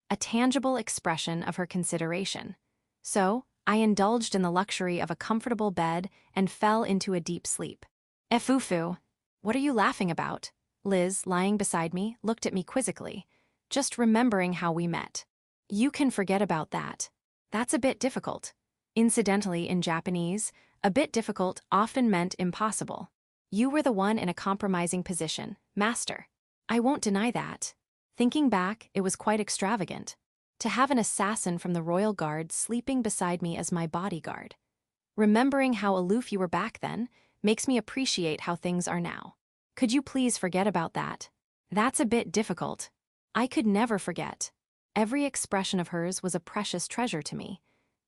A: A tangible expression of her consideration. So, I indulged in the luxury of a comfortable bed and fell into a deep sleep. Efufu. What are you laughing about? Liz, lying beside me, looked at me quizzically. Just remembering how we met. You can forget about that. That's a bit difficult. Incidentally, in Japanese, a bit difficult often meant impossible. You were the one in a compromising position, master. I won't deny that. Thinking back, it was quite extravagant. To have an assassin from the royal guard sleeping beside me as my bodyguard. Remembering how aloof you were back then makes me appreciate how things are now. Could you please forget about that? That's a bit difficult. I could never forget. Every expression of hers was a precious treasure to me.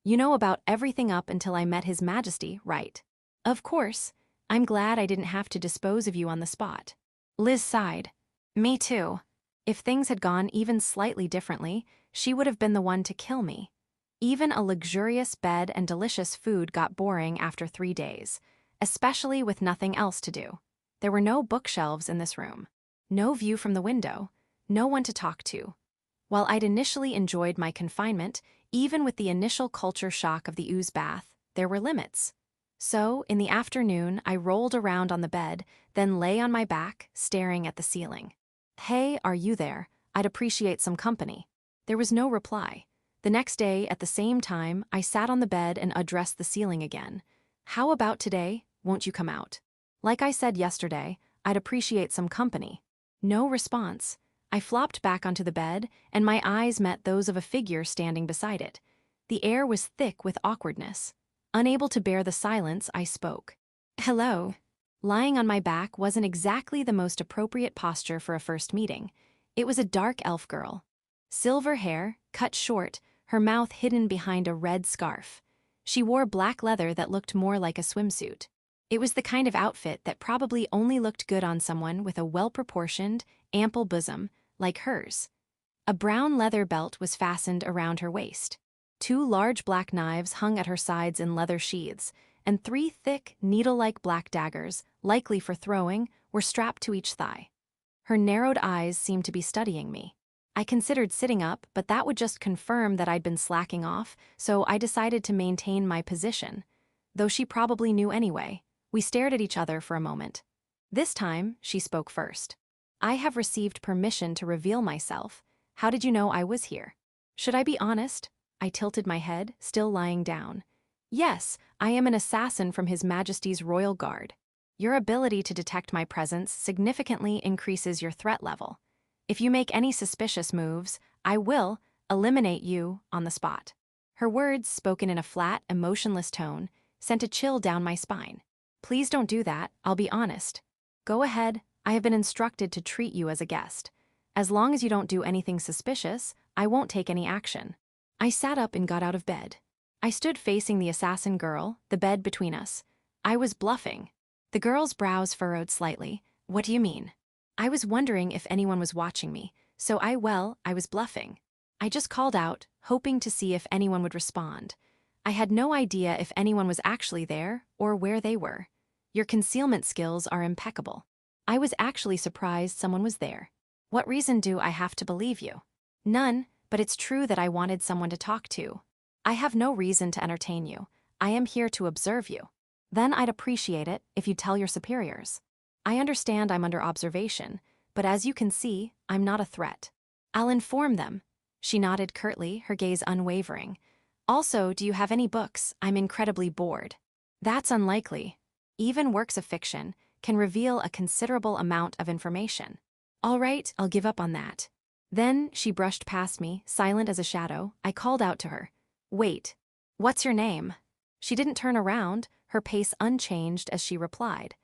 A: You know about everything up until I met His Majesty, right? Of course. I'm glad I didn't have to dispose of you on the spot. Liz sighed. Me too. If things had gone even slightly differently, she would have been the one to kill me. Even a luxurious bed and delicious food got boring after 3 days, especially with nothing else to do. There were no bookshelves in this room. No view from the window. No one to talk to. While I'd initially enjoyed my confinement, even with the initial culture shock of the ooze bath, there were limits. So, in the afternoon, I rolled around on the bed, then lay on my back, staring at the ceiling. Hey, are you there? I'd appreciate some company. There was no reply. The next day, at the same time, I sat on the bed and addressed the ceiling again. How about today? Won't you come out? Like I said yesterday, I'd appreciate some company. No response. I flopped back onto the bed, and my eyes met those of a figure standing beside it. The air was thick with awkwardness. Unable to bear the silence, I spoke. Hello. Lying on my back wasn't exactly the most appropriate posture for a first meeting. It was a dark elf girl. Silver hair, cut short, her mouth hidden behind a red scarf. She wore black leather that looked more like a swimsuit. It was the kind of outfit that probably only looked good on someone with a well-proportioned, ample bosom, like hers. A brown leather belt was fastened around her waist. 2 large black knives hung at her sides in leather sheaths, and 3 thick, needle-like black daggers, likely for throwing, were strapped to each thigh. Her narrowed eyes seemed to be studying me. I considered sitting up, but that would just confirm that I'd been slacking off, so I decided to maintain my position. Though she probably knew anyway, we stared at each other for a moment. This time, she spoke first. I have received permission to reveal myself. How did you know I was here? Should I be honest? I tilted my head, still lying down. Yes, I am an assassin from His Majesty's Royal Guard. Your ability to detect my presence significantly increases your threat level. If you make any suspicious moves, I will eliminate you on the spot. Her words, spoken in a flat, emotionless tone, sent a chill down my spine. Please don't do that, I'll be honest. Go ahead, I have been instructed to treat you as a guest. As long as you don't do anything suspicious, I won't take any action. I sat up and got out of bed. I stood facing the assassin girl, the bed between us. I was bluffing. The girl's brows furrowed slightly. What do you mean? I was wondering if anyone was watching me, so I was bluffing. I just called out, hoping to see if anyone would respond. I had no idea if anyone was actually there or where they were. Your concealment skills are impeccable. I was actually surprised someone was there. What reason do I have to believe you? None, but it's true that I wanted someone to talk to. I have no reason to entertain you. I am here to observe you. Then I'd appreciate it if you'd tell your superiors. I understand I'm under observation, but as you can see, I'm not a threat. I'll inform them. She nodded curtly, her gaze unwavering. Also, do you have any books? I'm incredibly bored. That's unlikely. Even works of fiction can reveal a considerable amount of information. All right, I'll give up on that. Then she brushed past me, silent as a shadow. I called out to her. Wait, what's your name? She didn't turn around, her pace unchanged as she replied.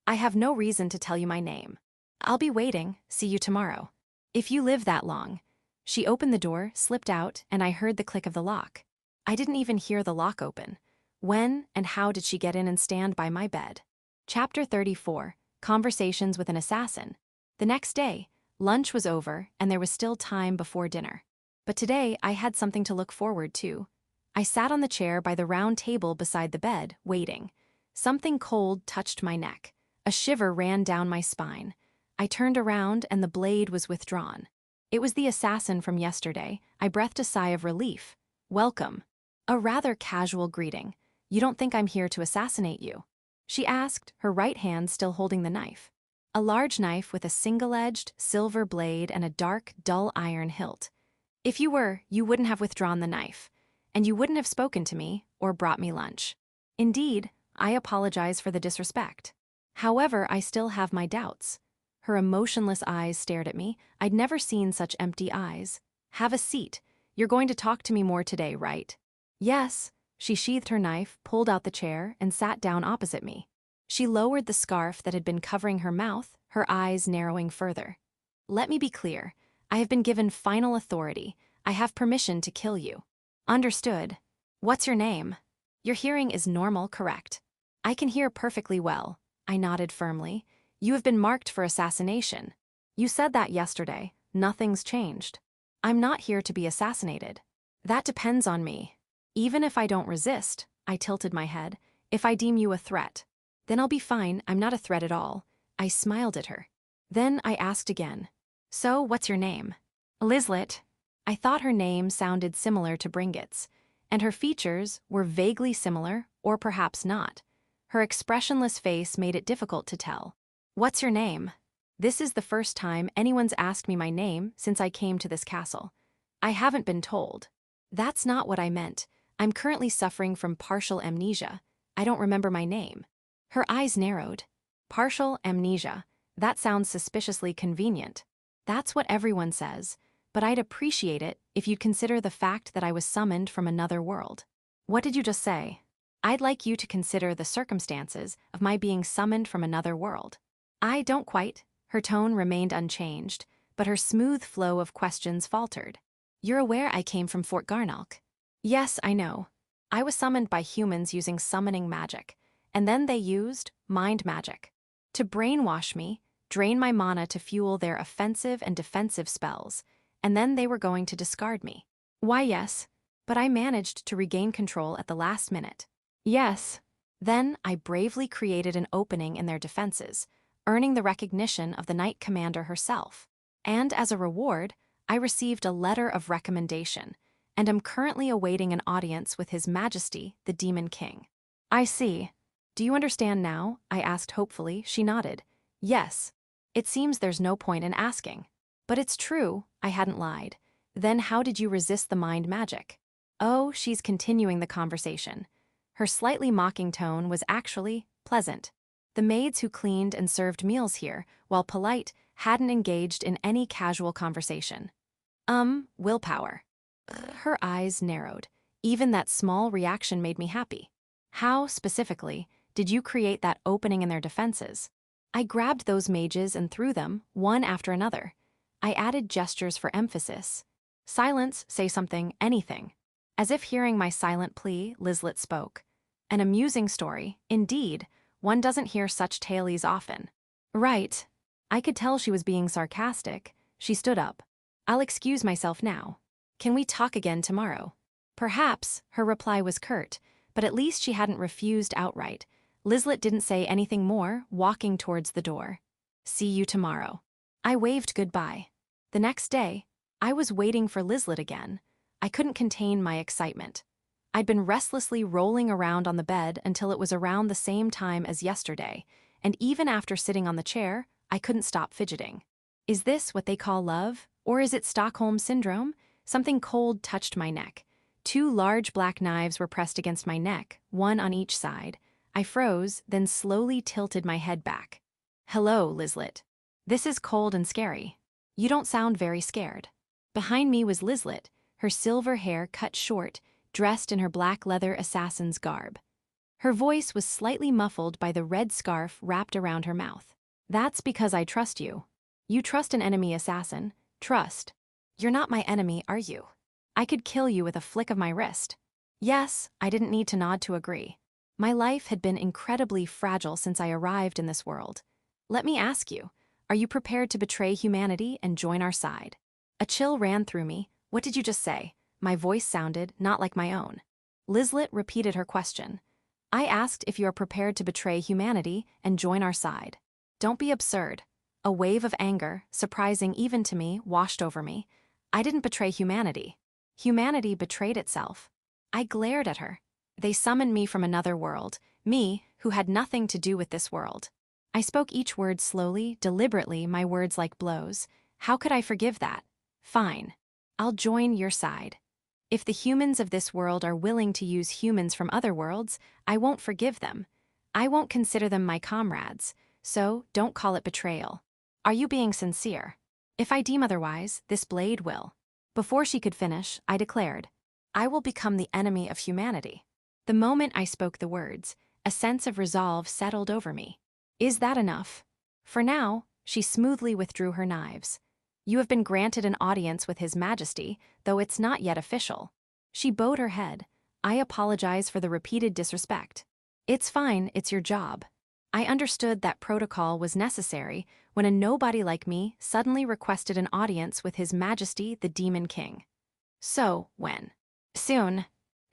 A: I have no reason to tell you my name. I'll be waiting, see you tomorrow. If you live that long. She opened the door, slipped out, and I heard the click of the lock. I didn't even hear the lock open. When and how did she get in and stand by my bed? Chapter 34, Conversations with an Assassin. The next day, lunch was over and there was still time before dinner. But today I had something to look forward to. I sat on the chair by the round table beside the bed, waiting. Something cold touched my neck. A shiver ran down my spine. I turned around and the blade was withdrawn. It was the assassin from yesterday. I breathed a sigh of relief. Welcome. A rather casual greeting. You don't think I'm here to assassinate you? She asked, her right hand still holding the knife. A large knife with a single-edged, silver blade and a dark, dull iron hilt. If you were, you wouldn't have withdrawn the knife. And you wouldn't have spoken to me or brought me lunch. Indeed, I apologize for the disrespect. However, I still have my doubts. Her emotionless eyes stared at me. I'd never seen such empty eyes. Have a seat. You're going to talk to me more today, right? Yes. She sheathed her knife, pulled out the chair, and sat down opposite me. She lowered the scarf that had been covering her mouth, her eyes narrowing further. Let me be clear. I have been given final authority. I have permission to kill you. Understood. What's your name? Your hearing is normal, correct? I can hear perfectly well. I nodded firmly. You have been marked for assassination. You said that yesterday. Nothing's changed. I'm not here to be assassinated. That depends on me. Even if I don't resist, I tilted my head, if I deem you a threat. Then I'll be fine, I'm not a threat at all. I smiled at her. Then I asked again. So, what's your name? Lizlet. I thought her name sounded similar to Bringet's, and her features were vaguely similar, or perhaps not. Her expressionless face made it difficult to tell. What's your name? This is the first time anyone's asked me my name since I came to this castle. I haven't been told. That's not what I meant. I'm currently suffering from partial amnesia. I don't remember my name. Her eyes narrowed. Partial amnesia. That sounds suspiciously convenient. That's what everyone says, but I'd appreciate it if you'd consider the fact that I was summoned from another world. What did you just say? I'd like you to consider the circumstances of my being summoned from another world. I don't quite. Her tone remained unchanged, but her smooth flow of questions faltered. You're aware I came from Fort Garn? Yes, I know. I was summoned by humans using summoning magic, and then they used mind magic to brainwash me, drain my mana to fuel their offensive and defensive spells, and then they were going to discard me. Why, yes, but I managed to regain control at the last minute. Yes. Then I bravely created an opening in their defenses, earning the recognition of the Knight Commander herself. And as a reward, I received a letter of recommendation, and am currently awaiting an audience with His Majesty, the Demon King. I see. Do you understand now? I asked hopefully. She nodded. Yes. It seems there's no point in asking. But it's true, I hadn't lied. Then how did you resist the mind magic? Oh, she's continuing the conversation. Her slightly mocking tone was actually pleasant. The maids who cleaned and served meals here, while polite, hadn't engaged in any casual conversation. Willpower. Her eyes narrowed. Even that small reaction made me happy. How, specifically, did you create that opening in their defenses? I grabbed those mages and threw them, one after another. I added gestures for emphasis. Silence, say something, anything. As if hearing my silent plea, Lizlet spoke. An amusing story, indeed. One doesn't hear such tales often. Right. I could tell she was being sarcastic. She stood up. I'll excuse myself now. Can we talk again tomorrow? Perhaps, her reply was curt, but at least she hadn't refused outright. Lizlet didn't say anything more, walking towards the door. See you tomorrow. I waved goodbye. The next day, I was waiting for Lizlet again. I couldn't contain my excitement. I'd been restlessly rolling around on the bed until it was around the same time as yesterday, and even after sitting on the chair, I couldn't stop fidgeting. Is this what they call love? Or is it Stockholm Syndrome? Something cold touched my neck. 2 large black knives were pressed against my neck, one on each side. I froze, then slowly tilted my head back. Hello, Lizlet. This is cold and scary. You don't sound very scared. Behind me was Lizlet, her silver hair cut short, dressed in her black leather assassin's garb. Her voice was slightly muffled by the red scarf wrapped around her mouth. That's because I trust you. You trust an enemy assassin. Trust. You're not my enemy, are you? I could kill you with a flick of my wrist. Yes, I didn't need to nod to agree. My life had been incredibly fragile since I arrived in this world. Let me ask you, are you prepared to betray humanity and join our side? A chill ran through me. What did you just say? My voice sounded not like my own. Lizlet repeated her question. I asked if you are prepared to betray humanity and join our side. Don't be absurd. A wave of anger, surprising even to me, washed over me. I didn't betray humanity. Humanity betrayed itself. I glared at her. They summoned me from another world, me, who had nothing to do with this world. I spoke each word slowly, deliberately, my words like blows. How could I forgive that? Fine. I'll join your side. If the humans of this world are willing to use humans from other worlds, I won't forgive them. I won't consider them my comrades, so don't call it betrayal. Are you being sincere? If I deem otherwise, this blade will. Before she could finish, I declared, I will become the enemy of humanity. The moment I spoke the words, a sense of resolve settled over me. Is that enough? For now, she smoothly withdrew her knives. You have been granted an audience with His Majesty, though it's not yet official. She bowed her head. I apologize for the repeated disrespect. It's fine, it's your job. I understood that protocol was necessary when a nobody like me suddenly requested an audience with His Majesty the Demon King. So, when? Soon.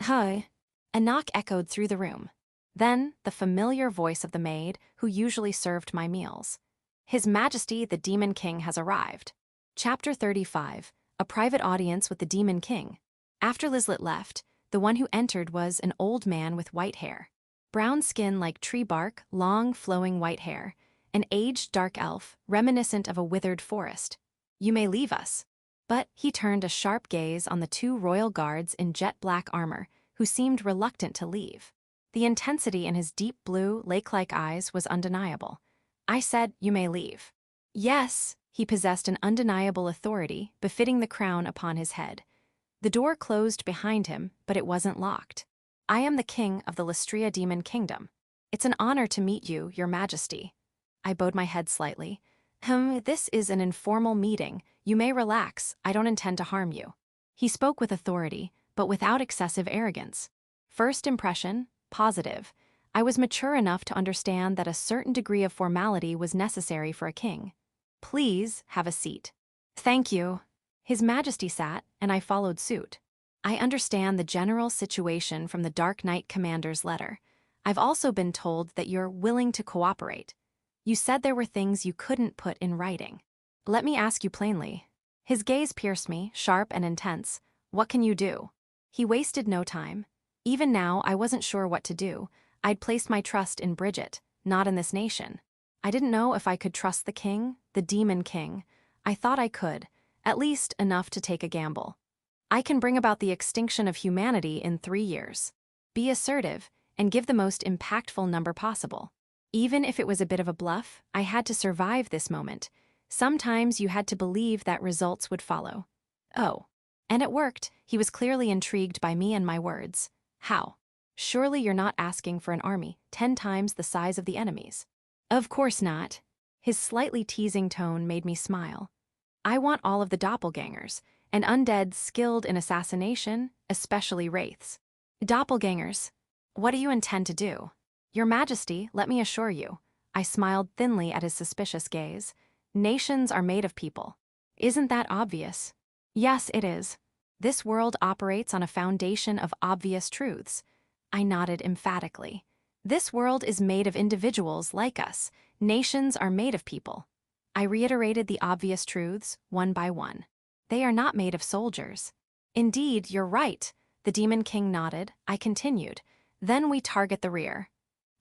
A: Hi. A knock echoed through the room. Then, the familiar voice of the maid who usually served my meals. His Majesty the Demon King has arrived. Chapter 35, A Private Audience with the Demon King. After Lizlet left, the one who entered was an old man with white hair. Brown skin like tree bark, long flowing white hair. An aged dark elf, reminiscent of a withered forest. You may leave us. But he turned a sharp gaze on the two royal guards in jet-black armor, who seemed reluctant to leave. The intensity in his deep blue, lake-like eyes was undeniable. I said, you may leave. Yes, he possessed an undeniable authority, befitting the crown upon his head. The door closed behind him, but it wasn't locked. I am the king of the Lystria Demon Kingdom. It's an honor to meet you, Your Majesty. I bowed my head slightly. This is an informal meeting. You may relax. I don't intend to harm you. He spoke with authority, but without excessive arrogance. First impression, positive. I was mature enough to understand that a certain degree of formality was necessary for a king. Please have a seat. Thank you. His Majesty sat, and I followed suit. I understand the general situation from the Dark Knight Commander's letter. I've also been told that you're willing to cooperate. You said there were things you couldn't put in writing. Let me ask you plainly. His gaze pierced me, sharp and intense. What can you do? He wasted no time. Even now, I wasn't sure what to do. I'd placed my trust in Bridget, not in this nation. I didn't know if I could trust the king, the Demon King. I thought I could, at least enough to take a gamble. I can bring about the extinction of humanity in 3 years. Be assertive, and give the most impactful number possible. Even if it was a bit of a bluff, I had to survive this moment. Sometimes you had to believe that results would follow. Oh. And it worked. He was clearly intrigued by me and my words. How? Surely you're not asking for an army 10 times the size of the enemy's. Of course not. His slightly teasing tone made me smile. I want all of the doppelgangers, and undead skilled in assassination, especially wraiths. Doppelgangers. What do you intend to do? Your Majesty, let me assure you. I smiled thinly at his suspicious gaze. Nations are made of people. Isn't that obvious? Yes, it is. This world operates on a foundation of obvious truths. I nodded emphatically. This world is made of individuals like us. Nations are made of people. I reiterated the obvious truths, one by one. They are not made of soldiers. Indeed, you're right. The Demon King nodded. I continued. Then we target the rear.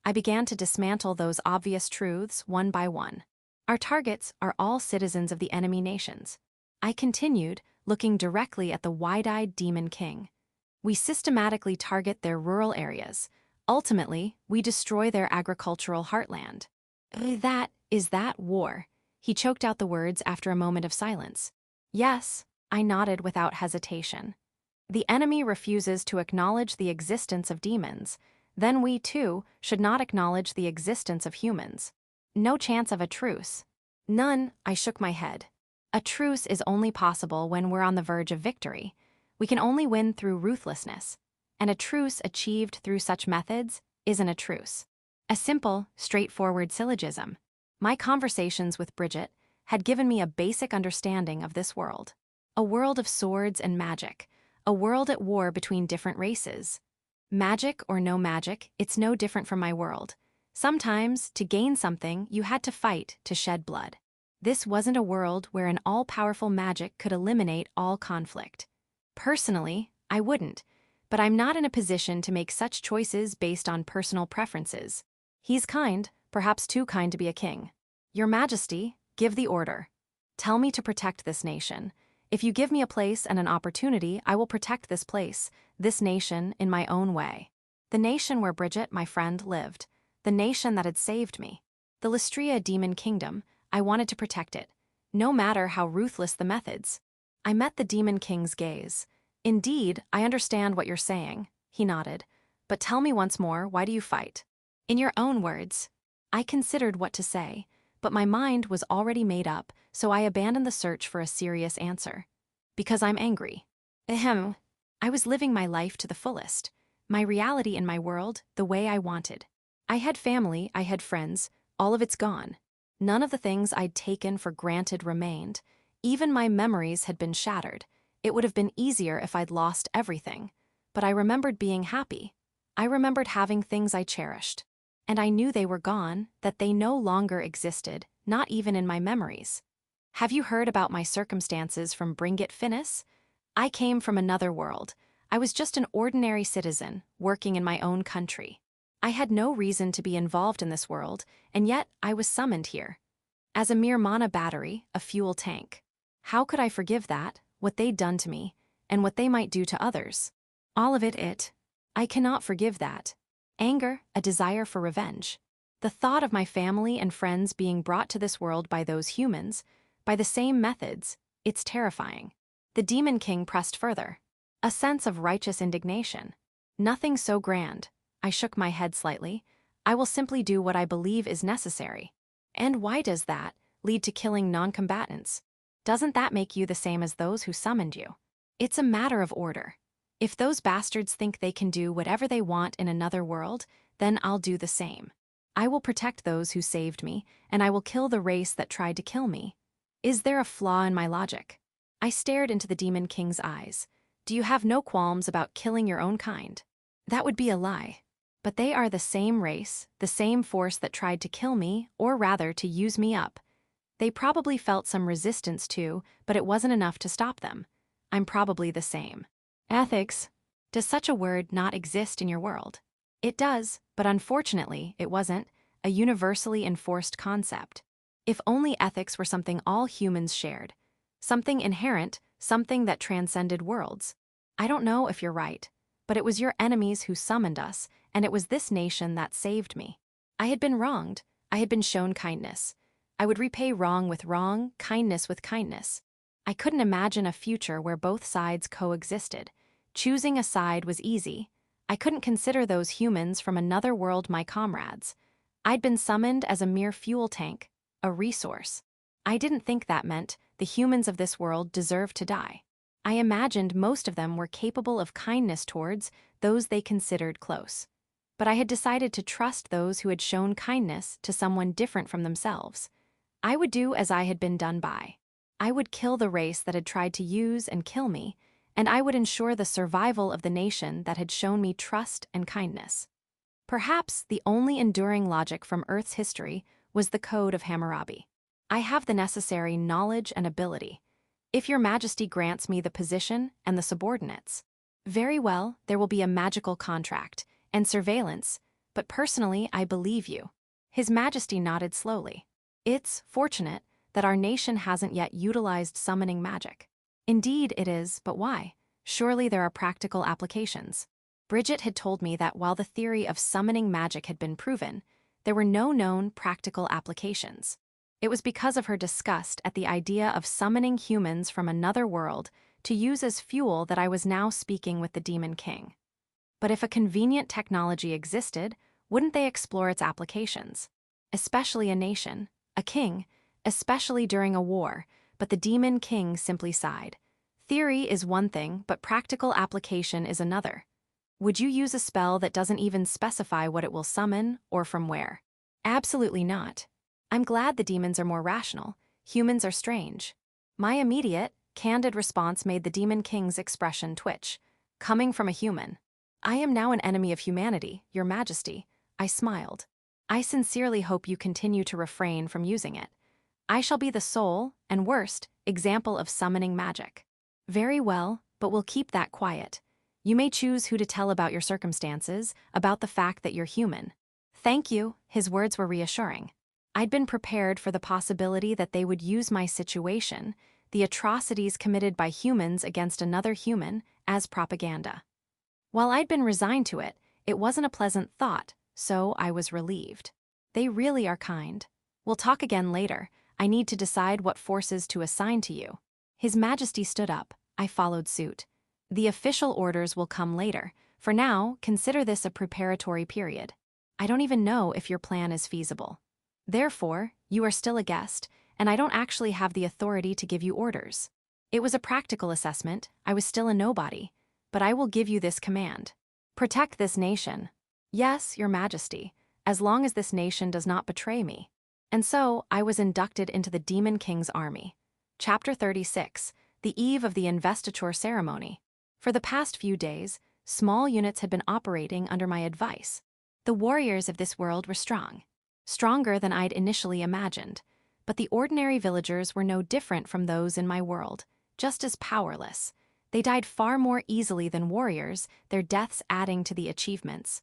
A: I began to dismantle those obvious truths one by one. Our targets are all citizens of the enemy nations. I continued, looking directly at the wide-eyed Demon King. We systematically target their rural areas. Ultimately, we destroy their agricultural heartland. Is that war? He choked out the words after a moment of silence. Yes, I nodded without hesitation. The enemy refuses to acknowledge the existence of demons. Then we, too, should not acknowledge the existence of humans. No chance of a truce. None, I shook my head. A truce is only possible when we're on the verge of victory. We can only win through ruthlessness. And a truce achieved through such methods isn't a truce. A simple, straightforward syllogism. My conversations with Bridget had given me a basic understanding of this world. A world of swords and magic. A world at war between different races. Magic or no magic, it's no different from my world. Sometimes, to gain something, you had to fight to shed blood. This wasn't a world where an all-powerful magic could eliminate all conflict. Personally, I wouldn't, but I'm not in a position to make such choices based on personal preferences. He's kind, perhaps too kind to be a king. Your Majesty, give the order. Tell me to protect this nation. If you give me a place and an opportunity, I will protect this place, this nation, in my own way. The nation where Bridget, my friend, lived. The nation that had saved me. The Lystria demon kingdom, I wanted to protect it, no matter how ruthless the methods. I met the demon king's gaze. Indeed, I understand what you're saying, he nodded. But tell me once more, why do you fight? In your own words. I considered what to say, but my mind was already made up, so I abandoned the search for a serious answer. Because I'm angry. Ahem. I was living my life to the fullest. My reality in my world, the way I wanted. I had family, I had friends, all of it's gone. None of the things I'd taken for granted remained. Even my memories had been shattered. It would have been easier if I'd lost everything. But I remembered being happy. I remembered having things I cherished. And I knew they were gone, that they no longer existed, not even in my memories. Have you heard about my circumstances from Bringit Finis? I came from another world. I was just an ordinary citizen, working in my own country. I had no reason to be involved in this world, and yet I was summoned here. As a mere mana battery, a fuel tank. How could I forgive that, what they'd done to me, and what they might do to others? All of it. I cannot forgive that. Anger, a desire for revenge. The thought of my family and friends being brought to this world by those humans, by the same methods, it's terrifying. The Demon King pressed further. A sense of righteous indignation. Nothing so grand. I shook my head slightly. I will simply do what I believe is necessary. And why does that lead to killing non-combatants? Doesn't that make you the same as those who summoned you? It's a matter of order. If those bastards think they can do whatever they want in another world, then I'll do the same. I will protect those who saved me, and I will kill the race that tried to kill me. Is there a flaw in my logic? I stared into the Demon King's eyes. Do you have no qualms about killing your own kind? That would be a lie. But they are the same race, the same force that tried to kill me, or rather to use me up. They probably felt some resistance too, but it wasn't enough to stop them. I'm probably the same. Ethics. Does such a word not exist in your world? It does, but unfortunately, it wasn't a universally enforced concept. If only ethics were something all humans shared. Something inherent, something that transcended worlds. I don't know if you're right, but it was your enemies who summoned us, and it was this nation that saved me. I had been wronged. I had been shown kindness. I would repay wrong with wrong, kindness with kindness. I couldn't imagine a future where both sides coexisted. Choosing a side was easy. I couldn't consider those humans from another world my comrades. I'd been summoned as a mere fuel tank, a resource. I didn't think that meant the humans of this world deserved to die. I imagined most of them were capable of kindness towards those they considered close. But I had decided to trust those who had shown kindness to someone different from themselves. I would do as I had been done by. I would kill the race that had tried to use and kill me, and I would ensure the survival of the nation that had shown me trust and kindness. Perhaps the only enduring logic from Earth's history was the Code of Hammurabi. I have the necessary knowledge and ability. If your Majesty grants me the position and the subordinates, very well, there will be a magical contract and surveillance, but personally I believe you. His Majesty nodded slowly. It's fortunate that our nation hasn't yet utilized summoning magic. Indeed it is, but why? Surely there are practical applications. Bridget had told me that while the theory of summoning magic had been proven, there were no known practical applications. It was because of her disgust at the idea of summoning humans from another world to use as fuel that I was now speaking with the Demon King. But if a convenient technology existed, wouldn't they explore its applications? Especially a nation, a king, especially during a war, but the Demon King simply sighed. Theory is one thing, but practical application is another. Would you use a spell that doesn't even specify what it will summon or from where? Absolutely not. I'm glad the demons are more rational. Humans are strange. My immediate, candid response made the Demon King's expression twitch. Coming from a human. I am now an enemy of humanity, Your Majesty. I smiled. I sincerely hope you continue to refrain from using it. I shall be the sole, and worst, example of summoning magic. Very well, but we'll keep that quiet. You may choose who to tell about your circumstances, about the fact that you're human. Thank you, his words were reassuring. I'd been prepared for the possibility that they would use my situation, the atrocities committed by humans against another human, as propaganda. While I'd been resigned to it, it wasn't a pleasant thought, so I was relieved. They really are kind. We'll talk again later. I need to decide what forces to assign to you. His Majesty stood up. I followed suit. The official orders will come later. For now, consider this a preparatory period. I don't even know if your plan is feasible. Therefore, you are still a guest, and I don't actually have the authority to give you orders. It was a practical assessment. I was still a nobody. But I will give you this command. Protect this nation. Yes, Your Majesty, as long as this nation does not betray me. And so, I was inducted into the Demon King's army. Chapter 36, the eve of the investiture ceremony. For the past few days, small units had been operating under my advice. The warriors of this world were strong. Stronger than I'd initially imagined. But the ordinary villagers were no different from those in my world, just as powerless. They died far more easily than warriors, their deaths adding to the achievements.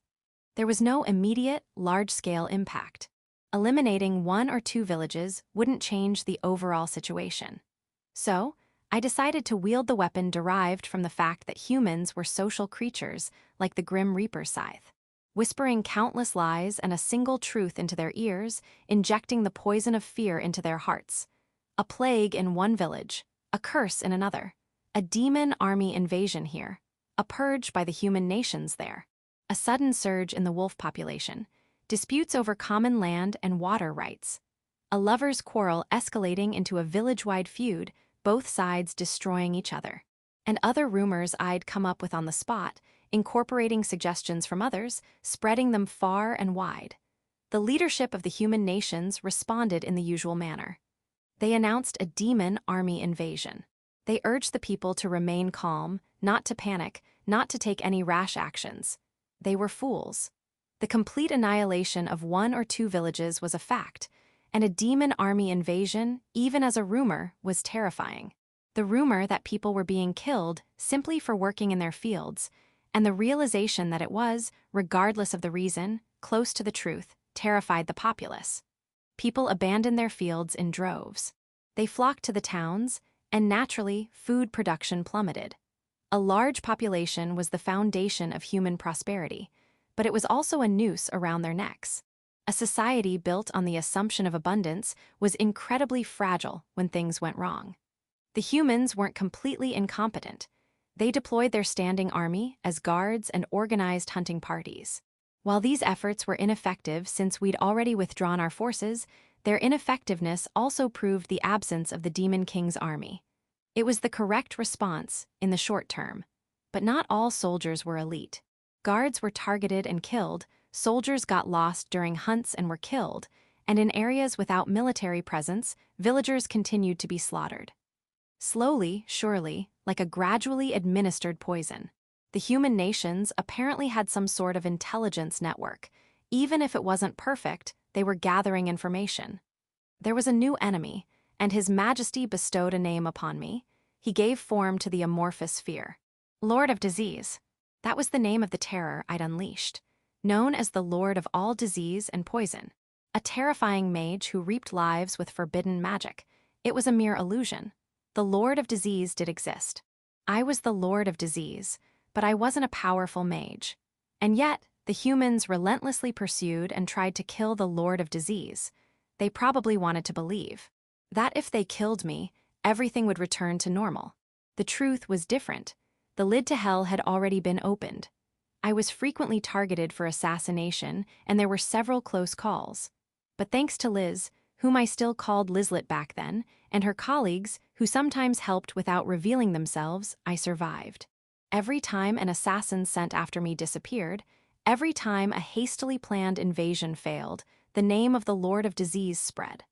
A: There was no immediate, large-scale impact. Eliminating 1 or 2 villages wouldn't change the overall situation. So, I decided to wield the weapon derived from the fact that humans were social creatures, like the Grim Reaper's scythe. Whispering countless lies and a single truth into their ears, injecting the poison of fear into their hearts. A plague in one village, a curse in another. A demon army invasion here, a purge by the human nations there. A sudden surge in the wolf population, disputes over common land and water rights. A lovers' quarrel escalating into a village-wide feud, both sides destroying each other. And other rumors I'd come up with on the spot, incorporating suggestions from others, spreading them far and wide. The leadership of the human nations responded in the usual manner. They announced a demon army invasion. They urged the people to remain calm, not to panic, not to take any rash actions. They were fools. The complete annihilation of 1 or 2 villages was a fact, and a demon army invasion, even as a rumor, was terrifying. The rumor that people were being killed simply for working in their fields, and the realization that it was, regardless of the reason, close to the truth, terrified the populace. People abandoned their fields in droves. They flocked to the towns, and naturally, food production plummeted. A large population was the foundation of human prosperity, but it was also a noose around their necks. A society built on the assumption of abundance was incredibly fragile when things went wrong. The humans weren't completely incompetent. They deployed their standing army as guards and organized hunting parties. While these efforts were ineffective since we'd already withdrawn our forces, their ineffectiveness also proved the absence of the Demon King's army. It was the correct response in the short term, but not all soldiers were elite. Guards were targeted and killed, soldiers got lost during hunts and were killed, and in areas without military presence, villagers continued to be slaughtered. Slowly, surely, like a gradually administered poison. The human nations apparently had some sort of intelligence network. Even if it wasn't perfect, they were gathering information. There was a new enemy, and His Majesty bestowed a name upon me. He gave form to the amorphous fear. Lord of Disease. That was the name of the terror I'd unleashed. Known as the Lord of all disease and poison. A terrifying mage who reaped lives with forbidden magic. It was a mere illusion. The Lord of Disease did exist. I was the Lord of Disease, but I wasn't a powerful mage. And yet, the humans relentlessly pursued and tried to kill the Lord of Disease. They probably wanted to believe that if they killed me, everything would return to normal. The truth was different. The lid to hell had already been opened. I was frequently targeted for assassination, and there were several close calls. But thanks to Liz, whom I still called Lizlet back then, and her colleagues, who sometimes helped without revealing themselves, I survived. Every time an assassin sent after me disappeared, every time a hastily planned invasion failed, the name of the Lord of Disease spread.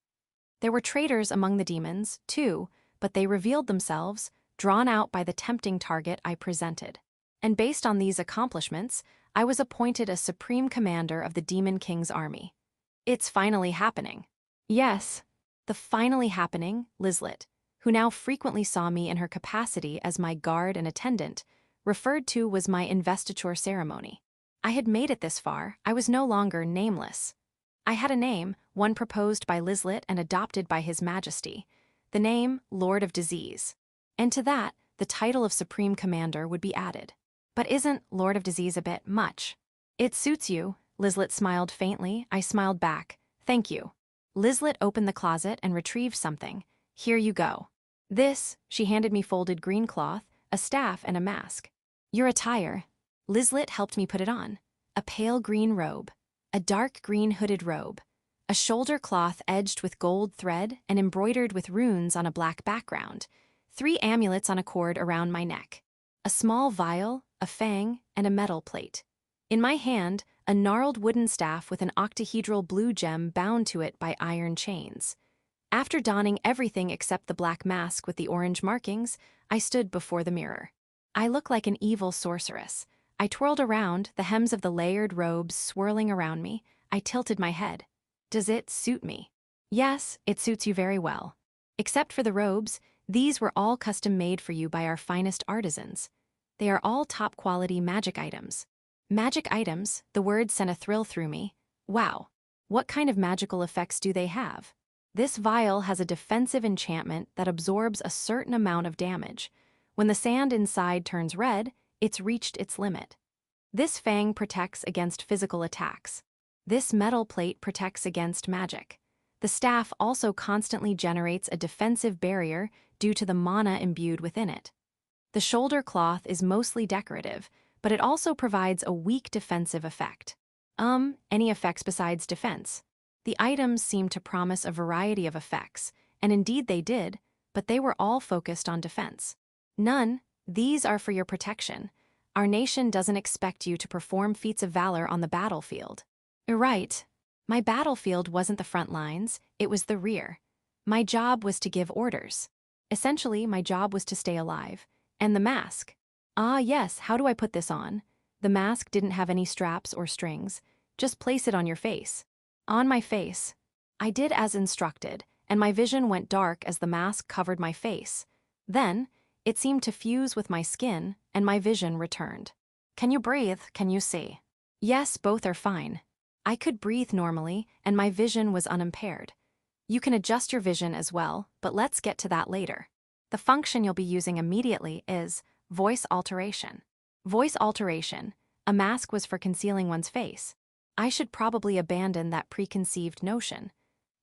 A: There were traitors among the demons, too, but they revealed themselves, drawn out by the tempting target I presented. And based on these accomplishments, I was appointed as Supreme Commander of the Demon King's army. It's finally happening. Yes, the finally happening, Lizlet, who now frequently saw me in her capacity as my guard and attendant, referred to was my investiture ceremony. I had made it this far, I was no longer nameless. I had a name, one proposed by Lizlet and adopted by His Majesty, the name Lord of Disease. And to that, the title of Supreme Commander would be added. But isn't Lord of Disease a bit much? It suits you, Lizlet smiled faintly. I smiled back. Thank you. Lizlet opened the closet and retrieved something. Here you go. This, she handed me folded green cloth, a staff and a mask. Your attire. Lizlet helped me put it on. A pale green robe. A dark green hooded robe. A shoulder cloth edged with gold thread and embroidered with runes on a black background. 3 amulets on a cord around my neck. A small vial, a fang, and a metal plate. In my hand, a gnarled wooden staff with an octahedral blue gem bound to it by iron chains. After donning everything except the black mask with the orange markings, I stood before the mirror. I look like an evil sorceress. I twirled around, the hems of the layered robes swirling around me. I tilted my head. Does it suit me? Yes, it suits you very well. Except for the robes, these were all custom made for you by our finest artisans. They are all top-quality magic items. Magic items, the word sent a thrill through me. Wow, what kind of magical effects do they have? This vial has a defensive enchantment that absorbs a certain amount of damage. When the sand inside turns red, it's reached its limit. This fang protects against physical attacks. This metal plate protects against magic. The staff also constantly generates a defensive barrier due to the mana imbued within it. The shoulder cloth is mostly decorative, but it also provides a weak defensive effect. Any effects besides defense? The items seemed to promise a variety of effects, and indeed they did, but they were all focused on defense. None, these are for your protection. Our nation doesn't expect you to perform feats of valor on the battlefield. You're right. My battlefield wasn't the front lines, it was the rear. My job was to give orders. Essentially, my job was to stay alive. And the mask. Ah, yes, how do I put this on? The mask didn't have any straps or strings. Just place it on your face. On my face. I did as instructed, and my vision went dark as the mask covered my face. Then, it seemed to fuse with my skin, and my vision returned. Can you breathe? Can you see? Yes, both are fine. I could breathe normally, and my vision was unimpaired. You can adjust your vision as well, but let's get to that later. The function you'll be using immediately is voice alteration. Voice alteration. A mask was for concealing one's face. I should probably abandon that preconceived notion.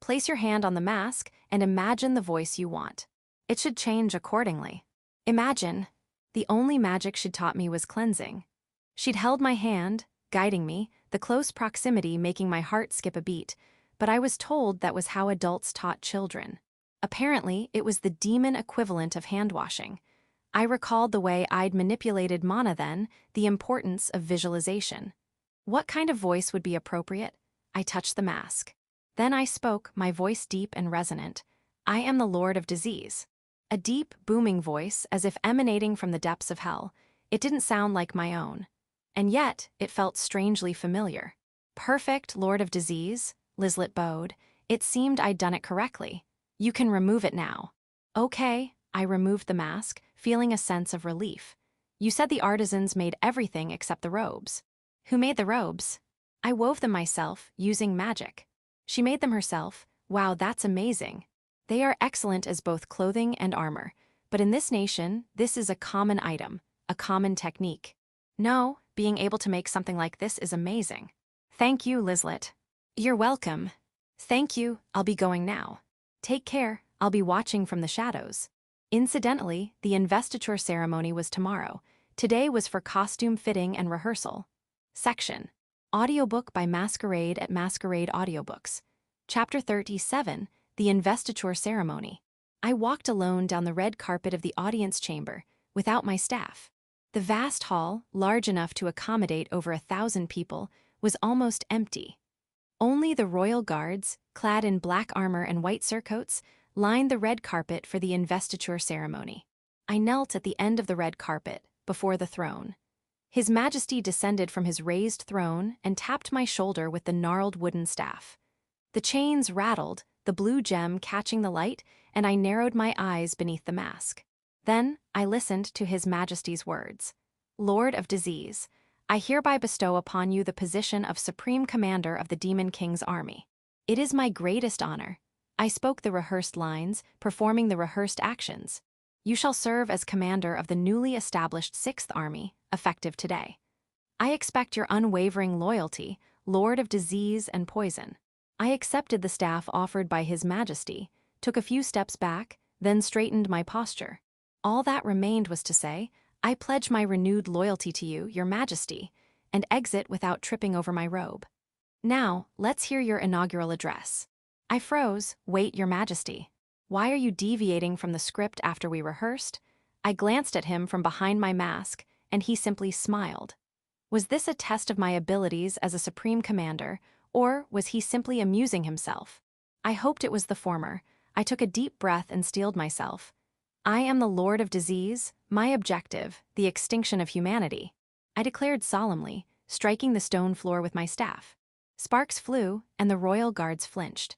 A: Place your hand on the mask and imagine the voice you want. It should change accordingly. Imagine. The only magic she'd taught me was cleansing. She'd held my hand, guiding me, the close proximity making my heart skip a beat, but I was told that was how adults taught children. Apparently, it was the demon equivalent of hand-washing. I recalled the way I'd manipulated mana then, the importance of visualization. What kind of voice would be appropriate? I touched the mask. Then I spoke, my voice deep and resonant. I am the Lord of Disease. A deep, booming voice, as if emanating from the depths of hell. It didn't sound like my own. And yet, it felt strangely familiar. Perfect, Lord of Disease, Lizlet bowed. It seemed I'd done it correctly. You can remove it now. Okay, I removed the mask, feeling a sense of relief. You said the artisans made everything except the robes. Who made the robes? I wove them myself, using magic. She made them herself. Wow, that's amazing. They are excellent as both clothing and armor. But in this nation, this is a common item, a common technique. No, being able to make something like this is amazing. Thank you, Lizlet. You're welcome. Thank you, I'll be going now. Take care, I'll be watching from the shadows. Incidentally, the investiture ceremony was tomorrow. Today was for costume fitting and rehearsal. Section. Audiobook by Masquerade at Masquerade Audiobooks. Chapter 37, The Investiture Ceremony. I walked alone down the red carpet of the audience chamber, without my staff. The vast hall, large enough to accommodate over 1,000 people, was almost empty. Only the royal guards, clad in black armor and white surcoats, lined the red carpet for the investiture ceremony. I knelt at the end of the red carpet, before the throne. His Majesty descended from his raised throne and tapped my shoulder with the gnarled wooden staff. The chains rattled, the blue gem catching the light, and I narrowed my eyes beneath the mask. Then I listened to His Majesty's words. Lord of Disease, I hereby bestow upon you the position of Supreme Commander of the Demon King's army. It is my greatest honor. I spoke the rehearsed lines, performing the rehearsed actions. You shall serve as commander of the newly established 6th Army, effective today. I expect your unwavering loyalty, Lord of Disease and Poison. I accepted the staff offered by His Majesty, took a few steps back, then straightened my posture. All that remained was to say, I pledge my renewed loyalty to you, Your Majesty, and exit without tripping over my robe. Now, let's hear your inaugural address. I froze. Wait, Your Majesty. Why are you deviating from the script after we rehearsed? I glanced at him from behind my mask, and he simply smiled. Was this a test of my abilities as a Supreme Commander, or was he simply amusing himself? I hoped it was the former. I took a deep breath and steeled myself. I am the Lord of Disease, my objective, the extinction of humanity. I declared solemnly, striking the stone floor with my staff. Sparks flew, and the royal guards flinched.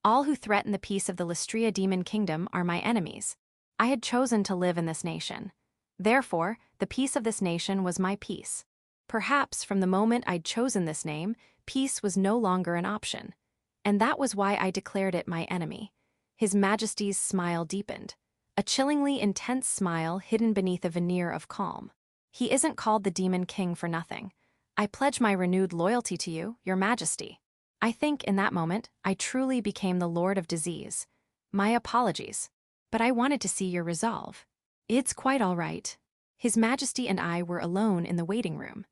A: All who threaten the peace of the Lystria Demon Kingdom are my enemies. I had chosen to live in this nation. Therefore, the peace of this nation was my peace. Perhaps from the moment I'd chosen this name, peace was no longer an option. And that was why I declared it my enemy. His Majesty's smile deepened. A chillingly intense smile hidden beneath a veneer of calm. He isn't called the Demon King for nothing. I pledge my renewed loyalty to you, Your Majesty. I think in that moment, I truly became the Lord of Disease. My apologies. But I wanted to see your resolve. It's quite all right. His Majesty and I were alone in the waiting room.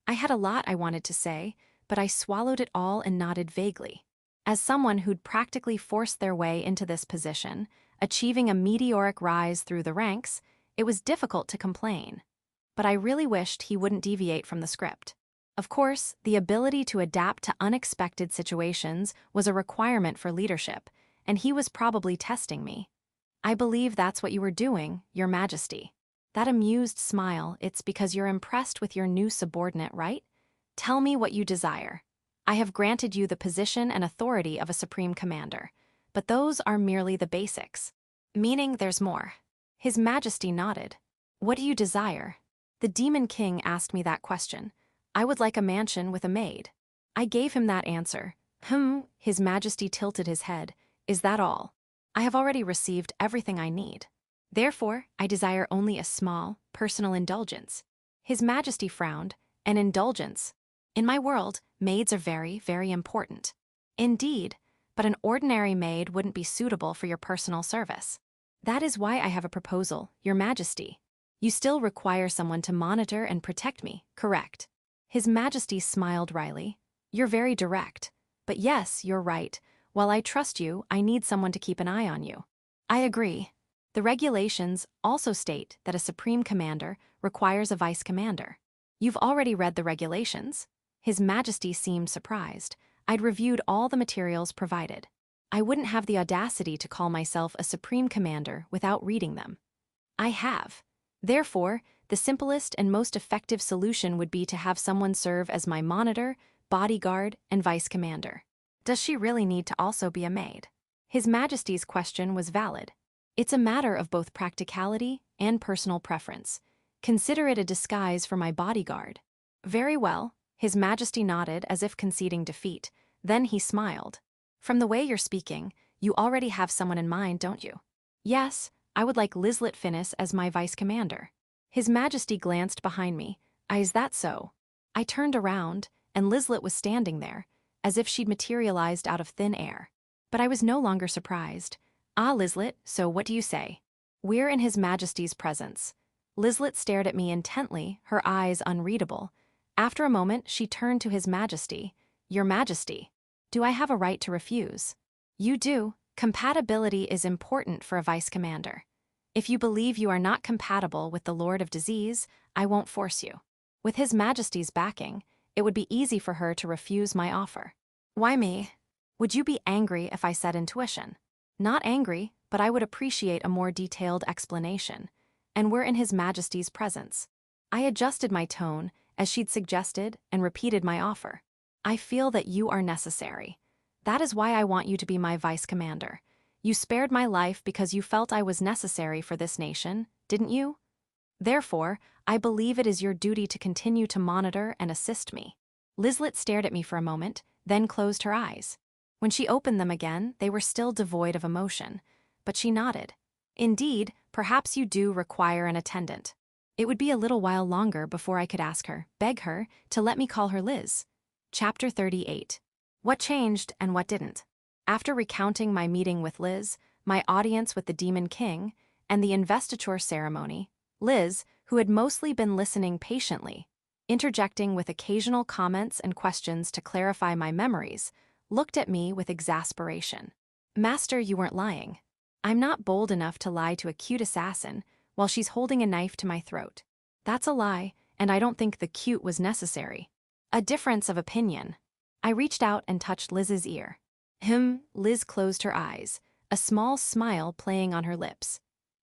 A: I had a lot I wanted to say, but I swallowed it all and nodded vaguely. As someone who'd practically forced their way into this position, achieving a meteoric rise through the ranks, it was difficult to complain. But I really wished he wouldn't deviate from the script. Of course, the ability to adapt to unexpected situations was a requirement for leadership, and he was probably testing me. I believe that's what you were doing, Your Majesty. That amused smile, it's because you're impressed with your new subordinate, right? Tell me what you desire. I have granted you the position and authority of a Supreme Commander, but those are merely the basics. Meaning there's more. His Majesty nodded. What do you desire? The Demon King asked me that question. I would like a mansion with a maid. I gave him that answer. His Majesty tilted his head. Is that all? I have already received everything I need. Therefore, I desire only a small, personal indulgence. His Majesty frowned. An indulgence. In my world, maids are very, very important. Indeed, but an ordinary maid wouldn't be suitable for your personal service. That is why I have a proposal, Your Majesty. You still require someone to monitor and protect me, correct? His Majesty smiled wryly. You're very direct. But yes, you're right. While I trust you, I need someone to keep an eye on you. I agree. The regulations also state that a Supreme Commander requires a Vice Commander. You've already read the regulations? His Majesty seemed surprised. I'd reviewed all the materials provided. I wouldn't have the audacity to call myself a Supreme Commander without reading them. I have. Therefore, the simplest and most effective solution would be to have someone serve as my monitor, bodyguard, and Vice Commander. Does she really need to also be a maid? His Majesty's question was valid. It's a matter of both practicality and personal preference. Consider it a disguise for my bodyguard. Very well. His Majesty nodded as if conceding defeat. Then he smiled. From the way you're speaking, you already have someone in mind, don't you? Yes, I would like Lislet Finnis as my Vice Commander. His Majesty glanced behind me. Is that so? I turned around, and Lislet was standing there, as if she'd materialized out of thin air. But I was no longer surprised. Ah, Lislet, so what do you say? We're in His Majesty's presence. Lislet stared at me intently, her eyes unreadable. After a moment, she turned to His Majesty. Your Majesty, do I have a right to refuse? You do. Compatibility is important for a Vice Commander. If you believe you are not compatible with the Lord of Disease, I won't force you. With His Majesty's backing, it would be easy for her to refuse my offer. Why me? Would you be angry if I said intuition? Not angry, but I would appreciate a more detailed explanation. And we're in His Majesty's presence. I adjusted my tone, as she'd suggested, and repeated my offer. I feel that you are necessary. That is why I want you to be my vice commander. You spared my life because you felt I was necessary for this nation, didn't you? Therefore, I believe it is your duty to continue to monitor and assist me. Lizlet stared at me for a moment, then closed her eyes. When she opened them again, they were still devoid of emotion, but she nodded. Indeed, perhaps you do require an attendant. It would be a little while longer before I could beg her, to let me call her Liz. Chapter 38. What changed and what didn't? After recounting my meeting with Liz, my audience with the Demon King, and the investiture ceremony, Liz, who had mostly been listening patiently, interjecting with occasional comments and questions to clarify my memories, looked at me with exasperation. Master, you weren't lying. I'm not bold enough to lie to a cute assassin while she's holding a knife to my throat. That's a lie, and I don't think the cute was necessary. A difference of opinion. I reached out and touched Liz's ear. Liz closed her eyes, a small smile playing on her lips.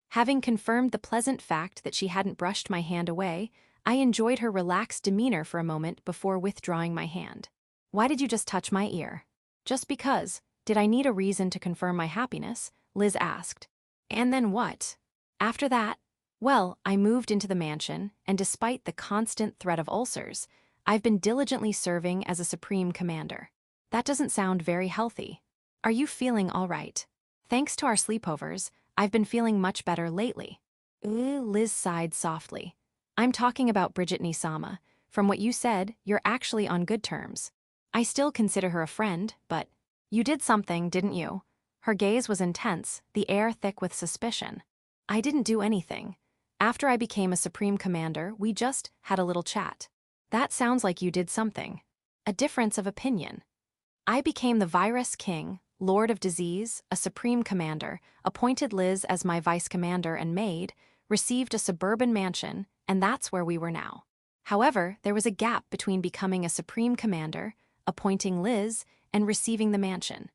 A: Having confirmed the pleasant fact that she hadn't brushed my hand away, I enjoyed her relaxed demeanor for a moment before withdrawing my hand. Why did you just touch my ear? Just because. Did I need a reason to confirm my happiness? Liz asked. And then what? After that, well, I moved into the mansion, and despite the constant threat of ulcers, I've been diligently serving as a supreme commander. That doesn't sound very healthy. Are you feeling all right? Thanks to our sleepovers, I've been feeling much better lately. Liz sighed softly. I'm talking about Bridget Nisama. From what you said, you're actually on good terms. I still consider her a friend, but you did something, didn't you? Her gaze was intense, the air thick with suspicion. I didn't do anything. After I became a supreme commander, we just had a little chat. That sounds like you did something. A difference of opinion. I became the Virus King, Lord of Disease, a supreme commander, appointed Liz as my vice commander and maid, received a suburban mansion, and that's where we were now. However, there was a gap between becoming a supreme commander, appointing Liz, and receiving the mansion.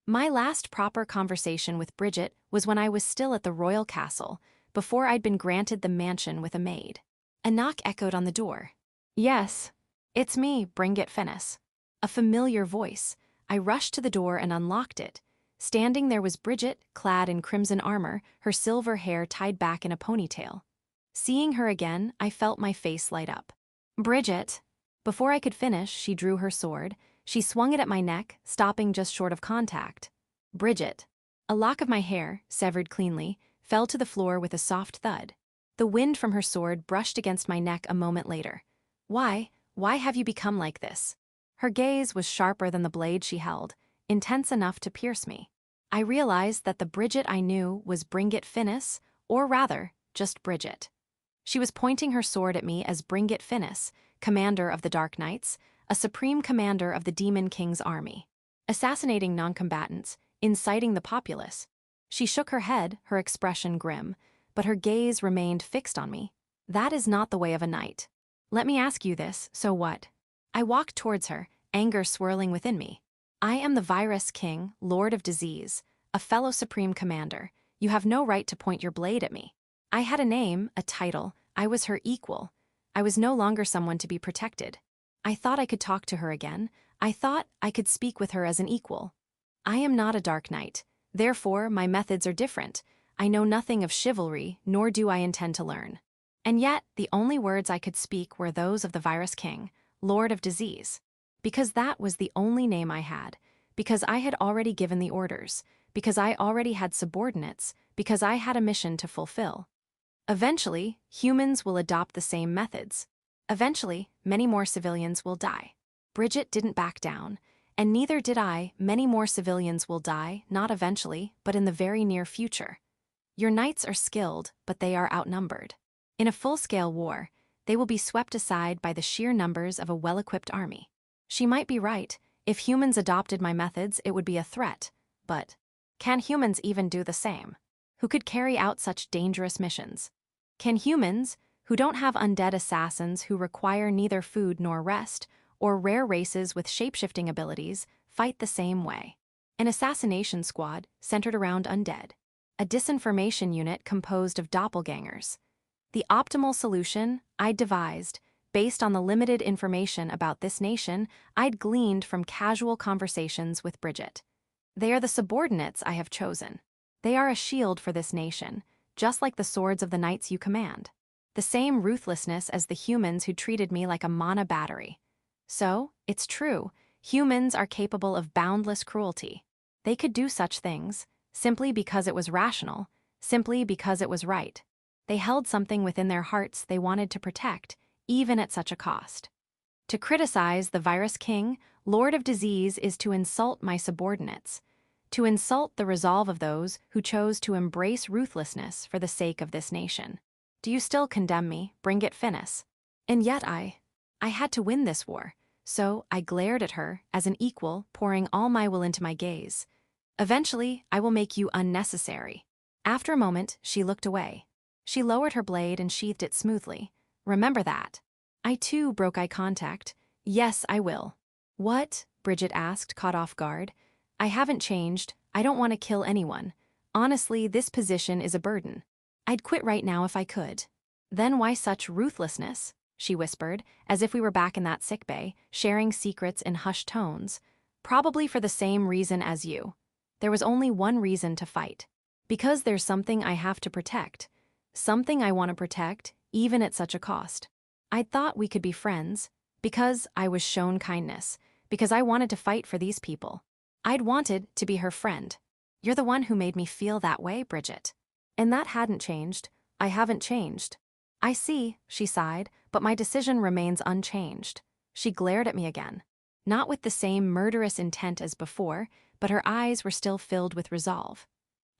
A: My last proper conversation with Bridget was when I was still at the royal castle, before I'd been granted the mansion with a maid. A knock echoed on the door. Yes, it's me, Bringit Finis. A familiar voice. I rushed to the door and unlocked it. Standing there was Bridget, clad in crimson armor, her silver hair tied back in a ponytail. Seeing her again, I felt my face light up. Bridget. Before I could finish, she drew her sword. She swung it at my neck, stopping just short of contact. Bridget. A lock of my hair, severed cleanly, fell to the floor with a soft thud. The wind from her sword brushed against my neck a moment later. Why have you become like this? Her gaze was sharper than the blade she held, intense enough to pierce me. I realized that the Bridget I knew was Bringit Finis, or rather, just Bridget. She was pointing her sword at me as Bringit Finis, commander of the Dark Knights, a supreme commander of the Demon King's army, assassinating non-combatants, inciting the populace. She shook her head, her expression grim, but her gaze remained fixed on me. That is not the way of a knight. Let me ask you this, so what? I walked towards her, anger swirling within me. I am the Virus King, Lord of Disease, a fellow supreme commander. You have no right to point your blade at me. I had a name, a title. I was her equal. I was no longer someone to be protected. I thought I could talk to her again. I thought I could speak with her as an equal. I am not a Dark Knight. Therefore, my methods are different. I know nothing of chivalry, nor do I intend to learn. And yet, the only words I could speak were those of the Virus King, Lord of Disease. Because that was the only name I had. Because I had already given the orders. Because I already had subordinates. Because I had a mission to fulfill. Eventually, humans will adopt the same methods. Eventually, many more civilians will die. Bridget didn't back down, and neither did I. Many more civilians will die, not eventually, but in the very near future. Your knights are skilled, but they are outnumbered. In a full-scale war, they will be swept aside by the sheer numbers of a well-equipped army. She might be right. If humans adopted my methods, it would be a threat. But can humans even do the same? Who could carry out such dangerous missions? Can humans, who don't have undead assassins who require neither food nor rest, or rare races with shape-shifting abilities, fight the same way? An assassination squad centered around undead. a disinformation unit composed of doppelgangers. The optimal solution I'd devised, based on the limited information about this nation I'd gleaned from casual conversations with Bridget. They are the subordinates I have chosen. They are a shield for this nation, just like the swords of the knights you command. The same ruthlessness as the humans who treated me like a mana battery. So, it's true, humans are capable of boundless cruelty. They could do such things, simply because it was rational, simply because it was right. They held something within their hearts they wanted to protect, even at such a cost. To criticize the Virus King, Lord of Disease, is to insult my subordinates, to insult the resolve of those who chose to embrace ruthlessness for the sake of this nation. Do you still condemn me, Bringit Finnis? And yet I had to win this war, so I glared at her as an equal, pouring all my will into my gaze. Eventually, I will make you unnecessary. After a moment, she looked away. She lowered her blade and sheathed it smoothly. Remember that. I too broke eye contact. Yes, I will. What? Bridget asked, caught off guard. I haven't changed. I don't want to kill anyone. Honestly, this position is a burden. I'd quit right now if I could. Then why such ruthlessness? She whispered, as if we were back in that sickbay, sharing secrets in hushed tones. Probably for the same reason as you. There was only one reason to fight. Because there's something I have to protect. Something I want to protect, even at such a cost. I'd thought we could be friends, because I was shown kindness, because I wanted to fight for these people. I'd wanted to be her friend. You're the one who made me feel that way, Bridget. And that hadn't changed. I haven't changed. I see, she sighed, but my decision remains unchanged. She glared at me again. Not with the same murderous intent as before, but her eyes were still filled with resolve.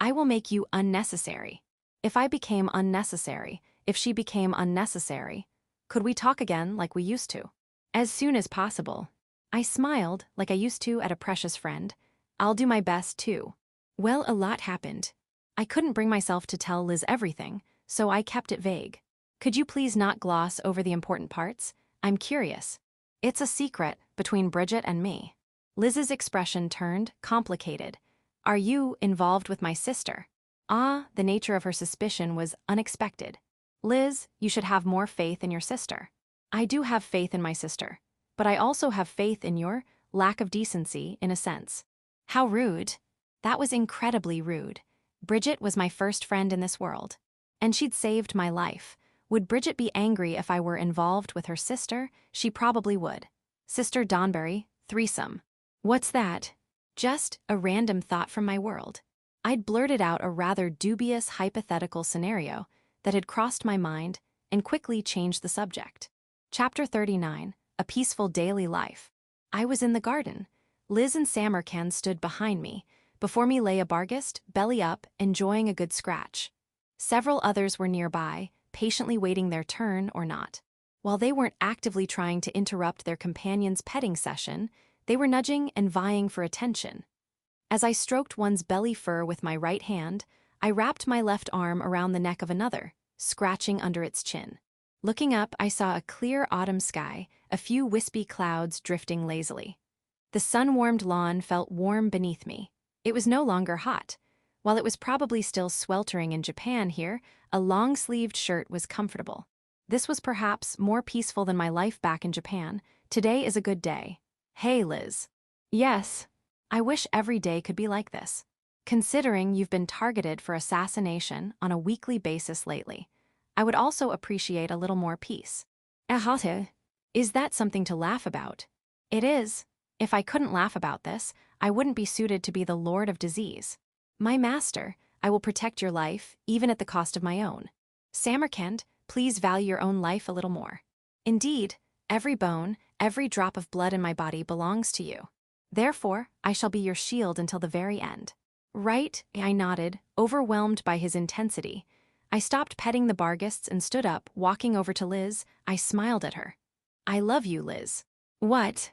A: I will make you unnecessary. If I became unnecessary, if she became unnecessary, could we talk again like we used to? As soon as possible. I smiled like I used to at a precious friend. I'll do my best too. Well, a lot happened. I couldn't bring myself to tell Liz everything, so I kept it vague. Could you please not gloss over the important parts? I'm curious. It's a secret between Bridget and me. Liz's expression turned complicated. Are you involved with my sister? Ah, the nature of her suspicion was unexpected. Liz, you should have more faith in your sister. I do have faith in my sister, but I also have faith in your lack of decency, in a sense. How rude. That was incredibly rude. Bridget was my first friend in this world, and she'd saved my life. Would Bridget be angry if I were involved with her sister? She probably would. Sister Donberry, threesome. What's that? Just a random thought from my world. I'd blurted out a rather dubious hypothetical scenario that had crossed my mind and quickly changed the subject. Chapter 39, A Peaceful Daily Life. I was in the garden. Liz and Samarkand stood behind me. Before me lay a Barghest, belly up, enjoying a good scratch. Several others were nearby, patiently waiting their turn or not. While they weren't actively trying to interrupt their companion's petting session, they were nudging and vying for attention. As I stroked one's belly fur with my right hand, I wrapped my left arm around the neck of another, scratching under its chin. Looking up, I saw a clear autumn sky, a few wispy clouds drifting lazily. The sun-warmed lawn felt warm beneath me. It was no longer hot. While it was probably still sweltering in Japan here, a long-sleeved shirt was comfortable. This was perhaps more peaceful than my life back in Japan. Today is a good day. Hey, Liz. Yes. I wish every day could be like this. Considering you've been targeted for assassination on a weekly basis lately, I would also appreciate a little more peace. Ahate. Is that something to laugh about? It is. If I couldn't laugh about this, I wouldn't be suited to be the Lord of Disease. My master, I will protect your life, even at the cost of my own. Samarkand, please value your own life a little more. Indeed, every bone, every drop of blood in my body belongs to you. Therefore, I shall be your shield until the very end. Right, I nodded, overwhelmed by his intensity. I stopped petting the Barghests and stood up, walking over to Liz. I smiled at her. I love you, Liz. What?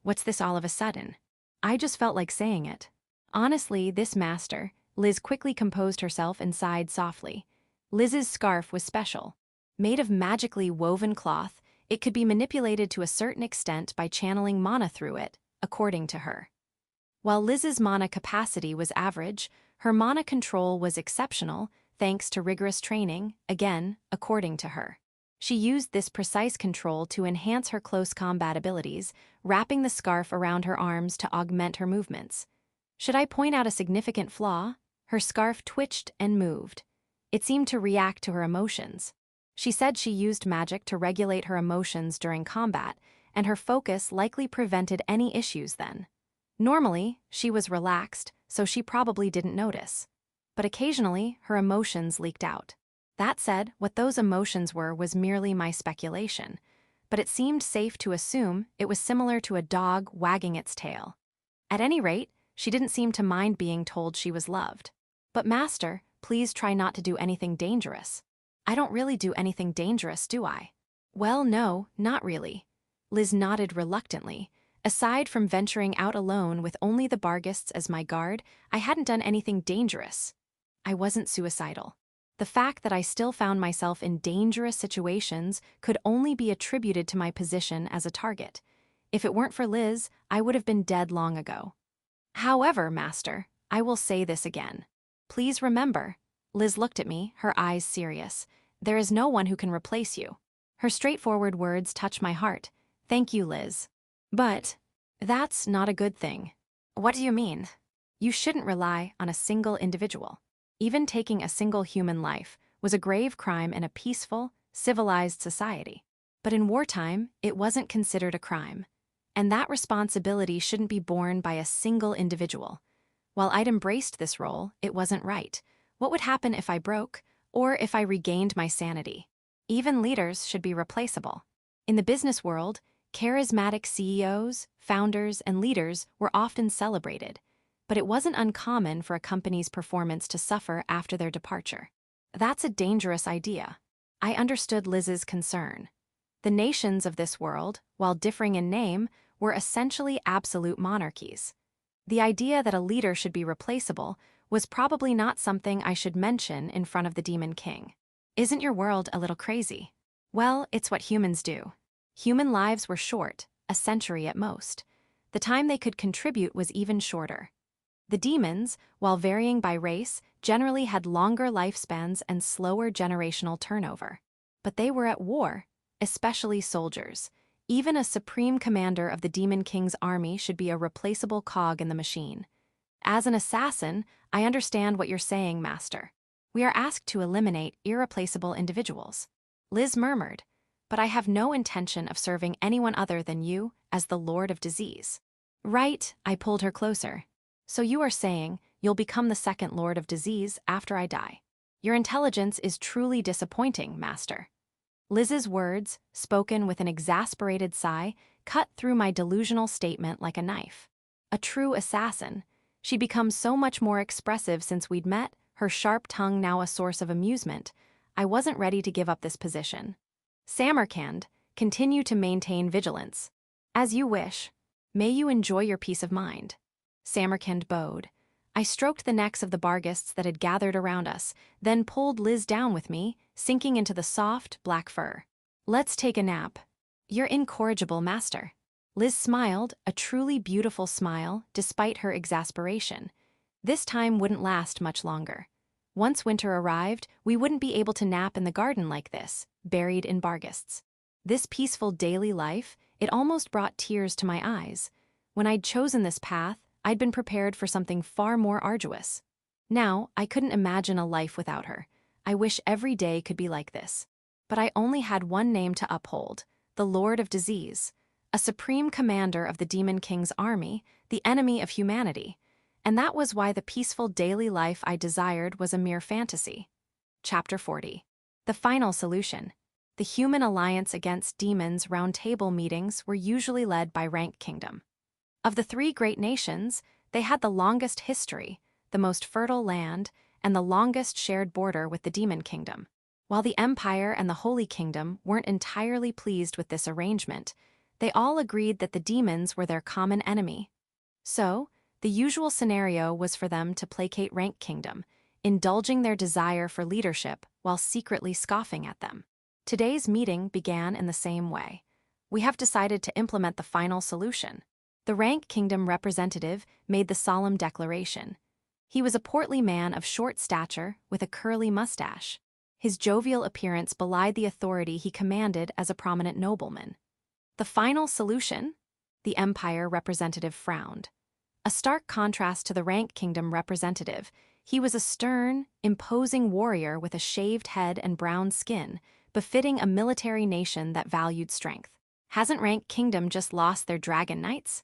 A: What's this all of a sudden? I just felt like saying it. Honestly, this master, Liz quickly composed herself and sighed softly. Liz's scarf was special. Made of magically woven cloth, it could be manipulated to a certain extent by channeling mana through it, according to her. While Liz's mana capacity was average, her mana control was exceptional thanks to rigorous training, again, according to her. She used this precise control to enhance her close combat abilities, wrapping the scarf around her arms to augment her movements. Should I point out a significant flaw? Her scarf twitched and moved. It seemed to react to her emotions. She said she used magic to regulate her emotions during combat, and her focus likely prevented any issues then. Normally, she was relaxed, so she probably didn't notice. But occasionally, her emotions leaked out. That said, what those emotions were was merely my speculation, but it seemed safe to assume it was similar to a dog wagging its tail. At any rate, she didn't seem to mind being told she was loved. But Master, please try not to do anything dangerous. I don't really do anything dangerous, do I? Well, no, not really. Liz nodded reluctantly. Aside from venturing out alone with only the Barghists as my guard, I hadn't done anything dangerous. I wasn't suicidal. The fact that I still found myself in dangerous situations could only be attributed to my position as a target. If it weren't for Liz, I would have been dead long ago. However, Master, I will say this again. Please remember, Liz looked at me, her eyes serious. There is no one who can replace you. Her straightforward words touch my heart. Thank you, Liz. But that's not a good thing. What do you mean? You shouldn't rely on a single individual. Even taking a single human life was a grave crime in a peaceful, civilized society. But in wartime, it wasn't considered a crime. And that responsibility shouldn't be borne by a single individual. While I'd embraced this role, it wasn't right. What would happen if I broke, or if I regained my sanity? Even leaders should be replaceable. In the business world, charismatic CEOs, founders, and leaders were often celebrated, but it wasn't uncommon for a company's performance to suffer after their departure. That's a dangerous idea. I understood Liz's concern. The nations of this world, while differing in name, were essentially absolute monarchies. The idea that a leader should be replaceable was probably not something I should mention in front of the Demon King. Isn't your world a little crazy? Well, it's what humans do. Human lives were short, a century at most. The time they could contribute was even shorter. The demons, while varying by race, generally had longer lifespans and slower generational turnover. But they were at war, especially soldiers. Even a supreme commander of the Demon King's army should be a replaceable cog in the machine. As an assassin, I understand what you're saying, Master. We are asked to eliminate irreplaceable individuals. Liz murmured, but I have no intention of serving anyone other than you as the Lord of Disease. Right, I pulled her closer. So you are saying you'll become the second Lord of Disease after I die. Your intelligence is truly disappointing, Master. Liz's words, spoken with an exasperated sigh, cut through my delusional statement like a knife. A true assassin. She'd become so much more expressive since we'd met, her sharp tongue now a source of amusement. I wasn't ready to give up this position. Samarkand, continue to maintain vigilance. As you wish. May you enjoy your peace of mind. Samarkand bowed. I stroked the necks of the Barghists that had gathered around us, then pulled Liz down with me, sinking into the soft, black fur. Let's take a nap. You're incorrigible, Master. Liz smiled, a truly beautiful smile, despite her exasperation. This time wouldn't last much longer. Once winter arrived, we wouldn't be able to nap in the garden like this, buried in Barghists. This peaceful daily life, it almost brought tears to my eyes. When I'd chosen this path, I'd been prepared for something far more arduous. Now, I couldn't imagine a life without her. I wish every day could be like this. But I only had one name to uphold, the Lord of Disease, a supreme commander of the Demon King's army, the enemy of humanity. And that was why the peaceful daily life I desired was a mere fantasy. Chapter 40. The final solution. The human alliance against demons roundtable meetings were usually led by Rank Kingdom. Of the three great nations, they had the longest history, the most fertile land, and the longest shared border with the Demon Kingdom. While the Empire and the Holy Kingdom weren't entirely pleased with this arrangement, they all agreed that the demons were their common enemy. So, the usual scenario was for them to placate Rank Kingdom, indulging their desire for leadership while secretly scoffing at them. Today's meeting began in the same way. We have decided to implement the final solution. The rank kingdom representative made the solemn declaration. He was a portly man of short stature with a curly mustache. His jovial appearance belied the authority he commanded as a prominent nobleman. The final solution? The Empire representative frowned. A stark contrast to the rank kingdom representative, he was a stern, imposing warrior with a shaved head and brown skin, befitting a military nation that valued strength. Hasn't rank kingdom just lost their dragon knights?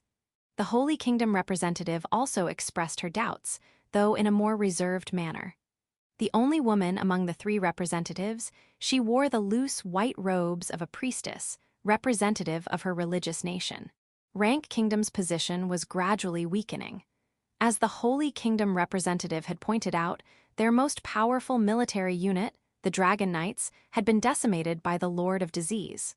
A: The Holy Kingdom representative also expressed her doubts, though in a more reserved manner. The only woman among the three representatives, she wore the loose white robes of a priestess, representative of her religious nation. Rank Kingdom's position was gradually weakening. As the Holy Kingdom representative had pointed out, their most powerful military unit, the Dragon Knights, had been decimated by the Lord of Disease.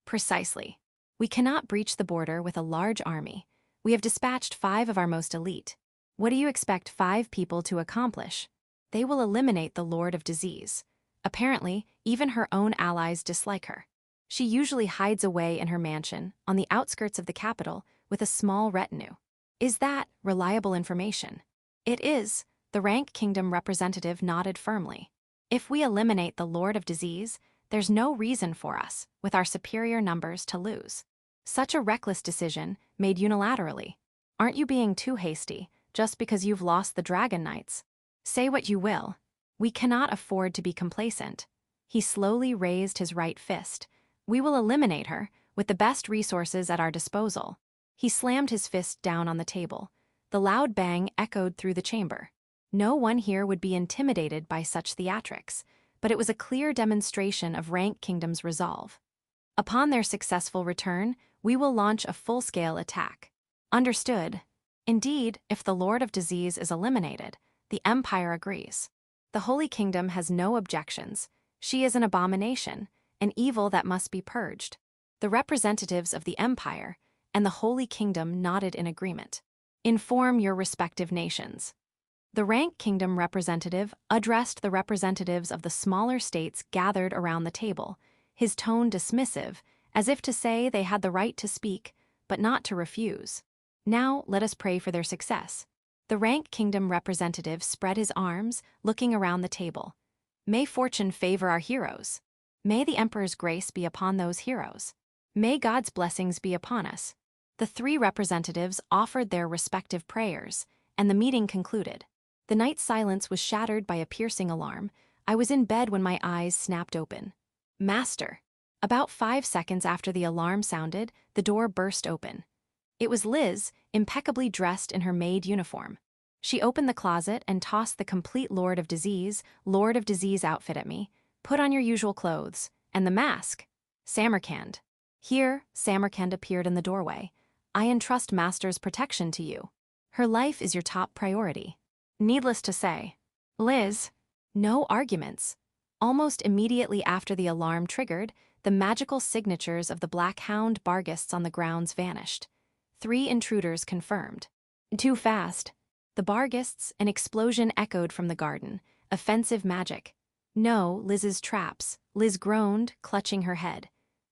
A: Precisely. We cannot breach the border with a large army. We have dispatched 5 of our most elite. What do you expect 5 people to accomplish? They will eliminate the Lord of Disease. Apparently, even her own allies dislike her. She usually hides away in her mansion, on the outskirts of the capital, with a small retinue. Is that reliable information? It is, the rank kingdom representative nodded firmly. If we eliminate the Lord of Disease, there's no reason for us, with our superior numbers, to lose. Such a reckless decision, made unilaterally. Aren't you being too hasty, just because you've lost the Dragon Knights? Say what you will. We cannot afford to be complacent. He slowly raised his right fist. We will eliminate her, with the best resources at our disposal. He slammed his fist down on the table. The loud bang echoed through the chamber. No one here would be intimidated by such theatrics, but it was a clear demonstration of Rank Kingdom's resolve. Upon their successful return, we will launch a full-scale attack. Understood. Indeed, if the Lord of Disease is eliminated, the Empire agrees. The Holy Kingdom has no objections. She is an abomination, an evil that must be purged. The representatives of the Empire and the Holy Kingdom nodded in agreement. Inform your respective nations. The Rank Kingdom representative addressed the representatives of the smaller states gathered around the table, his tone dismissive, as if to say they had the right to speak, but not to refuse. Now let us pray for their success. The Rank Kingdom representative spread his arms, looking around the table. May fortune favor our heroes. May the Emperor's grace be upon those heroes. May God's blessings be upon us. The 3 representatives offered their respective prayers, and the meeting concluded. The night's silence was shattered by a piercing alarm. I was in bed when my eyes snapped open. Master. About 5 seconds after the alarm sounded, the door burst open. It was Liz, impeccably dressed in her maid uniform. She opened the closet and tossed the complete Lord of Disease outfit at me. Put on your usual clothes. And the mask. Samarkand. Here, Samarkand appeared in the doorway. I entrust Master's protection to you. Her life is your top priority. Needless to say. Liz. No arguments. Almost immediately after the alarm triggered, the magical signatures of the Black Hound Barghists on the grounds vanished. 3 intruders confirmed. Too fast. The Barghists, an explosion echoed from the garden. Offensive magic. No, Liz's traps. Liz groaned, clutching her head.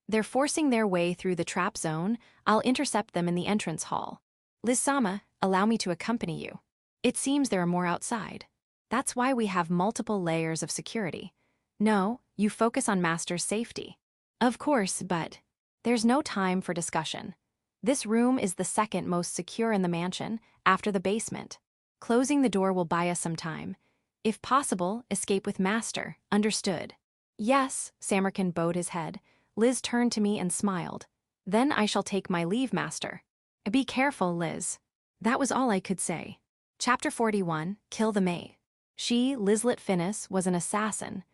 A: They're forcing their way through the trap zone. I'll intercept them in the entrance hall. Liz-sama, allow me to accompany you. It seems there are more outside. That's why we have multiple layers of security. No, you focus on Master's safety. Of course, but there's no time for discussion. This room is the second most secure in the mansion, after the basement. Closing the door will buy us some time. If possible, escape with Master, understood? Yes, Samarkand bowed his head. Liz turned to me and smiled. Then I shall take my leave, Master. Be careful, Liz. That was all I could say. Chapter 41, Kill the Maid. She, Lizlet Finnis, was an assassin.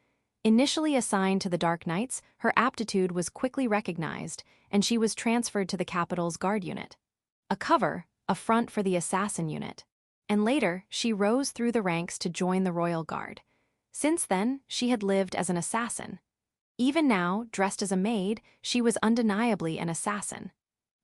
A: Initially assigned to the Dark Knights, her aptitude was quickly recognized, and she was transferred to the capital's guard unit. A cover, a front for the assassin unit. And later, she rose through the ranks to join the Royal Guard. Since then, she had lived as an assassin. Even now, dressed as a maid, she was undeniably an assassin.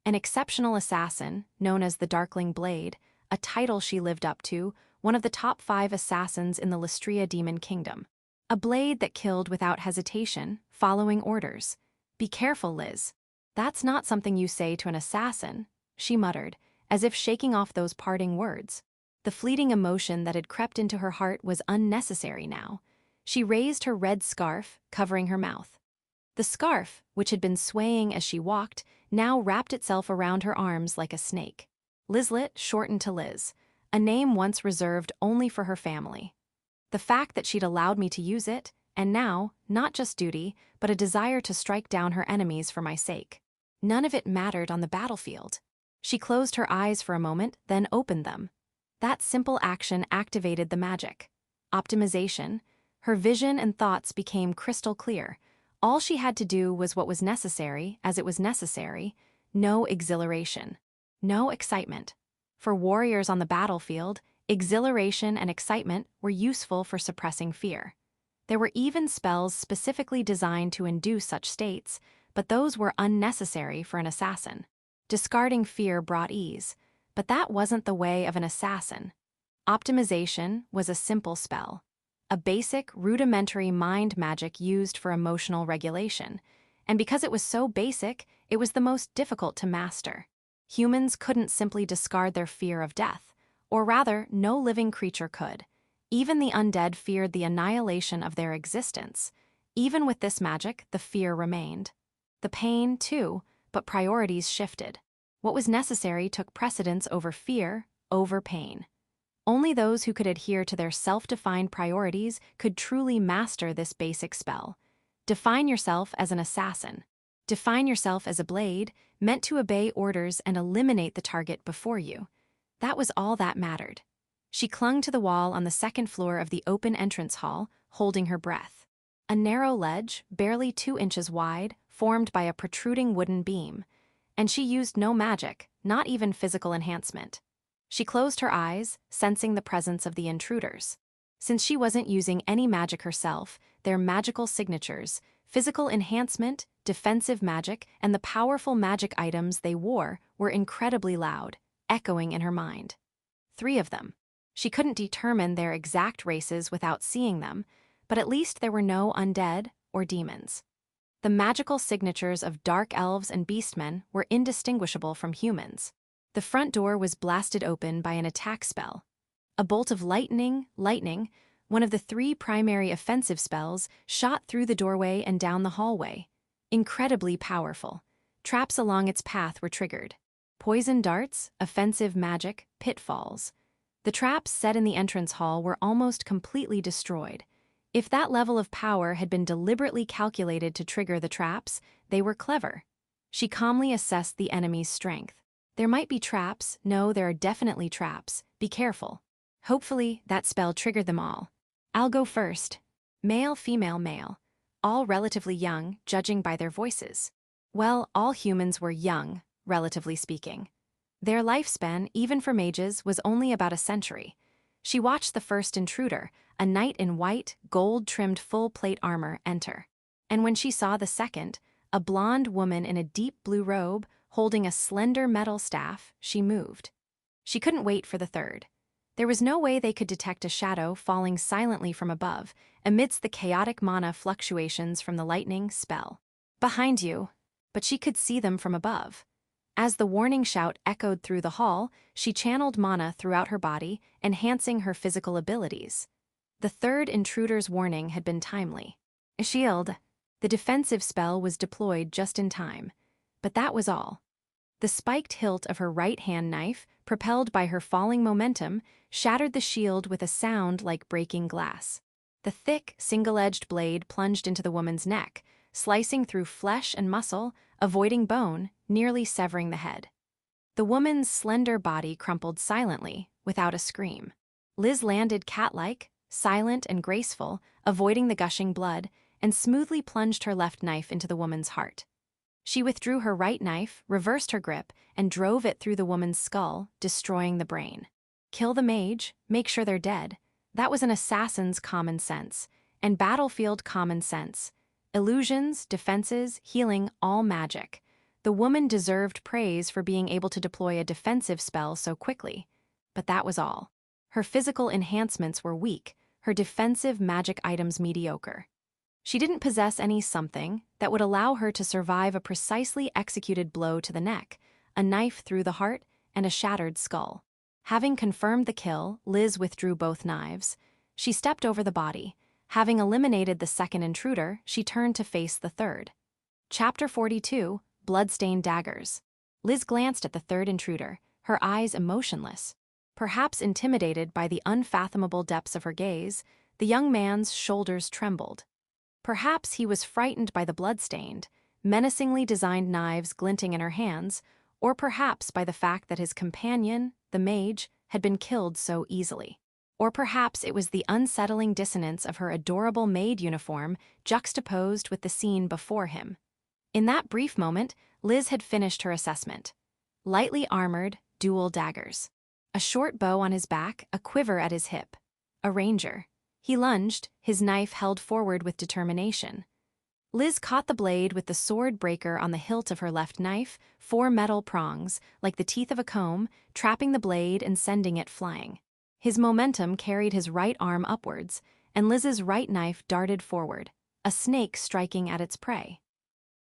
A: An exceptional assassin, known as the Darkling Blade, a title she lived up to, one of the top 5 assassins in the Lystria Demon Kingdom. A blade that killed without hesitation, following orders. Be careful, Liz. That's not something you say to an assassin, she muttered, as if shaking off those parting words. The fleeting emotion that had crept into her heart was unnecessary now. She raised her red scarf, covering her mouth. The scarf, which had been swaying as she walked, now wrapped itself around her arms like a snake. Lizlet shortened to Liz, a name once reserved only for her family. The fact that she'd allowed me to use it, and now, not just duty, but a desire to strike down her enemies for my sake. None of it mattered on the battlefield. She closed her eyes for a moment, then opened them. That simple action activated the magic. Optimization. Her vision and thoughts became crystal clear. All she had to do was what was necessary, as it was necessary. No exhilaration. No excitement. For warriors on the battlefield, exhilaration and excitement were useful for suppressing fear. There were even spells specifically designed to induce such states, but those were unnecessary for an assassin. Discarding fear brought ease, but that wasn't the way of an assassin. Optimization was a simple spell. A basic, rudimentary mind magic used for emotional regulation, and because it was so basic, it was the most difficult to master. Humans couldn't simply discard their fear of death, or rather, no living creature could. Even the undead feared the annihilation of their existence. Even with this magic, the fear remained. The pain, too, but priorities shifted. What was necessary took precedence over fear, over pain. Only those who could adhere to their self-defined priorities could truly master this basic spell. Define yourself as an assassin. Define yourself as a blade, meant to obey orders and eliminate the target before you. That was all that mattered. She clung to the wall on the second floor of the open entrance hall, holding her breath. A narrow ledge, barely 2 inches wide, formed by a protruding wooden beam. And she used no magic, not even physical enhancement. She closed her eyes, sensing the presence of the intruders. Since she wasn't using any magic herself, their magical signatures, physical enhancement, defensive magic, and the powerful magic items they wore were incredibly loud, echoing in her mind. 3 of them. She couldn't determine their exact races without seeing them, but at least there were no undead or demons. The magical signatures of dark elves and beastmen were indistinguishable from humans. The front door was blasted open by an attack spell. A bolt of lightning, one of the 3 primary offensive spells, shot through the doorway and down the hallway. Incredibly powerful. Traps along its path were triggered. Poison darts, offensive magic, pitfalls. The traps set in the entrance hall were almost completely destroyed. If that level of power had been deliberately calculated to trigger the traps, they were clever. She calmly assessed the enemy's strength. There might be traps. No, there are definitely traps. Be careful. Hopefully, that spell triggered them all. I'll go first. Male, female, male. All relatively young, judging by their voices. Well, all humans were young, relatively speaking. Their lifespan, even for mages, was only about a century. She watched the first intruder, a knight in white, gold-trimmed full-plate armor, enter. And when she saw the second, a blonde woman in a deep blue robe, holding a slender metal staff, she moved. She couldn't wait for the third. There was no way they could detect a shadow falling silently from above, amidst the chaotic mana fluctuations from the lightning spell. Behind you. But she could see them from above. As the warning shout echoed through the hall, she channeled mana throughout her body, enhancing her physical abilities. The third intruder's warning had been timely. A shield. The defensive spell was deployed just in time. But that was all. The spiked hilt of her right-hand knife, propelled by her falling momentum, shattered the shield with a sound like breaking glass. The thick, single-edged blade plunged into the woman's neck, slicing through flesh and muscle, avoiding bone, nearly severing the head. The woman's slender body crumpled silently, without a scream. Liz landed cat-like, silent and graceful, avoiding the gushing blood, and smoothly plunged her left knife into the woman's heart. She withdrew her right knife, reversed her grip, and drove it through the woman's skull, destroying the brain. Kill the mage, make sure they're dead. That was an assassin's common sense, and battlefield common sense. Illusions, defenses, healing, all magic. The woman deserved praise for being able to deploy a defensive spell so quickly. But that was all. Her physical enhancements were weak, her defensive magic items mediocre. She didn't possess any something that would allow her to survive a precisely executed blow to the neck, a knife through the heart, and a shattered skull. Having confirmed the kill, Liz withdrew both knives. She stepped over the body. Having eliminated the second intruder, she turned to face the third. Chapter 42, Bloodstained Daggers. Liz glanced at the third intruder, her eyes emotionless. Perhaps intimidated by the unfathomable depths of her gaze, the young man's shoulders trembled. Perhaps he was frightened by the bloodstained, menacingly designed knives glinting in her hands, or perhaps by the fact that his companion, the mage, had been killed so easily. Or perhaps it was the unsettling dissonance of her adorable maid uniform juxtaposed with the scene before him. In that brief moment, Liz had finished her assessment. Lightly armored, dual daggers. A short bow on his back, a quiver at his hip. A ranger. He lunged, his knife held forward with determination. Liz caught the blade with the sword breaker on the hilt of her left knife, 4 metal prongs, like the teeth of a comb, trapping the blade and sending it flying. His momentum carried his right arm upwards, and Liz's right knife darted forward, a snake striking at its prey.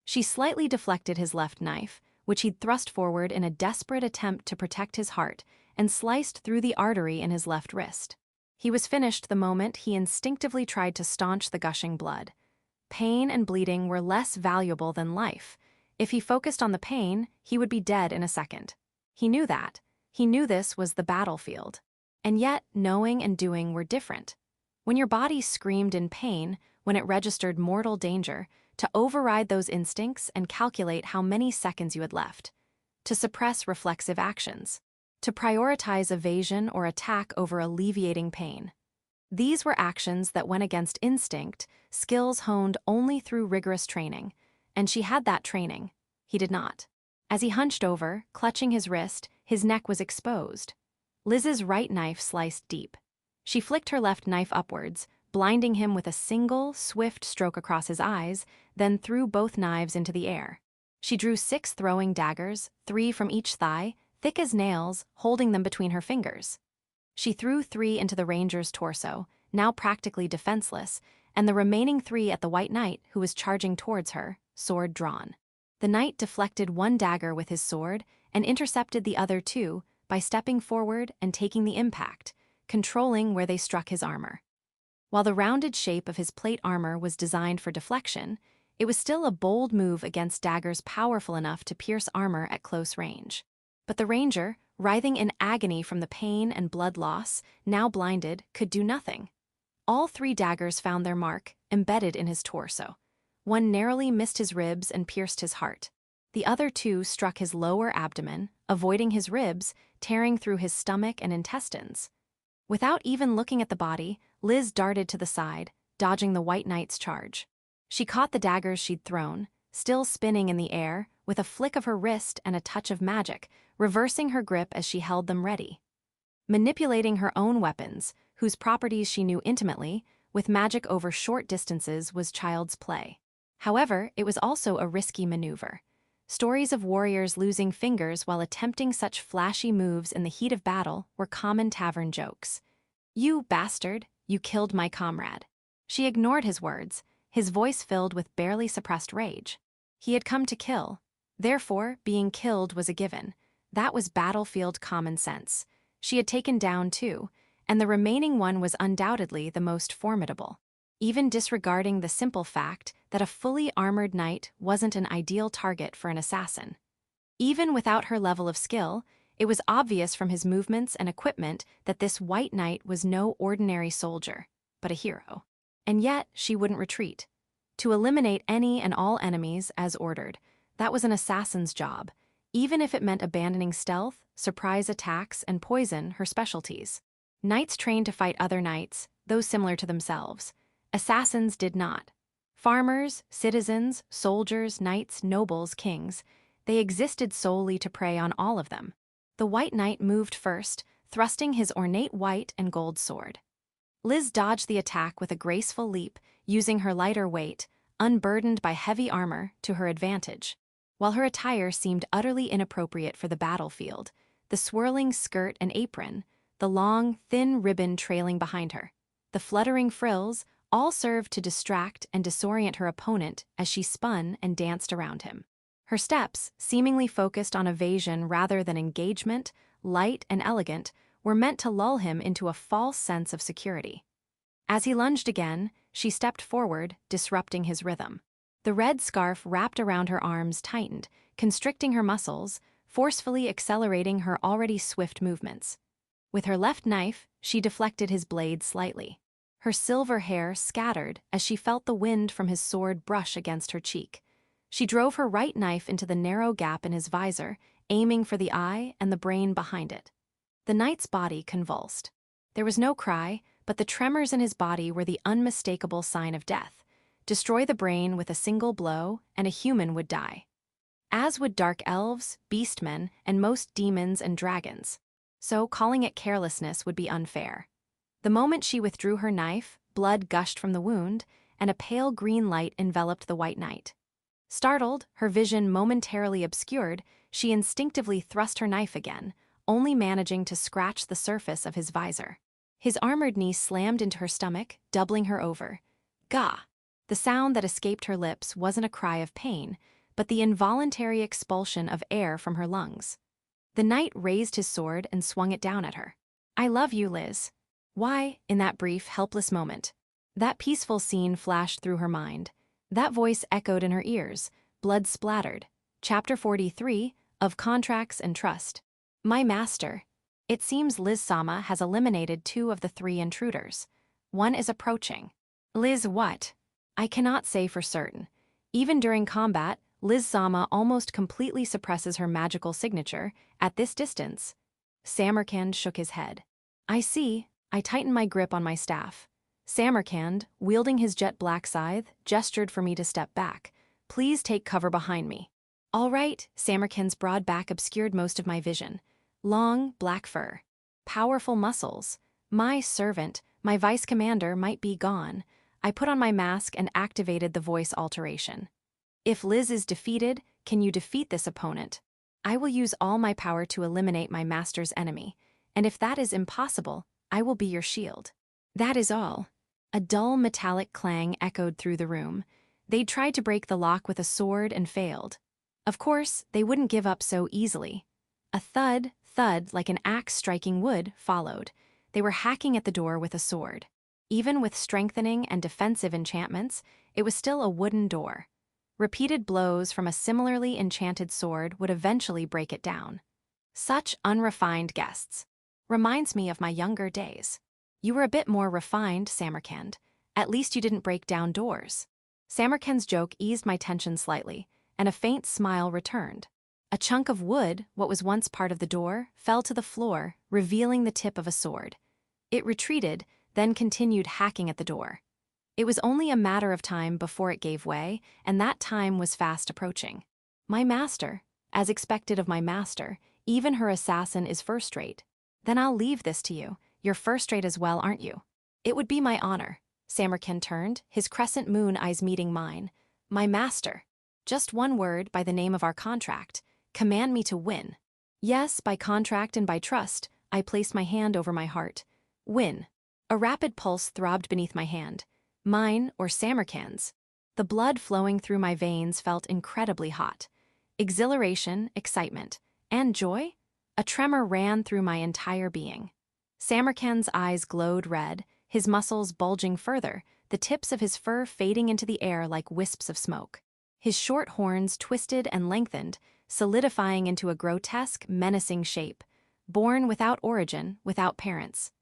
A: She slightly deflected his left knife, which he'd thrust forward in a desperate attempt to protect his heart, and sliced through the artery in his left wrist. He was finished the moment he instinctively tried to staunch the gushing blood. Pain and bleeding were less valuable than life. If he focused on the pain, he would be dead in a second. He knew that. He knew this was the battlefield. And yet, knowing and doing were different. When your body screamed in pain, when it registered mortal danger, to override those instincts and calculate how many seconds you had left. To suppress reflexive actions. To prioritize evasion or attack over alleviating pain. These were actions that went against instinct, skills honed only through rigorous training, and she had that training. He did not. As he hunched over, clutching his wrist, his neck was exposed. Liz's right knife sliced deep. She flicked her left knife upwards, blinding him with a single, swift stroke across his eyes, then threw both knives into the air. She drew 6 throwing daggers, 3 from each thigh, thick as nails, holding them between her fingers. She threw 3 into the ranger's torso, now practically defenseless, and the remaining 3 at the white knight who was charging towards her, sword drawn. The knight deflected 1 dagger with his sword and intercepted the other 2 by stepping forward and taking the impact, controlling where they struck his armor. While the rounded shape of his plate armor was designed for deflection, it was still a bold move against daggers powerful enough to pierce armor at close range. But the ranger, writhing in agony from the pain and blood loss, now blinded, could do nothing. All 3 daggers found their mark, embedded in his torso. One narrowly missed his ribs and pierced his heart. The other 2 struck his lower abdomen, avoiding his ribs, tearing through his stomach and intestines. Without even looking at the body, Liz darted to the side, dodging the white knight's charge. She caught the daggers she'd thrown, still spinning in the air, with a flick of her wrist and a touch of magic, reversing her grip as she held them ready. Manipulating her own weapons, whose properties she knew intimately, with magic over short distances was child's play. However, it was also a risky maneuver. Stories of warriors losing fingers while attempting such flashy moves in the heat of battle were common tavern jokes. "You bastard, you killed my comrade." She ignored his words, his voice filled with barely suppressed rage. He had come to kill. Therefore, being killed was a given. That was battlefield common sense. She had taken down 2, and the remaining one was undoubtedly the most formidable. Even disregarding the simple fact that a fully armored knight wasn't an ideal target for an assassin. Even without her level of skill, it was obvious from his movements and equipment that this white knight was no ordinary soldier, but a hero. And yet, she wouldn't retreat. To eliminate any and all enemies as ordered, that was an assassin's job, even if it meant abandoning stealth, surprise attacks, and poison, her specialties. Knights trained to fight other knights, those similar to themselves. Assassins did not. Farmers, citizens, soldiers, knights, nobles, kings, they existed solely to prey on all of them. The white knight moved first, thrusting his ornate white and gold sword. Liz dodged the attack with a graceful leap, using her lighter weight, unburdened by heavy armor, to her advantage. While her attire seemed utterly inappropriate for the battlefield, the swirling skirt and apron, the long, thin ribbon trailing behind her, the fluttering frills, all served to distract and disorient her opponent as she spun and danced around him. Her steps, seemingly focused on evasion rather than engagement, light and elegant, were meant to lull him into a false sense of security. As he lunged again, she stepped forward, disrupting his rhythm. The red scarf wrapped around her arms tightened, constricting her muscles, forcefully accelerating her already swift movements. With her left knife, she deflected his blade slightly. Her silver hair scattered as she felt the wind from his sword brush against her cheek. She drove her right knife into the narrow gap in his visor, aiming for the eye and the brain behind it. The knight's body convulsed. There was no cry, but the tremors in his body were the unmistakable sign of death. Destroy the brain with a single blow, and a human would die. As would dark elves, beastmen, and most demons and dragons. So calling it carelessness would be unfair. The moment she withdrew her knife, blood gushed from the wound, and a pale green light enveloped the white knight. Startled, her vision momentarily obscured, she instinctively thrust her knife again, only managing to scratch the surface of his visor. His armored knee slammed into her stomach, doubling her over. Gah! The sound that escaped her lips wasn't a cry of pain, but the involuntary expulsion of air from her lungs. The knight raised his sword and swung it down at her. I love you, Liz. Why, in that brief, helpless moment? That peaceful scene flashed through her mind. That voice echoed in her ears, blood splattered. Chapter 43, of Contracts and Trust. My master. It seems Liz-sama has eliminated 2 of the 3 intruders. One is approaching. Liz what? I cannot say for certain. Even during combat, Liz-sama almost completely suppresses her magical signature. At this distance. Samarkand shook his head. I see. I tightened my grip on my staff. Samarkand, wielding his jet black scythe, gestured for me to step back. Please take cover behind me. All right, Samarkand's broad back obscured most of my vision. Long, black fur. Powerful muscles. My servant, my vice commander, might be gone. I put on my mask and activated the voice alteration. If Liz is defeated, can you defeat this opponent? I will use all my power to eliminate my master's enemy, and if that is impossible, I will be your shield. That is all. A dull metallic clang echoed through the room. They'd tried to break the lock with a sword and failed. Of course, they wouldn't give up so easily. A thud, thud like an axe striking wood followed. They were hacking at the door with a sword. Even with strengthening and defensive enchantments, it was still a wooden door. Repeated blows from a similarly enchanted sword would eventually break it down. Such unrefined guests. Reminds me of my younger days. You were a bit more refined, Samarkand. At least you didn't break down doors. Samarkand's joke eased my tension slightly, and a faint smile returned. A chunk of wood, what was once part of the door, fell to the floor, revealing the tip of a sword. It retreated, then continued hacking at the door. It was only a matter of time before it gave way, and that time was fast approaching. My master, as expected of my master, even her assassin is first-rate. Then I'll leave this to you. You're first-rate as well, aren't you? It would be my honor. Samarkand turned, his crescent moon eyes meeting mine. My master. Just one word by the name of our contract. Command me to win. Yes, by contract and by trust, I placed my hand over my heart. Win. A rapid pulse throbbed beneath my hand. Mine or Samarkand's. The blood flowing through my veins felt incredibly hot. Exhilaration, excitement, and joy? A tremor ran through my entire being. Samarkand's eyes glowed red, his muscles bulging further, the tips of his fur fading into the air like wisps of smoke. His short horns twisted and lengthened, solidifying into a grotesque, menacing shape, born without origin, without parents.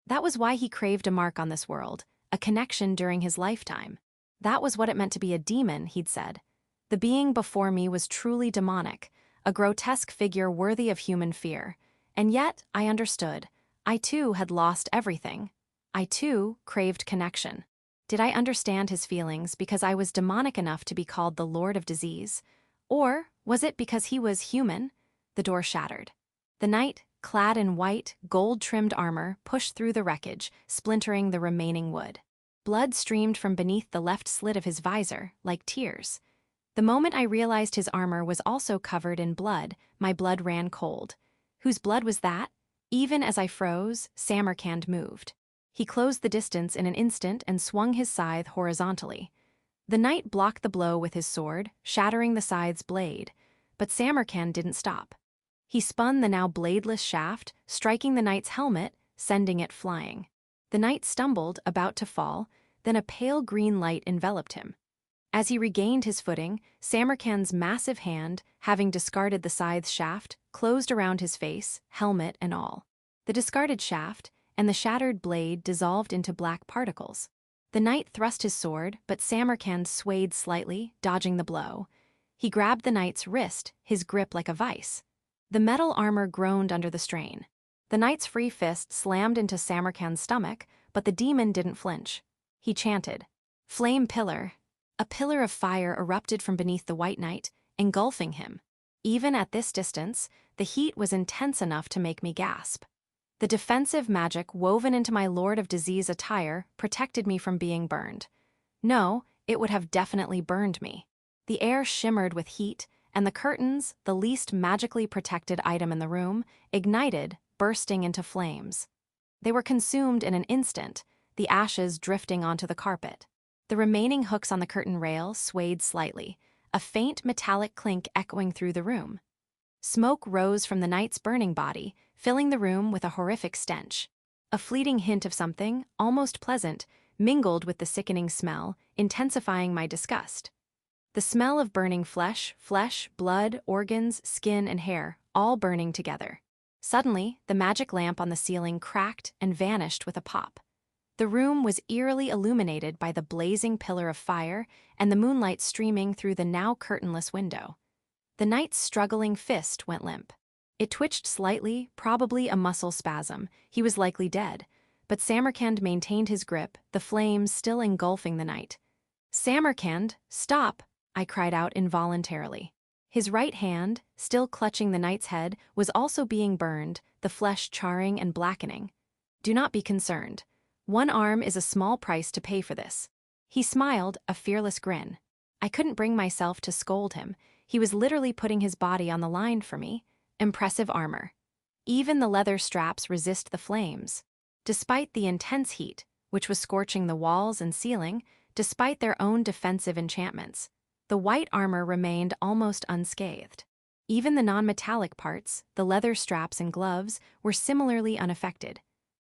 A: That was why he craved a mark on this world, a connection during his lifetime. That was what it meant to be a demon, he'd said. The being before me was truly demonic, a grotesque figure worthy of human fear. And yet, I understood. I too had lost everything. I too craved connection. Did I understand his feelings because I was demonic enough to be called the Lord of Disease? Or was it because he was human? The door shattered. The knight, clad in white, gold-trimmed armor, pushed through the wreckage, splintering the remaining wood. Blood streamed from beneath the left slit of his visor, like tears. The moment I realized his armor was also covered in blood, my blood ran cold. Whose blood was that? Even as I froze, Samarkand moved. He closed the distance in an instant and swung his scythe horizontally. The knight blocked the blow with his sword, shattering the scythe's blade, but Samarkand didn't stop. He spun the now bladeless shaft, striking the knight's helmet, sending it flying. The knight stumbled, about to fall, then a pale green light enveloped him. As he regained his footing, Samarkand's massive hand, having discarded the scythe's shaft, closed around his face, helmet and all. The discarded shaft and the shattered blade dissolved into black particles. The knight thrust his sword, but Samarkand swayed slightly, dodging the blow. He grabbed the knight's wrist, his grip like a vice. The metal armor groaned under the strain. The knight's free fist slammed into Samarkand's stomach, but the demon didn't flinch. He chanted, "Flame pillar." A pillar of fire erupted from beneath the white knight, engulfing him. Even at this distance, the heat was intense enough to make me gasp. The defensive magic woven into my Lord of Disease attire protected me from being burned. No, it would have definitely burned me. The air shimmered with heat, and the curtains, the least magically protected item in the room, ignited, bursting into flames. They were consumed in an instant, the ashes drifting onto the carpet. The remaining hooks on the curtain rail swayed slightly, a faint metallic clink echoing through the room. Smoke rose from the knight's burning body, filling the room with a horrific stench. A fleeting hint of something, almost pleasant, mingled with the sickening smell, intensifying my disgust. The smell of burning flesh, blood, organs, skin, and hair, all burning together. Suddenly, the magic lamp on the ceiling cracked and vanished with a pop. The room was eerily illuminated by the blazing pillar of fire and the moonlight streaming through the now curtainless window. The knight's struggling fist went limp. It twitched slightly, probably a muscle spasm. He was likely dead, but Samarkand maintained his grip, the flames still engulfing the knight. "Samarkand, stop!" I cried out involuntarily. His right hand, still clutching the knight's head, was also being burned, the flesh charring and blackening. "Do not be concerned. One arm is a small price to pay for this." He smiled, a fearless grin. I couldn't bring myself to scold him. He was literally putting his body on the line for me. Impressive armor. Even the leather straps resist the flames. Despite the intense heat, which was scorching the walls and ceiling, despite their own defensive enchantments, the white armor remained almost unscathed. Even the non-metallic parts, the leather straps and gloves, were similarly unaffected.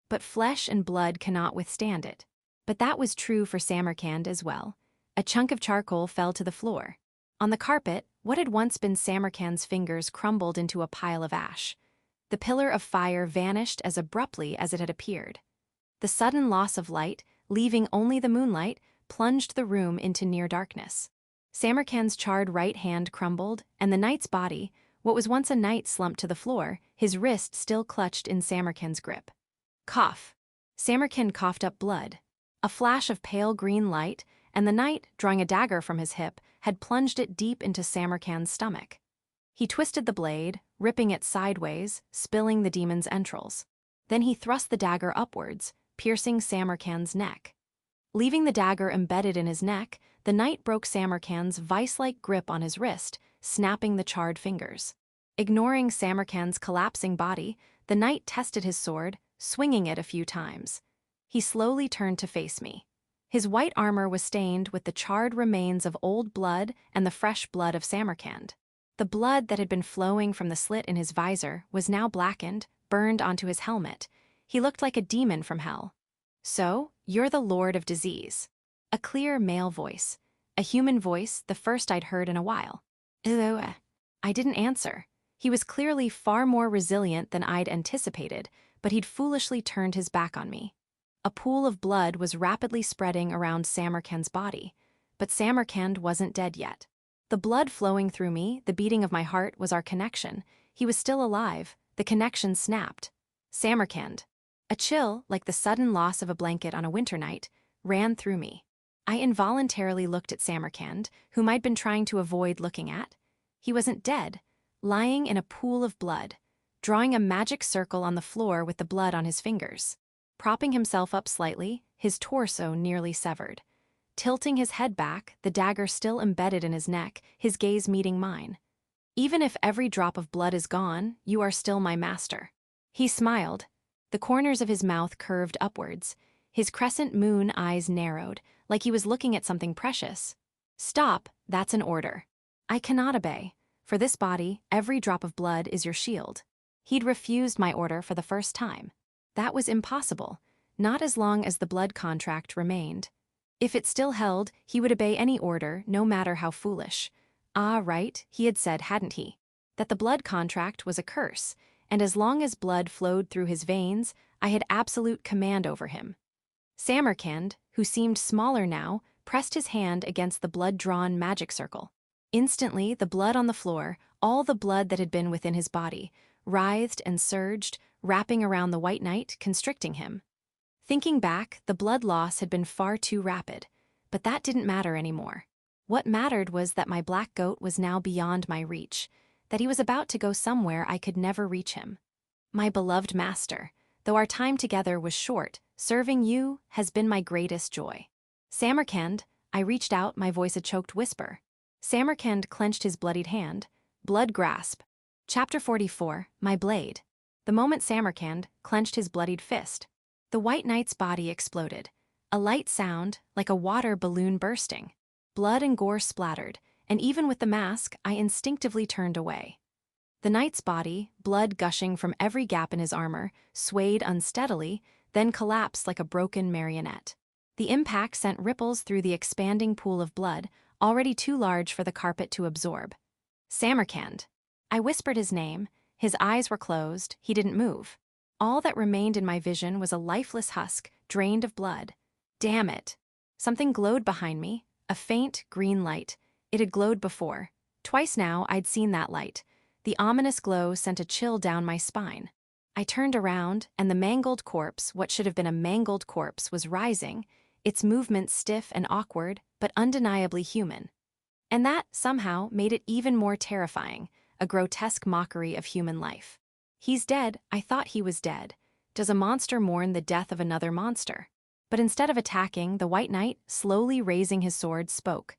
A: But flesh and blood cannot withstand it. But that was true for Samarkand as well. A chunk of charcoal fell to the floor. On the carpet, what had once been Samarkand's fingers crumbled into a pile of ash. The pillar of fire vanished as abruptly as it had appeared. The sudden loss of light, leaving only the moonlight, plunged the room into near darkness. Samarkand's charred right hand crumbled, and the knight's body, what was once a knight, slumped to the floor, his wrist still clutched in Samarkand's grip. Cough. Samarkand coughed up blood. A flash of pale green light, and the knight, drawing a dagger from his hip, had plunged it deep into Samarkand's stomach. He twisted the blade, ripping it sideways, spilling the demon's entrails. Then he thrust the dagger upwards, piercing Samarkand's neck. Leaving the dagger embedded in his neck, the knight broke Samarkand's vice-like grip on his wrist, snapping the charred fingers. Ignoring Samarkand's collapsing body, the knight tested his sword, swinging it a few times. He slowly turned to face me. His white armor was stained with the charred remains of old blood and the fresh blood of Samarkand. The blood that had been flowing from the slit in his visor was now blackened, burned onto his helmet. He looked like a demon from hell. "So, you're the Lord of Disease." A clear male voice. A human voice, the first I'd heard in a while. I didn't answer. He was clearly far more resilient than I'd anticipated, but he'd foolishly turned his back on me. A pool of blood was rapidly spreading around Samarkand's body, but Samarkand wasn't dead yet. The blood flowing through me, the beating of my heart, was our connection. He was still alive. The connection snapped. Samarkand. A chill, like the sudden loss of a blanket on a winter night, ran through me. I involuntarily looked at Samarkand, whom I'd been trying to avoid looking at. He wasn't dead, lying in a pool of blood, drawing a magic circle on the floor with the blood on his fingers. Propping himself up slightly, his torso nearly severed. Tilting his head back, the dagger still embedded in his neck, his gaze meeting mine. "Even if every drop of blood is gone, you are still my master." He smiled. The corners of his mouth curved upwards. His crescent moon eyes narrowed, like he was looking at something precious. "Stop, that's an order." "I cannot obey. For this body, every drop of blood is your shield. He'd refused my order for the first time. That was impossible, not as long as the blood contract remained. If it still held, he would obey any order, no matter how foolish. Ah, right, he had said, hadn't he? That the blood contract was a curse, and as long as blood flowed through his veins, I had absolute command over him. Samarkand, who seemed smaller now, pressed his hand against the blood-drawn magic circle. Instantly, the blood on the floor, all the blood that had been within his body, writhed and surged, wrapping around the White Knight, constricting him. Thinking back, the blood loss had been far too rapid, but that didn't matter anymore. What mattered was that my black goat was now beyond my reach, that he was about to go somewhere I could never reach him. My beloved master, though our time together was short, serving you has been my greatest joy. Samarkand, I reached out, my voice a choked whisper. Samarkand clenched his bloodied hand. Blood grasp. Chapter 44, My Blade. The moment Samarkand clenched his bloodied fist, the White Knight's body exploded. A light sound, like a water balloon bursting. Blood and gore splattered, and even with the mask, I instinctively turned away. The knight's body, blood gushing from every gap in his armor, swayed unsteadily, then collapsed like a broken marionette. The impact sent ripples through the expanding pool of blood, already too large for the carpet to absorb. Samarkand. I whispered his name. His eyes were closed, he didn't move. All that remained in my vision was a lifeless husk, drained of blood. Damn it. Something glowed behind me, a faint, green light. It had glowed before. Twice now I'd seen that light. The ominous glow sent a chill down my spine. I turned around, and the mangled corpse, what should have been a mangled corpse, was rising, its movements stiff and awkward, but undeniably human. And that, somehow, made it even more terrifying, a grotesque mockery of human life. He's dead, I thought he was dead. Does a monster mourn the death of another monster? But instead of attacking, the White Knight, slowly raising his sword, spoke.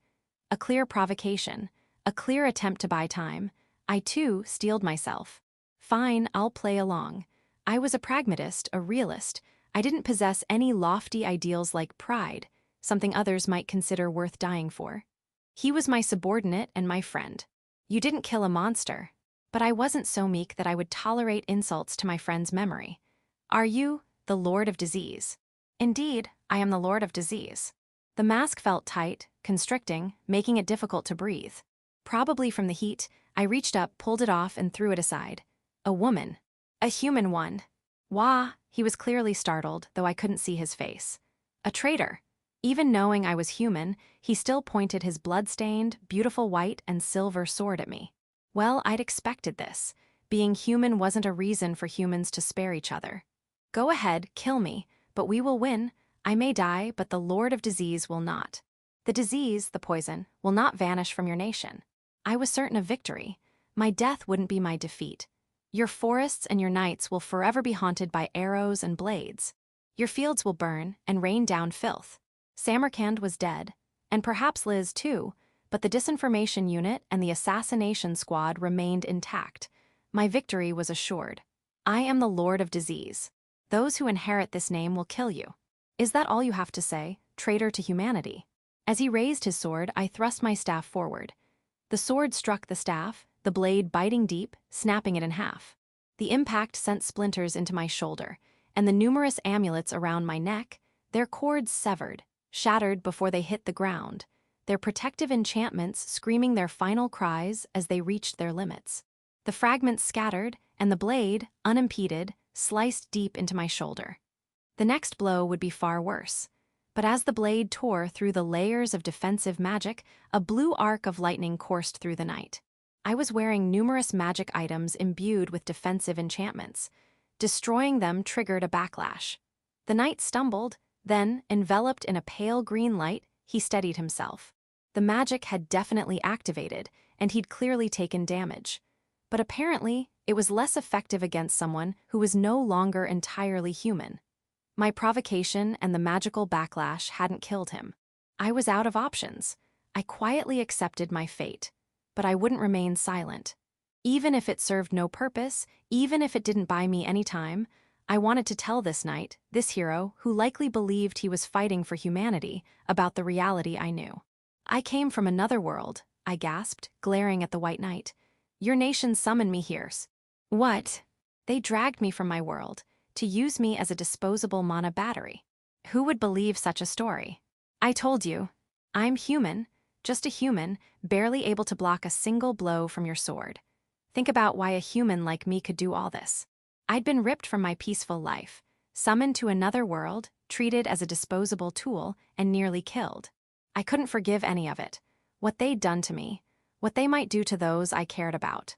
A: A clear provocation, a clear attempt to buy time. I, too, steeled myself. Fine, I'll play along. I was a pragmatist, a realist. I didn't possess any lofty ideals like pride, something others might consider worth dying for. He was my subordinate and my friend. You didn't kill a monster. But I wasn't so meek that I would tolerate insults to my friend's memory. Are you the Lord of Disease? Indeed, I am the Lord of Disease. The mask felt tight, constricting, making it difficult to breathe. Probably from the heat, I reached up, pulled it off, and threw it aside. A woman. A human one. Wah, he was clearly startled, though I couldn't see his face. A traitor. Even knowing I was human, he still pointed his blood-stained, beautiful white and silver sword at me. Well, I'd expected this. Being human wasn't a reason for humans to spare each other. Go ahead, kill me, but we will win. I may die, but the Lord of Disease will not. The disease, the poison, will not vanish from your nation. I was certain of victory. My death wouldn't be my defeat. Your forests and your nights will forever be haunted by arrows and blades. Your fields will burn and rain down filth. Samarkand was dead, and perhaps Liz too, but the disinformation unit and the assassination squad remained intact. My victory was assured. I am the Lord of Disease. Those who inherit this name will kill you. Is that all you have to say, traitor to humanity? As he raised his sword, I thrust my staff forward. The sword struck the staff, the blade biting deep, snapping it in half. The impact sent splinters into my shoulder, and the numerous amulets around my neck, their cords severed, shattered before they hit the ground, their protective enchantments screaming their final cries as they reached their limits. The fragments scattered, and the blade, unimpeded, sliced deep into my shoulder. The next blow would be far worse. But as the blade tore through the layers of defensive magic, a blue arc of lightning coursed through the night. I was wearing numerous magic items imbued with defensive enchantments. Destroying them triggered a backlash. The knight stumbled, then, enveloped in a pale green light, he steadied himself. The magic had definitely activated, and he'd clearly taken damage. But apparently, it was less effective against someone who was no longer entirely human. My provocation and the magical backlash hadn't killed him. I was out of options. I quietly accepted my fate. But I wouldn't remain silent. Even if it served no purpose, even if it didn't buy me any time, I wanted to tell this knight, this hero, who likely believed he was fighting for humanity, about the reality I knew. I came from another world, I gasped, glaring at the White Knight. Your nation summoned me here. What? They dragged me from my world to use me as a disposable mana battery. Who would believe such a story? I told you. I'm human, just a human, barely able to block a single blow from your sword. Think about why a human like me could do all this. I'd been ripped from my peaceful life, summoned to another world, treated as a disposable tool, and nearly killed. I couldn't forgive any of it. What they'd done to me, what they might do to those I cared about.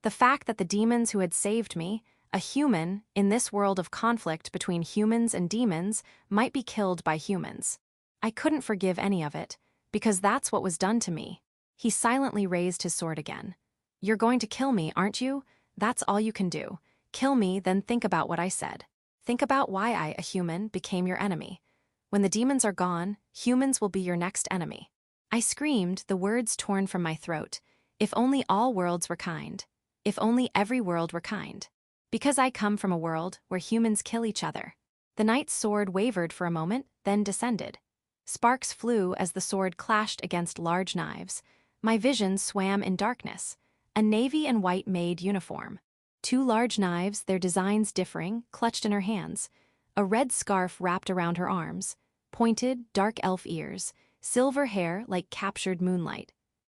A: The fact that the demons who had saved me, a human, in this world of conflict between humans and demons, might be killed by humans. I couldn't forgive any of it, because that's what was done to me. He silently raised his sword again. You're going to kill me, aren't you? That's all you can do. Kill me, then think about what I said. Think about why I, a human, became your enemy. When the demons are gone, humans will be your next enemy. I screamed, the words torn from my throat. If only all worlds were kind. If only every world were kind. Because I come from a world where humans kill each other. The knight's sword wavered for a moment, then descended. Sparks flew as the sword clashed against large knives. My vision swam in darkness. A navy and white maid uniform. 2 large knives, their designs differing, clutched in her hands. A red scarf wrapped around her arms. Pointed, dark elf ears. Silver hair like captured moonlight.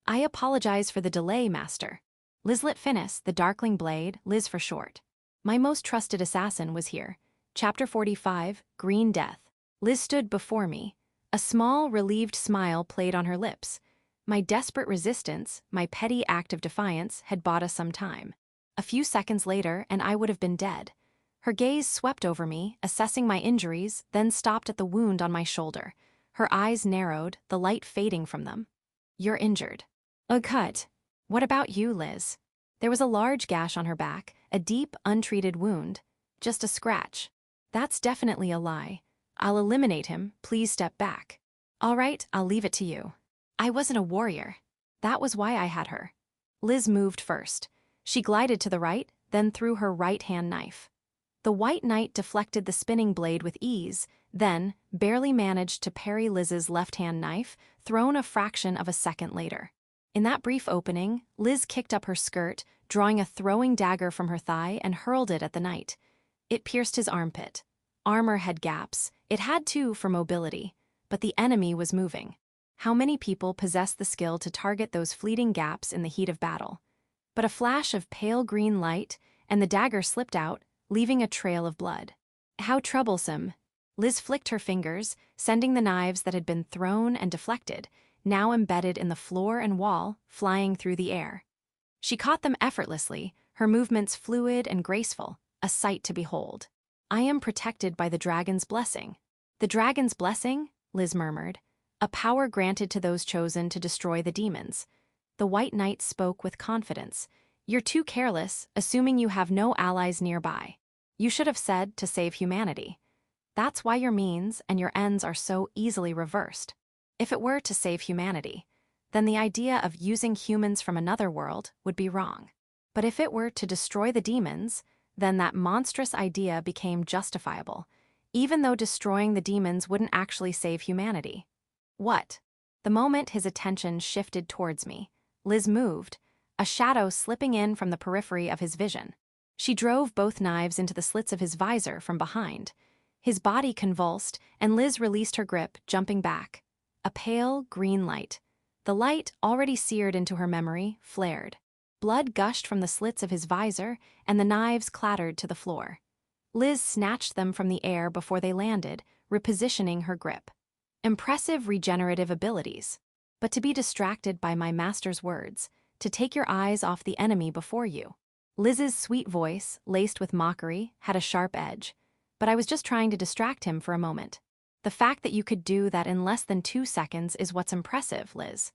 A: I apologize for the delay, master. Lislet Finis, the darkling blade, Liz for short. My most trusted assassin was here. Chapter 45, Green Death. Liz stood before me. A small, relieved smile played on her lips. My desperate resistance, my petty act of defiance, had bought us some time. A few seconds later, and I would have been dead. Her gaze swept over me, assessing my injuries, then stopped at the wound on my shoulder. Her eyes narrowed, the light fading from them. You're injured. A cut. What about you, Liz? There was a large gash on her back, a deep, untreated wound. Just a scratch. That's definitely a lie. I'll eliminate him, please step back. All right, I'll leave it to you. I wasn't a warrior. That was why I had her. Liz moved first. She glided to the right, then threw her right-hand knife. The white knight deflected the spinning blade with ease, then barely managed to parry Liz's left-hand knife, thrown a fraction of a second later. In that brief opening, Liz kicked up her skirt, drawing a throwing dagger from her thigh and hurled it at the knight. It pierced his armpit. Armor had gaps. It had too for mobility, but the enemy was moving. How many people possess the skill to target those fleeting gaps in the heat of battle? But a flash of pale green light, and the dagger slipped out, leaving a trail of blood. How troublesome. Liz flicked her fingers, sending the knives that had been thrown and deflected, now embedded in the floor and wall, flying through the air. She caught them effortlessly, her movements fluid and graceful, a sight to behold. I am protected by the dragon's blessing. The dragon's blessing? Liz murmured. A power granted to those chosen to destroy the demons. The White Knight spoke with confidence. You're too careless, assuming you have no allies nearby. You should have said to save humanity. That's why your means and your ends are so easily reversed. If it were to save humanity, then the idea of using humans from another world would be wrong. But if it were to destroy the demons, then that monstrous idea became justifiable, even though destroying the demons wouldn't actually save humanity. What? The moment his attention shifted towards me, Liz moved, a shadow slipping in from the periphery of his vision. She drove both knives into the slits of his visor from behind. His body convulsed, and Liz released her grip, jumping back. A pale, green light. The light, already seared into her memory, flared. Blood gushed from the slits of his visor, and the knives clattered to the floor. Liz snatched them from the air before they landed, repositioning her grip. Impressive regenerative abilities. But to be distracted by my master's words, to take your eyes off the enemy before you. Liz's sweet voice, laced with mockery, had a sharp edge. But I was just trying to distract him for a moment. The fact that you could do that in less than 2 seconds is what's impressive, Liz.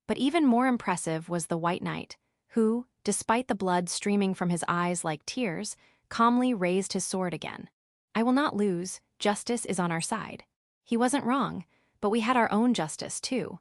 A: But even more impressive was the White Knight, who, despite the blood streaming from his eyes like tears, calmly raised his sword again. I will not lose, justice is on our side. He wasn't wrong, but we had our own justice too.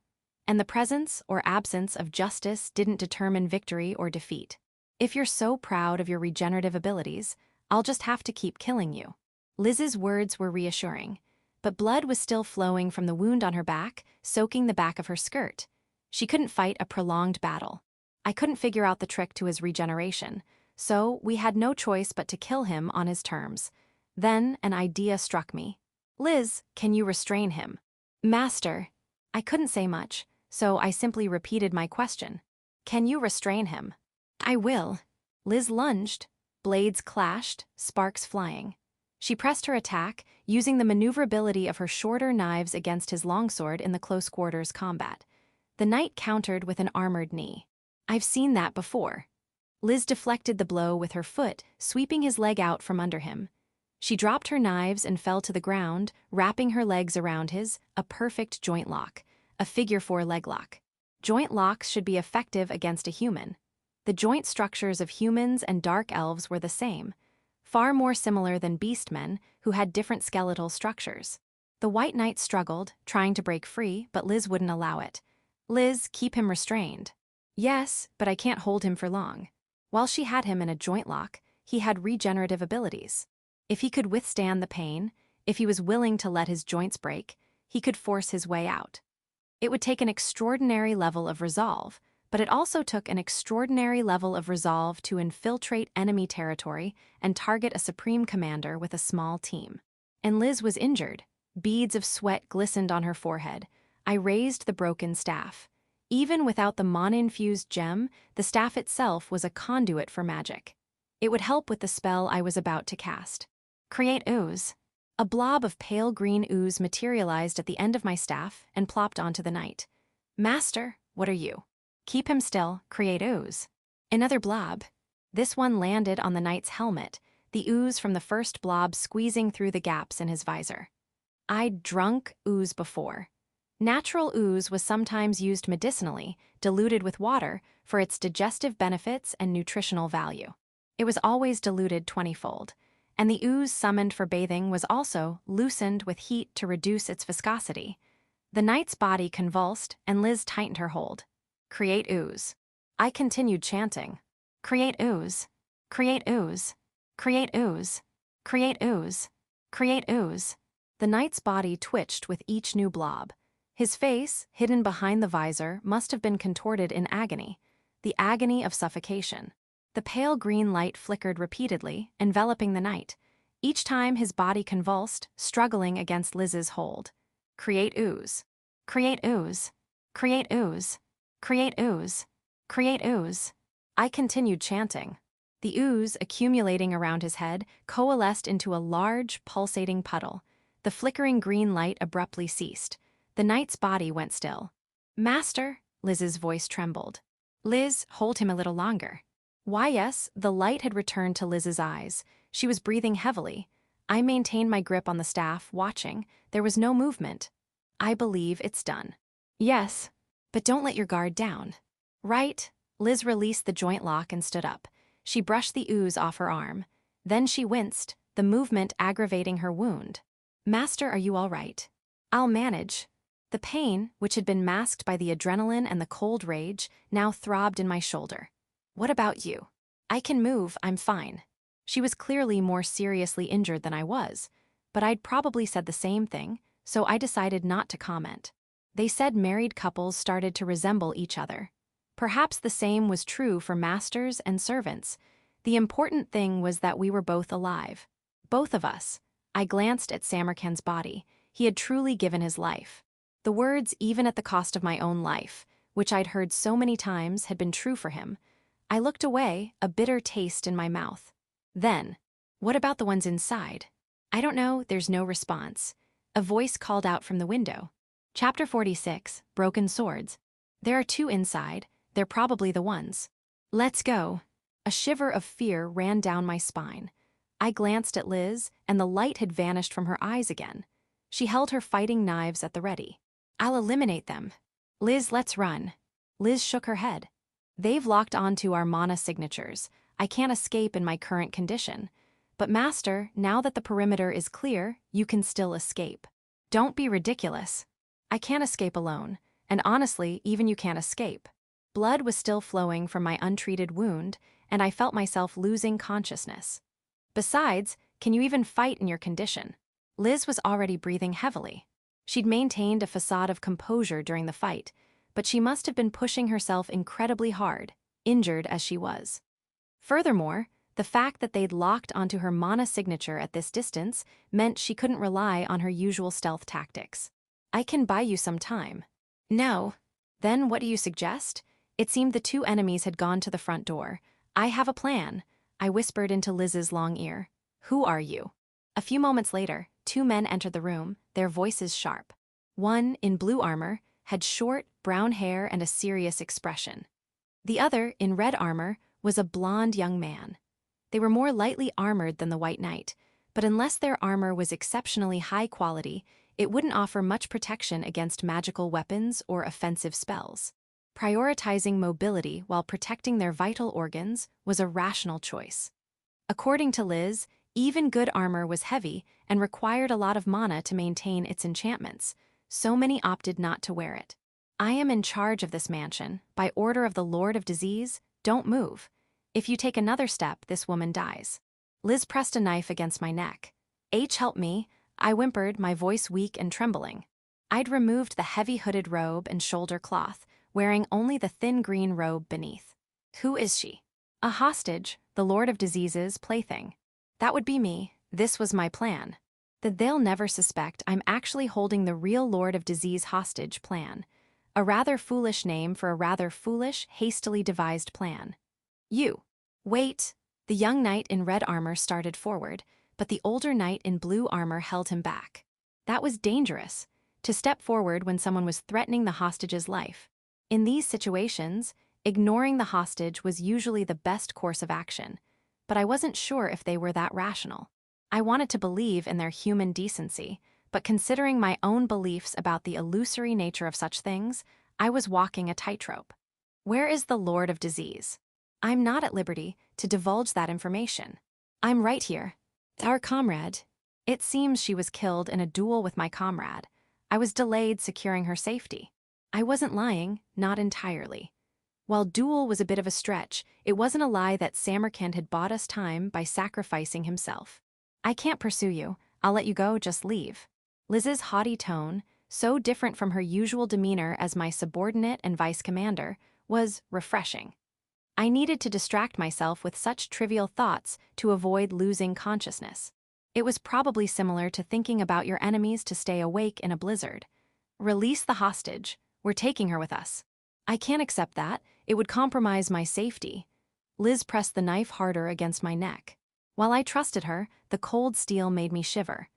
A: And the presence or absence of justice didn't determine victory or defeat. If you're so proud of your regenerative abilities, I'll just have to keep killing you. Liz's words were reassuring, but blood was still flowing from the wound on her back, soaking the back of her skirt. She couldn't fight a prolonged battle. I couldn't figure out the trick to his regeneration, so we had no choice but to kill him on his terms. Then an idea struck me. Liz, can you restrain him? Master. I couldn't say much, so I simply repeated my question. Can you restrain him? I will. Liz lunged. Blades clashed, sparks flying. She pressed her attack, using the maneuverability of her shorter knives against his longsword in the close quarters combat. The knight countered with an armored knee. I've seen that before. Liz deflected the blow with her foot, sweeping his leg out from under him. She dropped her knives and fell to the ground, wrapping her legs around his, a perfect joint lock, a figure-4 leg lock. Joint locks should be effective against a human. The joint structures of humans and dark elves were the same, far more similar than Beastmen, who had different skeletal structures. The White Knight struggled, trying to break free, but Liz wouldn't allow it. Liz, keep him restrained. Yes, but I can't hold him for long. While she had him in a joint lock, he had regenerative abilities. If he could withstand the pain, if he was willing to let his joints break, he could force his way out. It would take an extraordinary level of resolve, but it also took an extraordinary level of resolve to infiltrate enemy territory and target a supreme commander with a small team. And Liz was injured. Beads of sweat glistened on her forehead. I raised the broken staff. Even without the mana-infused gem, the staff itself was a conduit for magic. It would help with the spell I was about to cast. Create ooze. A blob of pale green ooze materialized at the end of my staff and plopped onto the knight. Master, what are you? Keep him still, create ooze. Another blob. This one landed on the knight's helmet, the ooze from the first blob squeezing through the gaps in his visor. I'd drunk ooze before. Natural ooze was sometimes used medicinally, diluted with water, for its digestive benefits and nutritional value. It was always diluted 20-fold, and the ooze summoned for bathing was also loosened with heat to reduce its viscosity. The knight's body convulsed, and Liz tightened her hold. Create ooze. I continued chanting. Create ooze. Create ooze. Create ooze. Create ooze. Create ooze. The knight's body twitched with each new blob. His face, hidden behind the visor, must have been contorted in agony, the agony of suffocation. The pale green light flickered repeatedly, enveloping the knight, each time his body convulsed, struggling against Liz's hold. Create ooze. Create ooze. Create ooze. Create ooze. Create ooze. I continued chanting. The ooze, accumulating around his head, coalesced into a large, pulsating puddle. The flickering green light abruptly ceased. The knight's body went still. Master, Liz's voice trembled. Liz, hold him a little longer. Why, yes, the light had returned to Liz's eyes. She was breathing heavily. I maintained my grip on the staff, watching. There was no movement. I believe it's done. Yes, but don't let your guard down. Right? Liz released the joint lock and stood up. She brushed the ooze off her arm. Then she winced, the movement aggravating her wound. Master, are you all right? I'll manage. The pain, which had been masked by the adrenaline and the cold rage, now throbbed in my shoulder. What about you? I can move, I'm fine. She was clearly more seriously injured than I was, but I'd probably said the same thing, so I decided not to comment. They said married couples started to resemble each other. Perhaps the same was true for masters and servants. The important thing was that we were both alive. Both of us. I glanced at Samarkand's body. He had truly given his life. The words, even at the cost of my own life, which I'd heard so many times, had been true for him. I looked away, a bitter taste in my mouth. Then, what about the ones inside? I don't know, there's no response. A voice called out from the window. Chapter 46, Broken Swords. There are 2 inside, they're probably the ones. Let's go. A shiver of fear ran down my spine. I glanced at Liz, and the light had vanished from her eyes again. She held her fighting knives at the ready. I'll eliminate them. Liz, let's run. Liz shook her head. They've locked onto our mana signatures. I can't escape in my current condition. But Master, now that the perimeter is clear, you can still escape. Don't be ridiculous. I can't escape alone, and honestly, even you can't escape. Blood was still flowing from my untreated wound, and I felt myself losing consciousness. Besides, can you even fight in your condition? Liz was already breathing heavily. She'd maintained a facade of composure during the fight, but she must have been pushing herself incredibly hard. injured as she was. Furthermore, the fact that they'd locked onto her mana signature at this distance meant she couldn't rely on her usual stealth tactics. I can buy you some time. No. Then what do you suggest? It seemed the two enemies had gone to the front door. I have a plan, I whispered into Liz's long ear. Who are you? A few moments later, two men entered the room, their voices sharp. One, in blue armor, had short, brown hair and a serious expression. The other, in red armor, was a blonde young man. They were more lightly armored than the White Knight, but unless their armor was exceptionally high quality, it wouldn't offer much protection against magical weapons or offensive spells. Prioritizing mobility while protecting their vital organs was a rational choice. According to Liz, even good armor was heavy and required a lot of mana to maintain its enchantments, so many opted not to wear it. I am in charge of this mansion. By order of the Lord of Disease, don't move. If you take another step, this woman dies. Liz pressed a knife against my neck. Help me, I whimpered, my voice weak and trembling. I'd removed the heavy hooded robe and shoulder cloth, wearing only the thin green robe beneath. Who is she? A hostage, the Lord of Disease's plaything. That would be me. This was my plan. That they'll never suspect I'm actually holding the real Lord of Disease hostage plan. A rather foolish name for a rather foolish, hastily devised plan. You. Wait. The young knight in red armor started forward, but the older knight in blue armor held him back. That was dangerous, to step forward when someone was threatening the hostage's life. In these situations, ignoring the hostage was usually the best course of action, but I wasn't sure if they were that rational. I wanted to believe in their human decency, but considering my own beliefs about the illusory nature of such things, I was walking a tightrope. Where is the Lord of Disease? I'm not at liberty to divulge that information. I'm right here. Our comrade. It seems she was killed in a duel with my comrade. I was delayed securing her safety. I wasn't lying, not entirely. While duel was a bit of a stretch, it wasn't a lie that Samarkand had bought us time by sacrificing himself. I can't pursue you. I'll let you go, just leave. Liz's haughty tone, so different from her usual demeanor as my subordinate and vice commander, was refreshing. I needed to distract myself with such trivial thoughts to avoid losing consciousness. It was probably similar to thinking about your enemies to stay awake in a blizzard. Release the hostage. We're taking her with us. I can't accept that. It would compromise my safety. Liz pressed the knife harder against my neck. While I trusted her, the cold steel made me shiver.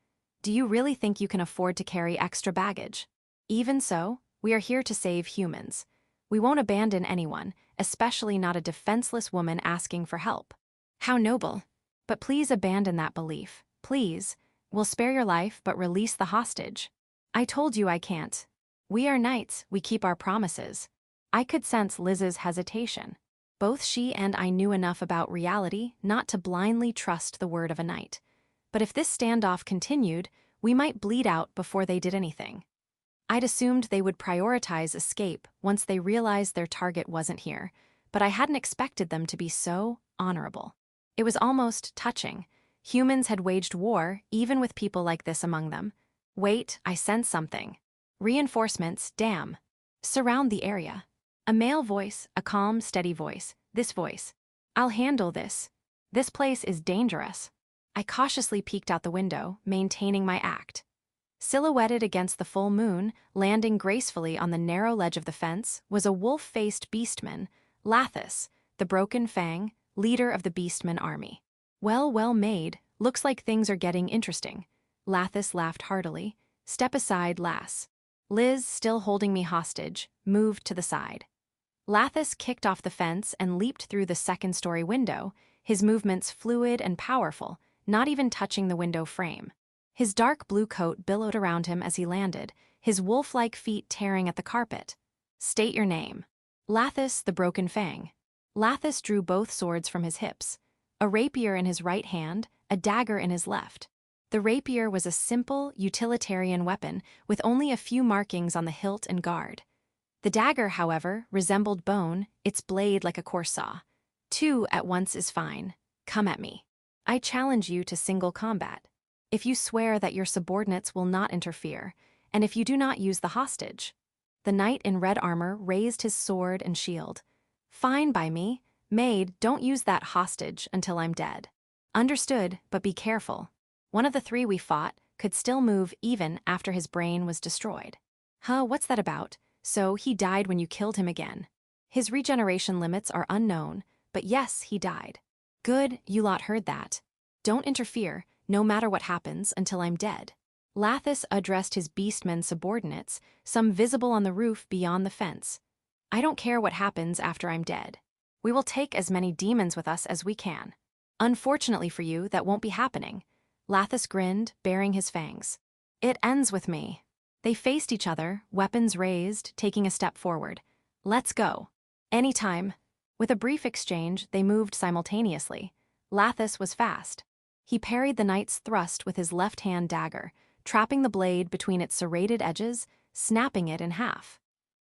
A: Do you really think you can afford to carry extra baggage? Even so, we are here to save humans. We won't abandon anyone, especially not a defenseless woman asking for help. How noble. But please abandon that belief. Please. We'll spare your life, but release the hostage. I told you I can't. We are knights, we keep our promises. I could sense Liz's hesitation. Both she and I knew enough about reality not to blindly trust the word of a knight. But if this standoff continued, we might bleed out before they did anything. I'd assumed they would prioritize escape once they realized their target wasn't here, but I hadn't expected them to be so honorable. It was almost touching. Humans had waged war, even with people like this among them. Wait, I sense something. Reinforcements, damn. Surround the area. A male voice, a calm, steady voice. This voice. I'll handle this. This place is dangerous. I cautiously peeked out the window, maintaining my act. Silhouetted against the full moon, landing gracefully on the narrow ledge of the fence, was a wolf-faced beastman, Lathis, the Broken Fang, leader of the Beastmen army. Well, Maid, looks like things are getting interesting. Lathis laughed heartily. Step aside, lass. Liz, still holding me hostage, moved to the side. Lathis kicked off the fence and leaped through the second-story window, his movements fluid and powerful, not even touching the window frame. His dark blue coat billowed around him as he landed, his wolf-like feet tearing at the carpet. State your name. Lathis, the Broken Fang. Lathis drew both swords from his hips, a rapier in his right hand, a dagger in his left. The rapier was a simple, utilitarian weapon with only a few markings on the hilt and guard. The dagger, however, resembled bone, its blade like a coarse saw. 2 at once is fine. Come at me. I challenge you to single combat. If you swear that your subordinates will not interfere, and if you do not use the hostage. The knight in red armor raised his sword and shield. Fine by me. Maid, don't use that hostage until I'm dead. Understood, but be careful. One of the three we fought could still move even after his brain was destroyed. Huh, what's that about? So he died when you killed him again. His regeneration limits are unknown, but yes, he died. Good, you lot heard that. Don't interfere, no matter what happens, until I'm dead. Lathis addressed his Beastmen subordinates, some visible on the roof beyond the fence. I don't care what happens after I'm dead. We will take as many demons with us as we can. Unfortunately for you, that won't be happening. Lathis grinned, baring his fangs. It ends with me. They faced each other, weapons raised, taking a step forward. Let's go. Anytime. With a brief exchange, they moved simultaneously. Lathis was fast. He parried the knight's thrust with his left-hand dagger, trapping the blade between its serrated edges, snapping it in half.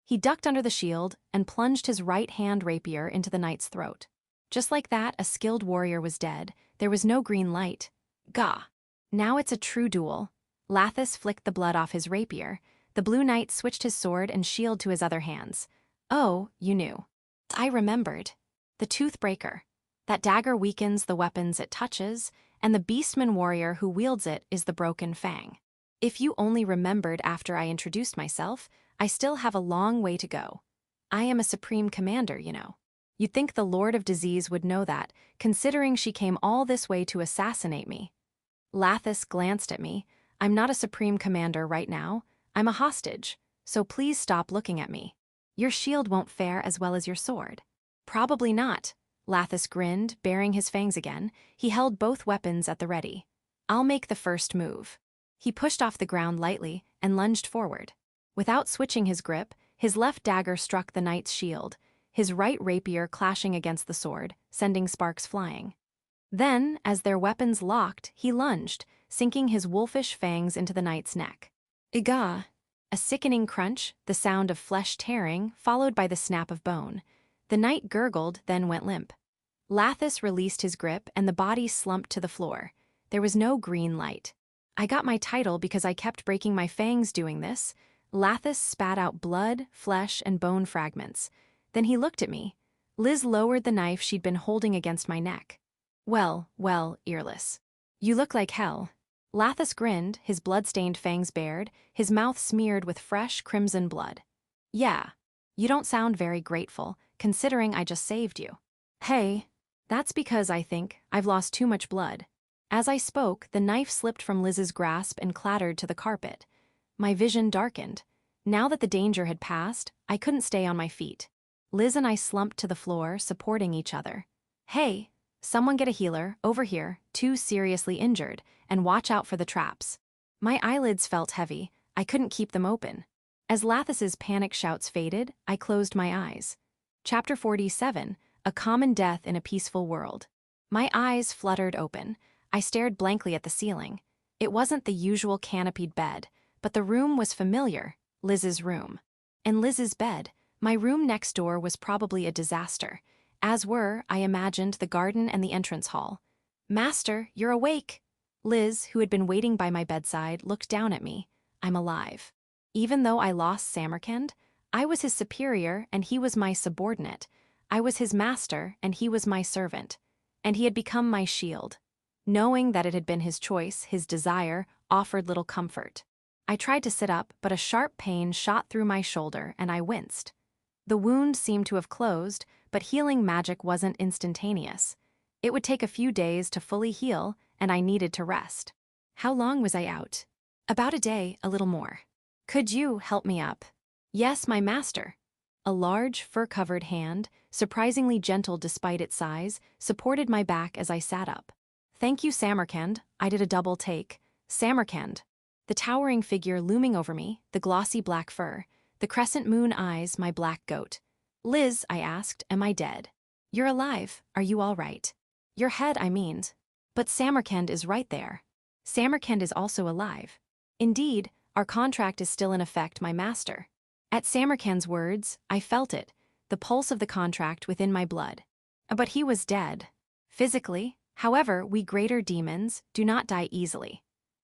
A: He ducked under the shield and plunged his right-hand rapier into the knight's throat. Just like that, a skilled warrior was dead. There was no green light. Gah! Now it's a true duel. Lathis flicked the blood off his rapier. The blue knight switched his sword and shield to his other hands. Oh, you knew. I remembered. The Toothbreaker. That dagger weakens the weapons it touches, and the Beastman warrior who wields it is the Broken Fang. If you only remembered after I introduced myself, I still have a long way to go. I am a supreme commander, you know. You'd think the Lord of Disease would know that, considering she came all this way to assassinate me. Lathis glanced at me. I'm not a supreme commander right now. I'm a hostage, so please stop looking at me. Your shield won't fare as well as your sword. Probably not. Lathis grinned, baring his fangs again. He held both weapons at the ready. I'll make the first move. He pushed off the ground lightly and lunged forward. Without switching his grip, his left dagger struck the knight's shield, his right rapier clashing against the sword, sending sparks flying. Then, as their weapons locked, he lunged, sinking his wolfish fangs into the knight's neck. Igah! A sickening crunch, the sound of flesh tearing, followed by the snap of bone. The knight gurgled, then went limp. Lathis released his grip, and the body slumped to the floor. There was no green light. I got my title because I kept breaking my fangs doing this. Lathis spat out blood, flesh, and bone fragments. Then he looked at me. Liz lowered the knife she'd been holding against my neck. Well, earless. You look like hell. Lathis grinned, his blood-stained fangs bared, his mouth smeared with fresh, crimson blood. Yeah, you don't sound very grateful, considering I just saved you. Hey, that's because I think I've lost too much blood. As I spoke, the knife slipped from Liz's grasp and clattered to the carpet. My vision darkened. Now that the danger had passed, I couldn't stay on my feet. Liz and I slumped to the floor, supporting each other. Hey, someone get a healer, over here, too seriously injured, and watch out for the traps. My eyelids felt heavy. I couldn't keep them open. As Lathis's panic shouts faded, I closed my eyes. Chapter 47, A Common Death in a Peaceful World. My eyes fluttered open. I stared blankly at the ceiling. It wasn't the usual canopied bed, but the room was familiar, Liz's room. And Liz's bed, my room next door, was probably a disaster, as were, I imagined, the garden and the entrance hall. Master, you're awake! Liz, who had been waiting by my bedside, looked down at me. I'm alive. Even though I lost Samarkand, I was his superior and he was my subordinate. I was his master and he was my servant. And he had become my shield. Knowing that it had been his choice, his desire, offered little comfort. I tried to sit up, but a sharp pain shot through my shoulder and I winced. The wound seemed to have closed, but healing magic wasn't instantaneous. It would take a few days to fully heal, and I needed to rest. How long was I out? About a day, a little more. Could you help me up? Yes, my master. A large, fur-covered hand, surprisingly gentle despite its size, supported my back as I sat up. Thank you, Samarkand. I did a double take. Samarkand. The towering figure looming over me, the glossy black fur, the crescent moon eyes, my black goat. Liz, I asked, am I dead? You're alive. Are you all right? Your head, I meaned. But Samarkand is right there. Samarkand is also alive. Indeed, our contract is still in effect, my master. At Samarkand's words, I felt it, the pulse of the contract within my blood. But he was dead. Physically, however, we greater demons do not die easily.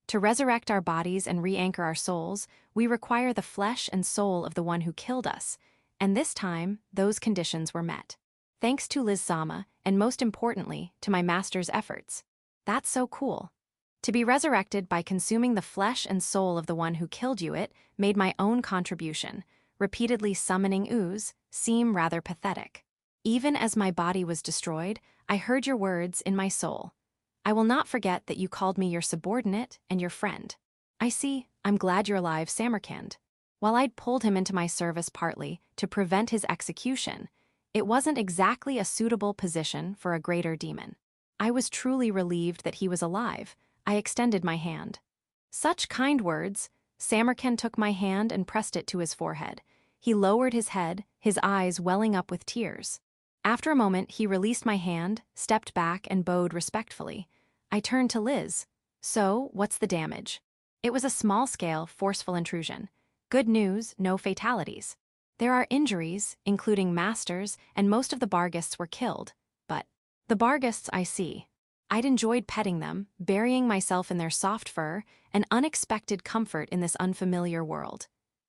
A: To resurrect our bodies and re-anchor our souls, we require the flesh and soul of the one who killed us, and this time, those conditions were met. Thanks to Liz-sama, and most importantly, to my master's efforts. That's so cool. To be resurrected by consuming the flesh and soul of the one who killed you, it made my own contribution, repeatedly summoning ooze, seem rather pathetic. Even as my body was destroyed, I heard your words in my soul. I will not forget that you called me your subordinate and your friend. I see, I'm glad you're alive, Samarkand. While I'd pulled him into my service partly to prevent his execution, it wasn't exactly a suitable position for a greater demon. I was truly relieved that he was alive. I extended my hand. Such kind words. Samarkand took my hand and pressed it to his forehead. He lowered his head, his eyes welling up with tears. After a moment, he released my hand, stepped back, and bowed respectfully. I turned to Liz. So, what's the damage? It was a small-scale, forceful intrusion. Good news, no fatalities. There are injuries, including masters, and most of the Barghists were killed. But the Barghists, I see. I'd enjoyed petting them, burying myself in their soft fur, an unexpected comfort in this unfamiliar world.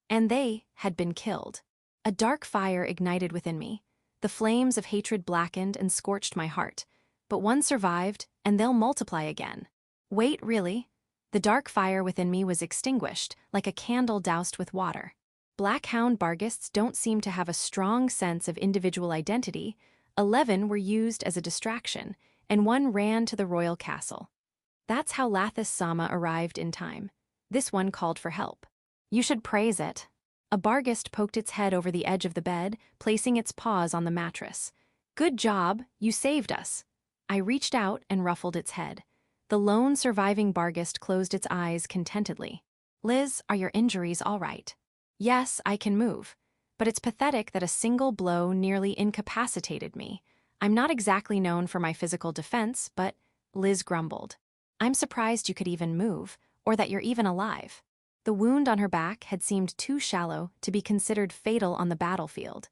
A: And they had been killed. A dark fire ignited within me. The flames of hatred blackened and scorched my heart. But one survived, and they'll multiply again. Wait, really? The dark fire within me was extinguished, like a candle doused with water. Black Hound Barghists don't seem to have a strong sense of individual identity. 11 were used as a distraction, and one ran to the royal castle. That's how Lathis-sama arrived in time. This one called for help. You should praise it. A Barghist poked its head over the edge of the bed, placing its paws on the mattress. Good job, you saved us. I reached out and ruffled its head. The lone surviving Barghist closed its eyes contentedly. Liz, are your injuries all right? Yes, I can move. But it's pathetic that a single blow nearly incapacitated me. I'm not exactly known for my physical defense, but Liz grumbled. I'm surprised you could even move, or that you're even alive. The wound on her back had seemed too shallow to be considered fatal on the battlefield.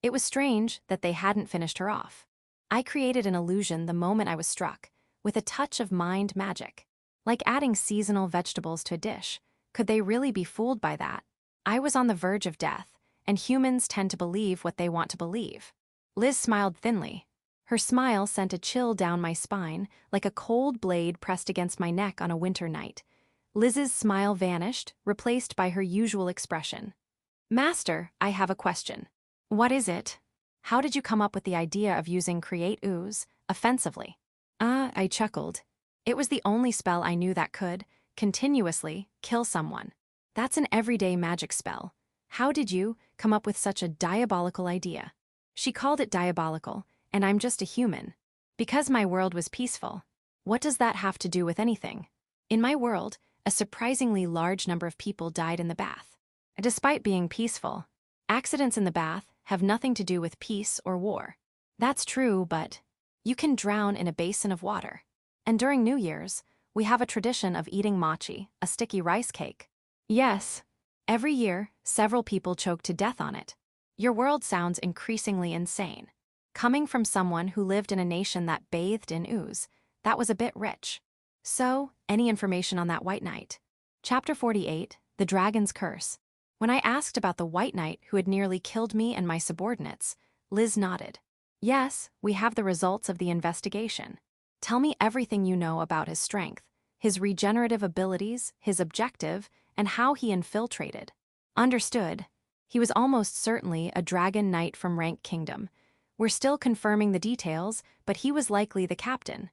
A: It was strange that they hadn't finished her off. I created an illusion the moment I was struck, with a touch of mind magic. Like adding seasonal vegetables to a dish. Could they really be fooled by that? I was on the verge of death, and humans tend to believe what they want to believe. Liz smiled thinly. Her smile sent a chill down my spine, like a cold blade pressed against my neck on a winter night. Liz's smile vanished, replaced by her usual expression. Master, I have a question. What is it? How did you come up with the idea of using Create Ooze offensively? I chuckled. It was the only spell I knew that could, continuously, kill someone. That's an everyday magic spell. How did you come up with such a diabolical idea? She called it diabolical, and I'm just a human. Because my world was peaceful. What does that have to do with anything? In my world, a surprisingly large number of people died in the bath. Despite being peaceful, accidents in the bath have nothing to do with peace or war. That's true, but you can drown in a basin of water. And during New Year's, we have a tradition of eating mochi, a sticky rice cake. Yes. Every year, several people choke to death on it. Your world sounds increasingly insane. Coming from someone who lived in a nation that bathed in ooze, that was a bit rich. So, any information on that White Knight? Chapter 48, The Dragon's Curse. When I asked about the White Knight who had nearly killed me and my subordinates, Liz nodded. Yes, we have the results of the investigation. Tell me everything you know about his strength, his regenerative abilities, his objective, and how he infiltrated. Understood. He was almost certainly a dragon knight from Rank Kingdom. We're still confirming the details, but he was likely the captain.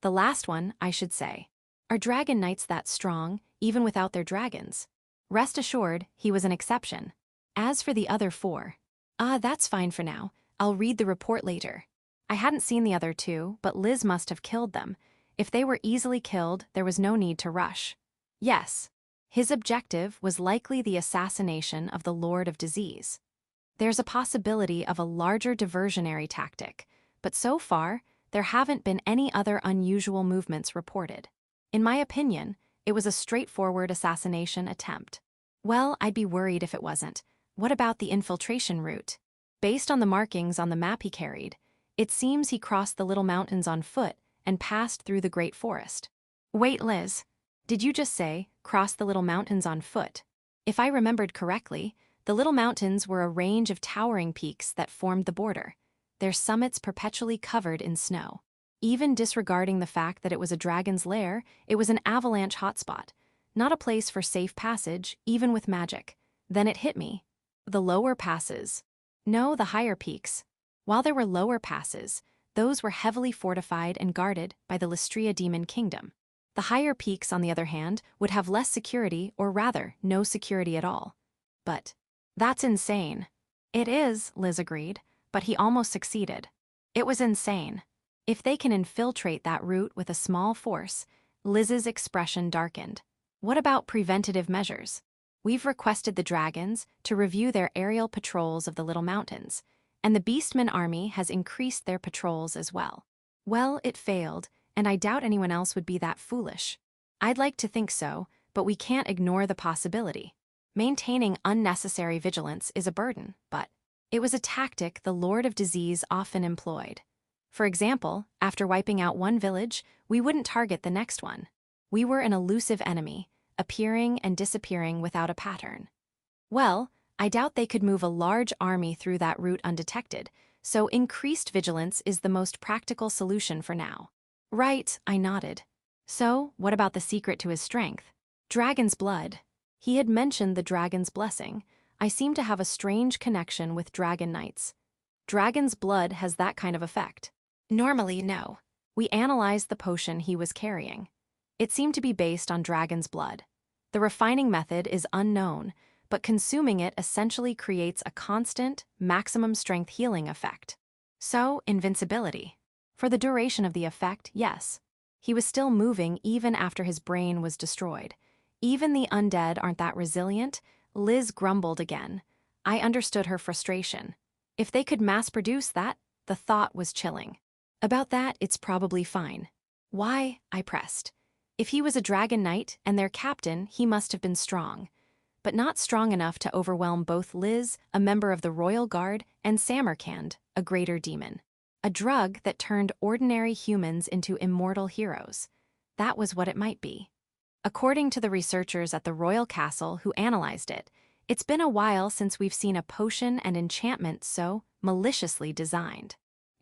A: The last one, I should say. Are dragon knights that strong, even without their dragons? Rest assured, he was an exception. As for the other 4, that's fine for now. I'll read the report later. I hadn't seen the other 2, but Liz must have killed them. If they were easily killed, there was no need to rush. Yes. His objective was likely the assassination of the Lord of Disease. There's a possibility of a larger diversionary tactic, but so far, there haven't been any other unusual movements reported. In my opinion, it was a straightforward assassination attempt. Well, I'd be worried if it wasn't. What about the infiltration route? Based on the markings on the map he carried, it seems he crossed the Little Mountains on foot and passed through the Great Forest. Wait, Liz. Did you just say, cross the Little Mountains on foot? If I remembered correctly, the Little Mountains were a range of towering peaks that formed the border. their summits perpetually covered in snow. Even disregarding the fact that it was a dragon's lair, it was an avalanche hotspot, not a place for safe passage, even with magic. Then it hit me. The lower passes. No, the higher peaks. While there were lower passes, those were heavily fortified and guarded by the Lystria demon kingdom. The higher peaks, on the other hand, would have less security, or rather, no security at all. But that's insane. It is, Liz agreed, but he almost succeeded. It was insane. If they can infiltrate that route with a small force, Liz's expression darkened. What about preventative measures? We've requested the dragons to review their aerial patrols of the Little Mountains, and the Beastmen army has increased their patrols as well. Well, it failed, and I doubt anyone else would be that foolish. I'd like to think so, but we can't ignore the possibility. Maintaining unnecessary vigilance is a burden, but it was a tactic the Lord of Disease often employed. For example, after wiping out one village, we wouldn't target the next one. We were an elusive enemy, appearing and disappearing without a pattern. Well, I doubt they could move a large army through that route undetected, so increased vigilance is the most practical solution for now. Right, I nodded. So, what about the secret to his strength? Dragon's blood. He had mentioned the dragon's blessing. I seem to have a strange connection with dragon knights. Dragon's blood has that kind of effect. Normally, no. We analyzed the potion he was carrying. It seemed to be based on dragon's blood. The refining method is unknown, but consuming it essentially creates a constant, maximum strength healing effect. So, invincibility. For the duration of the effect, yes. He was still moving even after his brain was destroyed. Even the undead aren't that resilient. Liz grumbled again. I understood her frustration. If they could mass-produce that, the thought was chilling. About that, it's probably fine. Why? I pressed. If he was a dragon knight and their captain, he must have been strong. But not strong enough to overwhelm both Liz, a member of the Royal Guard, and Samarkand, a greater demon. A drug that turned ordinary humans into immortal heroes. That was what it might be. According to the researchers at the Royal Castle who analyzed it, it's been a while since we've seen a potion and enchantment so maliciously designed.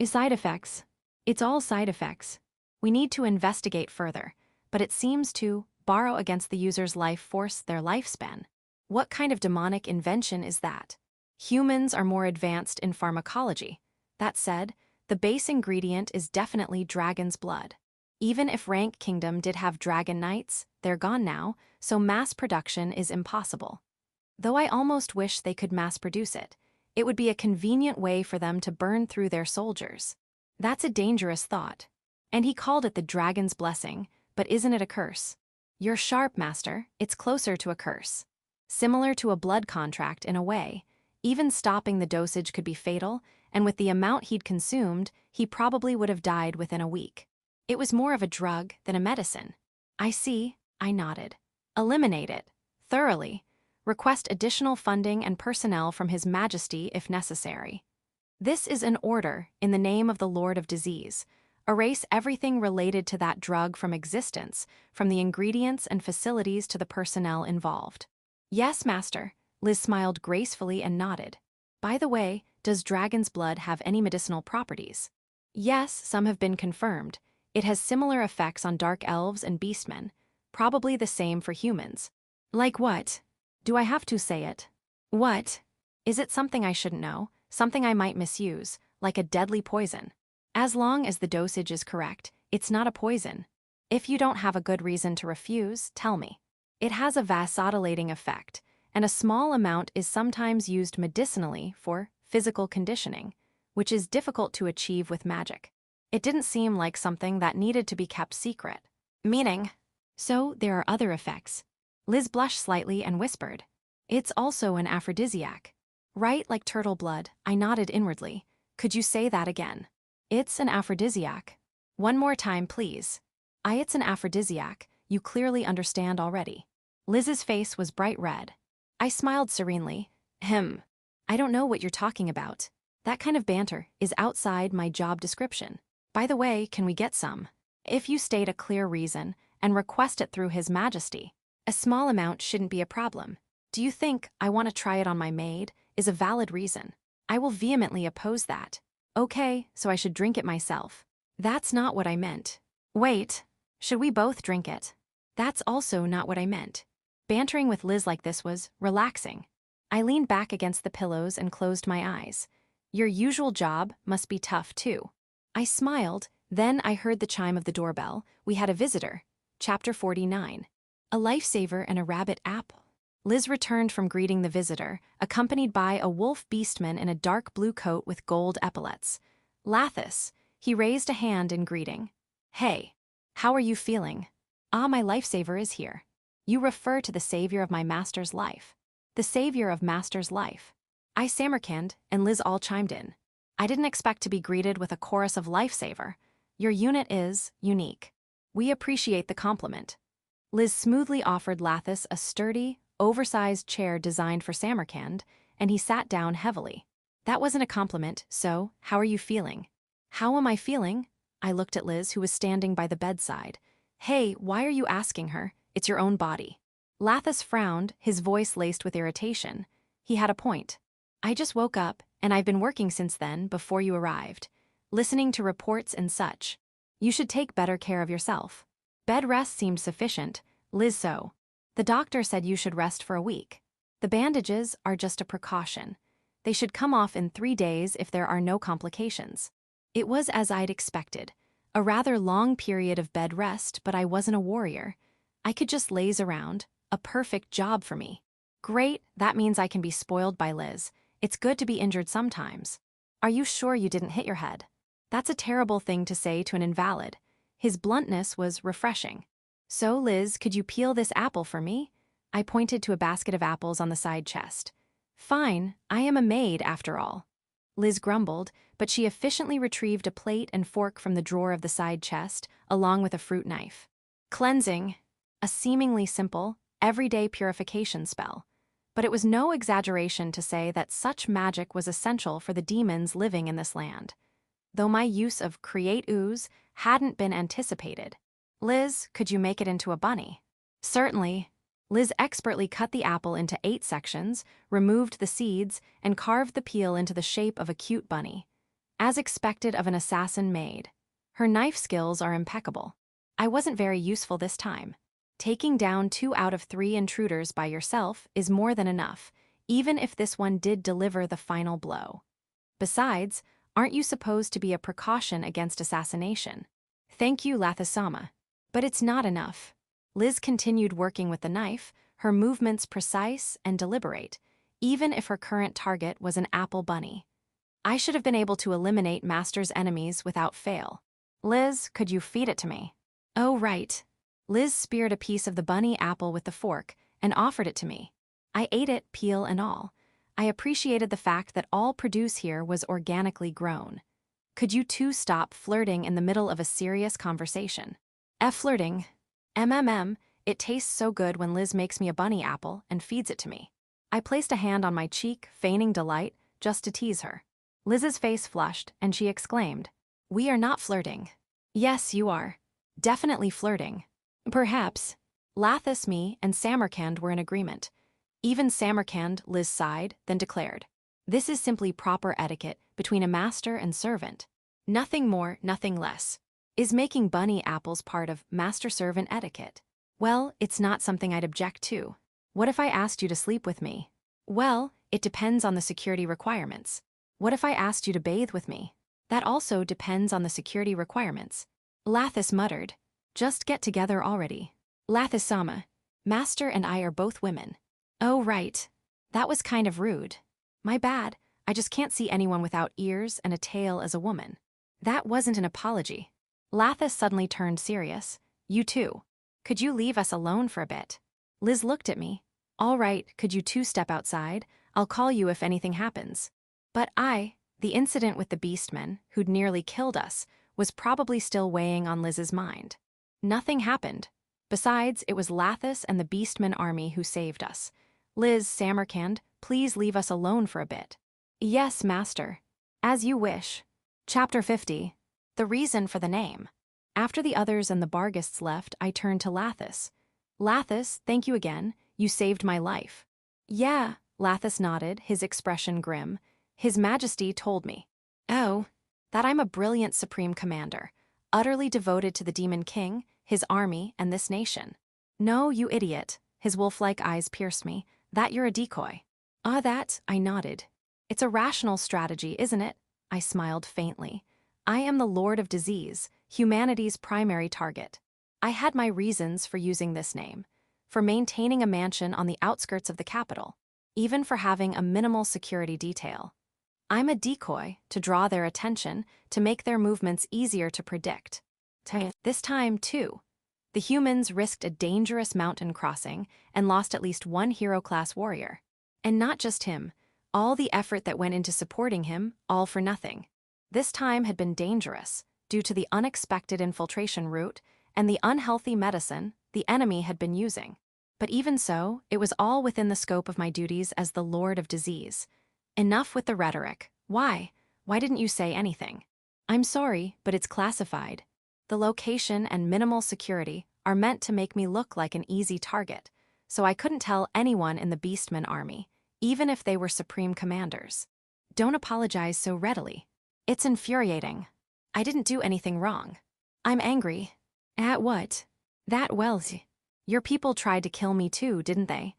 A: Side effects. It's all side effects. We need to investigate further, but it seems to borrow against the user's life force their lifespan. What kind of demonic invention is that? Humans are more advanced in pharmacology. That said, the base ingredient is definitely dragon's blood. Even if Rank Kingdom did have dragon knights, they're gone now, so mass production is impossible. Though I almost wish they could mass produce it. It would be a convenient way for them to burn through their soldiers. That's a dangerous thought. And he called it the dragon's blessing, but isn't it a curse? You're sharp, Master. It's closer to a curse. Similar to a blood contract in a way. Even stopping the dosage could be fatal, and with the amount he'd consumed, he probably would have died within a week. It was more of a drug than a medicine. I see, I nodded. Eliminate it. Thoroughly. Request additional funding and personnel from His Majesty if necessary. This is an order in the name of the Lord of Disease. Erase everything related to that drug from existence, from the ingredients and facilities to the personnel involved. Yes, Master. Liz smiled gracefully and nodded. By the way, does dragon's blood have any medicinal properties? Yes, some have been confirmed. It has similar effects on dark elves and beastmen, probably the same for humans. Like what? Do I have to say it? What? Is it something I shouldn't know, something I might misuse, like a deadly poison? As long as the dosage is correct, it's not a poison. If you don't have a good reason to refuse, tell me. It has a vasodilating effect, and a small amount is sometimes used medicinally for physical conditioning, which is difficult to achieve with magic. It didn't seem like something that needed to be kept secret. Meaning? So there are other effects. Liz blushed slightly and whispered. It's also an aphrodisiac. Right, like turtle blood, I nodded inwardly. Could you say that again? It's an aphrodisiac. One more time, please. It's an aphrodisiac. You clearly understand already. Liz's face was bright red. I smiled serenely. I don't know what you're talking about. That kind of banter is outside my job description. By the way, can we get some? If you state a clear reason and request it through His Majesty, a small amount shouldn't be a problem. Do you think I want to try it on my maid is a valid reason? I will vehemently oppose that. Okay, so I should drink it myself. That's not what I meant. Wait, should we both drink it? That's also not what I meant. Bantering with Liz like this was relaxing. I leaned back against the pillows and closed my eyes. Your usual job must be tough too. I smiled, then I heard the chime of the doorbell. We had a visitor. Chapter 49. A lifesaver and a rabbit apple. Liz returned from greeting the visitor, accompanied by a wolf beastman in a dark blue coat with gold epaulets. Lathis, he raised a hand in greeting. Hey, how are you feeling? Ah, my lifesaver is here. You refer to the savior of my master's life. The savior of master's life. I Samarkand and Liz all chimed in. I didn't expect to be greeted with a chorus of lifesaver. Your unit is unique. We appreciate the compliment. Liz smoothly offered Lathis a sturdy, oversized chair designed for Samarkand, and he sat down heavily. That wasn't a compliment, so how are you feeling? How am I feeling? I looked at Liz, who was standing by the bedside. Hey, why are you asking her? It's your own body. Lathis frowned, his voice laced with irritation. He had a point. I just woke up, and I've been working since then, before you arrived, listening to reports and such. You should take better care of yourself. Bed rest seemed sufficient. Liz, so. The doctor said you should rest for a week. The bandages are just a precaution. They should come off in 3 days if there are no complications. It was as I'd expected. A rather long period of bed rest, but I wasn't a warrior. I could just laze around. A perfect job for me. Great, that means I can be spoiled by Liz. It's good to be injured sometimes. Are you sure you didn't hit your head? That's a terrible thing to say to an invalid. His bluntness was refreshing. So, Liz, could you peel this apple for me? I pointed to a basket of apples on the side chest. Fine, I am a maid after all. Liz grumbled, but she efficiently retrieved a plate and fork from the drawer of the side chest, along with a fruit knife. Cleansing. A seemingly simple, everyday purification spell. But it was no exaggeration to say that such magic was essential for the demons living in this land. Though my use of create ooze hadn't been anticipated. Liz, could you make it into a bunny? Certainly. Liz expertly cut the apple into 8 sections, removed the seeds, and carved the peel into the shape of a cute bunny. As expected of an assassin maid. Her knife skills are impeccable. I wasn't very useful this time. Taking down 2 out of 3 intruders by yourself is more than enough, even if this one did deliver the final blow. Besides, aren't you supposed to be a precaution against assassination? Thank you, Lathisama. But it's not enough. Liz continued working with the knife, her movements precise and deliberate, even if her current target was an apple bunny. I should have been able to eliminate Master's enemies without fail. Liz, could you feed it to me? Oh, right. Liz speared a piece of the bunny apple with the fork and offered it to me. I ate it, peel and all. I appreciated the fact that all produce here was organically grown. Could you two stop flirting in the middle of a serious conversation? Flirting. It tastes so good when Liz makes me a bunny apple and feeds it to me. I placed a hand on my cheek, feigning delight, just to tease her. Liz's face flushed, and she exclaimed, We are not flirting. Yes, you are. Definitely flirting. Perhaps. Lathis, me, and Samarkand were in agreement. Even Samarkand, Liz sighed, then declared, This is simply proper etiquette between a master and servant. Nothing more, nothing less. Is making bunny apples part of master-servant etiquette? Well, it's not something I'd object to. What if I asked you to sleep with me? Well, it depends on the security requirements. What if I asked you to bathe with me? That also depends on the security requirements. Lathis muttered, Just get together already. Lathisama, Master and I are both women. Oh, right. That was kind of rude. My bad, I just can't see anyone without ears and a tail as a woman. That wasn't an apology. Lathis suddenly turned serious. You too. Could you leave us alone for a bit? Liz looked at me. All right, could you two step outside? I'll call you if anything happens. But the incident with the Beastmen, who'd nearly killed us, was probably still weighing on Liz's mind. Nothing happened. Besides, it was Lathis and the Beastmen army who saved us. Liz, Samarkand, please leave us alone for a bit. Yes, Master. As you wish. Chapter 50. The reason for the name. After the others and the Bargists left, I turned to Lathis. Lathis, thank you again. You saved my life. Yeah, Lathis nodded, his expression grim. His Majesty told me. Oh, That I'm a brilliant supreme commander, utterly devoted to the Demon King, his army, and this nation. No, you idiot, his wolf-like eyes pierced me, that you're a decoy. That, I nodded. It's a rational strategy, isn't it? I smiled faintly. I am the Lord of Disease, humanity's primary target. I had my reasons for using this name, for maintaining a mansion on the outskirts of the capital, even for having a minimal security detail. I'm a decoy to draw their attention, to make their movements easier to predict. This time, too, the humans risked a dangerous mountain crossing and lost at least one hero-class warrior. And not just him, all the effort that went into supporting him, all for nothing. This time had been dangerous, due to the unexpected infiltration route and the unhealthy medicine the enemy had been using. But even so, it was all within the scope of my duties as the Lord of Disease. Enough with the rhetoric. Why? Why didn't you say anything? I'm sorry, but it's classified. The location and minimal security are meant to make me look like an easy target, so I couldn't tell anyone in the Beastmen army, even if they were supreme commanders. Don't apologize so readily. It's infuriating. I didn't do anything wrong. I'm angry. At what? That Wells. Your people tried to kill me too, didn't they?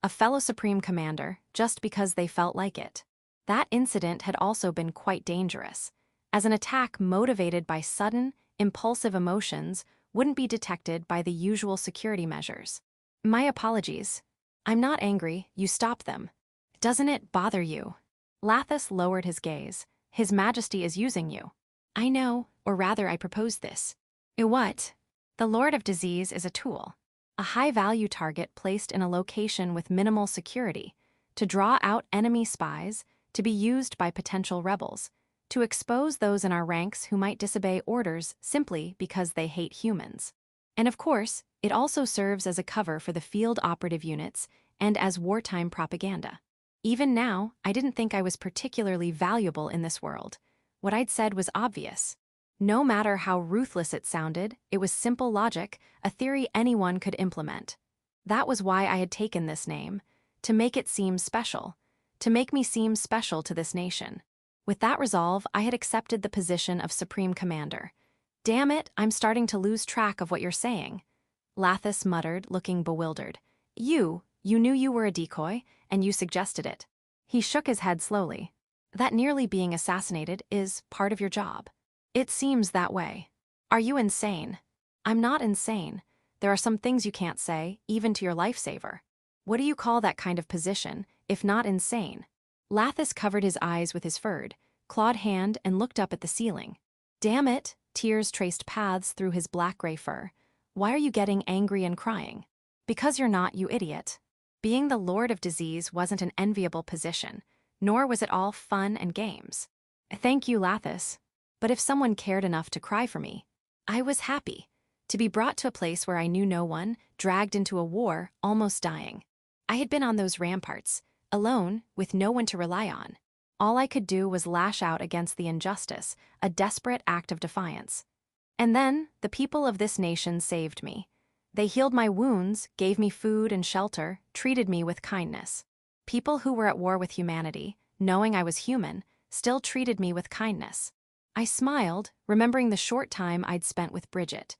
A: A fellow supreme commander, just because they felt like it. That incident had also been quite dangerous, as an attack motivated by sudden, impulsive emotions wouldn't be detected by the usual security measures. My apologies. I'm not angry, you stop them. Doesn't it bother you? Lathis lowered his gaze. His Majesty is using you. I know, or rather I proposed this. What? The Lord of Disease is a tool. A high-value target placed in a location with minimal security, to draw out enemy spies, to be used by potential rebels, to expose those in our ranks who might disobey orders simply because they hate humans. And of course, it also serves as a cover for the field operative units and as wartime propaganda. Even now, I didn't think I was particularly valuable in this world. What I'd said was obvious. No matter how ruthless it sounded, it was simple logic, a theory anyone could implement. That was why I had taken this name, to make it seem special, to make me seem special to this nation. With that resolve, I had accepted the position of Supreme Commander. Damn it, I'm starting to lose track of what you're saying. Lathis muttered, looking bewildered. You knew you were a decoy, and you suggested it. He shook his head slowly. That nearly being assassinated is part of your job. It seems that way. Are you insane? I'm not insane. There are some things you can't say, even to your lifesaver. What do you call that kind of position, if not insane? Lathis covered his eyes with his furred, clawed hand and looked up at the ceiling. Damn it, tears traced paths through his black-gray fur. Why are you getting angry and crying? Because you're not, you idiot. Being the Lord of Disease wasn't an enviable position, nor was it all fun and games. Thank you, Lathis. But if someone cared enough to cry for me, I was happy. To be brought to a place where I knew no one, dragged into a war, almost dying. I had been on those ramparts, alone, with no one to rely on. All I could do was lash out against the injustice, a desperate act of defiance. And then, the people of this nation saved me. They healed my wounds, gave me food and shelter, treated me with kindness. People who were at war with humanity, knowing I was human, still treated me with kindness. I smiled, remembering the short time I'd spent with Bridget.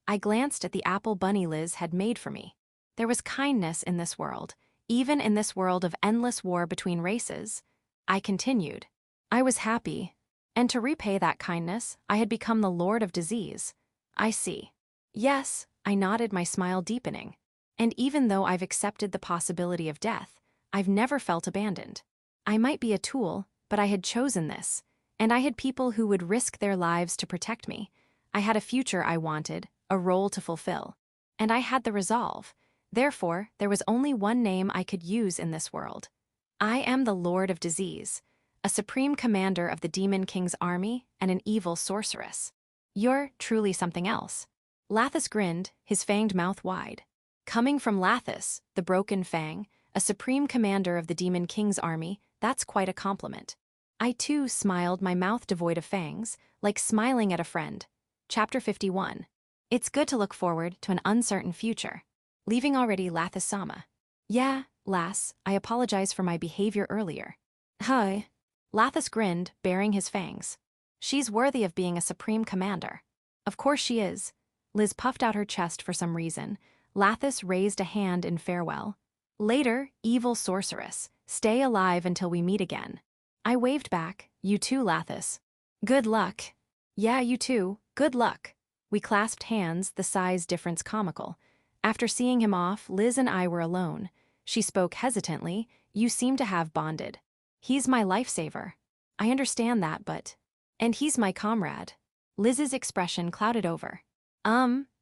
A: I glanced at the apple bunny Liz had made for me. There was kindness in this world, even in this world of endless war between races. I continued. I was happy. And to repay that kindness, I had become the Lord of Disease. I see. Yes, I nodded, my smile deepening. And even though I've accepted the possibility of death, I've never felt abandoned. I might be a tool, but I had chosen this. And I had people who would risk their lives to protect me. I had a future I wanted, a role to fulfill. And I had the resolve. Therefore, there was only one name I could use in this world. I am the Lord of Disease, a supreme commander of the Demon King's army and an evil sorceress. You're truly something else. Lathis grinned, his fanged mouth wide. Coming from Lathis, the broken fang, a supreme commander of the Demon King's army, that's quite a compliment. I too smiled, my mouth devoid of fangs, like smiling at a friend. Chapter 51. It's good to look forward to an uncertain future. Leaving already, Lathis-sama. Yeah, lass, I apologize for my behavior earlier. Hi. Lathis grinned, baring his fangs. She's worthy of being a supreme commander. Of course she is. Liz puffed out her chest for some reason. Lathis raised a hand in farewell. Later, evil sorceress. Stay alive until we meet again. I waved back. You too, Lathis. Good luck. Yeah, you too. Good luck. We clasped hands, the size difference comical. After seeing him off, Liz and I were alone. She spoke hesitantly. You seem to have bonded. He's my lifesaver. I understand that, but... And he's my comrade. Liz's expression clouded over.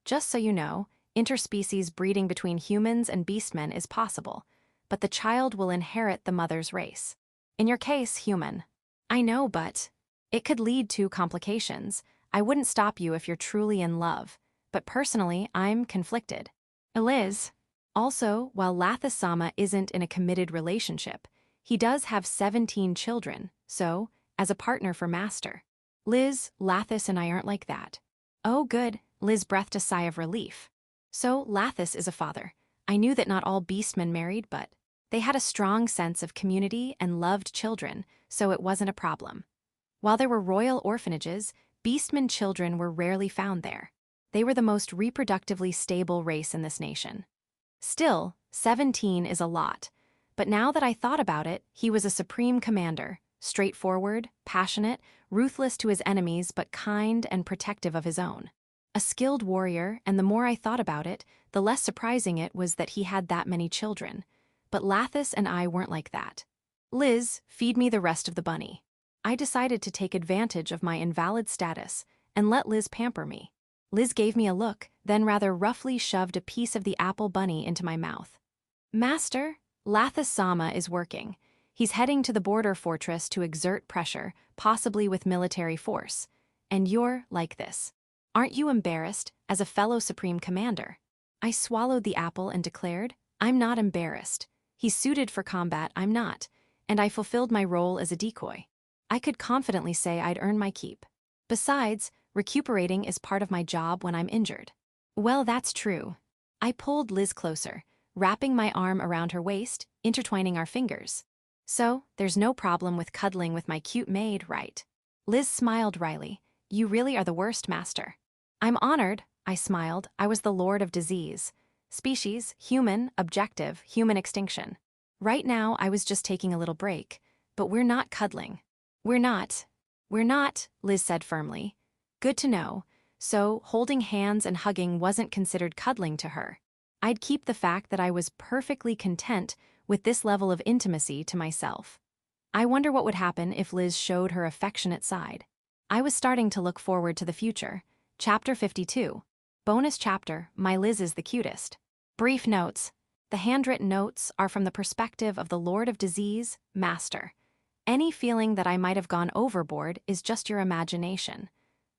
A: Just so you know, interspecies breeding between humans and beastmen is possible, but the child will inherit the mother's race. In your case, human. I know, but... It could lead to complications. I wouldn't stop you if you're truly in love, but personally, I'm conflicted. Liz. Also, while Lathis-sama isn't in a committed relationship, he does have 17 children, so, as a partner for Master. Liz, Lathis and I aren't like that. Oh good, Liz breathed a sigh of relief. So, Lathis is a father. I knew that not all beastmen married, but they had a strong sense of community and loved children, so it wasn't a problem. While there were royal orphanages, beastmen children were rarely found there. They were the most reproductively stable race in this nation. Still, 17 is a lot. But now that I thought about it, he was a supreme commander, straightforward, passionate, ruthless to his enemies but kind and protective of his own. A skilled warrior, and the more I thought about it, the less surprising it was that he had that many children. But Lathis and I weren't like that. Liz, feed me the rest of the bunny. I decided to take advantage of my invalid status and let Liz pamper me. Liz gave me a look, then rather roughly shoved a piece of the apple bunny into my mouth. Master, Lathis-sama is working. He's heading to the border fortress to exert pressure, possibly with military force. And you're like this. Aren't you embarrassed, as a fellow supreme commander? I swallowed the apple and declared, I'm not embarrassed. He's suited for combat, I'm not, and I fulfilled my role as a decoy. I could confidently say I'd earned my keep. Besides, recuperating is part of my job when I'm injured. Well, that's true. I pulled Liz closer, wrapping my arm around her waist, intertwining our fingers. So, there's no problem with cuddling with my cute maid, right? Liz smiled wryly. You really are the worst, Master. I'm honored, I smiled. I was the Lord of Disease. Species, human, objective, human extinction. Right now, I was just taking a little break. But we're not cuddling. We're not, Liz said firmly. Good to know. So, holding hands and hugging wasn't considered cuddling to her. I'd keep the fact that I was perfectly content with this level of intimacy to myself. I wonder what would happen if Liz showed her affectionate side. I was starting to look forward to the future. Chapter 52. Bonus chapter, My Liz is the cutest. Brief notes. The handwritten notes are from the perspective of the Lord of Disease, Master. Any feeling that I might have gone overboard is just your imagination.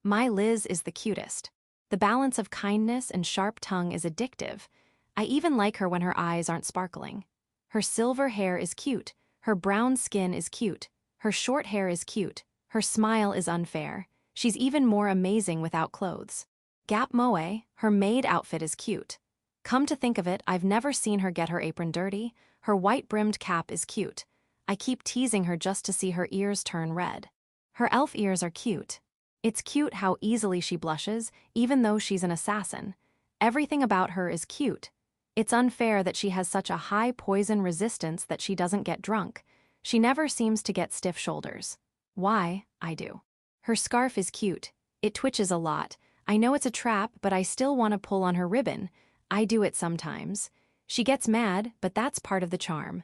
A: My Liz is the cutest. The balance of kindness and sharp tongue is addictive. I even like her when her eyes aren't sparkling. Her silver hair is cute. Her brown skin is cute. Her short hair is cute. Her smile is unfair. She's even more amazing without clothes. Gap Moe, her maid outfit is cute. Come to think of it, I've never seen her get her apron dirty. Her white-brimmed cap is cute. I keep teasing her just to see her ears turn red. Her elf ears are cute. It's cute how easily she blushes, even though she's an assassin. Everything about her is cute. It's unfair that she has such a high poison resistance that she doesn't get drunk. She never seems to get stiff shoulders. Why? I do. Her scarf is cute. It twitches a lot. I know it's a trap, but I still want to pull on her ribbon. I do it sometimes. She gets mad, but that's part of the charm.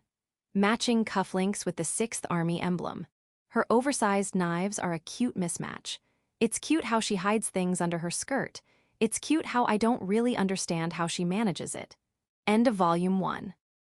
A: Matching cufflinks with the 6th Army emblem. Her oversized knives are a cute mismatch. It's cute how she hides things under her skirt. It's cute how I don't really understand how she manages it. End of Volume 1.